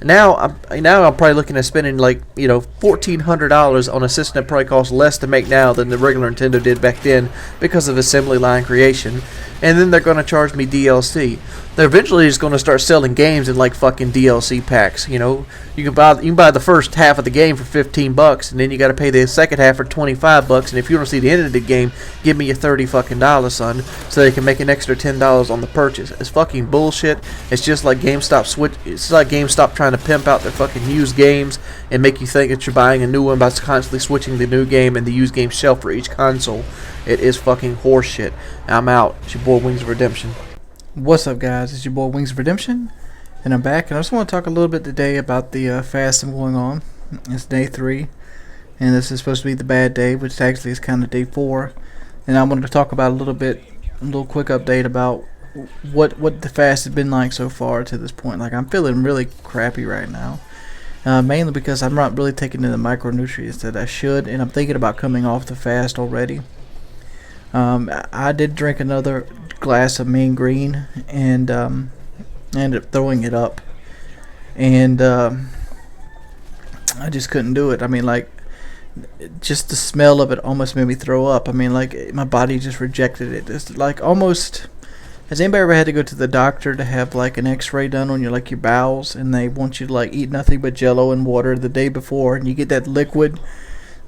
Speaker 2: Now I'm probably looking at spending like, you know, $1,400 on a system that probably costs less to make now than the regular Nintendo did back then because of assembly line creation. And then they're going to charge me DLC. They're eventually just going to start selling games in like fucking DLC packs. You know, you can buy the first half of the game for $15, and then you got to pay the second half for $25. And if you want to see the end of the game, give me your $30 fucking dollars, son, so they can make an extra $10 on the purchase. It's fucking bullshit. It's just like GameStop It's like GameStop trying to pimp out their fucking used games and make you think that you're buying a new one by constantly switching the new game and the used game shelf for each console. It is fucking horseshit. I'm out. It's your boy Wings of Redemption.
Speaker 1: What's up, guys? It's your boy Wings of Redemption, and I'm back. And I just want to talk a little bit today about the fast I'm going on. It's day 3, and this is supposed to be the bad day, which actually is kind of day 4. And I wanted to talk about a little quick update about what the fast has been like so far to this point. Like, I'm feeling really crappy right now. mainly because I'm not really taking in the micronutrients that I should, and I'm thinking about coming off the fast already. I did drink another glass of Mean Green, and ended up throwing it up, and I just couldn't do it. I mean, like, just the smell of it almost made me throw up. I mean, like, my body just rejected it. It's like almost. Has anybody ever had to go to the doctor to have like an X-ray done on your bowels, and they want you to like eat nothing but Jello and water the day before, and you get that liquid,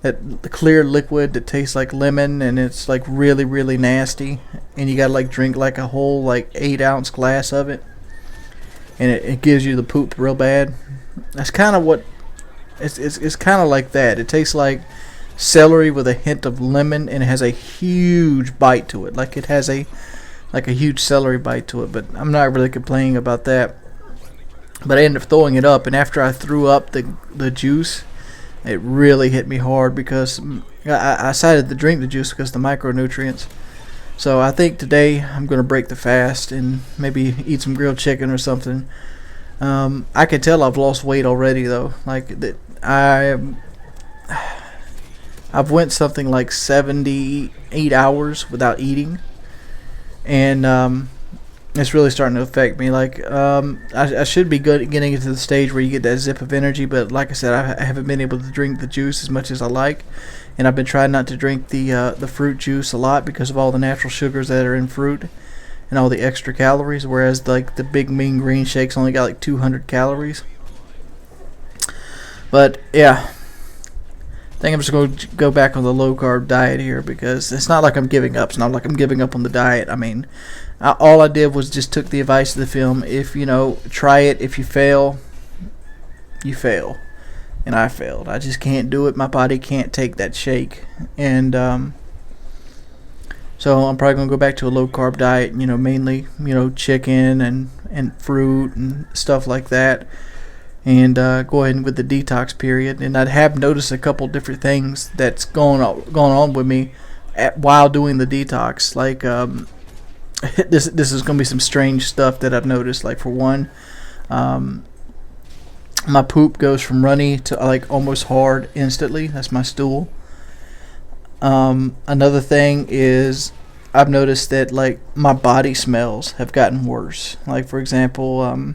Speaker 1: that clear liquid that tastes like lemon, and it's like really, really nasty, and you gotta like drink like a whole like 8-ounce glass of it, and it gives you the poop real bad. That's kind of what it's kind of like that. It tastes like celery with a hint of lemon, and it has a huge bite to it. Like it has a huge celery bite to it, but I'm not really complaining about that. But I ended up throwing it up, and after I threw up the juice, it really hit me hard because I decided to drink the juice because of the micronutrients. So I think today I'm going to break the fast and maybe eat some grilled chicken or something. I can tell I've lost weight already though. Like that, I've went something like 78 hours without eating. And it's really starting to affect me. Like I should be getting into the stage where you get that zip of energy, but like I said, I haven't been able to drink the juice as much as I like, and I've been trying not to drink the fruit juice a lot because of all the natural sugars that are in fruit and all the extra calories, whereas like the big Mean Green shakes only got like 200 calories. But yeah, I think I'm just going to go back on the low carb diet here, because it's not like I'm giving up. It's not like I'm giving up on the diet. I mean, all I did was just took the advice of the film. If try it. If you fail, you fail. And I failed. I just can't do it. My body can't take that shake. And so I'm probably going to go back to a low carb diet, mainly, chicken and fruit and stuff like that. And go ahead with the detox period. And I have noticed a couple different things that's going on with me while doing the detox. Like this is going to be some strange stuff that I've noticed. Like for one, my poop goes from runny to like almost hard instantly. That's my stool. Another thing is I've noticed that like my body smells have gotten worse. Like for example,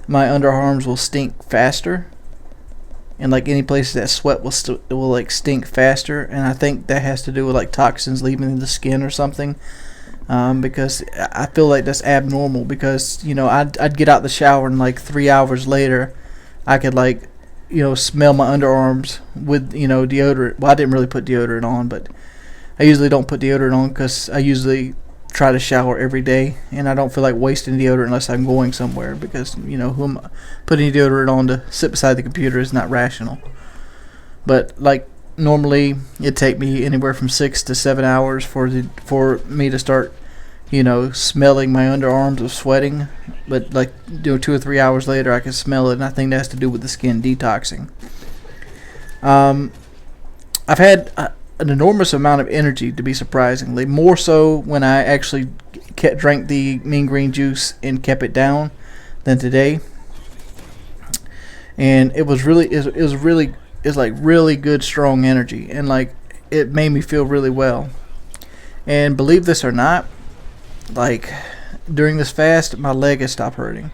Speaker 1: my underarms will stink faster, and like any place that sweat will like stink faster, and I think that has to do with like toxins leaving the skin or something. Because I feel like that's abnormal, because I'd get out the shower and like 3 hours later I could like smell my underarms with deodorant. Well, I didn't really put deodorant on, but I usually don't put deodorant on because I usually try to shower every day, and I don't feel like wasting deodorant unless I'm going somewhere, because who am putting deodorant on to sit beside the computer is not rational. But like normally it'd take me anywhere from 6 to 7 hours for me to start smelling my underarms of sweating, but like 2 or 3 hours later I can smell it, and I think that has to do with the skin detoxing. I've had an enormous amount of energy, to be surprisingly, more so when I actually drank the Mean Green juice and kept it down than today. And it was like really good, strong energy, and like it made me feel really well. And believe this or not, like during this fast, my leg has stopped hurting.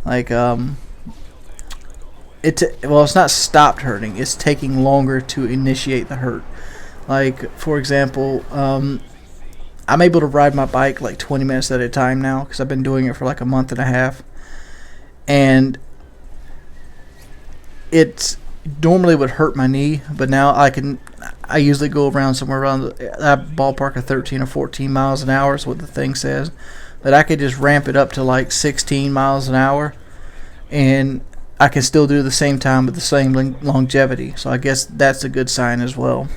Speaker 1: Like it's not stopped hurting, it's taking longer to initiate the hurt. Like for example, I'm able to ride my bike like 20 minutes at a time now, because I've been doing it for like a month and a half, and it's normally would hurt my knee, but now I usually go around somewhere around the ballpark of 13 or 14 miles an hour is what the thing says, but I could just ramp it up to like 16 miles an hour, and I can still do the same time with the same longevity. So I guess that's a good sign as well.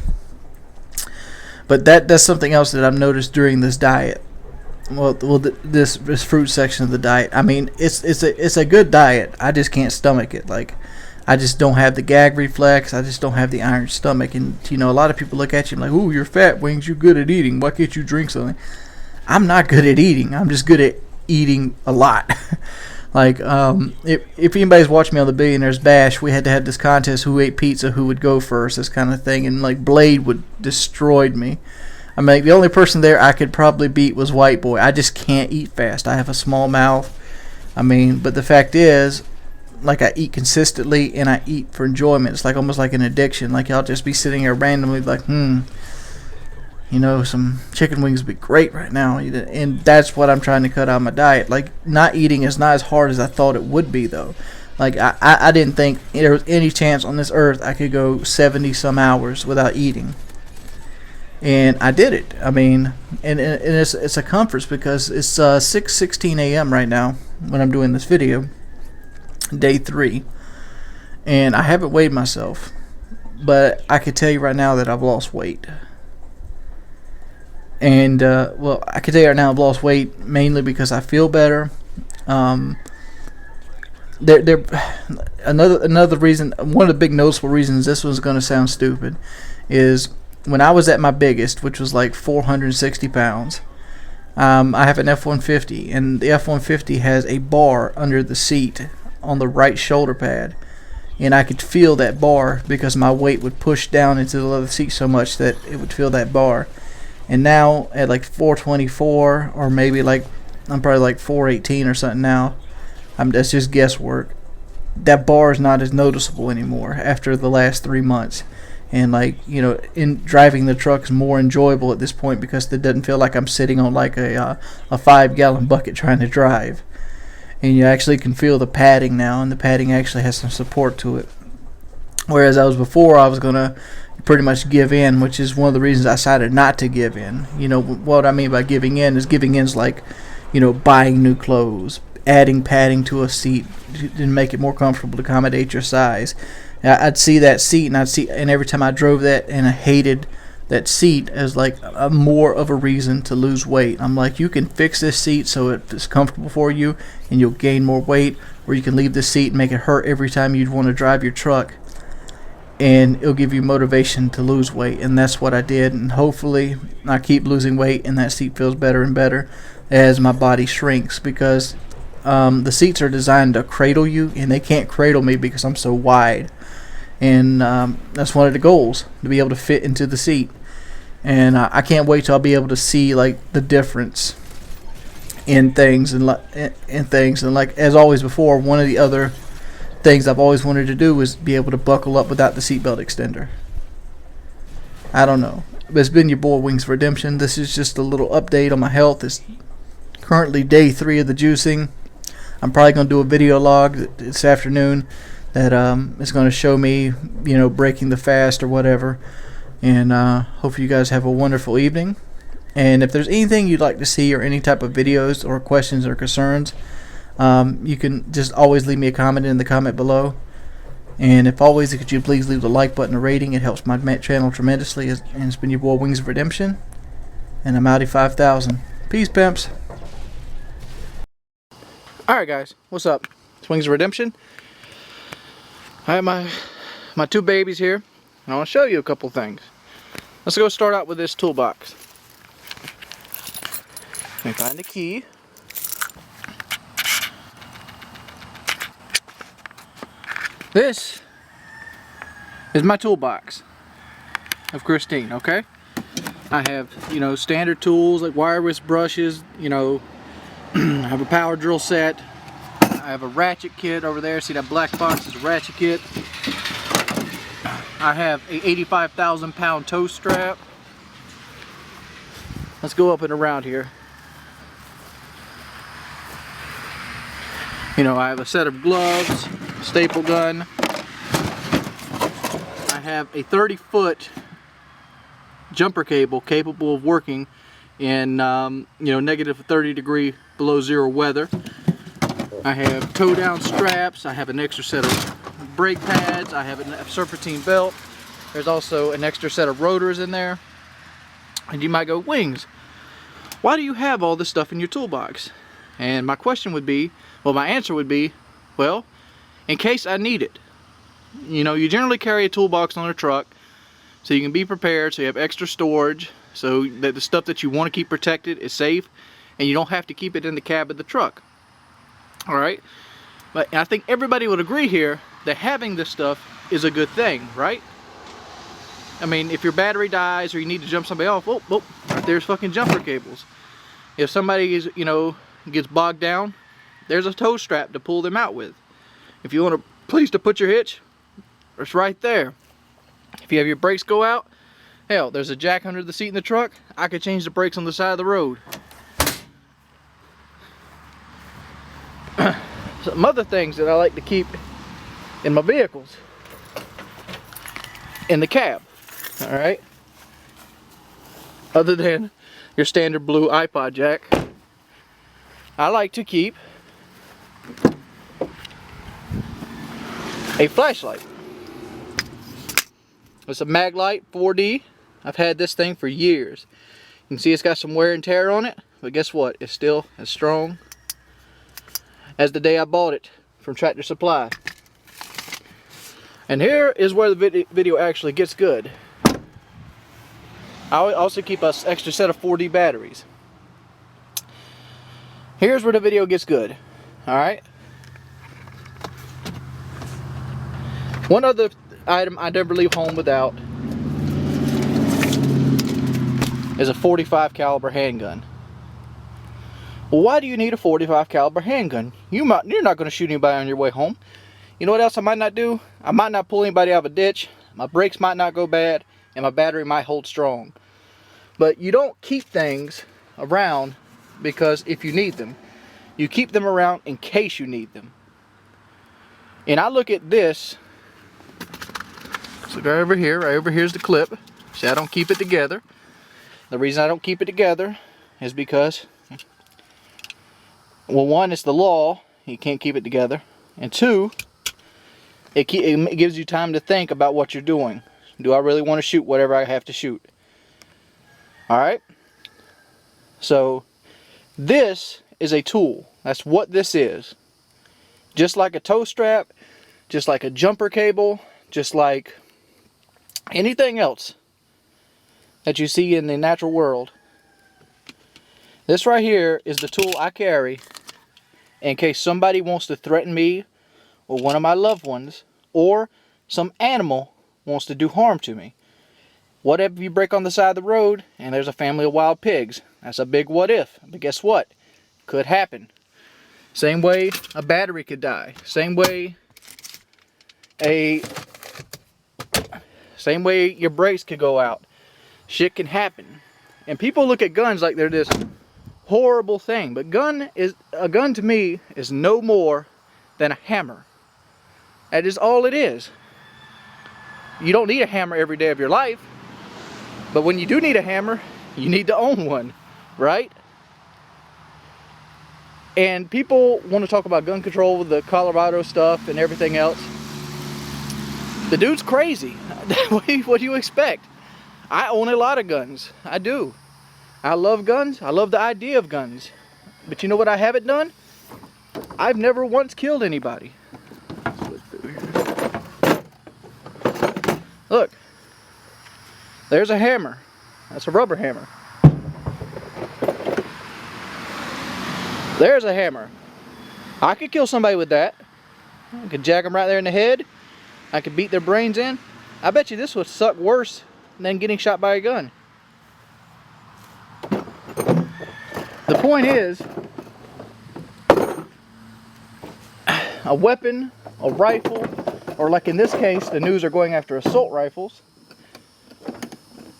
Speaker 1: But that's something else that I've noticed during this diet. Well, this fruit section of the diet. I mean, it's a good diet. I just can't stomach it. Like, I just don't have the gag reflex. I just don't have the iron stomach. And a lot of people look at you and like, "Ooh, you're fat, Wings. You're good at eating. Why can't you drink something?" I'm not good at eating. I'm just good at eating a lot. Like, if anybody's watching me on the Billionaires Bash, we had to have this contest, who ate pizza, who would go first, this kind of thing, and like Blade would destroyed me. I mean, like, the only person there I could probably beat was White Boy. I just can't eat fast. I have a small mouth. I mean, but the fact is, like, I eat consistently and I eat for enjoyment. It's like almost like an addiction. Like, I'll just be sitting here randomly like, you know, some chicken wings would be great right now. And that's what I'm trying to cut out of my diet. Like, not eating is not as hard as I thought it would be, though. Like, I didn't think there was any chance on this earth I could go 70 some hours without eating. And I did it. I mean, and it's a comfort because it's 6:16 a.m. right now when I'm doing this video, day 3, and I haven't weighed myself, but I can tell you right now that I've lost weight. And well, I can tell you right now I've lost weight mainly because I feel better. Another reason, one of the big noticeable reasons, this one's going to sound stupid, is when I was at my biggest, which was like 460 pounds, I have an F-150, and the F-150 has a bar under the seat on the right shoulder pad, and I could feel that bar because my weight would push down into the leather seat so much that it would feel that bar. And now at like 424, or maybe like, I'm probably like 418 or something now, that's just guesswork, that bar is not as noticeable anymore after the last 3 months. And, like, you know, in driving the truck is more enjoyable at this point because it doesn't feel like I'm sitting on like a 5-gallon bucket trying to drive. And you actually can feel the padding now, and the padding actually has some support to it. Whereas I was before, I was gonna pretty much give in, which is one of the reasons I decided not to give in. You know what I mean by giving in is like, you know, buying new clothes, adding padding to a seat to make it more comfortable to accommodate your size. I'd see that seat, and every time I drove that, and I hated that seat as like a more of a reason to lose weight. I'm like, you can fix this seat so it's comfortable for you, and you'll gain more weight, or you can leave the seat and make it hurt every time you'd want to drive your truck, and it'll give you motivation to lose weight. And that's what I did, and hopefully I keep losing weight, and that seat feels better and better as my body shrinks, because the seats are designed to cradle you, and they can't cradle me because I'm so wide. And that's one of the goals, to be able to fit into the seat. And I can't wait till I'll be able to see like the difference in things, and like as always before, one of the other things I've always wanted to do was be able to buckle up without the seatbelt extender. I don't know, but it's been your boy Wings of Redemption. This is just a little update on my health. It's currently day 3 of the juicing. I'm probably gonna do a video log this afternoon that is going to show me, you know, breaking the fast or whatever. And hopefully you guys have a wonderful evening. And if there's anything you'd like to see, or any type of videos or questions or concerns, you can just always leave me a comment in the comment below. And if always, could you please leave the like button, a rating? It helps my channel tremendously. And it's been your boy Wings of Redemption, and I'm outie 5000. Peace, pimps. Alright guys, what's up? It's Wings of Redemption. I have my 2 babies here, and I want to show you a couple things. Let's go start out with this toolbox. Let me find the key. This is my toolbox of Christine, okay? I have, you know, standard tools like wire wrist brushes, you know, I have a power drill set. I have a ratchet kit over there. See that black box is a ratchet kit. I have a 85,000 pound toe strap. Let's go up and around here. You know, I have a set of gloves, staple gun. I have a 30-foot jumper cable capable of working in you know, negative 30 degree below zero weather. I have toe down straps. I have an extra set of brake pads. I have a serpentine belt. There's also an extra set of rotors in there. And you might go, Wings, why do you have all this stuff in your toolbox? And my question would be, well, my answer would be, well, in case I need it. You know, you generally carry a toolbox on a truck so you can be prepared, so you have extra storage, so that the stuff that you want to keep protected is safe, and you don't have to keep it in the cab of the truck.
Speaker 2: Alright? But I think everybody would agree here that having this stuff is a good thing, right? I mean, if your battery dies or you need to jump somebody off, oh, right there's fucking jumper cables. If somebody is, you know, gets bogged down, there's a tow strap to pull them out with. If you want a place to put your hitch, it's right there. If you have your brakes go out, hell, there's a jack under the seat in the truck. I could change the brakes on the side of the road. Some other things that I like to keep in my vehicles. In the cab. Alright? Other than your standard blue iPod jack, I like to keep a flashlight. It's a Maglite 4D. I've had this thing for years. You can see it's got some wear and tear on it, but guess what? It's still as strong as the day I bought it from Tractor Supply. And here is where the video actually gets good. I also keep an extra set of 4D batteries. Here's where the video gets good. Alright? One other item I never leave home without is a 45 caliber handgun. Well, why do you need a 45 caliber handgun? You're not going to shoot anybody on your way home. You know what else I might not do? I might not pull anybody out of a ditch. My brakes might not go bad, and my battery might hold strong. But you don't keep things around because if you need them. You keep them around in case you need them. And I look at this. So right over here's the clip. See, I don't keep it together. The reason I don't keep it together is because, well, one, it's the law. You can't keep it together. And two, it gives you time to think about what you're doing. Do I really want to shoot whatever I have to shoot? Alright? So, this is a tool. That's what this is. Just like a tow strap, just like a jumper cable, just like anything else that you see in the natural world. This right here is the tool I carry in case somebody wants to threaten me or one of my loved ones, or some animal wants to do harm to me. What if you break on the side of the road and there's a family of wild pigs? That's a big what if. But guess what? Could happen. Same way a battery could die. Same way your brakes could go out. Shit can happen. And people look at guns like they're this horrible thing. But a gun to me is no more than a hammer. That is all it is. You don't need a hammer every day of your life. But when you do need a hammer, you need to own one, right? And people want to talk about gun control with the Colorado stuff and everything else. The dude's crazy. What do you expect? I own a lot of guns. I do. I love guns. I love the idea of guns. But you know what I haven't done? I've never once killed anybody. Look. There's a hammer. That's a rubber hammer. There's a hammer. I could kill somebody with that. I could jack them right there in the head. I could beat their brains in. I bet you this would suck worse than getting shot by a gun. The point is, a weapon, a rifle, or like in this case, the news are going after assault rifles.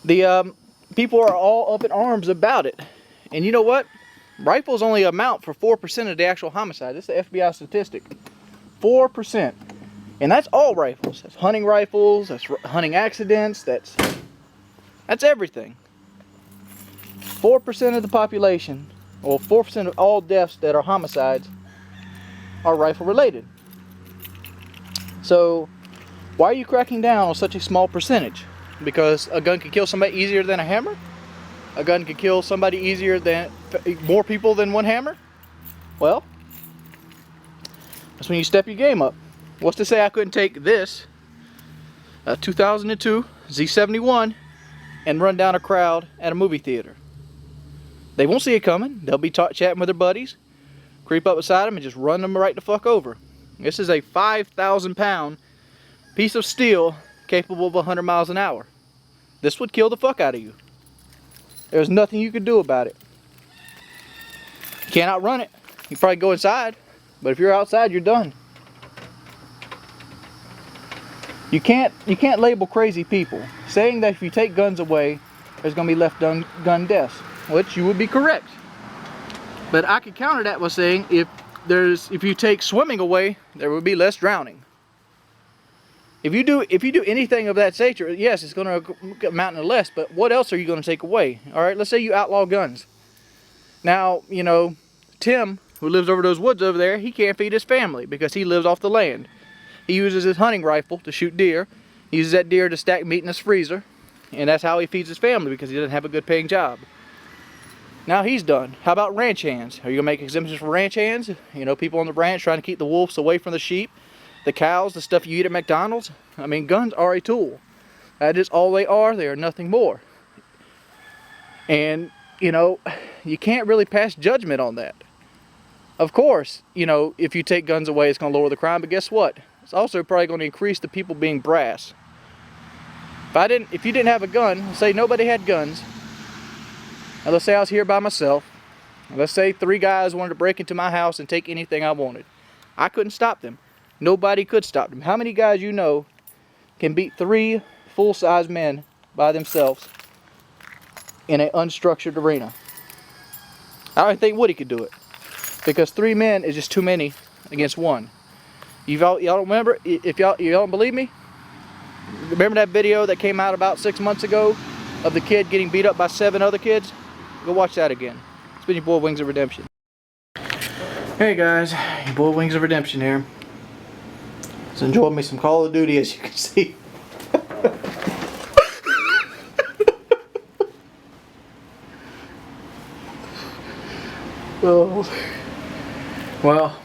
Speaker 2: The people are all up in arms about it. And you know what? Rifles only amount for 4% of the actual homicide. This is the FBI statistic. 4%. And that's all rifles. That's hunting rifles, that's hunting accidents, that's everything. 4% of the population, or 4% of all deaths that are homicides, are rifle related. So, why are you cracking down on such a small percentage? Because a gun can kill somebody easier than a hammer? A gun can kill somebody easier than more people than one hammer? Well, that's when you step your game up. What's to say I couldn't take this 2002 Z71 and run down a crowd at a movie theater? They won't see it coming. They'll be chatting with their buddies. creep up beside them and just run them right the fuck over. This is a 5,000 pound piece of steel capable of 100 miles an hour. This would kill the fuck out of you. There's nothing you could do about it. You can't outrun it. You probably go inside, but if you're outside, you're done. You can't label crazy people saying that if you take guns away, there's going to be left gun deaths, which you would be correct. But I could counter that by saying if you take swimming away, there would be less drowning. If you do anything of that nature, yes, it's going to amount to less. But what else are you going to take away? All right, let's say you outlaw guns. Now, you know, Tim, who lives over those woods over there, he can't feed his family because he lives off the land. He uses his hunting rifle to shoot deer. He uses that deer to stack meat in his freezer. And that's how he feeds his family because he doesn't have a good paying job. Now he's done. How about ranch hands? Are you going to make exemptions for ranch hands? You know, people on the ranch trying to keep the wolves away from the sheep, the cows, the stuff you eat at McDonald's. I mean, guns are a tool. That is all they are. They are nothing more. And, you know, you can't really pass judgment on that. Of course, you know, if you take guns away, it's going to lower the crime. But guess what? It's also probably going to increase the people being brass. If you didn't have a gun, let's say nobody had guns, and let's say I was here by myself, and let's say 3 guys wanted to break into my house and take anything I wanted. I couldn't stop them. Nobody could stop them. How many guys you know can beat 3 full-size men by themselves in an unstructured arena? I don't think Woody could do it, because 3 men is just too many against 1. Y'all don't remember? If y'all don't believe me, remember that video that came out about 6 months ago of the kid getting beat up by 7 other kids? Go watch that again. It's been your boy Wings of Redemption. Hey guys, your boy Wings of Redemption here. Just enjoying me some Call of Duty, as you can see. Well,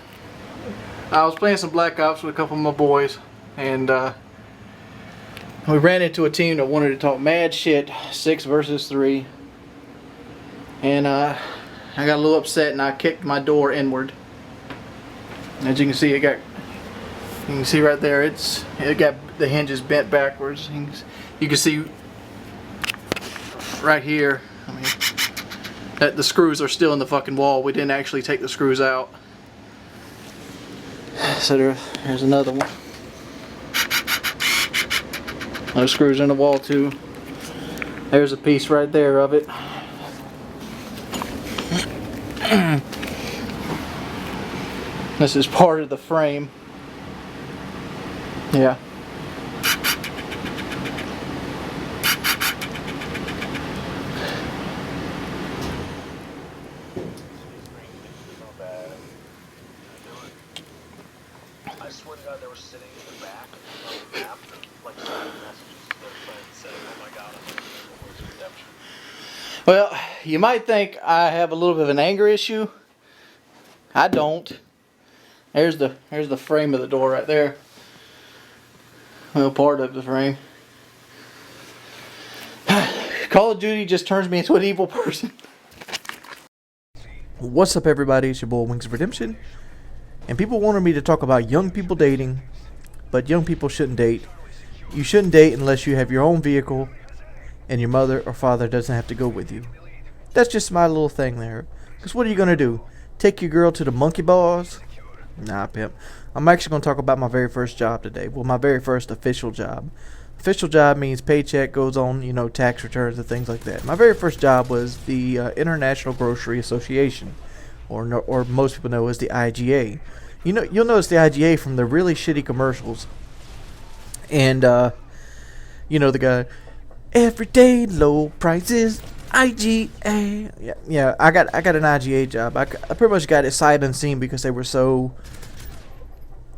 Speaker 2: I was playing some Black Ops with a couple of my boys, and we ran into a team that wanted to talk mad shit, 6 versus 3, and I got a little upset and I kicked my door inward. As you can see, you can see right there, it got the hinges bent backwards. You can see right here, I mean, that the screws are still in the fucking wall. We didn't actually take the screws out. So there's another one. Those screws in the wall too. There's a piece right there of it. This is part of the frame. Yeah.
Speaker 3: I swear to God, they were sitting in the back of the map, like sending messages to their friends saying, "Oh my God, I'm playing Wings of Redemption."
Speaker 2: Well, you might think I have a little bit of an anger issue. I don't. There's the frame of the door right there. Well, part of the frame. Call of Duty just turns me into an evil person.
Speaker 1: What's up, everybody? It's your boy Wings of Redemption. And people wanted me to talk about young people dating, but young people shouldn't date. You shouldn't date unless you have your own vehicle and your mother or father doesn't have to go with you. That's just my little thing there. Because what are you going to do? Take your girl to the monkey bars? Nah, pimp. I'm actually going to talk about my very first job today. Well, my very first official job. Official job means paycheck goes on, you know, tax returns and things like that. My very first job was the International Grocery Association, or most people know as the IGA. You know, you'll notice the IGA from the really shitty commercials. And you know the guy, everyday low prices, IGA. Yeah. I got an IGA job. I pretty much got it sight unseen because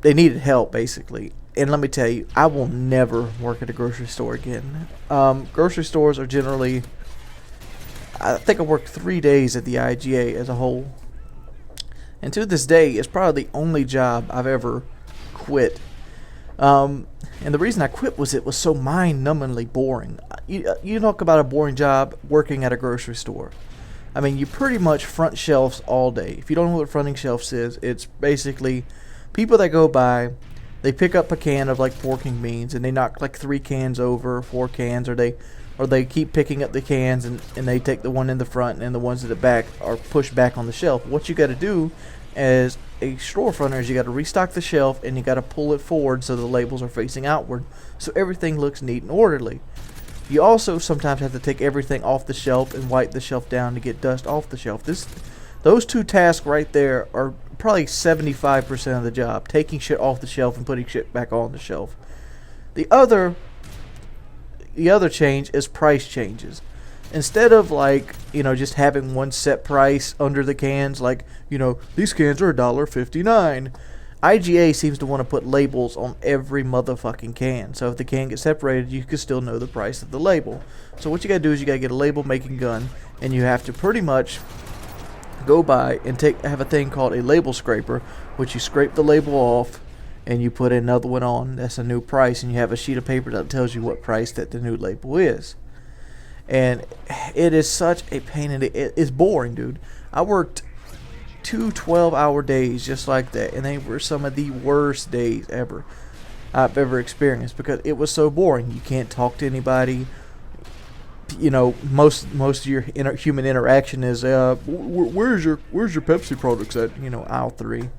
Speaker 1: they needed help basically. And let me tell you, I will never work at a grocery store again. Grocery stores are generally, I think I worked 3 days at the IGA as a whole. And to this day, it's probably the only job I've ever quit. And the reason I quit was it was so mind-numbingly boring. You talk about a boring job working at a grocery store. I mean, you pretty much front shelves all day. If you don't know what fronting shelves is, it's basically people that go by, they pick up a can of like pork and beans and they knock like 3 cans over, 4 cans, or they keep picking up the cans and they take the one in the front and the ones at the back are pushed back on the shelf. What you got to do as a storefronter is you got to restock the shelf and you got to pull it forward so the labels are facing outward so everything looks neat and orderly. You also sometimes have to take everything off the shelf and wipe the shelf down to get dust off the shelf. Those 2 tasks right there are probably 75% of the job, taking shit off the shelf and putting shit back on the shelf. The other change is price changes. Instead of like, you know, just having one set price under the cans, like, you know, these cans are $1.59. IGA seems to want to put labels on every motherfucking can. So if the can gets separated, you can still know the price of the label. So what you gotta do is you gotta get a label making gun, and you have to pretty much go by and have a thing called a label scraper, which you scrape the label off and you put another one on. That's a new price, and you have a sheet of paper that tells you what price that the new label is. And it is such a pain in the... It's boring, dude. I worked 2 12-hour days just like that, and they were some of the worst days I've ever experienced because it was so boring. You can't talk to anybody. You know, most of your human interaction is where's your Pepsi products at, you know, aisle 3.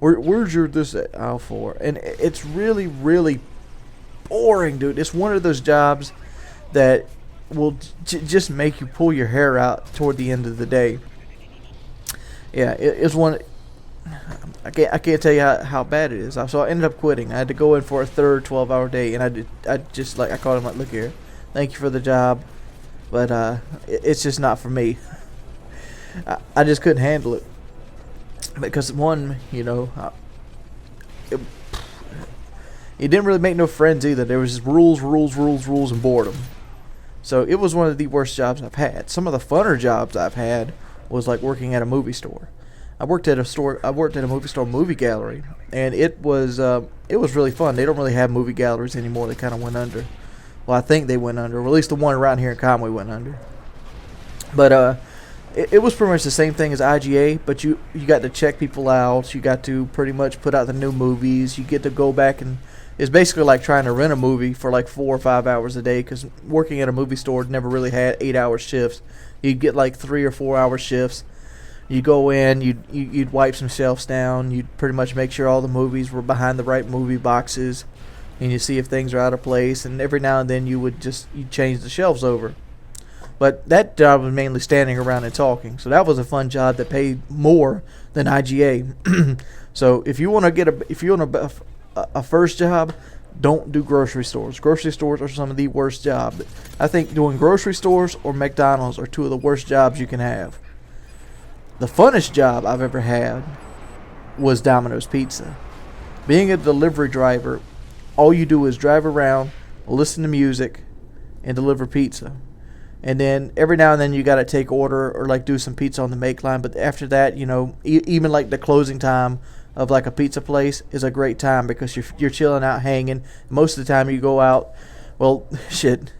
Speaker 1: Where's your this at aisle 4? And it's really, really boring, dude. It's one of those jobs that will just make you pull your hair out toward the end of the day. Yeah, it's one. I can't tell you how bad it is. So I ended up quitting. I had to go in for a third 12-hour day, and I called him like, look here, thank you for the job, but it's just not for me. I just couldn't handle it because one, you know, it didn't really make no friends either. There was just rules, and boredom. So it was one of the worst jobs I've had. Some of the funner jobs I've had was like working at a movie store. I worked at a movie store movie gallery, and it was really fun. They don't really have movie galleries anymore. They kind of went under. Well, I think they went under, or at least the one around here in Conway went under. But it was pretty much the same thing as IGA, but you got to check people out. You got to pretty much put out the new movies. You get to go back and it's basically like trying to rent a movie for like 4 or 5 hours a day, because working at a movie store never really had 8-hour shifts. You'd get like 3 or 4 hour shifts. You go in, you'd wipe some shelves down. You'd pretty much make sure all the movies were behind the right movie boxes, and you see if things are out of place. And every now and then you'd change the shelves over. But that job was mainly standing around and talking. So that was a fun job that paid more than IGA. So if you want a first job, don't do grocery stores. Grocery stores are some of the worst jobs. I think doing grocery stores or McDonald's are 2 of the worst jobs you can have. The funnest job I've ever had was Domino's Pizza. Being a delivery driver, all you do is drive around, listen to music, and deliver pizza. And then every now and then you got to take order or like do some pizza on the make line. But after that, you know, even like the closing time of like a pizza place is a great time because you're chilling out, hanging. Most of the time you go out, well, shit,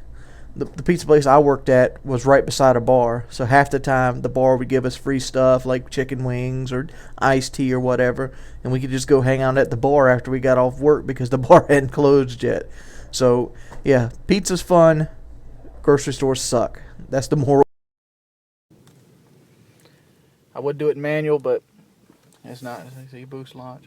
Speaker 1: the pizza place I worked at was right beside a bar, so half the time the bar would give us free stuff like chicken wings or iced tea or whatever, and we could just go hang out at the bar after we got off work because the bar hadn't closed yet. So yeah, pizza's fun, grocery stores suck. That's the moral. I would do it manual, but it's not. It's a boost launch.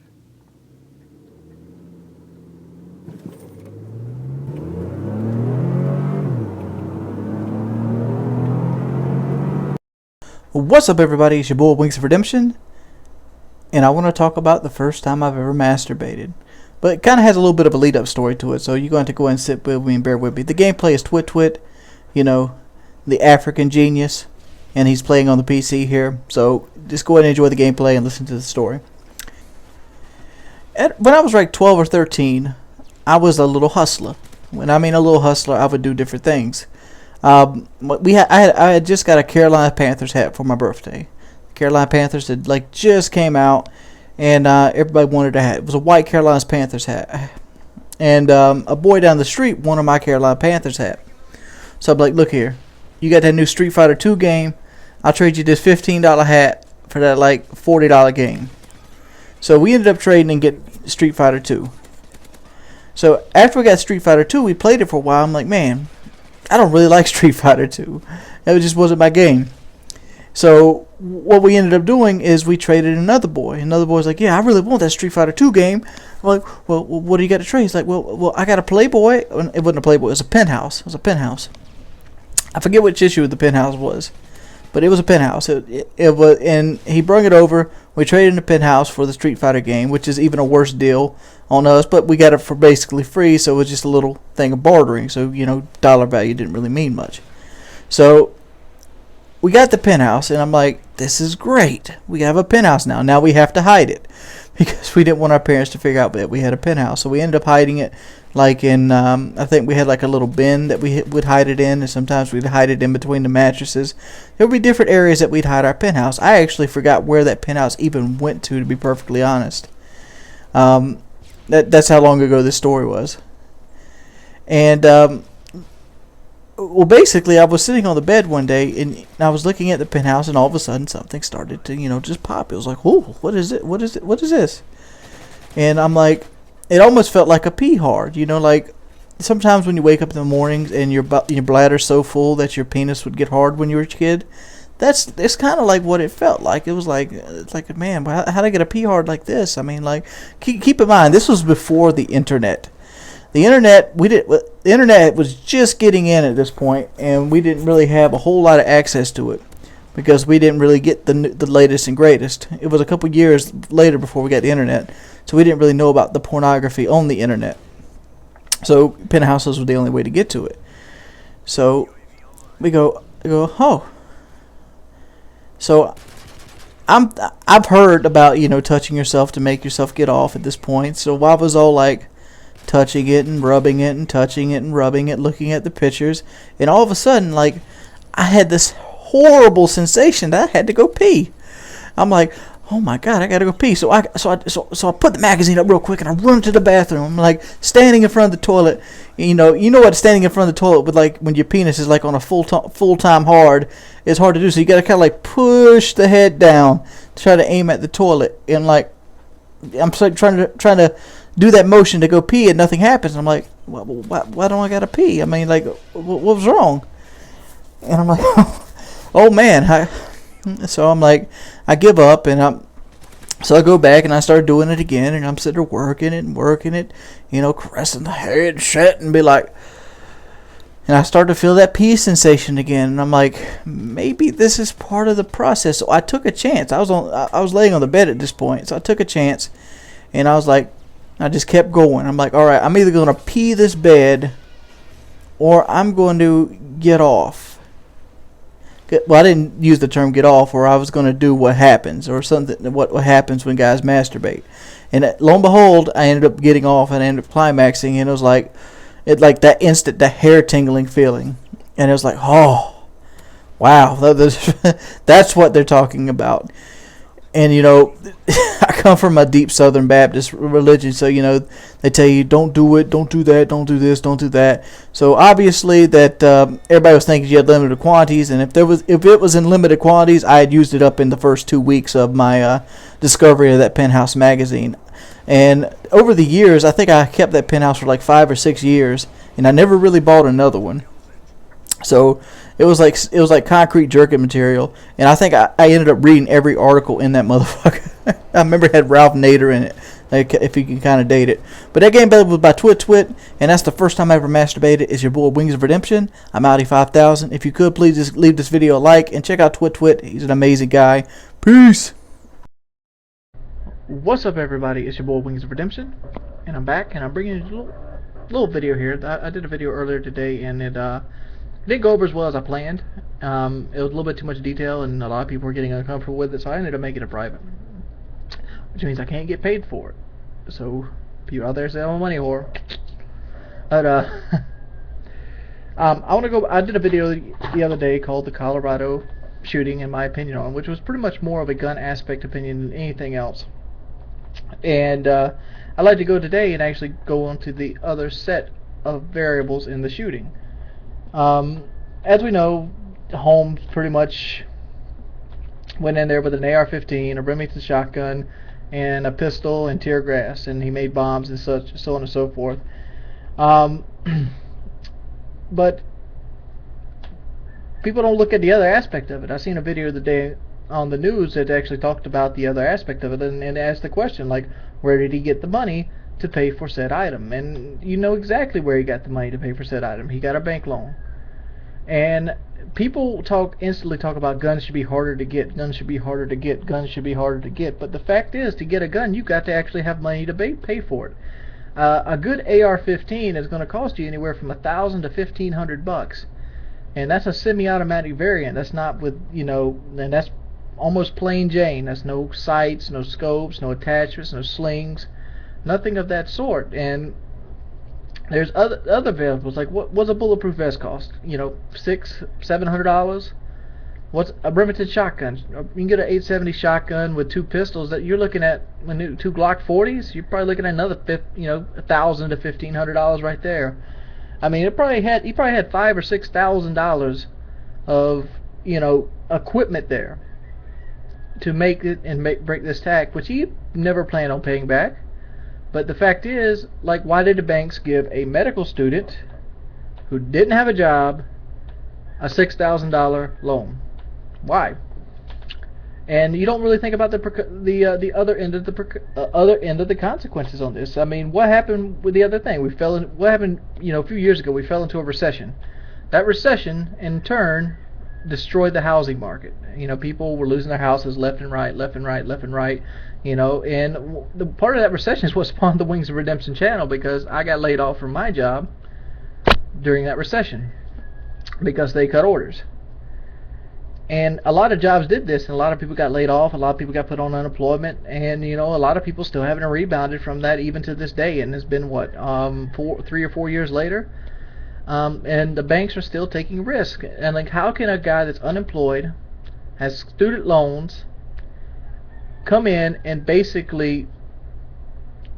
Speaker 1: What's up, everybody? It's your boy WingsofRedemption, and I want to talk about the first time I've ever masturbated. But it kind of has a little bit of a lead-up story to it, so you're going to go ahead and sit with me and bear with me. The gameplay is Twit, you know, the African genius, and he's playing on the PC here. So just go ahead and enjoy the gameplay and listen to the story. When I was like 12 or 13, I was a little hustler. When I mean a little hustler, I would do different things. I had just got a Carolina Panthers hat for my birthday. Carolina Panthers had like just came out, and everybody wanted a hat. It was a white Carolina Panthers hat, and a boy down the street wanted my Carolina Panthers hat. So I'm like, look here, you got that new Street Fighter 2 game. I'll trade you this $15 hat for that like $40 game. So we ended up trading and get Street Fighter 2. So after we got Street Fighter 2, we played it for a while. I'm like, man, I don't really like Street Fighter 2. That just wasn't my game. So what we ended up doing is we traded another boy. Another boy's like, yeah, I really want that Street Fighter 2 game. I'm like, well, what do you got to trade? He's like, well, I got a Playboy. It wasn't a Playboy. It was a Penthouse. It was a Penthouse. I forget which issue the Penthouse was, but it was a Penthouse. It was, and he brought it over. We traded in the Penthouse for the Street Fighter game, which is even a worse deal on us. But we got it for basically free, so it was just a little thing of bartering. So dollar value didn't really mean much. So we got the Penthouse, and I'm like, this is great. We have a Penthouse now. Now we have to hide it because we didn't want our parents to figure out that we had a Penthouse. So we ended up hiding it like in, I think we had like a little bin that we would hide it in, and sometimes we'd hide it in between the mattresses. There would be different areas that we'd hide our Penthouse. I actually forgot where that Penthouse even went to be perfectly honest. That's how long ago this story was. And well, basically, I was sitting on the bed one day, and I was looking at the Penthouse, and all of a sudden, something started to, just pop. It was like, "Whoa, what is it? What is it? What is this?" And I'm like, it almost felt like a pee hard, like sometimes when you wake up in the mornings and your bladder's so full that your penis would get hard when you were a kid. It's kind of like what it felt like. It was like, it's like, man, how did I get a pee hard like this? I mean, like, keep in mind, this was before the internet. The internet was just getting in at this point, and we didn't really have a whole lot of access to it because we didn't really get the latest and greatest. It was a couple years later before we got the internet, so we didn't really know about the pornography on the internet. So Penthouses was the only way to get to it. So we go, oh. So I've heard about touching yourself to make yourself get off at this point. So I was all like, touching it and rubbing it and touching it and rubbing it, looking at the pictures, and all of a sudden, like, I had this horrible sensation that I had to go pee. I'm like, oh my god, I gotta go pee. So I put the magazine up real quick and I run to the bathroom. I'm like standing in front of the toilet. You know what standing in front of the toilet with, like, when your penis is like on a full time hard, it's hard to do. So you gotta kind of like push the head down to try to aim at the toilet, and like I'm trying to do that motion to go pee, and nothing happens. And I'm like, why don't I gotta pee? I mean, like, what was wrong? And I'm like, oh man. So I'm like, I give up, and so I go back and I start doing it again, and I'm sitting there working it, caressing the head, shit, and be like, and I start to feel that pee sensation again, and I'm like, maybe this is part of the process. So I took a chance. I was laying on the bed at this point, so I took a chance, and I was like, I just kept going. I'm like, all right, I'm either going to pee this bed or I'm going to get off. Well, I didn't use the term get off, or I was going to do what happens, or something, what happens when guys masturbate. And lo and behold, I ended up getting off, and I ended up climaxing, and it was like, that instant, the hair tingling feeling. And it was like, oh, wow, that's what they're talking about. And, I come from a deep Southern Baptist religion, so, they tell you, don't do it, don't do that, don't do this, don't do that. So, obviously, that everybody was thinking you had limited quantities, and if it was in limited quantities, I had used it up in the first 2 weeks of my discovery of that Penthouse magazine. And over the years, I think I kept that Penthouse for like 5 or 6 years, and I never really bought another one. So it was like concrete jerkin material, and I think I ended up reading every article in that motherfucker. I remember it had Ralph Nader in it, like, if you can kind of date it. But that game was by Twit, and that's the first time I ever masturbated. It's your boy Wings of Redemption. I'm Outie5000. If you could, please just leave this video a like and check out Twit. He's an amazing guy. Peace. What's up, everybody? It's your boy Wings of Redemption, and I'm back, and I'm bringing you a little video here. I did a video earlier today, and it didn't go over as well as I planned. It was a little bit too much detail, and a lot of people were getting uncomfortable with it, so I ended up making it private, which means I can't get paid for it. So people out there say I'm a money whore. But I did a video the other day called the Colorado shooting, in my opinion on, which was pretty much more of a gun aspect opinion than anything else. And I'd like to go today and actually go on to the other set of variables in the shooting. As we know, home's pretty much
Speaker 2: went in there with an AR-15, a Remington shotgun, and a pistol and tear gas, and he made bombs and such, so on and so forth. But people don't look at the other aspect of it. I seen a video the day on the news that actually talked about the other aspect of it, and asked the question, like, where did he get the money to pay for said item? And you know exactly where he got the money to pay for said item. He got a bank loan. And people instantly talk about guns should be harder to get, guns should be harder to get, guns should be harder to get. But the fact is, to get a gun, you've got to actually have money to pay for it. A good AR-15 is going to cost you anywhere from $1,000 to $1,500, and that's a semi-automatic variant. That's not with, you know, and that's almost plain Jane. That's no sights, no scopes, no attachments, no slings, nothing of that sort. And there's other variables, like what's a bulletproof vest cost? You know, $600-700. What's a Remington shotgun? You can get an 870 shotgun with 2 pistols. That you're looking at, 2 Glock 40s. You're probably looking at another $1,000 to $1,500 right there. I mean, he probably had $5,000 or $6,000 of, you know, equipment there to make it and break this tax, which he never planned on paying back. But the fact is, like, why did the banks give a medical student who didn't have a job a $6,000 loan? Why? And you don't really think about the other end of the consequences on this. I mean, what happened with the other thing? What happened? You know, a few years ago, we fell into a recession. That recession, in turn, destroyed the housing market. You know, people were losing their houses left and right, left and right, left and right. You know, and the part of that recession is what spawned the Wings of Redemption channel, because I got laid off from my job during that recession because they cut orders. And a lot of jobs did this, and a lot of people got laid off, a lot of people got put on unemployment, and, you know, a lot of people still haven't rebounded from that even to this day. And it's been, what, 3 or 4 years later? And the banks are still taking risk. And, like, how can a guy that's unemployed, has student loans, come in and basically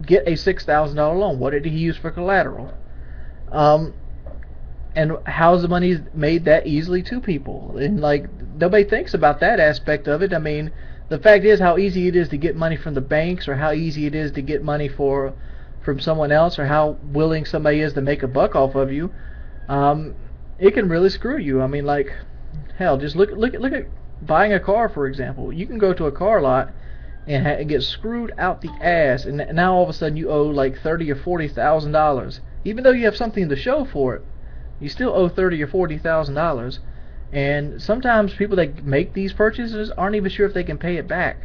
Speaker 2: get a $6,000 loan? What did he use for collateral? And how's the money made that easily to people? And, like, nobody thinks about that aspect of it. I mean, the fact is how easy it is to get money from the banks, or how easy it is to get money from someone else, or how willing somebody is to make a buck off of you. It can really screw you. I mean, like, hell, just look at buying a car, for example. You can go to a car lot and get screwed out the ass, and now all of a sudden you owe like $30,000 or $40,000, even though you have something to show for it. You still owe $30,000 or $40,000, and sometimes people that make these purchases aren't even sure if they can pay it back.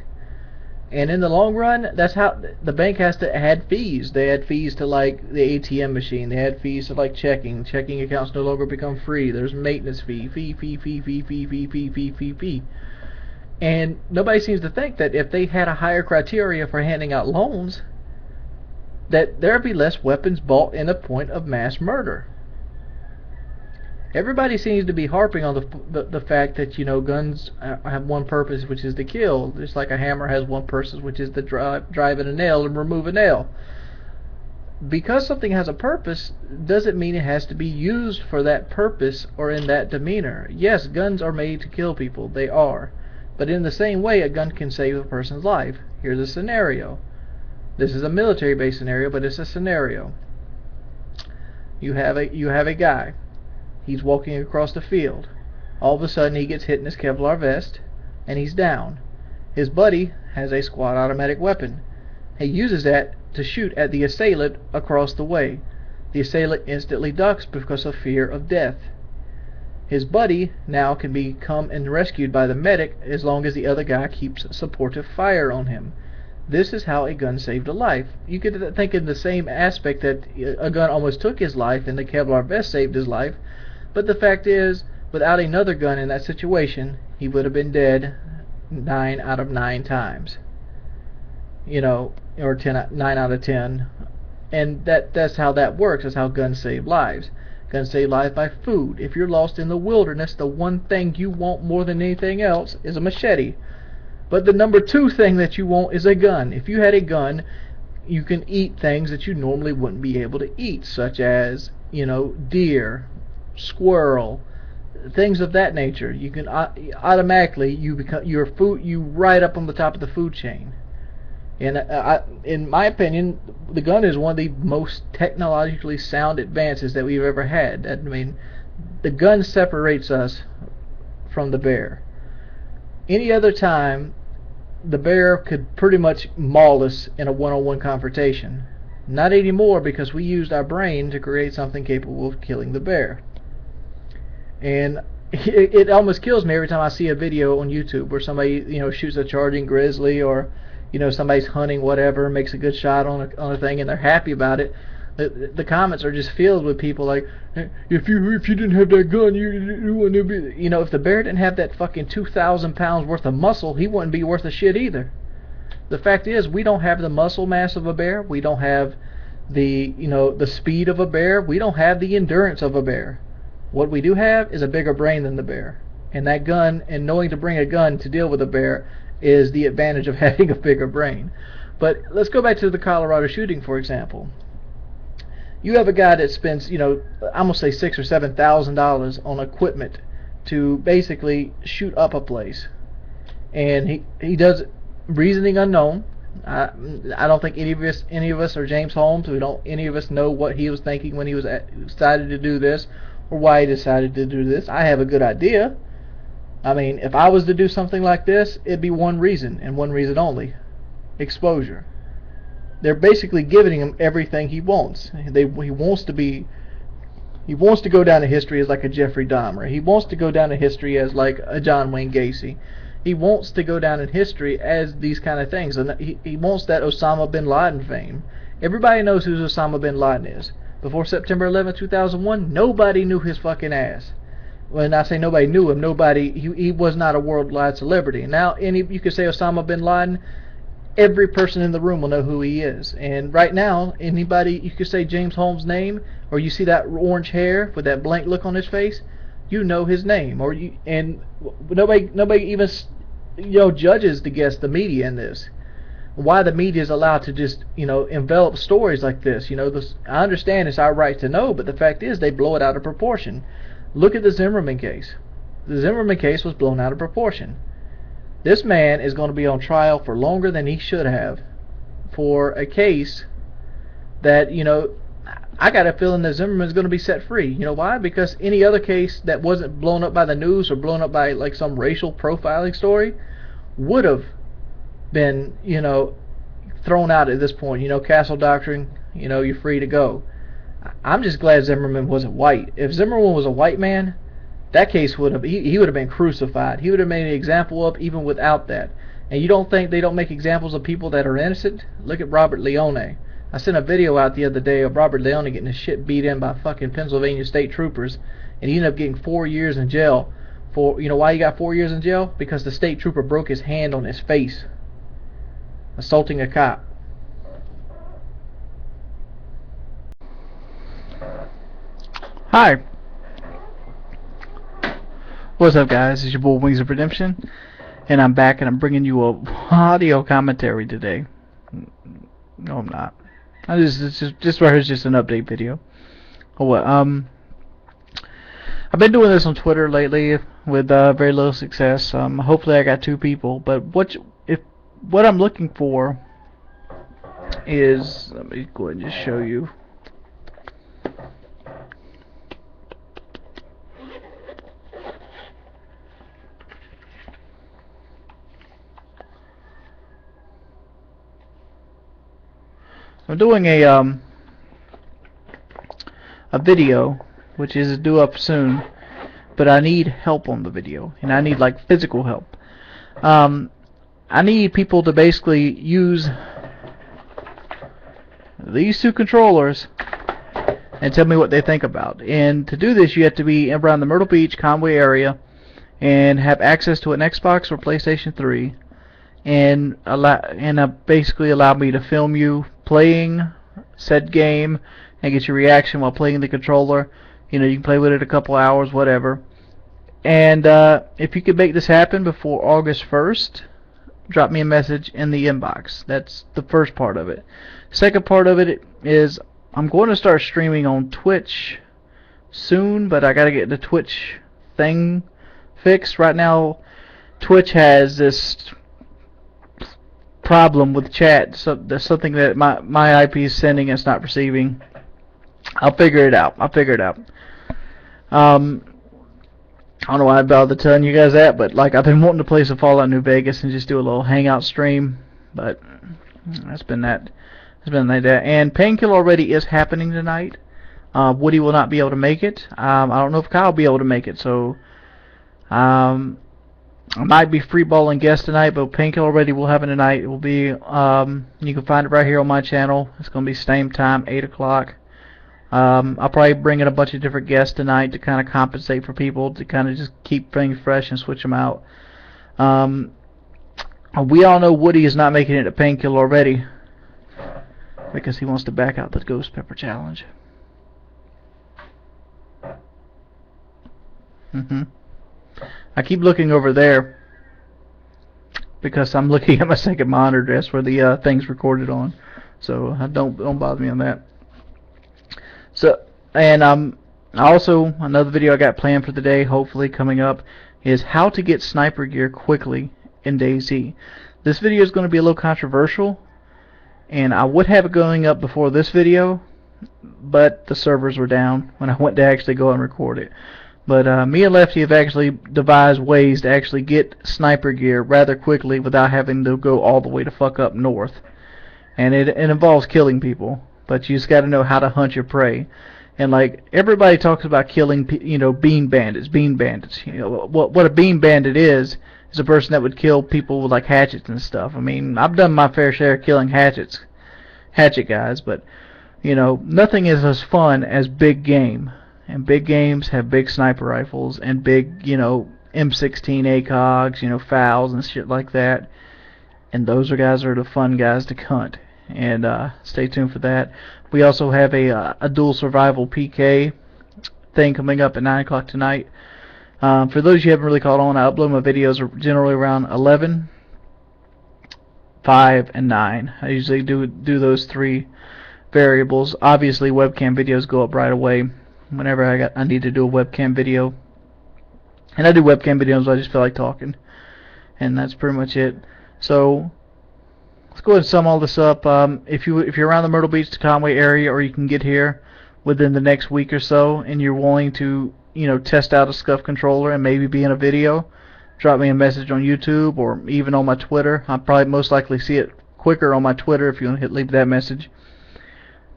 Speaker 2: And in the long run, that's how the bank has to add fees. They add fees to, like, the ATM machine. They add fees to, like, checking. Checking accounts no longer become free. There's maintenance fee. Fee. And nobody seems to think that if they had a higher criteria for handing out loans, that there'd be less weapons bought in the point of mass murder. Everybody seems to be harping on the fact that, you know, guns have one purpose, which is to kill, just like a hammer has one purpose, which is to drive in a nail and remove a nail. Because something has a purpose doesn't mean it has to be used for that purpose or in that demeanor. Yes, guns are made to kill people. They are. But in the same way, a gun can save a person's life. Here's a scenario. This is a military-based scenario, but it's a scenario. You have a guy. He's walking across the field. All of a sudden he gets hit in his Kevlar vest and he's down. His buddy has a squad automatic weapon. He uses that to shoot at the assailant across the way. The assailant instantly ducks because of fear of death. His buddy now can become and rescued by the medic as long as the other guy keeps supportive fire on him. This is how a gun saved a life. You could think in the same aspect that a gun almost took his life and the Kevlar vest saved his life. But the fact is, without another gun in that situation, he would have been dead 9 out of 9 times. You know, or 9 out of 10. And that's how that works. That's how guns save lives. Guns save lives by food. If you're lost in the wilderness, the one thing you want more than anything else is a machete. But the number 2 thing that you want is a gun. If you had a gun, you can eat things that you normally wouldn't be able to eat, such as, you know, deer, squirrel, things of that nature. You can automatically you become your food. You right up on the top of the food chain. And in my opinion, the gun is one of the most technologically sound advances that we've ever had. I mean, the gun separates us from the bear. Any other time, the bear could pretty much maul us in a one-on-one confrontation. Not anymore, because we used our brain to create something capable of killing the bear. And it almost kills me every time I see a video on YouTube where somebody, you know, shoots a charging grizzly, or you know, somebody's hunting whatever, makes a good shot on a thing, and they're happy about it. The comments are just filled with people like, if you didn't have that gun, you wouldn't be. You know, if the bear didn't have that fucking 2,000 pounds worth of muscle, he wouldn't be worth a shit either. The fact is, we don't have the muscle mass of a bear. We don't have the, you know, the speed of a bear. We don't have the endurance of a bear. What we do have is a bigger brain than the bear. And that gun, and knowing to bring a gun to deal with a bear, is the advantage of having a bigger brain. But let's go back to the Colorado shooting, for example. You have a guy that spends, you know, I'm gonna say $6,000 or $7,000 on equipment to basically shoot up a place, and he does reasoning unknown. I don't think any of us are James Holmes. Any of us know what he was thinking when he decided to do this, or why he decided to do this. I have a good idea. I mean, if I was to do something like this, it'd be one reason, and one reason only: exposure. They're basically giving him everything he wants. He wants to go down in history as like a Jeffrey Dahmer. He wants to go down in history as like a John Wayne Gacy. He wants to go down in history as these kind of things, and he wants that Osama bin Laden fame. Everybody knows who Osama bin Laden is. Before September 11, 2001, nobody knew his fucking ass. When I say nobody knew him, he was not a worldwide celebrity. Now, you could say Osama bin Laden, every person in the room will know who he is. And right now, anybody, you could say James Holmes' name, or you see that orange hair with that blank look on his face, you know his name. And nobody even, you know, judges the media in this. Why the media is allowed to just, you know, envelop stories like this. You know, I understand it's our right to know, but the fact is they blow it out of proportion. Look at the Zimmerman case. The Zimmerman case was blown out of proportion. This man is going to be on trial for longer than he should have for a case that, you know, I got a feeling that Zimmerman's going to be set free. You know why? Because any other case that wasn't blown up by the news or blown up by like some racial profiling story would have been, you know, thrown out at this point. You know, castle doctrine, you know, you're free to go. I'm just glad Zimmerman wasn't white. If Zimmerman was a white man, that case would have, he would have been crucified. He would have made an example of even without that. And you don't think they don't make examples of people that are innocent? Look at Robert Leone. I sent a video out the other day of Robert Leone getting his shit beat in by fucking Pennsylvania state troopers, and he ended up getting 4 years in jail. For, you know why he got 4 years in jail? Because the state trooper broke his hand on his face, assaulting a cop.
Speaker 1: Hi. What's up, guys? It's your boy Wings of Redemption, and I'm back, and I'm bringing you a audio commentary today. No, I'm not. This right here is just an update video. Oh, what? I've been doing this on Twitter lately with very little success. Hopefully, I got 2 people. But what I'm looking for is, let me go ahead and just show you. I'm doing a video, which is due up soon, but I need help on the video, and I need like physical help. I need people to basically use these 2 controllers and tell me what they think about. And to do this, you have to be around the Myrtle Beach, Conway area, and have access to an Xbox or PlayStation 3, and basically allow me to film you playing said game and get your reaction while playing the controller. You know, you can play with it a couple hours, whatever. And if you could make this happen before August 1st, drop me a message in the inbox. That's the first part of it. Second part of it is I'm going to start streaming on Twitch soon, but I got to get the Twitch thing fixed. Right now, Twitch has this problem with chat. So there's something that my IP is sending and it's not receiving. I'll figure it out. I don't know why I bothered telling you guys that, but like I've been wanting to play some Fallout New Vegas and just do a little hangout stream, but that's been that. It's been like that. And Painkiller already is happening tonight. Woody will not be able to make it. I don't know if Kyle will be able to make it, so I might be freeballing guests tonight, but Painkiller already will happen tonight. It will be, you can find it right here on my channel. It's going to be same time, 8 o'clock. I'll probably bring in a bunch of different guests tonight to kind of compensate for people, to kind of just keep things fresh and switch them out. We all know Woody is not making it to Painkiller already because he wants to back out the Ghost Pepper Challenge. I keep looking over there because I'm looking at my second monitor. That's where the thing's recorded on. So don't bother me on that. So, and also another video I got planned for the day, hopefully coming up, is how to get sniper gear quickly in DayZ. This video is going to be a little controversial, and I would have it going up before this video, but the servers were down when I went to actually go and record it. But me and Lefty have actually devised ways to actually get sniper gear rather quickly without having to go all the way to fuck up north. And it involves killing people, but you just got to know how to hunt your prey. And like everybody talks about killing, you know, bean bandits. You know what a bean bandit is a person that would kill people with like hatchets and stuff. I mean, I've done my fair share of killing hatchet guys, but you know, nothing is as fun as big game. And big games have big sniper rifles and big, you know, M16 ACOGs, you know, FALs and shit like that. And those guys are the fun guys to hunt. And stay tuned for that. We also have a dual survival PK thing coming up at 9 o'clock tonight. For those you haven't really caught on, I upload my videos generally around 11, 5, and 9. I usually do those 3 variables. Obviously, webcam videos go up right away whenever I need to do a webcam video. And I do webcam videos when I just feel like talking. And that's pretty much it. So let's go ahead and sum all this up. If you're around the Myrtle Beach to Conway area, or you can get here within the next week or so, and you're willing to, you know, test out a Scuf controller and maybe be in a video, drop me a message on YouTube or even on my Twitter. I'll probably most likely see it quicker on my Twitter if you want to leave that message.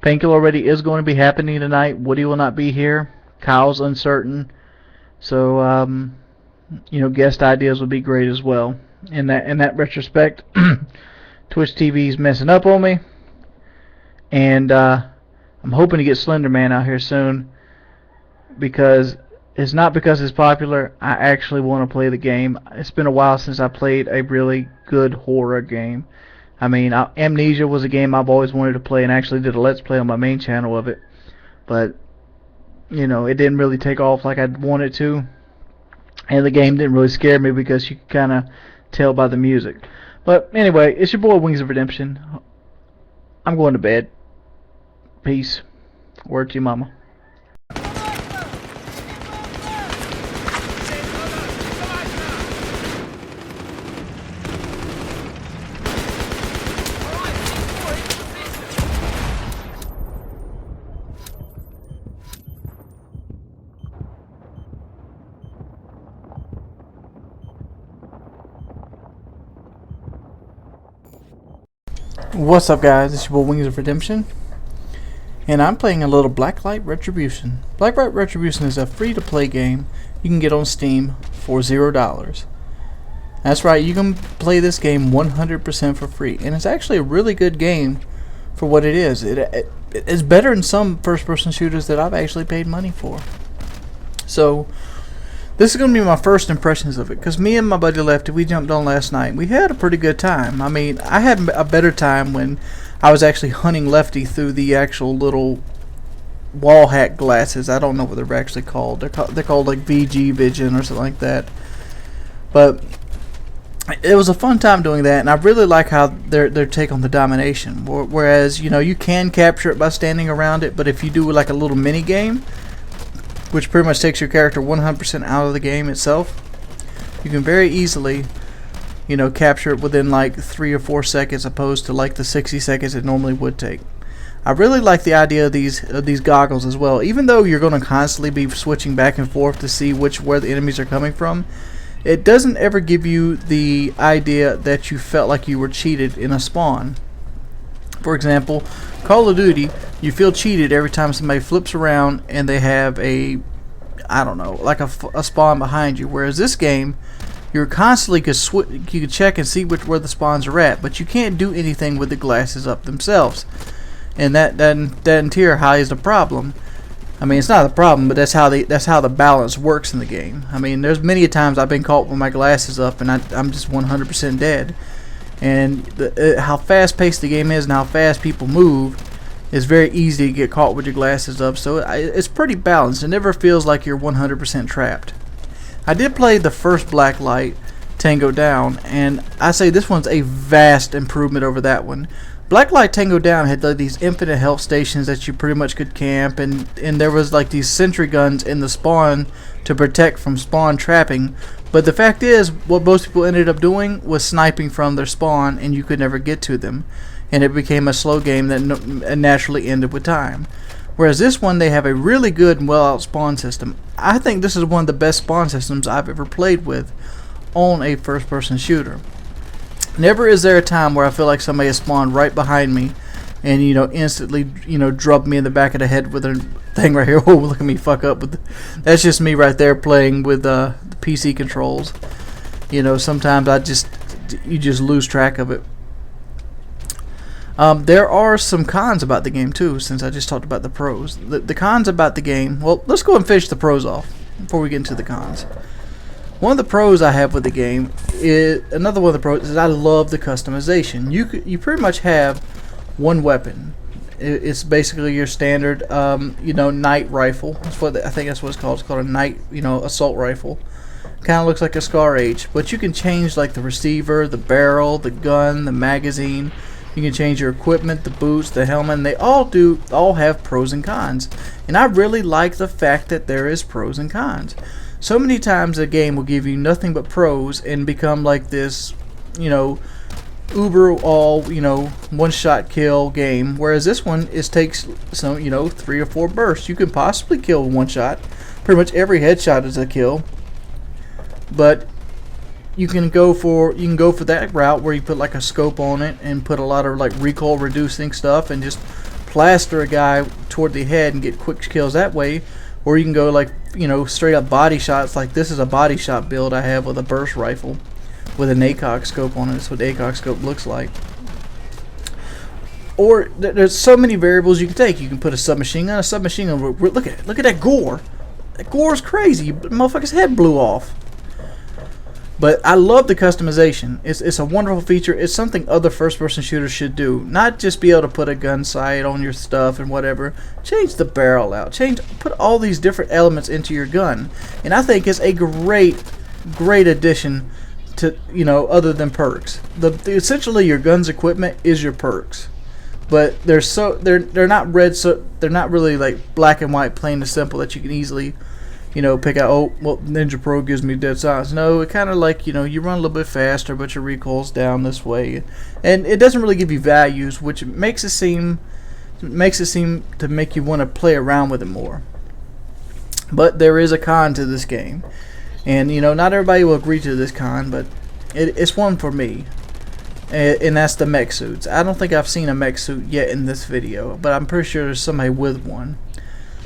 Speaker 1: Painkiller already is going to be happening tonight. Woody will not be here. Kyle's uncertain. So you know, guest ideas would be great as well. In that retrospect, Twitch TV's messing up on me, and I'm hoping to get Slenderman out here soon, because it's not because it's popular. I actually want to play the game. It's been a while since I played a really good horror game. I mean, Amnesia was a game I've always wanted to play, and actually did a Let's Play on my main channel of it, but you know, it didn't really take off like I'd wanted to, and the game didn't really scare me because you could kind of tell by the music. But anyway, it's your boy Wings of Redemption. I'm going to bed. Peace. Word to your mama. What's up, guys? It's your boy Wings of Redemption, and I'm playing a little Blacklight Retribution. Blacklight Retribution is a free-to-play game you can get on Steam for $0. That's right, you can play this game 100% for free, and it's actually a really good game for what it is. It's better than some first-person shooters that I've actually paid money for. So this is going to be my first impressions of it, because me and my buddy Lefty, we jumped on last night. We had a pretty good time. I mean, I had a better time when I was actually hunting Lefty through the actual little wall hack glasses. I don't know what they're actually called. They're called like VG Vision or something like that. But it was a fun time doing that, and I really like how their take on the domination. Whereas, you know, you can capture it by standing around it, but if you do like a little mini game, which pretty much takes your character 100% out of the game itself, you can very easily, you know, capture it within like 3 or 4 seconds, opposed to like the 60 seconds it normally would take. I really like the idea of these goggles as well. Even though you're going to constantly be switching back and forth to see where the enemies are coming from, it doesn't ever give you the idea that you felt like you were cheated in a spawn. For example, Call of Duty, you feel cheated every time somebody flips around and they have a, I don't know, like a spawn behind you. Whereas this game, you're constantly you could check and see where the spawns are at, but you can't do anything with the glasses up themselves. And that interior high is the problem. I mean, it's not the problem, but that's how the balance works in the game. I mean, there's many times I've been caught with my glasses up and I'm just 100% dead. And how fast paced the game is and how fast people move, is very easy to get caught with your glasses up. So it's pretty balanced. It never feels like you're 100% trapped. I did play the first Blacklight, Tango Down, and I say this one's a vast improvement over that one. Blacklight Tango Down had like these infinite health stations that you pretty much could camp, and there was like these sentry guns in the spawn to protect from spawn trapping. But the fact is, what most people ended up doing was sniping from their spawn, and you could never get to them, and it became a slow game that naturally ended with time. Whereas this one, they have a really good and well out spawn system. I think this is one of the best spawn systems I've ever played with on a first person shooter. Never is there a time where I feel like somebody has spawned right behind me and, you know, instantly, you know, drubbed me in the back of the head with a thing right here. Oh, look at me fuck up with that's just me right there playing with the PC controls. You know, sometimes you just lose track of it. There are some cons about the game too, since I just talked about the pros. The cons about the game, well, let's go and finish the pros off before we get into the cons. One of the pros I have with the game is, another one of the pros is I love the customization. You pretty much have one weapon. It's basically your standard, you know, night rifle. That's what I think that's what it's called. It's called a night, you know, assault rifle. Kind of looks like a Scariest, but you can change like the receiver, the barrel, the gun, the magazine. You can change your equipment, the boots, the helmet, and they all have pros and cons. And I really like the fact that there is pros and cons. So many times a game will give you nothing but pros and become like this, you know, uber all, you know, one-shot kill game. Whereas this one takes some, you know, 3 or 4 bursts. You can possibly kill with one shot. Pretty much every headshot is a kill. But you can go for that route where you put like a scope on it and put a lot of like recoil reducing stuff and just plaster a guy toward the head and get quick kills that way. Or you can go like, you know, straight up body shots. Like this is a body shot build I have with a burst rifle with an ACOG scope on it. That's what the ACOG scope looks like. Or there's so many variables you can take. You can put a submachine gun. Look at it. Look at that gore. That gore is crazy. Motherfucker's head blew off. But I love the customization. It's a wonderful feature. It's something other first-person shooters should do. Not just be able to put a gun sight on your stuff and whatever. Change the barrel out. Put all these different elements into your gun. And I think it's a great addition to, you know, other than perks. Essentially your gun's equipment is your perks. But they're not red, so they're not really like black and white, plain and simple that you can easily, you know, pick out, oh, well, Ninja Pro gives me dead silence. No, it kind of like, you know, you run a little bit faster, but your recoil's down this way. And it doesn't really give you values, which makes it seem to make you want to play around with it more. But there is a con to this game. And, you know, not everybody will agree to this con, but it's one for me. And that's the mech suits. I don't think I've seen a mech suit yet in this video, but I'm pretty sure there's somebody with one.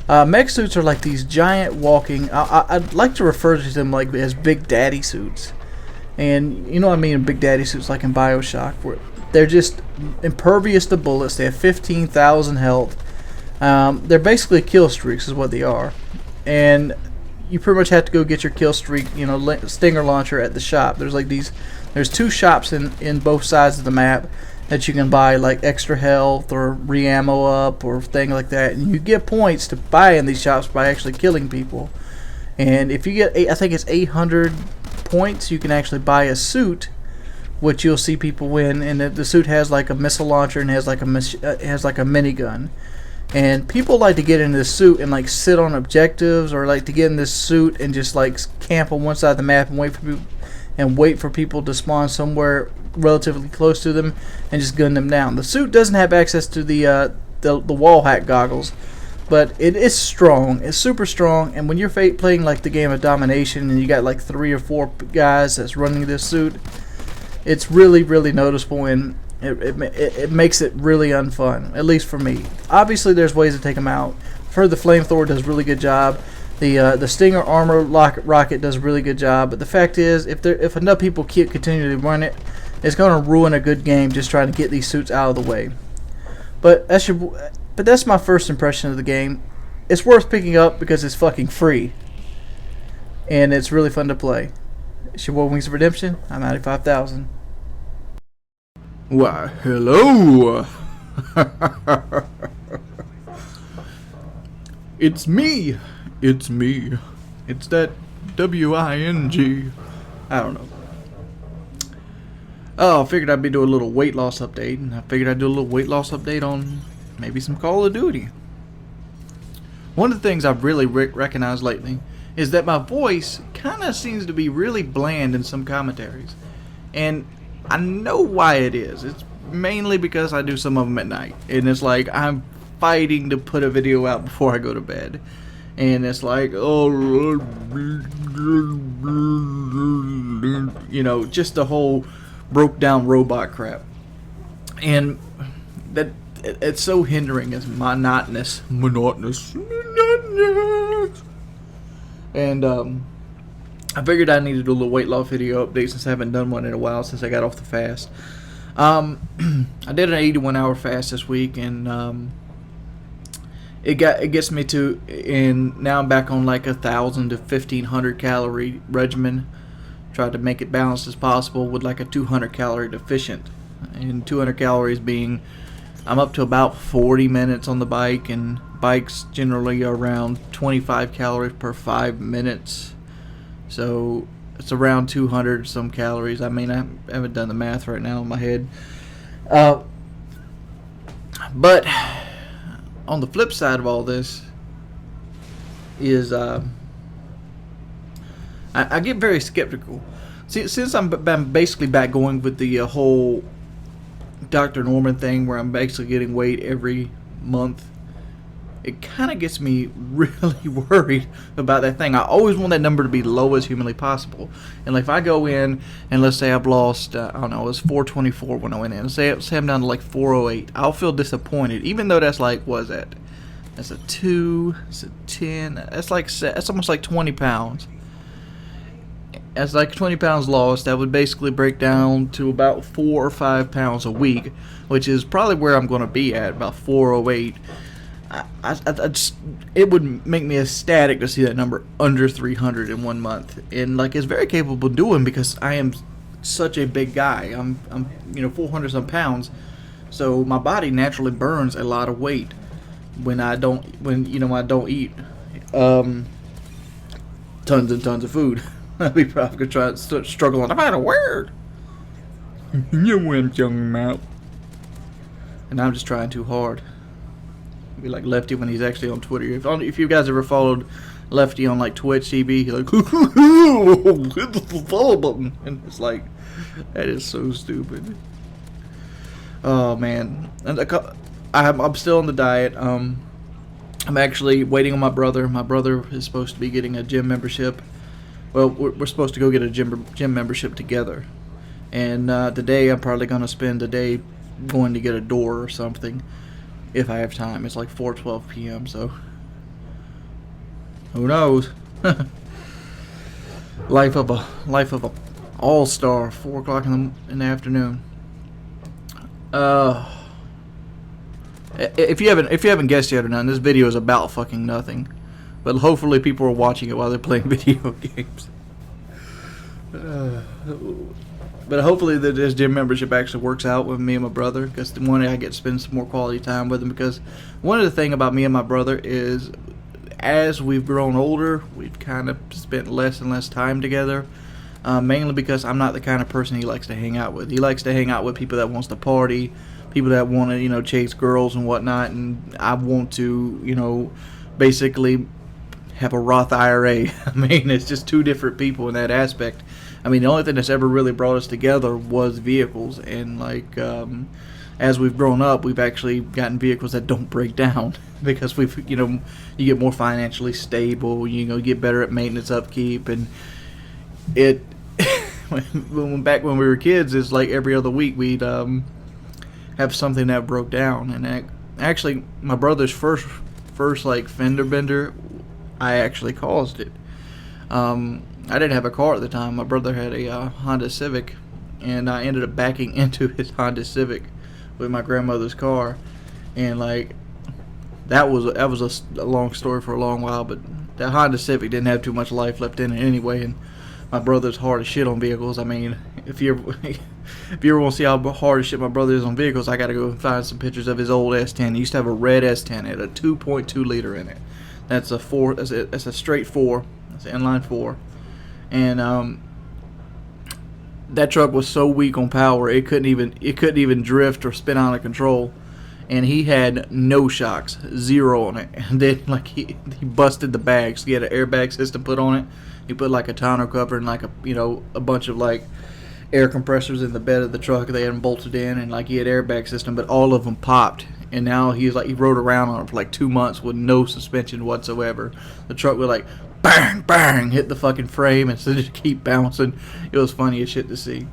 Speaker 1: Mech suits are like these giant walking, I'd like to refer to them like as Big Daddy suits. And you know what I mean, Big Daddy suits like in Bioshock, where they're just impervious to bullets. They have 15,000 health. They're basically kill streaks is what they are. And you pretty much have to go get your kill streak, you know, stinger launcher at the shop. There's 2 shops in both sides of the map that you can buy like extra health or re-ammo up or thing like that, and you get points to buy in these shops by actually killing people. And if you get I think it's 800 points, you can actually buy a suit, which you'll see people win. And the suit has like a missile launcher and has like a minigun. And people like to get in this suit and like sit on objectives, or like to get in this suit and just like camp on one side of the map and wait for people to spawn somewhere relatively close to them and just gun them down. The suit doesn't have access to the wall hack goggles, but it is strong. It's super strong. And when you're playing like the game of domination and you got like 3 or 4 guys that's running this suit, it's really, really noticeable, and it makes it really unfun, at least for me. Obviously there's ways to take them out. I've heard the flamethrower does a really good job. The Stinger armor rocket does a really good job. But the fact is, if enough people continually run it, it's going to ruin a good game just trying to get these suits out of the way. But that's my first impression of the game. It's worth picking up because it's fucking free, and it's really fun to play. It's your boy Wings of Redemption. I'm 95,000.
Speaker 2: Why, hello! It's me! It's me. It's that W-I-N-G. I don't know. Oh, I figured I'd be doing a little weight loss update, and I figured I'd do a little weight loss update on maybe some Call of Duty. One of the things I've really recognized lately is that my voice kind of seems to be really bland in some commentaries. And I know why it is. It's mainly because I do some of them at night. And it's like I'm fighting to put a video out before I go to bed. And it's like, oh, you know, just the whole broke down robot crap. And that it's so hindering. It's monotonous. And I figured I needed to do a little weight loss video update since I haven't done one in a while since I got off the fast. I did an 81-hour fast this week, and it gets me to, and now I'm back on like 1,000 to 1,500 calorie regimen. Tried to make it balanced as possible with like a 200 calorie deficient, and 200 calories being I'm up to about 40 minutes on the bike, and bikes generally are around 25 calories per 5 minutes. So it's around 200 some calories. I mean, I haven't done the math right now in my head. But on the flip side of all this is I get very skeptical. See, since I'm basically back going with the whole Dr. Norman thing, where I'm basically getting weight every month, it kind of gets me really worried about that thing. I always want that number to be low as humanly possible. And like if I go in and let's say I've lost, I don't know, it was 424 when I went in. Say I'm down to like 408. I'll feel disappointed, even though that's like, what is that? That's a 2, it's a 10. That's almost like 20 pounds. That's like 20 pounds lost. That would basically break down to about 4 or 5 pounds a week, which is probably where I'm going to be at, about 408. It would make me ecstatic to see that number under 300 in 1 month, and like it's very capable of doing because I am such a big guy. I'm 400 some pounds, so my body naturally burns a lot of weight when I don't eat tons and tons of food. I'd be probably gonna try to struggle on. I'm out of word. You went, young mouth. And I'm just trying too hard. Be like Lefty when he's actually on Twitter. If you guys ever followed Lefty on like Twitch TV, he's like, hit the follow button, and it's like, that is so stupid. Oh man, and I'm still on the diet. I'm actually waiting on my brother. My brother is supposed to be getting a gym membership. Well, we're supposed to go get a gym membership together, and today I'm probably gonna spend the day going to get a door or something. If I have time. It's like 4:12 p.m. so who knows? life of a all-star. 4 o'clock in the afternoon. If you haven't guessed yet or not, this video is about fucking nothing. But hopefully people are watching it while they're playing video games. But hopefully this gym membership actually works out with me and my brother, because the one I get to spend some more quality time with him. Because one of the things about me and my brother is, as we've grown older, we've kind of spent less and less time together. Mainly because I'm not the kind of person he likes to hang out with. He likes to hang out with people that wants to party,
Speaker 1: people that want to, you know, chase girls and whatnot, and I want to, you know, basically have a Roth IRA. I mean, it's just two different people in that aspect. I mean, the only thing that's ever really brought us together was vehicles, and like as we've grown up, we've actually gotten vehicles that don't break down because we've, you know, you get more financially stable, you know, get better at maintenance, upkeep, and it back when we were kids, it's like every other week we'd have something that broke down. And actually, my brother's first like fender bender, I actually caused it. I didn't have a car at the time. My brother had a Honda Civic, and I ended up backing into his Honda Civic with my grandmother's car, and like that was a long story for a long while. But that Honda Civic didn't have too much life left in it anyway, and my brother's hard as shit on vehicles. I mean, if you ever want to see how hard as shit my brother is on vehicles, I gotta go and find some pictures of his old S10. He used to have a red S10. It had a 2.2 liter in it. That's a 4. That's a straight 4. That's an inline 4. And that truck was so weak on power, it couldn't even drift or spin out of control. And he had no shocks, 0 on it. And then like he busted the bags. He had an airbag system put on it. He put like a tonneau cover and like a bunch of like air compressors in the bed of the truck. They had them bolted in, and like he had airbag system, but all of them popped. And now he rode around on it for like 2 months with no suspension whatsoever. The truck would like bang, bang, hit the fucking frame and so just keep bouncing. It was funny as shit to see.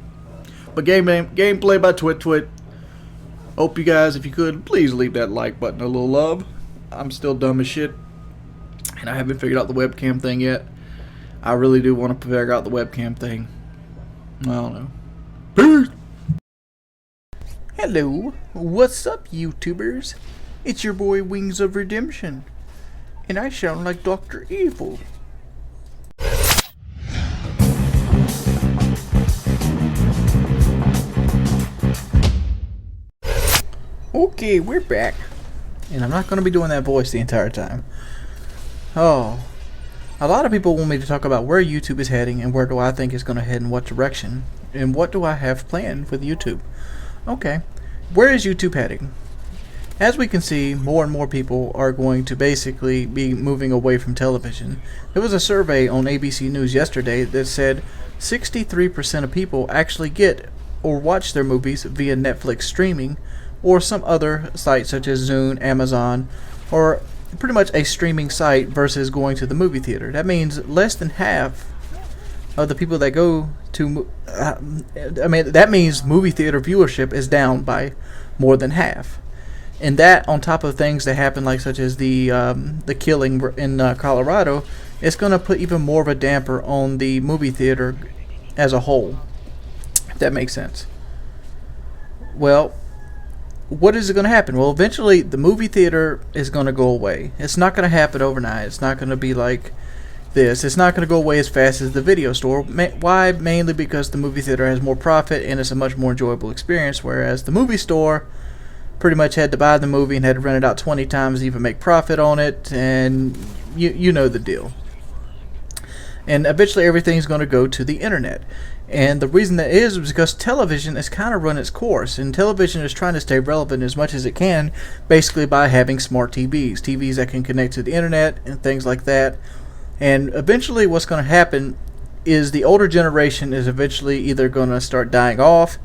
Speaker 1: But gameplay by Twit. Hope you guys, if you could, please leave that like button a little love. I'm still dumb as shit, and I haven't figured out the webcam thing yet. I really do want to figure out the webcam thing. I don't know. Peace! Hello, what's up, YouTubers? It's your boy Wings of Redemption, and I sound like Dr. Evil. Okay, we're back, and I'm not going to be doing that voice the entire time. Oh, a lot of people want me to talk about where YouTube is heading and where do I think it's going to head in what direction, and what do I have planned with YouTube. Okay, where is YouTube heading? As we can see, more and more people are going to basically be moving away from television. There was a survey on ABC News yesterday that said 63% of people actually get or watch their movies via Netflix streaming or some other site such as Zune, Amazon, or pretty much a streaming site versus going to the movie theater. That means less than half of the people that go to that means movie theater viewership is down by more than half. And that, on top of things that happen like such as the killing in Colorado, it's going to put even more of a damper on the movie theater as a whole, if that makes sense. Well, what is going to happen? Well, eventually the movie theater is going to go away. It's not going to happen overnight. It's not going to be like this. It's not going to go away as fast as the video store. Why? Mainly because the movie theater has more profit and it's a much more enjoyable experience, whereas the movie store pretty much had to buy the movie and had to rent it out 20 times to even make profit on it, and you know the deal. And eventually everything's going to go to the internet. And the reason that is because television has kind of run its course, and television is trying to stay relevant as much as it can, basically by having smart TVs that can connect to the internet and things like that. And eventually what's going to happen is the older generation is eventually either going to start dying off,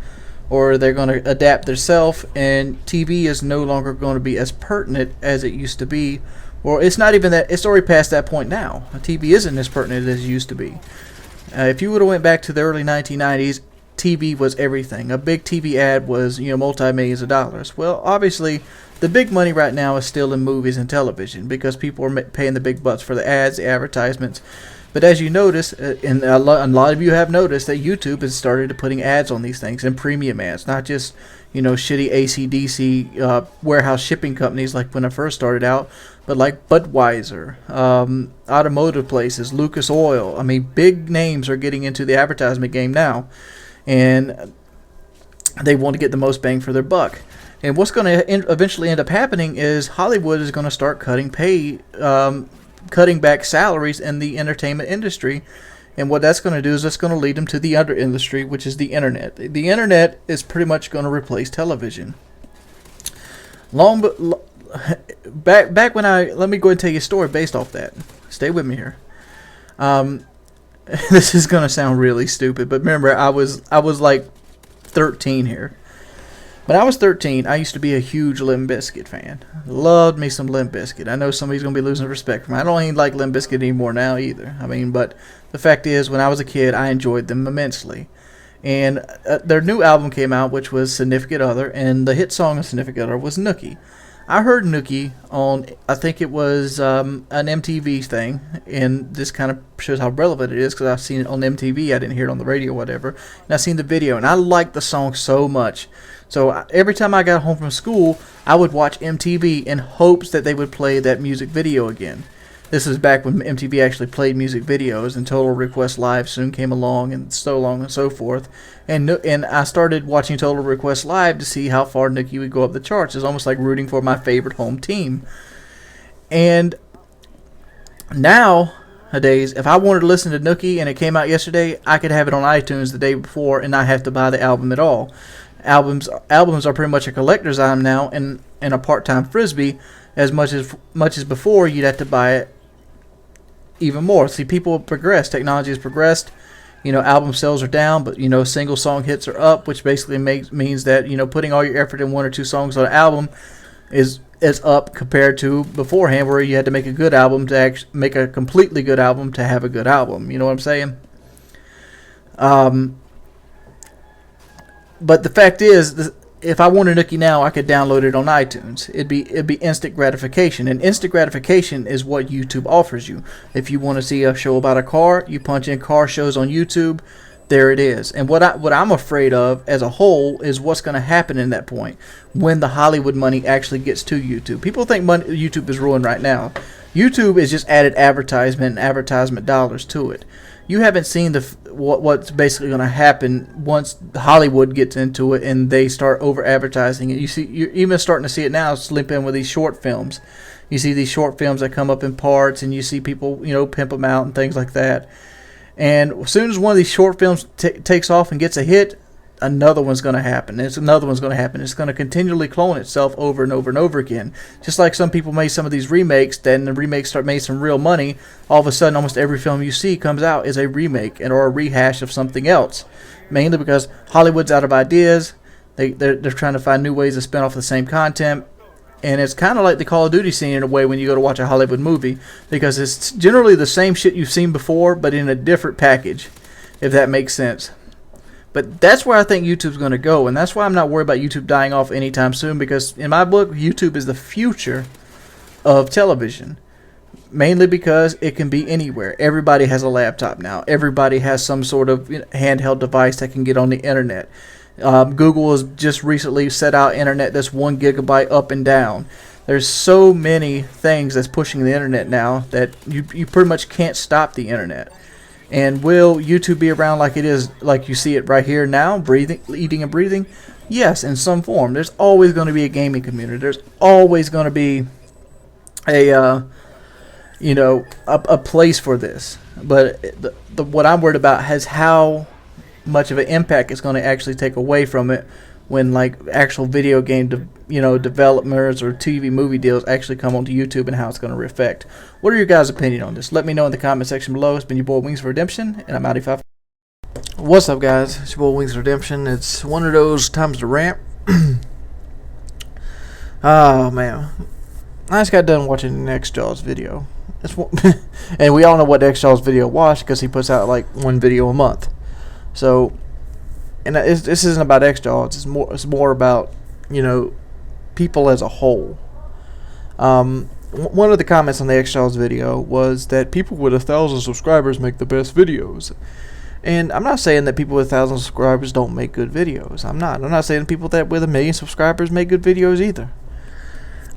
Speaker 1: or they're going to adapt themselves, and TV is no longer going to be as pertinent as it used to be. Or it's not even that, it's already past that point now. TV isn't as pertinent as it used to be. If you would have went back to the early 1990s, TV was everything. A big TV ad was, multi-millions of dollars. Well, obviously, the big money right now is still in movies and television because people are paying the big bucks for the ads, the advertisements. But as you notice, and a lot of you have noticed, that YouTube has started putting ads on these things, and premium ads, not just shitty AC/DC warehouse shipping companies like when I first started out, but like Budweiser, automotive places, Lucas Oil. I mean, big names are getting into the advertisement game now, and they want to get the most bang for their buck. And what's going to eventually end up happening is Hollywood is going to start cutting back salaries in the entertainment industry. And what that's going to do is that's going to lead them to the other industry, which is the internet. The internet is pretty much going to replace television. Back when let me go ahead and tell you a story based off that. Stay with me here. This is gonna sound really stupid, but remember, I was like 13 here. When I was 13, I used to be a huge Limp Bizkit fan. Loved me some Limp Bizkit. I know somebody's gonna be losing respect for me. I don't even like Limp Bizkit anymore now either. I mean, but the fact is, when I was a kid, I enjoyed them immensely. And their new album came out, which was Significant Other, and the hit song of Significant Other was Nookie. I heard Nookie on, I think it was an MTV thing, and this kind of shows how relevant it is because I've seen it on MTV. I didn't hear it on the radio or whatever. And I've seen the video, and I liked the song so much. So every time I got home from school, I would watch MTV in hopes that they would play that music video again. This is back when MTV actually played music videos, and Total Request Live soon came along, and so on and so forth. And I started watching Total Request Live to see how far Nookie would go up the charts. It's almost like rooting for my favorite home team. And nowadays, if I wanted to listen to Nookie and it came out yesterday, I could have it on iTunes the day before and not have to buy the album at all. Albums are pretty much a collector's item now, and a part-time frisbee. As much as before, you'd have to buy it even more. See, people have progressed. Technology has progressed. You know, album sales are down, but, you know, single song hits are up, which basically means that, you know, putting all your effort in one or two songs on an album is up compared to beforehand, where you had to make a good album to actually make a completely good album to have a good album. You know what I'm saying? But the fact is, if I wanted Nookie now, I could download it on iTunes. It'd be instant gratification, and instant gratification is what YouTube offers you. If you want to see a show about a car, you punch in car shows on YouTube. There it is. And what I'm afraid of as a whole is what's going to happen in that point when the Hollywood money actually gets to YouTube. People think YouTube is ruined right now. YouTube is just added advertisement and advertisement dollars to it. You haven't seen what's basically going to happen once Hollywood gets into it and they start over advertising it. You're even starting to see it now slip in with these short films. You see these short films that come up in parts, and you see people, you know, pimp them out and things like that. And as soon as one of these short films takes off and gets a hit, another one's going to happen. Another one's going to happen. It's going to continually clone itself over and over and over again. Just like some people made some of these remakes, then the remakes made some real money. All of a sudden, almost every film you see comes out is a remake or a rehash of something else. Mainly because Hollywood's out of ideas. They're trying to find new ways to spin off the same content. And it's kind of like the Call of Duty scene in a way when you go to watch a Hollywood movie, because it's generally the same shit you've seen before, but in a different package, if that makes sense. But that's where I think YouTube's going to go, and that's why I'm not worried about YouTube dying off anytime soon, because in my book, YouTube is the future of television. Mainly because it can be anywhere. Everybody has a laptop now. Everybody has some sort of handheld device that can get on the internet. Google has just recently set out internet that's 1 gigabyte up and down. There's so many things that's pushing the internet now that you pretty much can't stop the internet. And will YouTube be around like it is, like you see it right here now, breathing, eating and breathing? Yes, in some form. There's always going to be a gaming community. There's always going to be a place for this. But what I'm worried about is how much of an impact it's going to actually take away from it when, like, actual video game developers or TV movie deals actually come onto YouTube, and how it's going to affect. What are your guys' opinion on this? Let me know in the comment section below. It's been your boy Wings of Redemption, and I'm out of 5. What's up, guys? It's your boy Wings of Redemption. It's one of those times to rant. Oh man, I just got done watching the Xjaws video. And we all know what the Xjaws video was, because he puts out like one video a month. So, and this isn't about Xjaws. It's more about, people as a whole. One of the comments on the Xjaws video was that people with 1,000 subscribers make the best videos. And I'm not saying that people with 1,000 subscribers don't make good videos. I'm not saying people that with 1 million subscribers make good videos either.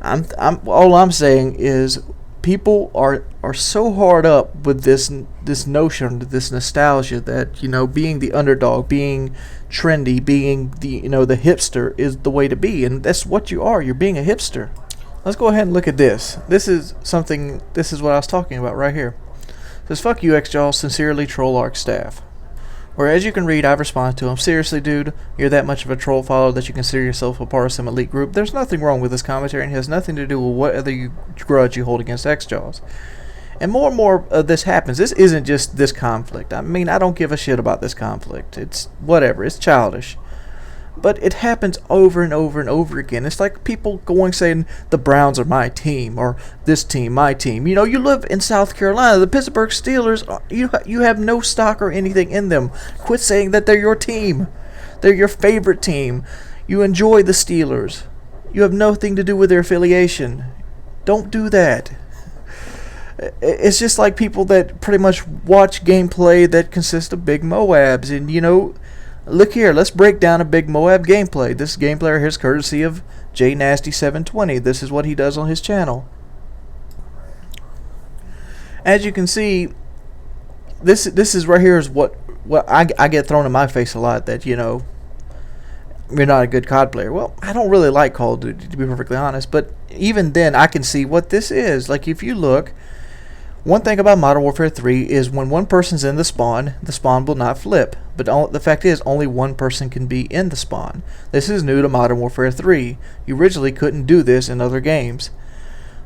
Speaker 1: All I'm saying is people are so hard up with this notion, this nostalgia that, being the underdog, being trendy, being the hipster is the way to be, and that's what you are. You're being a hipster. Let's go ahead and look at this. This is what I was talking about right here. It says, "Fuck you, Xjaws, sincerely, Troll Arc staff." Or as you can read, I've responded to him, seriously dude, you're that much of a troll follower that you consider yourself a part of some elite group. There's nothing wrong with this commentary and it has nothing to do with what other grudge you hold against XJaws. And more of this happens. This isn't just this conflict. I mean, I don't give a shit about this conflict. It's whatever. It's childish. But it happens over and over and over again. It's like people going saying the Browns are my team or this team, my team. You know, you live in South Carolina. The Pittsburgh Steelers, you have no stock or anything in them. Quit saying that they're your team. They're your favorite team. You enjoy the Steelers. You have nothing to do with their affiliation. Don't do that. It's just like people that pretty much watch gameplay that consists of big Moabs. And, you know, look here, let's break down a big Moab gameplay. This gameplay right here is courtesy of JNasty720. This is what he does on his channel. As you can see, this is right here is what I get thrown in my face a lot, that, you know, you're not a good COD player. Well, I don't really like Call of Duty, to be perfectly honest, but even then I can see what this is. Like, if you look, one thing about Modern Warfare 3 is when one person's in the spawn will not flip. But the fact is, only one person can be in the spawn. This is new to Modern Warfare 3. You originally couldn't do this in other games.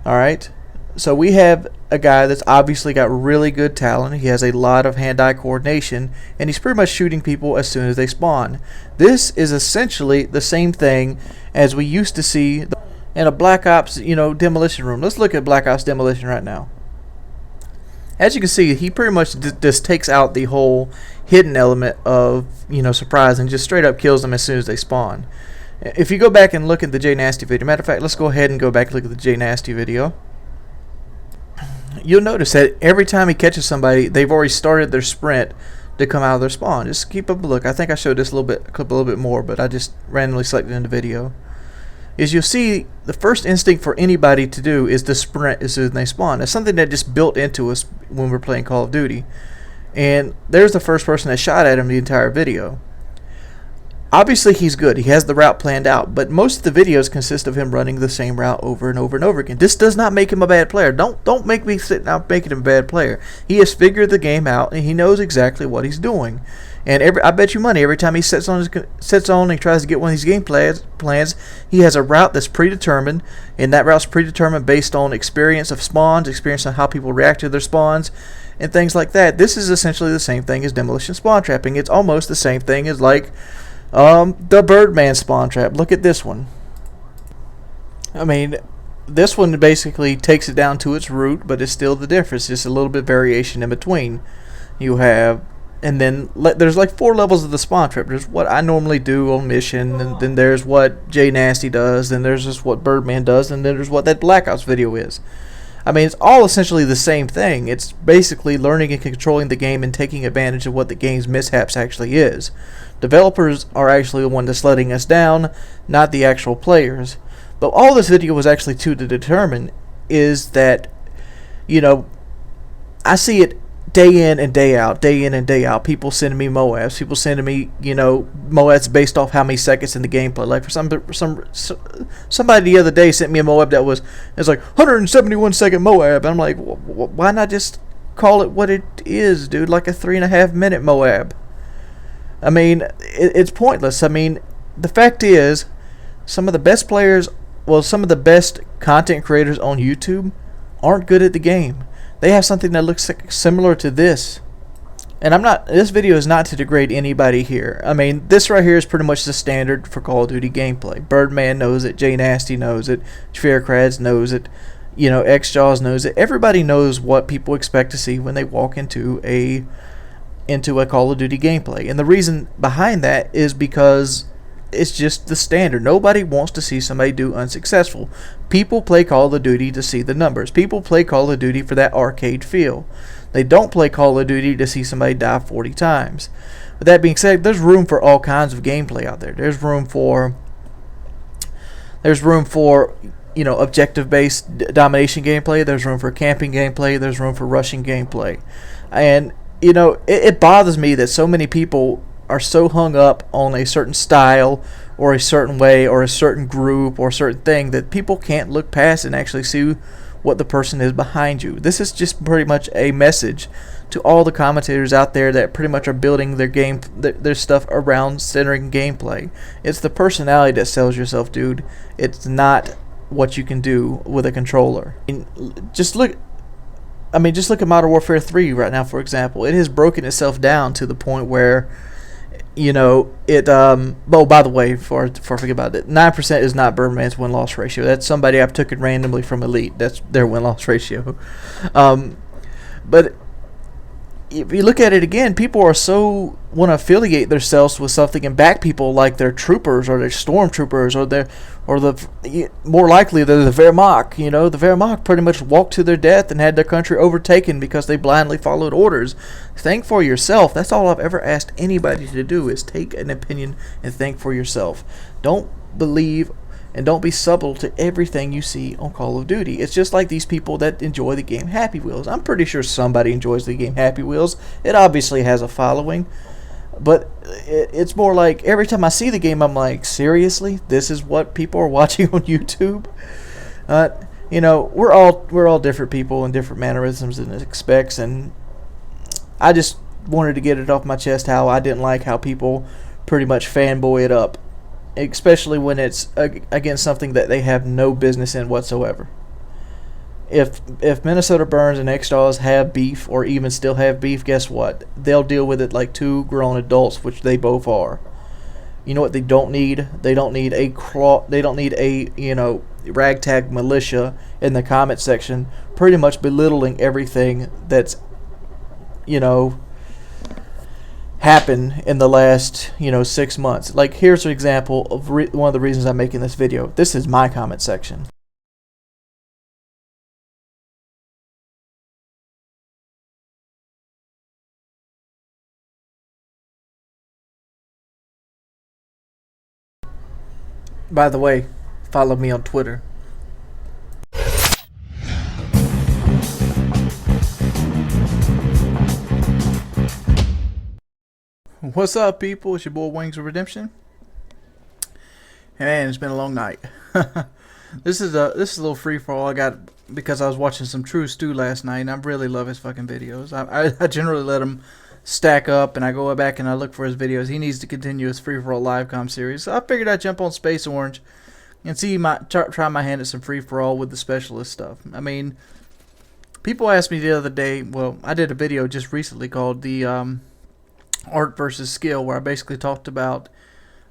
Speaker 1: Alright? So we have a guy that's obviously got really good talent. He has a lot of hand-eye coordination. And he's pretty much shooting people as soon as they spawn. This is essentially the same thing as we used to see in a Black Ops, you know, demolition room. Let's look at Black Ops demolition right now. As you can see, he pretty much just takes out the whole hidden element of, you know, surprise and just straight up kills them as soon as they spawn. If you go back and look at the JNasty video, matter of fact, let's go ahead and go back and look at the JNasty video. You'll notice that every time he catches somebody, they've already started their sprint to come out of their spawn. Just keep up a look. I think I showed this a little bit more, but I just randomly selected in the video. Is you'll see the first instinct for anybody to do is to sprint as soon as they spawn. It's something that just built into us when we're playing Call of Duty. And there's the first person that shot at him the entire video. Obviously he's good. He has the route planned out, but most of the videos consist of him running the same route over and over and over again. This does not make him a bad player. Don't make me sit now making him a bad player. He has figured the game out and he knows exactly what he's doing. And I bet you money, every time he sets on and he tries to get one of these game plans, he has a route that's predetermined, and that route's predetermined based on experience of spawns, experience on how people react to their spawns, and things like that. This is essentially the same thing as demolition spawn trapping. It's almost the same thing as like the Birdman spawn trap. Look at this one. I mean, this one basically takes it down to its root, but it's still the difference. Just a little bit of variation in between. You have... And then there's like 4 levels of the spawn trap. There's what I normally do on mission, and then there's what JNasty does, then there's just what Birdman does, and then there's what that Black Ops video is. I mean, it's all essentially the same thing. It's basically learning and controlling the game and taking advantage of what the game's mishaps actually is. Developers are actually the one that's letting us down, not the actual players. But all this video was actually to determine is that, you know, I see it day in and day out, people sending me Moabs, people sending me, you know, Moabs based off how many seconds in the gameplay. Like for somebody the other day sent me a Moab that was, it's like 171 second Moab, and I'm like, why not just call it what it is, dude? Like a 3.5 minute Moab. I mean, it's pointless. I mean, the fact is, some of the best players, well, some of the best content creators on YouTube aren't good at the game. They have something that looks similar to this. And this video is not to degrade anybody here. I mean, this right here is pretty much the standard for Call of Duty gameplay. Birdman knows it, JNasty knows it, Faircrads knows it, you know, XJaws knows it. Everybody knows what people expect to see when they walk into a Call of Duty gameplay. And the reason behind that is because it's just the standard. Nobody wants to see somebody do unsuccessful. People play Call of Duty to see the numbers. People play Call of Duty for that arcade feel. They don't play Call of Duty to see somebody die 40 times. With that being said, there's room for all kinds of gameplay out there. There's room for you know, objective-based domination gameplay. There's room for camping gameplay. There's room for rushing gameplay. And you know, it bothers me that so many people are so hung up on a certain style or a certain way or a certain group or a certain thing that people can't look past and actually see what the person is behind you. This is just pretty much a message to all the commentators out there that pretty much are building their stuff around centering gameplay. It's the personality that sells yourself, dude. It's not what you can do with a controller. Just look at Modern Warfare 3 right now, for example. It has broken itself down to the point where, you know, oh, by the way, before I forget about it, 9% is not Birdman's win-loss ratio. That's somebody I've taken randomly from Elite. That's their win-loss ratio. But if you look at it again, people are so want to affiliate themselves with something and back people like they're troopers or they're stormtroopers more likely they're the Wehrmacht. You know, the Wehrmacht pretty much walked to their death and had their country overtaken because they blindly followed orders. Think for yourself. That's all I've ever asked anybody to do, is take an opinion and think for yourself. Don't believe and don't be subtle to everything you see on Call of Duty. It's just like these people that enjoy the game Happy Wheels. I'm pretty sure somebody enjoys the game Happy Wheels. It obviously has a following. But it's more like every time I see the game, I'm like, seriously? This is what people are watching on YouTube? You know, we're all different people and different mannerisms and expects, and I just wanted to get it off my chest how I didn't like how people pretty much fanboy it up, especially when it's against something that they have no business in whatsoever. If Minnesota Burns and X-Dolls have beef, or even still have beef, guess what? They'll deal with it like two grown adults, which they both are. You know what they don't need? They don't need a you know, ragtag militia in the comment section pretty much belittling everything that's, you know, happened in the last, you know, 6 months. Like, here's an example of one of the reasons I'm making this video. This is my comment section. By the way, follow me on Twitter. What's up, people? It's your boy Wings of Redemption. Man, it's been a long night. This is a little free for all I got because I was watching some True Stew last night, and I really love his fucking videos. I generally let him stack up, and I go back and I look for his videos. He needs to continue his free for all live com series. So I figured I'd jump on Space Orange and see try my hand at some free for all with the specialist stuff. I mean, people asked me the other day. Well, I did a video just recently called the Art versus Skill, where I basically talked about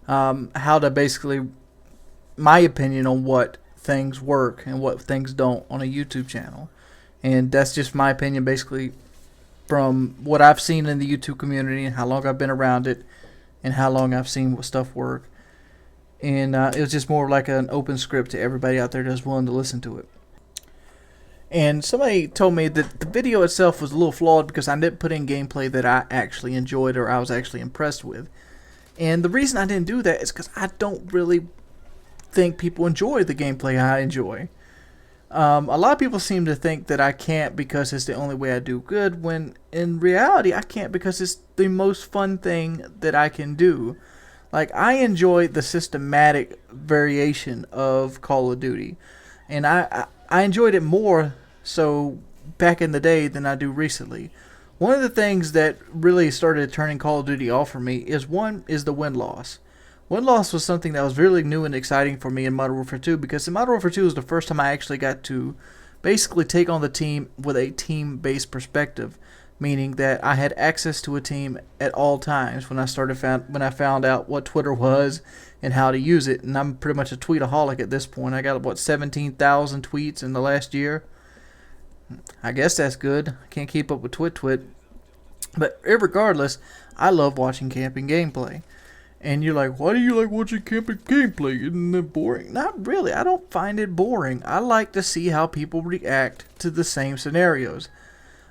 Speaker 1: how to basically my opinion on what things work and what things don't on a YouTube channel, and that's just my opinion basically from what I've seen in the YouTube community and how long I've been around it and how long I've seen what stuff work. And it was just more like an open script to everybody out there that's willing to listen to it. And somebody told me that the video itself was a little flawed because I didn't put in gameplay that I actually enjoyed or I was actually impressed with. And the reason I didn't do that is because I don't really think people enjoy the gameplay I enjoy. A lot of people seem to think that I can't because it's the only way I do good, when in reality I can't because it's the most fun thing that I can do. Like, I enjoy the systematic variation of Call of Duty, and I enjoyed it more so back in the day than I do recently. One of the things that really started turning Call of Duty off for me is the win-loss. Win-loss was something that was really new and exciting for me in Modern Warfare 2, because in Modern Warfare 2 was the first time I actually got to basically take on the team with a team-based perspective, meaning that I had access to a team at all times when I found out what Twitter was and how to use it. And I'm pretty much a tweetaholic at this point. I got about 17,000 tweets in the last year. I guess that's good. I can't keep up with Twit. But regardless, I love watching camping gameplay. And you're like, why do you like watching camping gameplay? Isn't it boring? Not really. I don't find it boring. I like to see how people react to the same scenarios.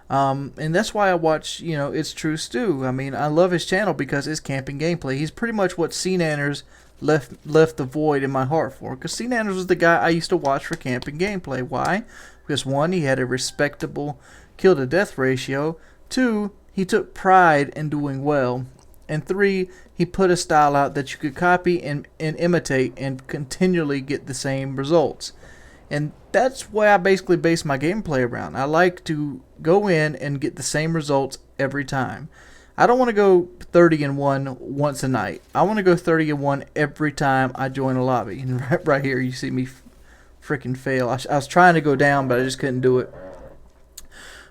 Speaker 1: And that's why I watch, you know, It's True Stew. I mean, I love his channel because it's camping gameplay. He's pretty much what C-Nanners left the void in my heart for. Because C-Nanners was the guy I used to watch for camping gameplay. Why? Because 1, he had a respectable kill-to-death ratio. 2, he took pride in doing well. And 3, he put a style out that you could copy and imitate and continually get the same results. And that's why I basically base my gameplay around. I like to go in and get the same results every time. I don't want to go 30-1 once a night. I want to go 30-1 every time I join a lobby. And right here, you see me freaking fail. I was trying to go down, but I just couldn't do it.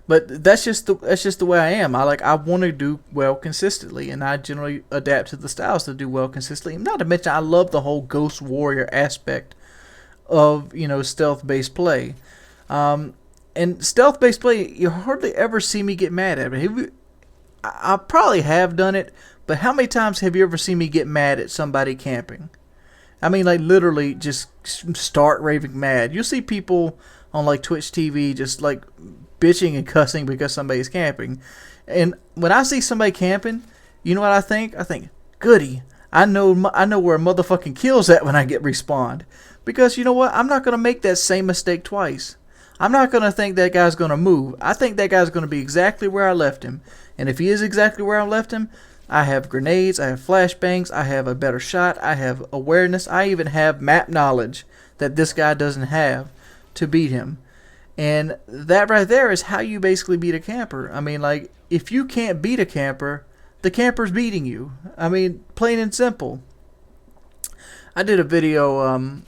Speaker 1: But that's just the way I am. I want to do well consistently, and I generally adapt to the styles to do well consistently. Not to mention, I love the whole Ghost Warrior aspect of, you know, stealth-based play. And stealth-based play, you hardly ever see me get mad at it. I probably have done it, but how many times have you ever seen me get mad at somebody camping? I mean, like, literally just start raving mad. You'll see people on, like, Twitch TV just, like, bitching and cussing because somebody's camping. And when I see somebody camping, you know what I think? I think, goody, I know where a motherfucking kill's at when I get respawned. Because, you know what? I'm not going to make that same mistake twice. I'm not going to think that guy's going to move. I think that guy's going to be exactly where I left him. And if he is exactly where I left him, I have grenades, I have flashbangs, I have a better shot, I have awareness, I even have map knowledge that this guy doesn't have to beat him. And that right there is how you basically beat a camper. I mean, like, if you can't beat a camper, the camper's beating you. I mean, plain and simple. I did a video on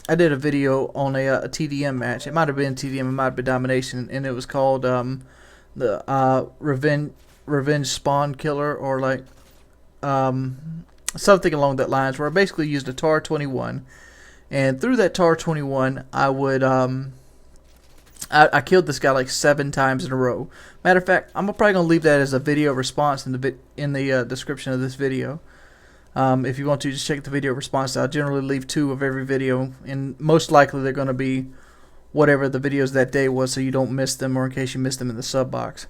Speaker 1: a TDM match. It might have been TDM, it might have been Domination, and it was called the Revenge Spawn Killer, or like something along that lines, where I basically used a TAR 21, and through that TAR 21 I would I killed this guy like 7 times in a row. Matter of fact, I'm probably gonna leave that as a video response in the description of this video. If you want to, just check the video response. I'll generally leave 2 of every video, and most likely they're gonna be whatever the videos that day was, so you don't miss them, or in case you missed them in the sub box.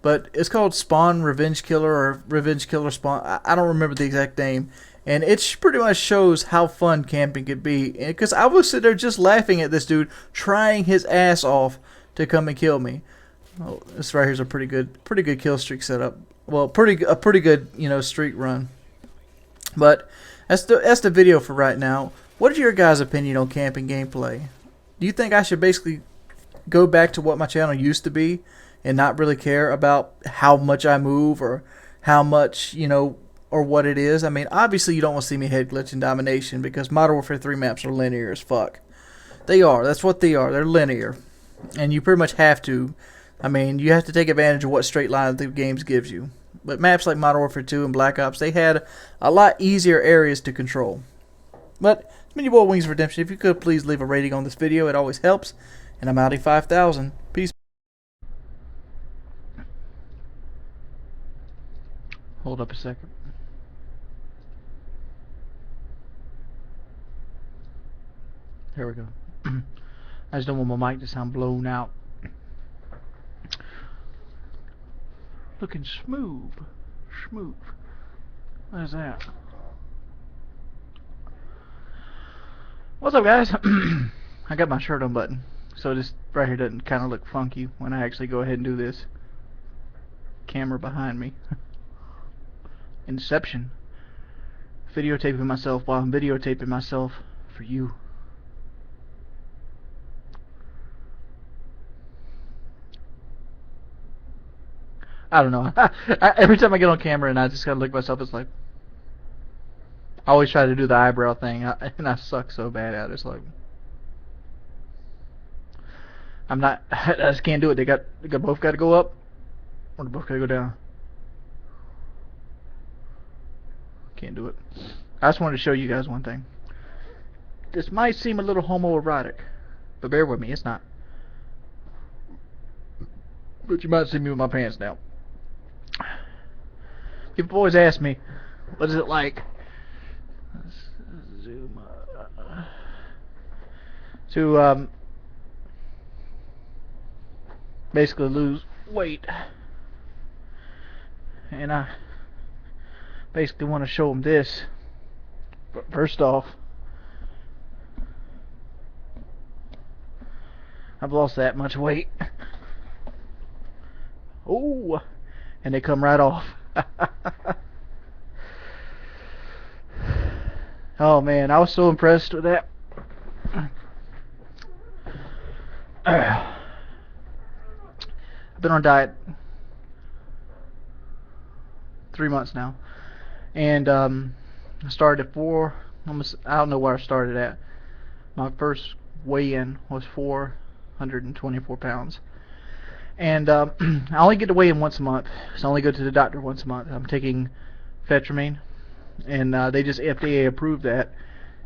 Speaker 1: But it's called Spawn Revenge Killer, or Revenge Killer Spawn. I don't remember the exact name. And it pretty much shows how fun camping could be. Because I was sitting there just laughing at this dude trying his ass off to come and kill me. Oh, this right here is a pretty good kill streak setup. Well, a pretty good, you know, streak run. But that's the video for right now. What is your guys' opinion on camping gameplay? Do you think I should basically go back to what my channel used to be and not really care about how much I move or how much, you know, or what it is? I mean, obviously you don't want to see me head glitch in Domination, because Modern Warfare 3 maps are linear as fuck. They are. That's what they are. They're linear. And you pretty much have to. I mean, you have to take advantage of what straight line the games gives you. But maps like Modern Warfare 2 and Black Ops, they had a lot easier areas to control. But, it's been your boy Wings of Redemption. If you could, please leave a rating on this video. It always helps. And I'm out at 5,000. Peace. Hold up a second. Here we go. I just don't want my mic to sound blown out. Looking smooth. Smooth. What is that? What's up, guys? I got my shirt unbuttoned, so this right here doesn't kind of look funky when I actually go ahead and do this. Camera behind me. Inception. Videotaping myself while I'm videotaping myself for you. I don't know. Every time I get on camera and I just gotta look at myself, it's like, I always try to do the eyebrow thing, and I suck so bad at it. It's like, I just can't do it. They both got to go up, or they both got to go down. Can't do it. I just wanted to show you guys one thing. This might seem a little homoerotic, but bear with me, it's not. But you might see me with my pants down. People always ask me, what is it like to basically lose weight, and I basically want to show them this. But first off, I've lost that much weight. Oh, and they come right off. Oh man, I was so impressed with that.
Speaker 2: I've been on a diet 3 months now, and I started at I don't know where I started at. My first weigh-in was 424 pounds, and I only get to weigh in once a month, so I only go to the doctor once a month. I'm taking Phetramine, and they just FDA approved that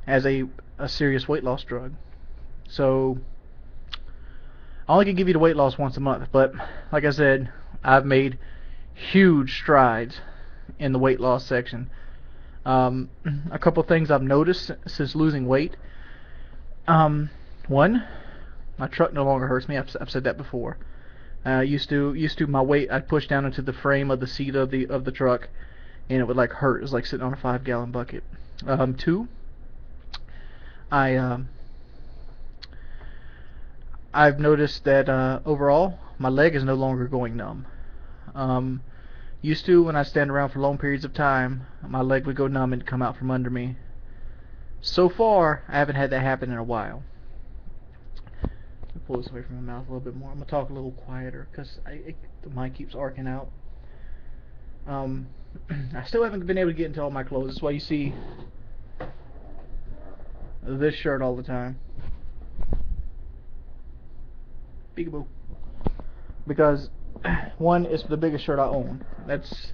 Speaker 2: as a serious weight loss drug. So I only can give you the weight loss once a month, but like I said, I've made huge strides in the weight loss section. A couple things I've noticed since losing weight. One, my truck no longer hurts me. I've said that before. Used to my weight I'd push down into the frame of the seat of the truck, and it would like hurt. It was like sitting on a 5-gallon bucket. Two, I've noticed that overall my leg is no longer going numb. Used to, when I stand around for long periods of time, my leg would go numb and come out from under me. So far, I haven't had that happen in a while. Let me pull this away from my mouth a little bit more. I'm gonna talk a little quieter because the mic keeps arcing out. I still haven't been able to get into all my clothes. That's why you see this shirt all the time. Peekaboo. Because one, it's the biggest shirt I own. That's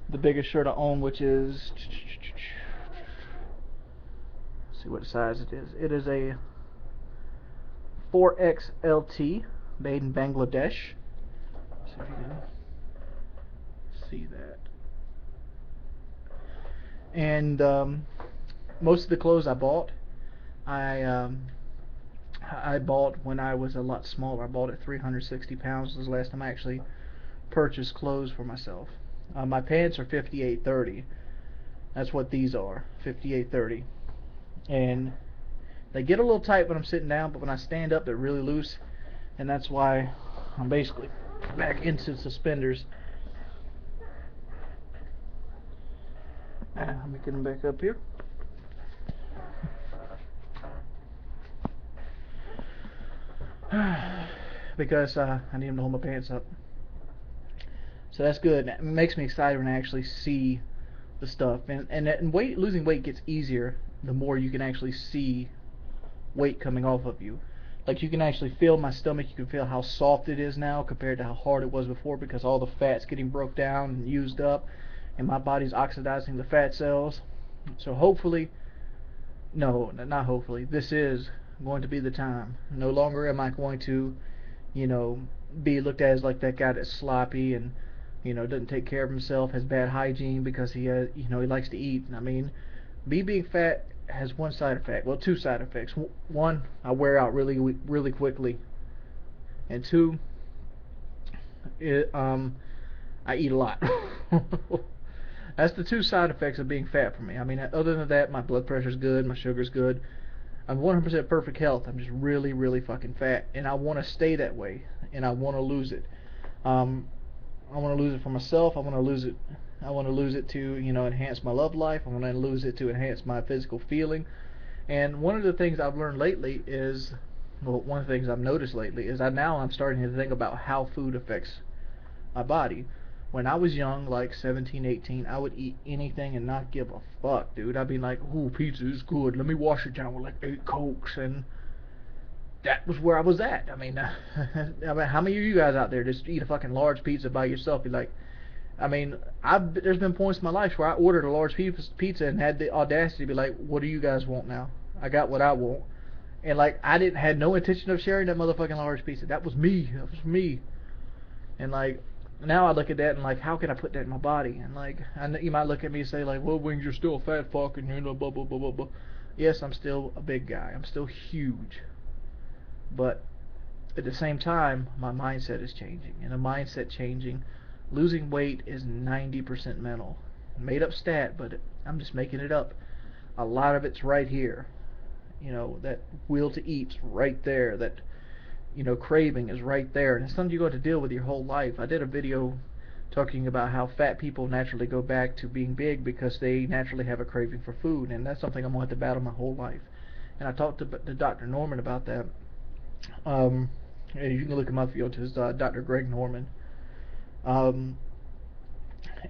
Speaker 2: the biggest shirt I own, which is, let's see what size it is. It is a 4XLT, made in Bangladesh. Let's see if you can see that. And most of the clothes I bought, I bought when I was a lot smaller. I bought at 360 pounds. This was the last time I actually purchased clothes for myself. My pants are 58-30. That's what these are, 58-30. And they get a little tight when I'm sitting down, but when I stand up, they're really loose. And that's why I'm basically back into suspenders. Let me get them back up here. Because I need them to hold my pants up. So that's good. It makes me excited when I actually see the stuff. And losing weight gets easier the more you can actually see weight coming off of you. Like, you can actually feel my stomach. You can feel how soft it is now compared to how hard it was before, because all the fat's getting broke down and used up, and my body's oxidizing the fat cells. So hopefully, no, not hopefully, this is going to be the time. No longer am I going to, you know, be looked at as like that guy that's sloppy and, you know, doesn't take care of himself, has bad hygiene because he has, you know, he likes to eat. I mean, me being fat has one side effect. Well, two side effects. One, I wear out really quickly, and two, I eat a lot. That's the two side effects of being fat for me. I mean, other than that, my blood pressure's good, my sugar's good. I'm 100% perfect health. I'm just really fucking fat, and I want to stay that way, and I want to lose it. I want to lose it for myself. I want to lose it. I want to lose it to, you know, enhance my love life. I want to lose it to enhance my physical feeling. And one of the things I've learned lately is, well, one of the things I've noticed lately is I'm starting to think about how food affects my body. When I was young, like 17, 18, I would eat anything and not give a fuck, dude. I'd be like, ooh, pizza is good. Let me wash it down with like 8 Cokes. And that was where I was at. I mean, how many of you guys out there just eat a fucking large pizza by yourself? Be like, I mean, there's been points in my life where I ordered a large pizza and had the audacity to be like, what do you guys want now? I got what I want. And like, I had no intention of sharing that motherfucking large pizza. That was me. That was me. And like, now I look at that and like, how can I put that in my body? And like, you might look at me and say like, well, Wings, you're still a fat fuck, and you know, blah blah blah blah blah. Yes, I'm still a big guy. I'm still huge. But at the same time, my mindset is changing, and a mindset changing, losing weight is 90% mental. Made up stat, but I'm just making it up. A lot of it's right here. You know, that will to eat's right there. That, you know, craving is right there, and it's something you got to deal with your whole life. I did a video talking about how fat people naturally go back to being big because they naturally have a craving for food, and that's something I'm going to have to battle my whole life. And I talked to Dr. Norman about that. and you can look him up if you want to. It's Dr. Greg Norman.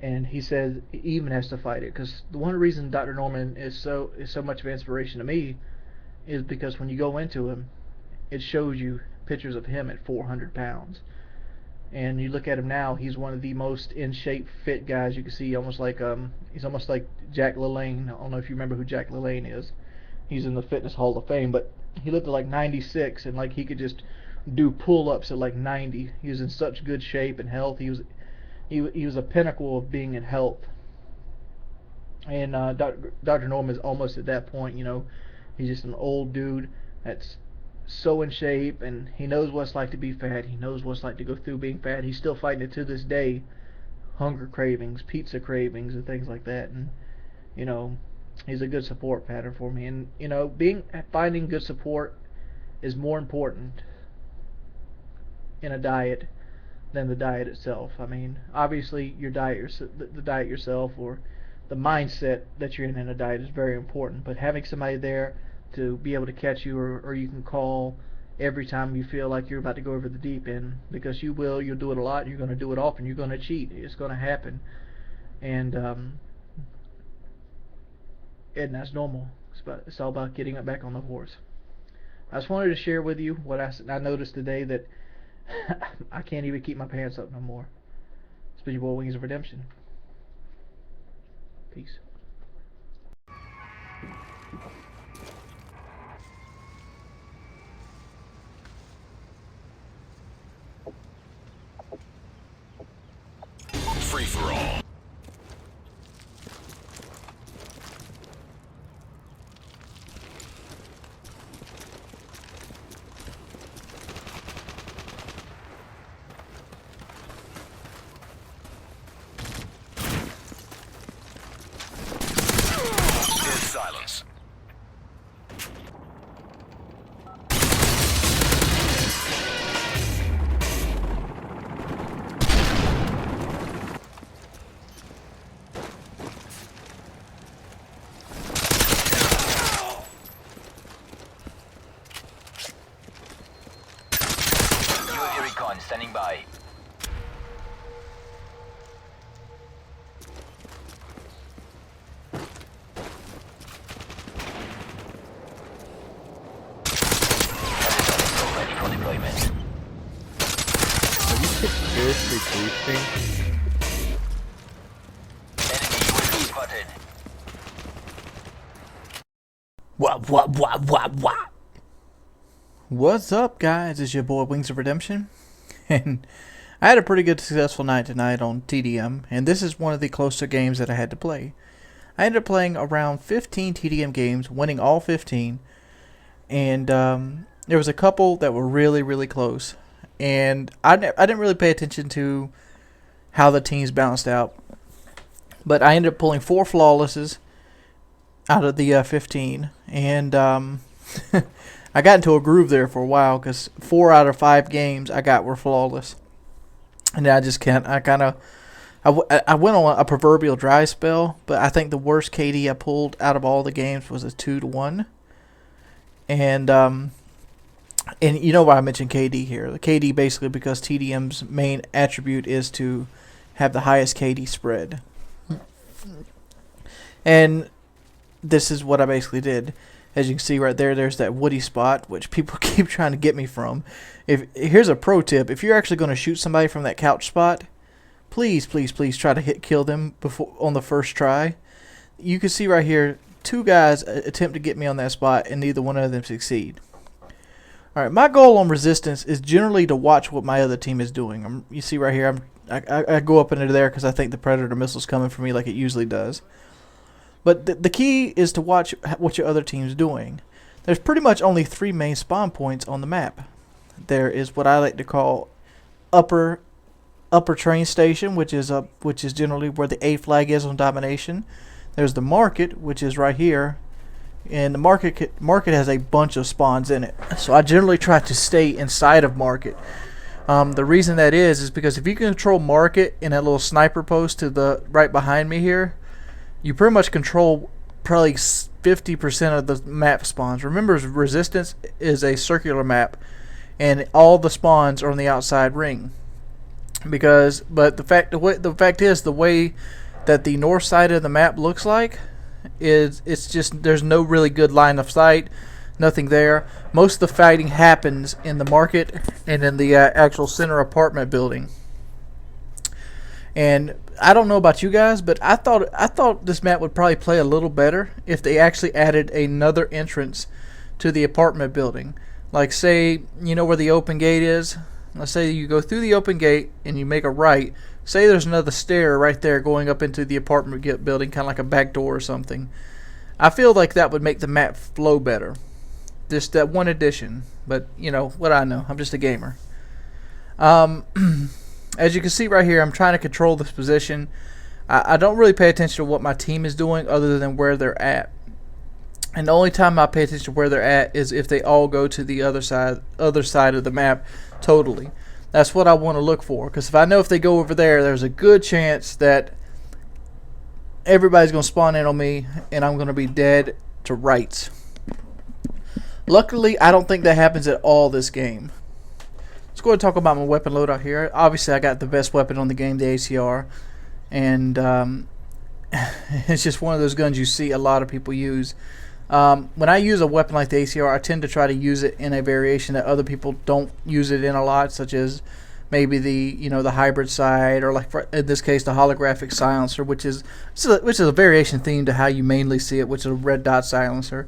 Speaker 2: And he says he even has to fight it, because the one reason Dr. Norman is so much of inspiration to me is because when you go into him, it shows you pictures of him at 400 pounds. And you look at him now, he's one of the most in shape, fit guys you can see. Almost like he's almost like Jack LaLanne. I don't know if you remember who Jack LaLanne is. He's in the Fitness Hall of Fame, but he looked at like 96, and like he could just do pull-ups at like 90. He was in such good shape and health. He was a pinnacle of being in health. And Dr. Norman is almost at that point. You know, he's just an old dude that's so in shape, and he knows what it's like to be fat. He knows what it's like to go through being fat. He's still fighting it to this day. Hunger cravings, pizza cravings, and things like that. And you know, he's a good support pattern for me. And you know, finding good support is more important in a diet than the diet itself. I mean, obviously your diet, the diet yourself, or the mindset that you're in a diet is very important. But having somebody there to be able to catch you, or you can call every time you feel like you're about to go over the deep end, because you'll do it a lot, you're going to do it often, you're going to cheat, it's going to happen, and that's normal. It's all about getting it back on the horse. I just wanted to share with you what I noticed today, that I can't even keep my pants up no more. It's been your boy Wings of Redemption. Peace.
Speaker 17: Free for all. Silence. UAV recon standing by.
Speaker 9: Seriously boosting?
Speaker 1: What's up, guys? It's your boy Wings of Redemption, and I had a pretty good successful night tonight on TDM, and this is one of the closer games that I had to play. I ended up playing around 15 TDM games, winning all 15, and there was a couple that were really close, and I didn't really pay attention to how the teams bounced out, but I ended up pulling 4 flawlesses out of the 15, and I got into a groove there for a while, because 4 out of 5 games I got were flawless, and I just can't. I went on a proverbial dry spell, but I think the worst KD I pulled out of all the games was a 2-1, and you know why I mentioned KD here. The KD basically because TDM's main attribute is to have the highest KD spread, and this is what I basically did. As you can see right there, there's that woody spot, which people keep trying to get me from. Here's a pro tip: if you're actually going to shoot somebody from that couch spot, please try to kill them on the first try. You can see right here, 2 guys attempt to get me on that spot, and neither one of them succeed. All right, my goal on resistance is generally to watch what my other team is doing. You see right here, I go up into there because I think the Predator missile's coming for me like it usually does. But the key is to watch what your other team's doing. There's pretty much only 3 main spawn points on the map. There is what I like to call upper train station, which is generally where the A flag is on domination. There's the market, which is right here, and the market has a bunch of spawns in it. So I generally try to stay inside of market. The reason that is because if you control market in that little sniper post to the right behind me here, you pretty much control probably 50% of the map spawns. Remember, resistance is a circular map, and all the spawns are on the outside ring. But the fact is, the way that the north side of the map looks like is, it's just, there's no really good line of sight, nothing there. Most of the fighting happens in the market and in the actual center apartment building. And I don't know about you guys, but I thought this map would probably play a little better if they actually added another entrance to the apartment building. Like, say, you know where the open gate is? Let's say you go through the open gate and you make a right. Say there's another stair right there going up into the apartment building, kind of like a back door or something. I feel like that would make the map flow better. Just that one addition. But, you know, what I know. I'm just a gamer. As you can see right here, I'm trying to control this position. I don't really pay attention to what my team is doing other than where they're at. And the only time I pay attention to where they're at is if they all go to the other side of the map totally. That's what I want to look for, because if I know if they go over there, there's a good chance that everybody's going to spawn in on me and I'm going to be dead to rights. Luckily, I don't think that happens at all this game. Let's go ahead and talk about my weapon loadout here. Obviously, I got the best weapon on the game, the ACR. And it's just one of those guns you see a lot of people use. When I use a weapon like the ACR, I tend to try to use it in a variation that other people don't use it in a lot, such as maybe the hybrid side, or like in this case the holographic silencer, which is a variation theme to how you mainly see it, which is a red dot silencer.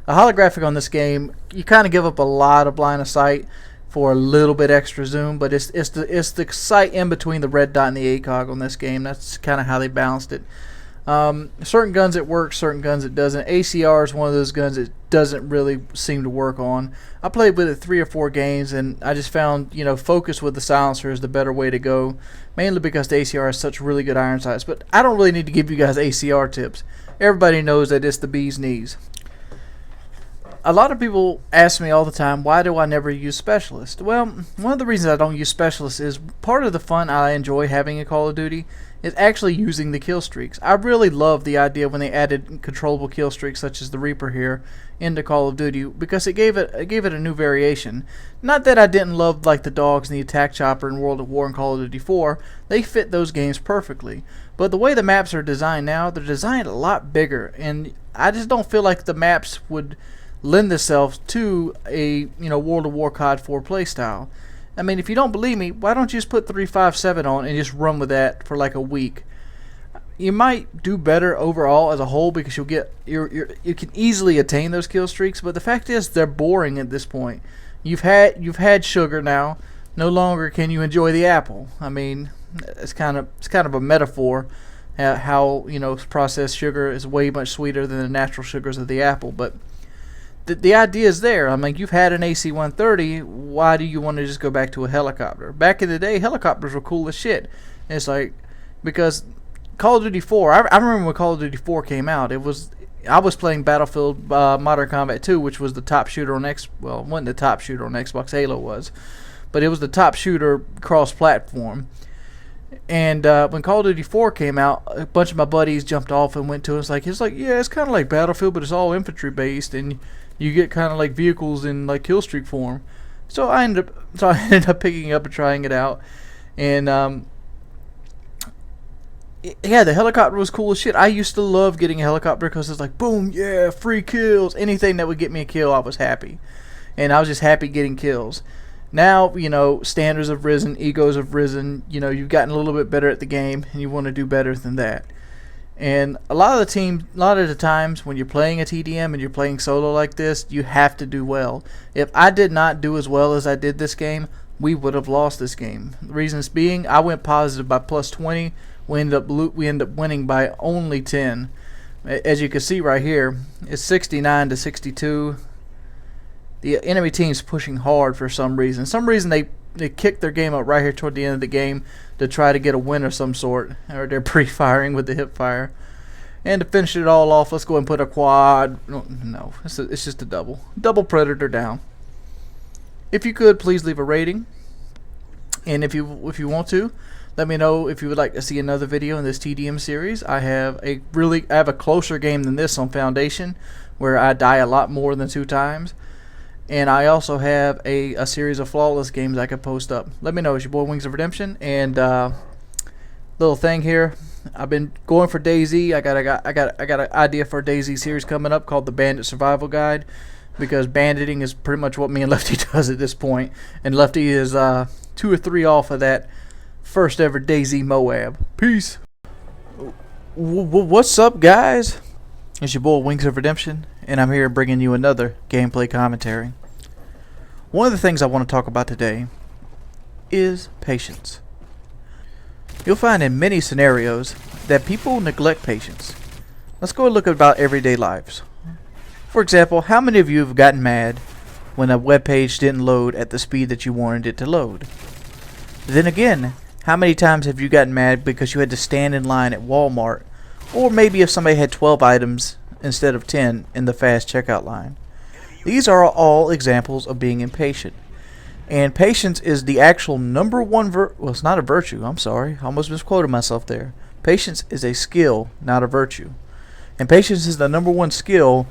Speaker 1: The holographic on this game, you kind of give up a lot of line of sight for a little bit extra zoom, but it's the sight in between the red dot and the ACOG on this game. That's kind of how they balanced it. Certain guns it works, certain guns it doesn't. ACR is one of those guns it doesn't really seem to work on. I played with it 3 or 4 games, and I just found, focus with the silencer is the better way to go, mainly because the ACR has such really good iron sights. But I don't really need to give you guys ACR tips. Everybody knows that it's the bee's knees. A lot of people ask me all the time, why do I never use Specialist? Well, one of the reasons I don't use Specialist is part of the fun I enjoy having in Call of Duty is actually using the kill streaks. I really love the idea when they added controllable kill streaks such as the Reaper here into Call of Duty, because it gave it a new variation. Not that I didn't love like the dogs and the attack chopper in World at War and Call of Duty 4. They fit those games perfectly. But the way the maps are designed now, they're designed a lot bigger, and I just don't feel like the maps would lend themselves to a World of War COD 4 playstyle. I mean, if you don't believe me, why don't you just put 357 on and just run with that for like a week? You might do better overall as a whole, because you can easily attain those kill streaks. But the fact is, they're boring at this point. You've had sugar now. No longer can you enjoy the apple. I mean, it's kind of a metaphor. How processed sugar is way much sweeter than the natural sugars of the apple, but the idea is there. I mean, you've had an AC-130. Why do you want to just go back to a helicopter? Back in the day, helicopters were cool as shit. And it's like, because Call of Duty 4, I remember when Call of Duty 4 came out, I was playing Battlefield Modern Combat 2, which was the top shooter on well, it wasn't the top shooter on Xbox, Halo was, but it was the top shooter cross-platform. And when Call of Duty 4 came out, a bunch of my buddies jumped off and went to it. It's like, yeah, it's kind of like Battlefield, but it's all infantry based, and you get kind of like vehicles in like killstreak form. So I ended up picking it up and trying it out. And yeah, the helicopter was cool as shit. I used to love getting a helicopter because it's like, boom, yeah, free kills. Anything that would get me a kill, I was happy. And I was just happy getting kills. Now, standards have risen, egos have risen. You've gotten a little bit better at the game, and you want to do better than that. And a lot of the times when you're playing a TDM and you're playing solo like this, you have to do well. If I did not do as well as I did this game, we would have lost this game. The reasons being, I went positive by +20. We end up winning by only 10. As you can see right here, it's 69 to 62. The enemy team's pushing hard for some reason. They kicked their game up right here toward the end of the game to try to get a win of some sort, or they're pre-firing with the hip fire. And to finish it all off, let's go and put a quad. No, it's just a double Predator down. If you could, please leave a rating, and if you want to, let me know if you would like to see another video in this TDM series. I have a closer game than this on Foundation, where I die a lot more than 2 times. And I also have a series of flawless games I could post up. Let me know. It's your boy Wings of Redemption. And little thing here. I've been going for DayZ. I got an idea for a DayZ series coming up called the Bandit Survival Guide, because banditing is pretty much what me and Lefty does at this point. And Lefty is 2 or 3 off of that first ever DayZ Moab. Peace. What's up, guys? It's your boy Wings of Redemption, and I'm here bringing you another gameplay commentary. One of the things I want to talk about today is patience. You'll find in many scenarios that people neglect patience. Let's go look at about everyday lives. For example, how many of you have gotten mad when a web page didn't load at the speed that you wanted it to load? Then again, how many times have you gotten mad because you had to stand in line at Walmart, or maybe if somebody had 12 items instead of 10 in the fast checkout line? These are all examples of being impatient. And patience is the actual number one well, it's not a virtue, I'm sorry, I almost misquoted myself there. Patience is a skill, not a virtue. And patience is the number one skill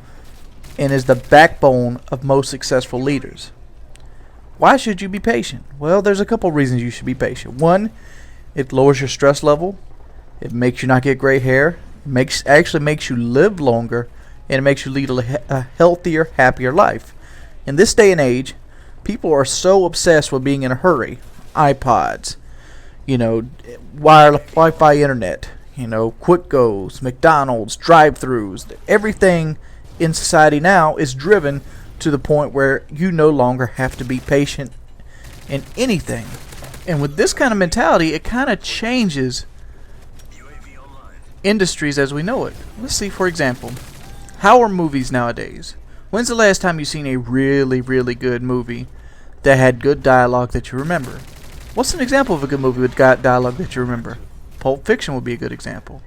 Speaker 1: and is the backbone of most successful leaders. Why should you be patient? Well, there's a couple reasons you should be patient. One, it lowers your stress level. It makes you not get gray hair. It actually makes you live longer, and it makes you lead a healthier, happier life. In this day and age, people are so obsessed with being in a hurry. iPods, Wi-Fi internet, quick goes, McDonald's, drive-thrus. Everything in society now is driven to the point where you no longer have to be patient in anything. And with this kind of mentality, it kind of changes industries as we know it. Let's see, for example, how are movies nowadays? When's the last time you've seen a really, really good movie that had good dialogue that you remember? What's an example of a good movie with dialogue that you remember? Pulp Fiction would be a good example.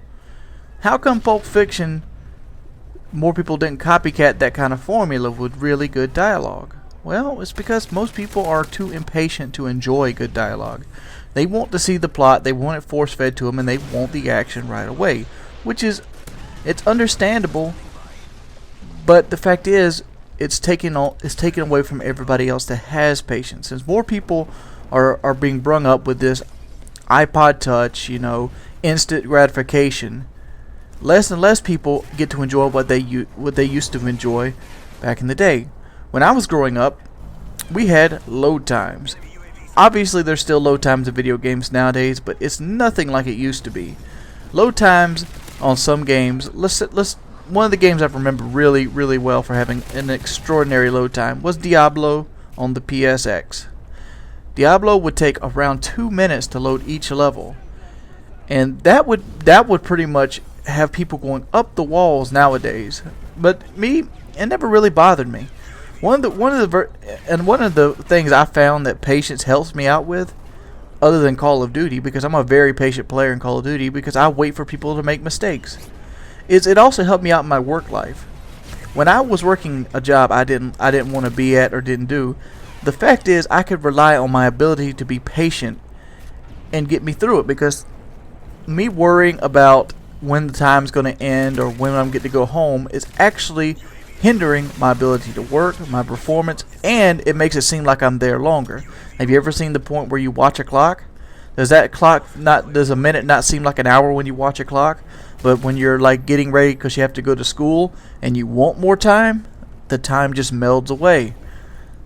Speaker 1: How come Pulp Fiction, more people didn't copycat that kind of formula with really good dialogue? Well, it's because most people are too impatient to enjoy good dialogue. They want to see the plot, they want it force-fed to them, and they want the action right away. Which is, it's understandable, but the fact is, it's taken away from everybody else that has patience. Since more people are being brung up with this iPod Touch, instant gratification, less and less people get to enjoy what they used to enjoy back in the day. When I was growing up, we had load times. Obviously, there's still load times in video games nowadays, but it's nothing like it used to be. Load times on some games. One of the games I remember really, really well for having an extraordinary load time was Diablo on the PSX. Diablo would take around 2 minutes to load each level, and that would pretty much have people going up the walls nowadays. But me, it never really bothered me. One of the things I found that patience helps me out with, other than Call of Duty, because I'm a very patient player in Call of Duty, because I wait for people to make mistakes, is it also helped me out in my work life. When I was working a job I didn't want to be at or didn't do, the fact is I could rely on my ability to be patient and get me through it, because me worrying about when the time's going to end or when I'm getting to go home is actually hindering my ability to work, my performance, and it makes it seem like I'm there longer. Have you ever seen the point where you watch a clock? Does a minute not seem like an hour when you watch a clock? But when you're like getting ready because you have to go to school and you want more time, the time just melds away.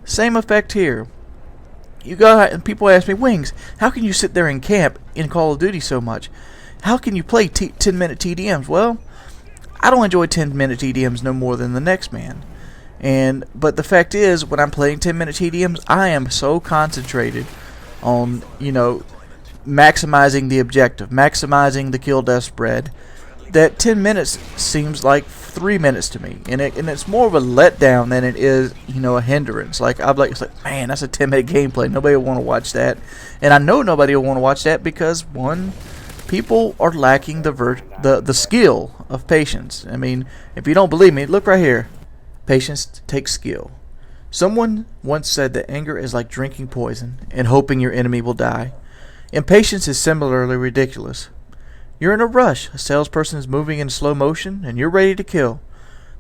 Speaker 1: Same effect here. And people ask me, Wings, how can you sit there and camp in Call of Duty so much? How can you play 10-minute TDMs? Well, I don't enjoy 10-minute TDMs no more than the next man. But the fact is, when I'm playing 10-minute TDMs, I am so concentrated on, maximizing the objective, maximizing the kill death spread, that 10 minutes seems like 3 minutes to me. And it's more of a letdown than it is, a hindrance. It's like, man, that's a 10-minute gameplay. Nobody will want to watch that. And I know nobody will want to watch that because, one, people are lacking the skill of patience. I mean, if you don't believe me, look right here. Patience takes skill. Someone once said that anger is like drinking poison and hoping your enemy will die. Impatience is similarly ridiculous. You're in a rush. A salesperson is moving in slow motion and you're ready to kill.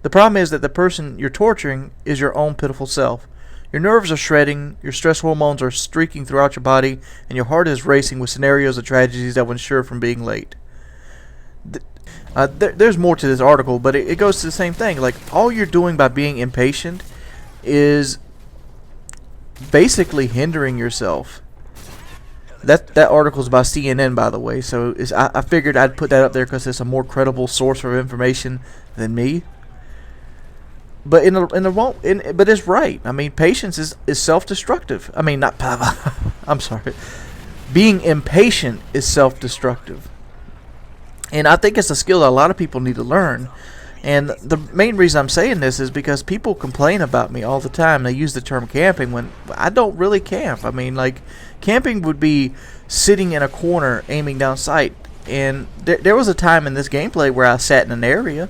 Speaker 1: The problem is that the person you're torturing is your own pitiful self.
Speaker 2: Your nerves are shredding, your stress hormones are streaking throughout your body, and your heart is racing with scenarios of tragedies that will ensure from being late. There's more to this article, but it goes to the same thing. Like, all you're doing by being impatient is basically hindering yourself. That article's by CNN, by the way, so I figured I'd put that up there because it's a more credible source of information than me. But but it's right. I mean, patience is self-destructive. I mean, not. I'm sorry. Being impatient is self-destructive, and I think it's a skill that a lot of people need to learn. And the main reason I'm saying this is because people complain about me all the time. They use the term camping when I don't really camp. I mean, like, camping would be sitting in a corner aiming down sight. And there was a time in this gameplay where I sat in an area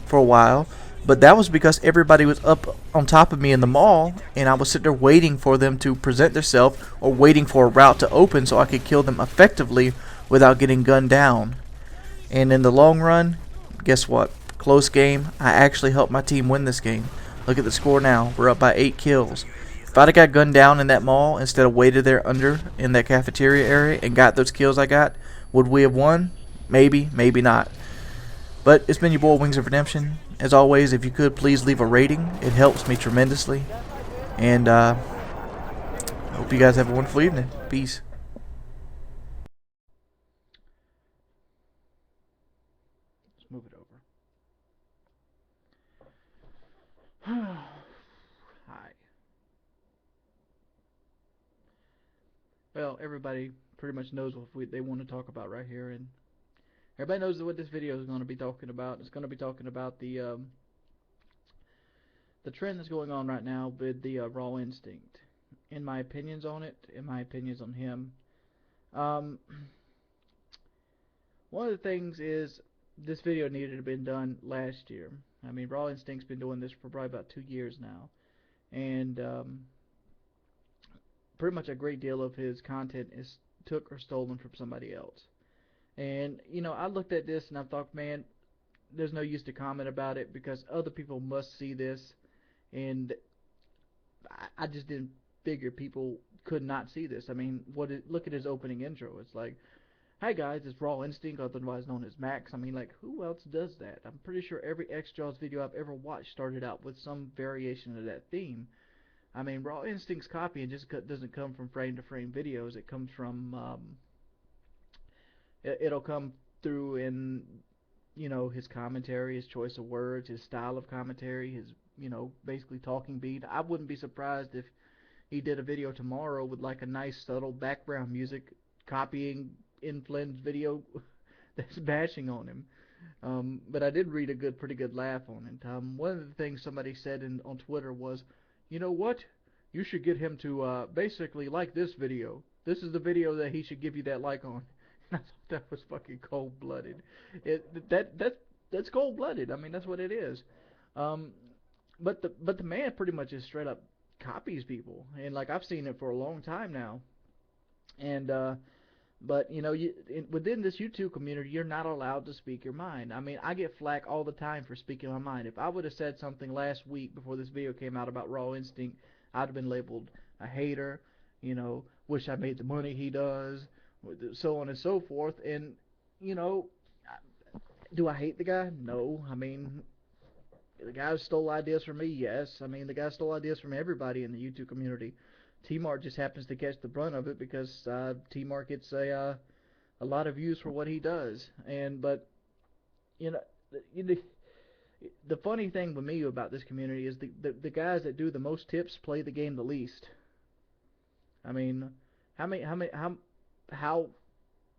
Speaker 2: for a while, but that was because everybody was up on top of me in the mall, and I was sitting there waiting for them to present themselves or waiting for a route to open so I could kill them effectively without getting gunned down. And in the long run, guess what? Close game. I actually helped my team win this game. Look at the score now. We're up by 8 kills. If I'd have got gunned down in that mall instead of waited there under in that cafeteria area and got those kills I got, would we have won? Maybe, maybe not. But it's been your boy Wings of Redemption. As always, if you could, please leave a rating. It helps me tremendously. And I hope you guys have a wonderful evening. Peace. Let's move it over. Hi. Well, everybody pretty much knows what they want to talk about right here, and everybody knows what this video is going to be talking about. It's going to be talking about the trend that's going on right now with the Raw Instinct. In my opinions on it, in my opinions on him. One of the things is this video needed to have been done last year. I mean, Raw Instinct's been doing this for probably about 2 years now, and pretty much a great deal of his content is took or stolen from somebody else. And, you know, I looked at this and I thought, man, there's no use to comment about it because other people must see this, and I just didn't figure people could not see this. I mean, look at his opening intro. It's like, hi guys, it's Raw Instinct, otherwise known as Max. I mean, like, who else does that? I'm pretty sure every X-Jaws video I've ever watched started out with some variation of that theme. I mean, Raw Instinct's copying just doesn't come from frame-to-frame videos. It comes from, it'll come through in, you know, his commentary, his choice of words, his style of commentary, his, you know, basically talking beat. I wouldn't be surprised if he did a video tomorrow with, like, a nice, subtle background music copying Inflame's video that's bashing on him. But I did read a pretty good laugh on it. One of the things somebody said on Twitter was, you know what? You should get him to basically like this video. This is the video that he should give you that like on. And I thought that was fucking cold-blooded. That's cold-blooded. I mean, that's what it is. But the man pretty much just straight up copies people, and like I've seen it for a long time now. And but you know, within this YouTube community, you're not allowed to speak your mind. I mean, I get flack all the time for speaking my mind. If I would have said something last week before this video came out about Raw Instinct, I'd have been labeled a hater, you know, wish I made the money he does, so on and so forth. And, you know, do I hate the guy? No. I mean, the guy stole ideas from me, yes. I mean, the guy stole ideas from everybody in the YouTube community. T-Mark just happens to catch the brunt of it because T-Mark gets a lot of views for what he does. But you know, the funny thing with me about this community is the guys that do the most tips play the game the least. I mean, how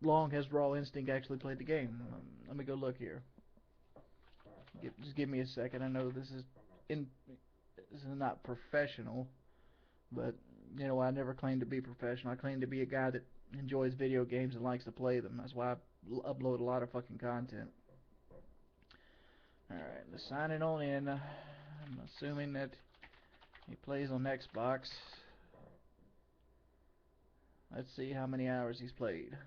Speaker 2: long has Raw Instinct actually played the game? Let me go look here. Just give me a second. I know this is not professional, but you know, I never claimed to be professional. I claim to be a guy that enjoys video games and likes to play them. That's why I upload a lot of fucking content. Alright, let's sign it on in. I'm assuming that he plays on Xbox. Let's see how many hours he's played.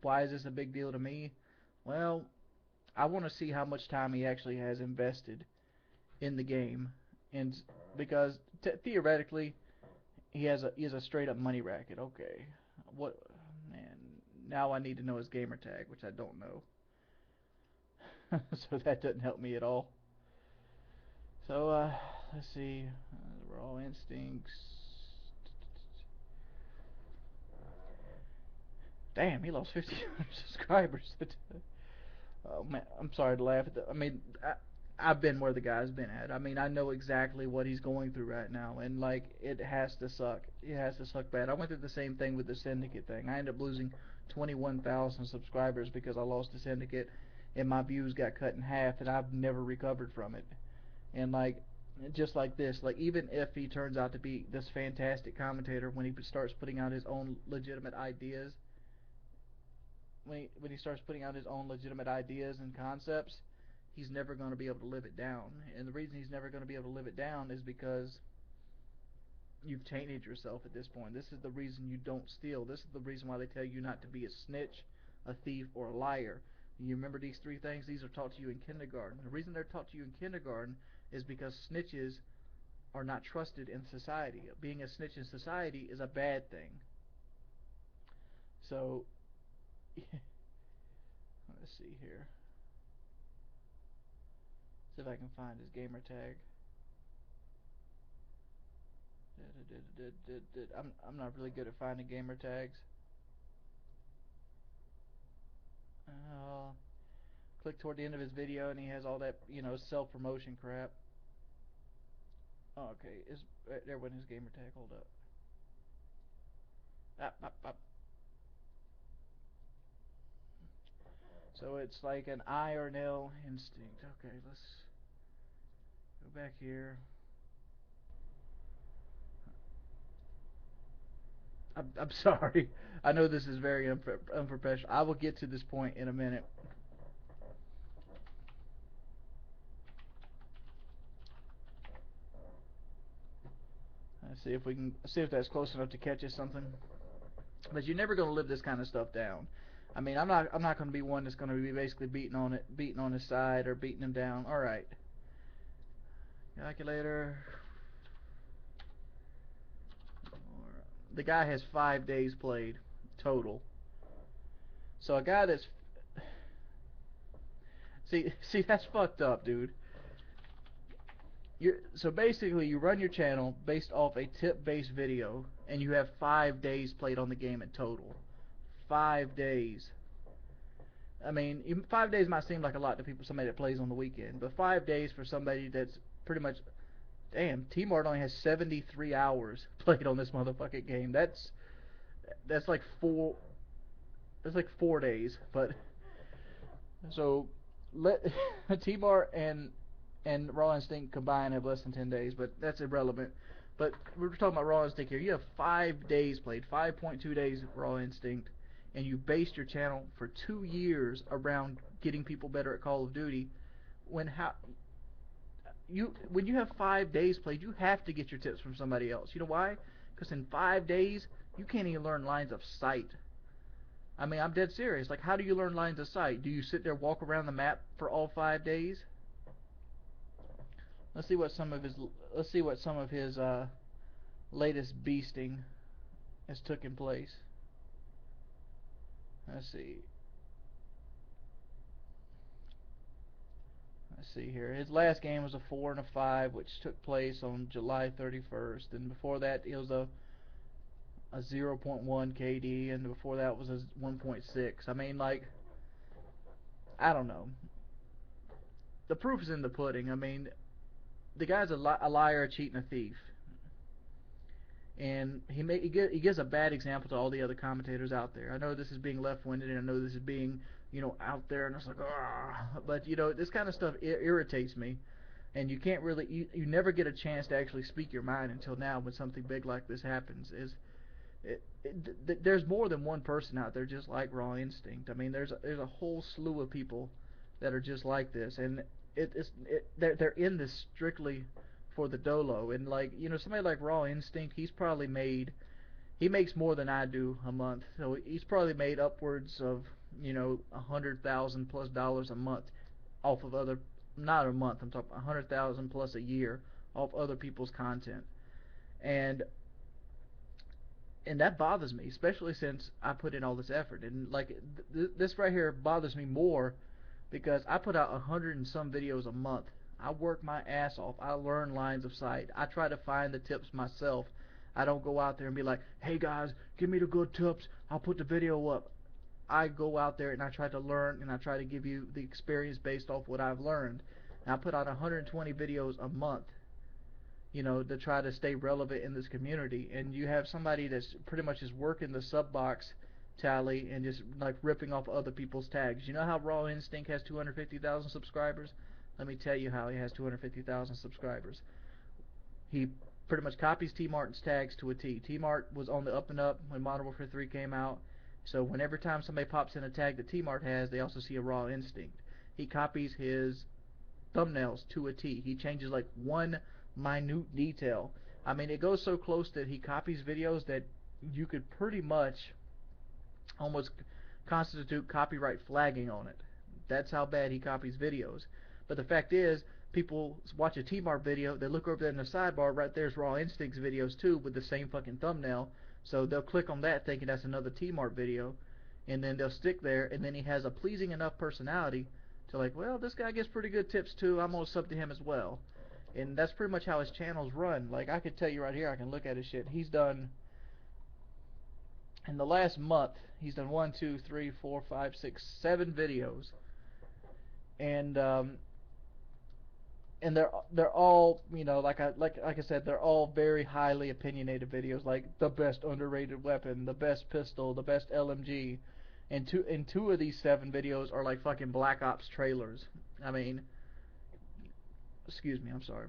Speaker 2: Why is this a big deal to me? Well, I want to see how much time he actually has invested in the game, and because
Speaker 1: theoretically, he has a straight up money racket. Okay, what, man? Now I need to know his gamer tag, which I don't know. So that doesn't help me at all. So let's see, Raw Instincts. Damn, he lost 1,500 subscribers. Oh man, I'm sorry to laugh at that. I mean, I've been where the guy's been at. I mean, I know exactly what he's going through right now, and like, it has to suck. It has to suck bad. I went through the same thing with the Syndicate thing. I ended up losing 21,000 subscribers because I lost the Syndicate, and my views got cut in half, and I've never recovered from it. And like, just like this, like, even if he turns out to be this fantastic commentator when he starts putting out his own legitimate ideas, when he starts putting out his own legitimate ideas and concepts, he's never going to be able to live it down. And the reason he's never going to be able to live it down is because you've tainted yourself at this point. This is the reason you don't steal. This is the reason why they tell you not to be a snitch, a thief, or a liar. You remember these three things? These are taught to you in kindergarten. The reason they're taught to you in kindergarten is because snitches are not trusted in society. Being a snitch in society is a bad thing. So, let's see here. See if I can find his gamer tag. I'm not really good at finding gamer tags. Click toward the end of his video and he has all that, you know, self-promotion crap. Oh, okay, right there went his gamer tag. Hold up. So it's like an I or an L instinct. Okay, let's go back here. I'm sorry. I know this is very unprofessional. I will get to this point in a minute. Let's see if we can see if that's close enough to catch us something. But you're never going to live this kind of stuff down. I mean, I'm not going to be one that's going to be basically beating on his side or beating him down. All right. Calculator. The guy has 5 days played total. So a guy that's see that's fucked up, dude. So basically you run your channel based off a tip-based video, and you have 5 days played on the game in total. 5 days. I mean, 5 days might seem like a lot to people, somebody that plays on the weekend, but 5 days for somebody that's pretty much, damn, T-Mart only has 73 hours played on this motherfucking game. That's like 4 days. But so let T-Mart and Raw Instinct combined have less than 10 days, but that's irrelevant. But we're talking about Raw Instinct here. You have 5 days played, 5.2 days of Raw Instinct, and you based your channel for 2 years around getting people better at Call of Duty. When you have 5 days played, you have to get your tips from somebody else. You know why? Because in 5 days, you can't even learn lines of sight. I mean, I'm dead serious. Like, how do you learn lines of sight? Do you sit there, walk around the map for all 5 days? Let's see what some of his latest beasting has taken place. Let's see here. His last game was a 4 and a 5, which took place on July 31st, and before that it was a 0.1 KD, and before that was a 1.6. I mean, like, I don't know. The proof is in the pudding. I mean, the guy's a liar, a cheat, and a thief. And he gives a bad example to all the other commentators out there. I know this is being left-winded, and I know this is being, you know, out there, and it's like, ah. But, you know, this kind of stuff irritates me. And you can't really, you never get a chance to actually speak your mind until now when something big like this happens. There's more than one person out there just like Raw Instinct. I mean, there's a whole slew of people that are just like this, and they're in this strictly for the dolo. And, like, you know, somebody like Raw Instinct, he makes more than I do a month. So he's probably made upwards of, you know, $100,000+ a month off of other, not a month, I'm talking $100,000+ a year off other people's content. and that bothers me, especially since I put in all this effort. And like this right here bothers me more because I put out 100 and some videos a month. I work my ass off. I learn lines of sight. I try to find the tips myself. I don't go out there and be like, hey guys, give me the good tips, I'll put the video up. I go out there and I try to learn, and I try to give you the experience based off what I've learned. And I put out 120 videos a month, you know, to try to stay relevant in this community. And you have somebody that's pretty much just working the sub box tally and just like ripping off other people's tags. You know how Raw Instinct has 250,000 subscribers? Let me tell you how he has 250,000 subscribers. He pretty much copies T Martin's tags to a T. T Mart was on the up and up when Modern Warfare 3 came out. So whenever time somebody pops in a tag that T Mart has, they also see a Raw Instinct. He copies his thumbnails to a T. He changes like one minute detail. I mean, it goes so close that he copies videos that you could pretty much almost constitute copyright flagging on it. That's how bad he copies videos. But the fact is, people watch a T-Mart video, they look over there in the sidebar, right there's Raw Instincts videos too with the same fucking thumbnail, so they'll click on that thinking that's another T-Mart video, and then they'll stick there, and then he has a pleasing enough personality to like, well, this guy gets pretty good tips too, I'm gonna sub to him as well. And that's pretty much how his channels run. Like, I could tell you right here, I can look at his shit. He's done, in the last month, he's done 1, 2, 3, 4, 5, 6, 7 videos. And they're all, you know, like I said, they're all very highly opinionated videos, like the best underrated weapon, the best pistol, the best LMG. And two of these 7 videos are like fucking Black Ops trailers. I mean, excuse me, I'm sorry.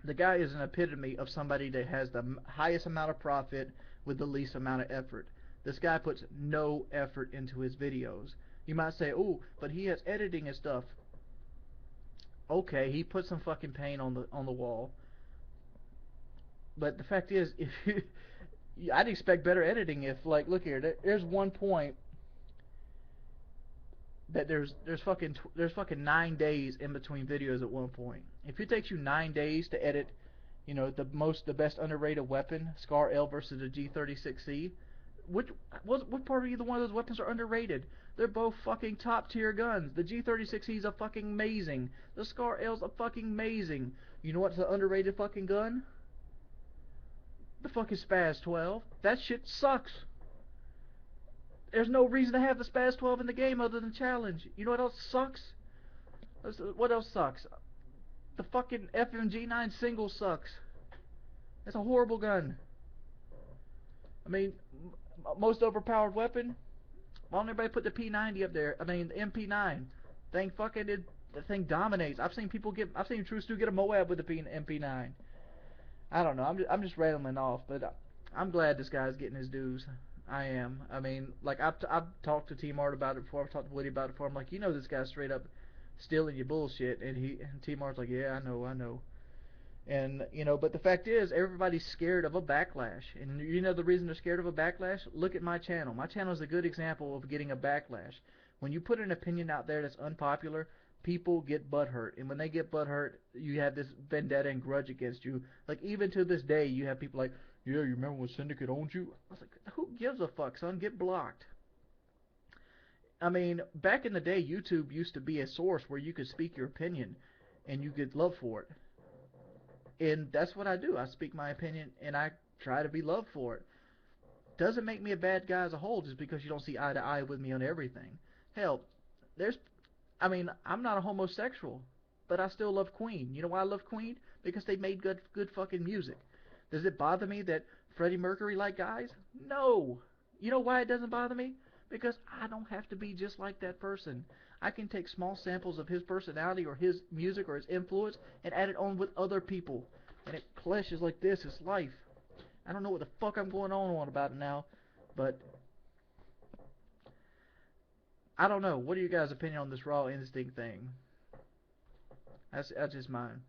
Speaker 1: The guy is an epitome of somebody that has the highest amount of profit with the least amount of effort. This guy puts no effort into his videos. You might say, oh, but he has editing and stuff. Okay, he put some fucking paint on the wall. But the fact is, if I'd expect better editing if, like, look here, there's one point that there's fucking 9 days in between videos at one point. If it takes you 9 days to edit, you know, the best underrated weapon, Scar L versus the G36C, what part of either one of those weapons are underrated? They're both fucking top tier guns. The G36C is a fucking amazing. The Scar L's a fucking amazing. You know what's an underrated fucking gun? The fucking Spaz 12. That shit sucks. There's no reason to have the Spaz 12 in the game other than challenge. You know what else sucks? What else sucks? The fucking FMG9 single sucks. That's a horrible gun. I mean, most overpowered weapon? Why don't everybody put the P90 up there? I mean, the MP9. The thing dominates. I've seen True Stu get a Moab with the MP9. I don't know. I'm just rattling off, but I'm glad this guy's getting his dues. I am. I mean, like, I've talked to T-Mart about it before. I've talked to Woody about it before. I'm like, you know, this guy's straight up stealing your bullshit, and T-Mart's like, yeah, I know. And, you know, but the fact is, everybody's scared of a backlash. And you know the reason they're scared of a backlash? Look at my channel. My channel is a good example of getting a backlash. When you put an opinion out there that's unpopular, people get butthurt. And when they get butthurt, you have this vendetta and grudge against you. Like, even to this day, you have people like, yeah, you remember when Syndicate owned you? I was like, who gives a fuck, son? Get blocked. I mean, back in the day, YouTube used to be a source where you could speak your opinion, and you get love for it. And that's what I do. I speak my opinion, and I try to be loved for it. Doesn't make me a bad guy as a whole just because you don't see eye to eye with me on everything. Hell, I mean, I'm not a homosexual, but I still love Queen. You know why I love Queen? Because they made good fucking music. Does it bother me that Freddie Mercury liked guys? No. You know why it doesn't bother me? Because I don't have to be just like that person. I can take small samples of his personality or his music or his influence and add it on with other people. And it clashes like this. It's life. I don't know what the fuck I'm going on about it now, but I don't know. What are you guys' opinion on this Raw Instinct thing? That's just mine.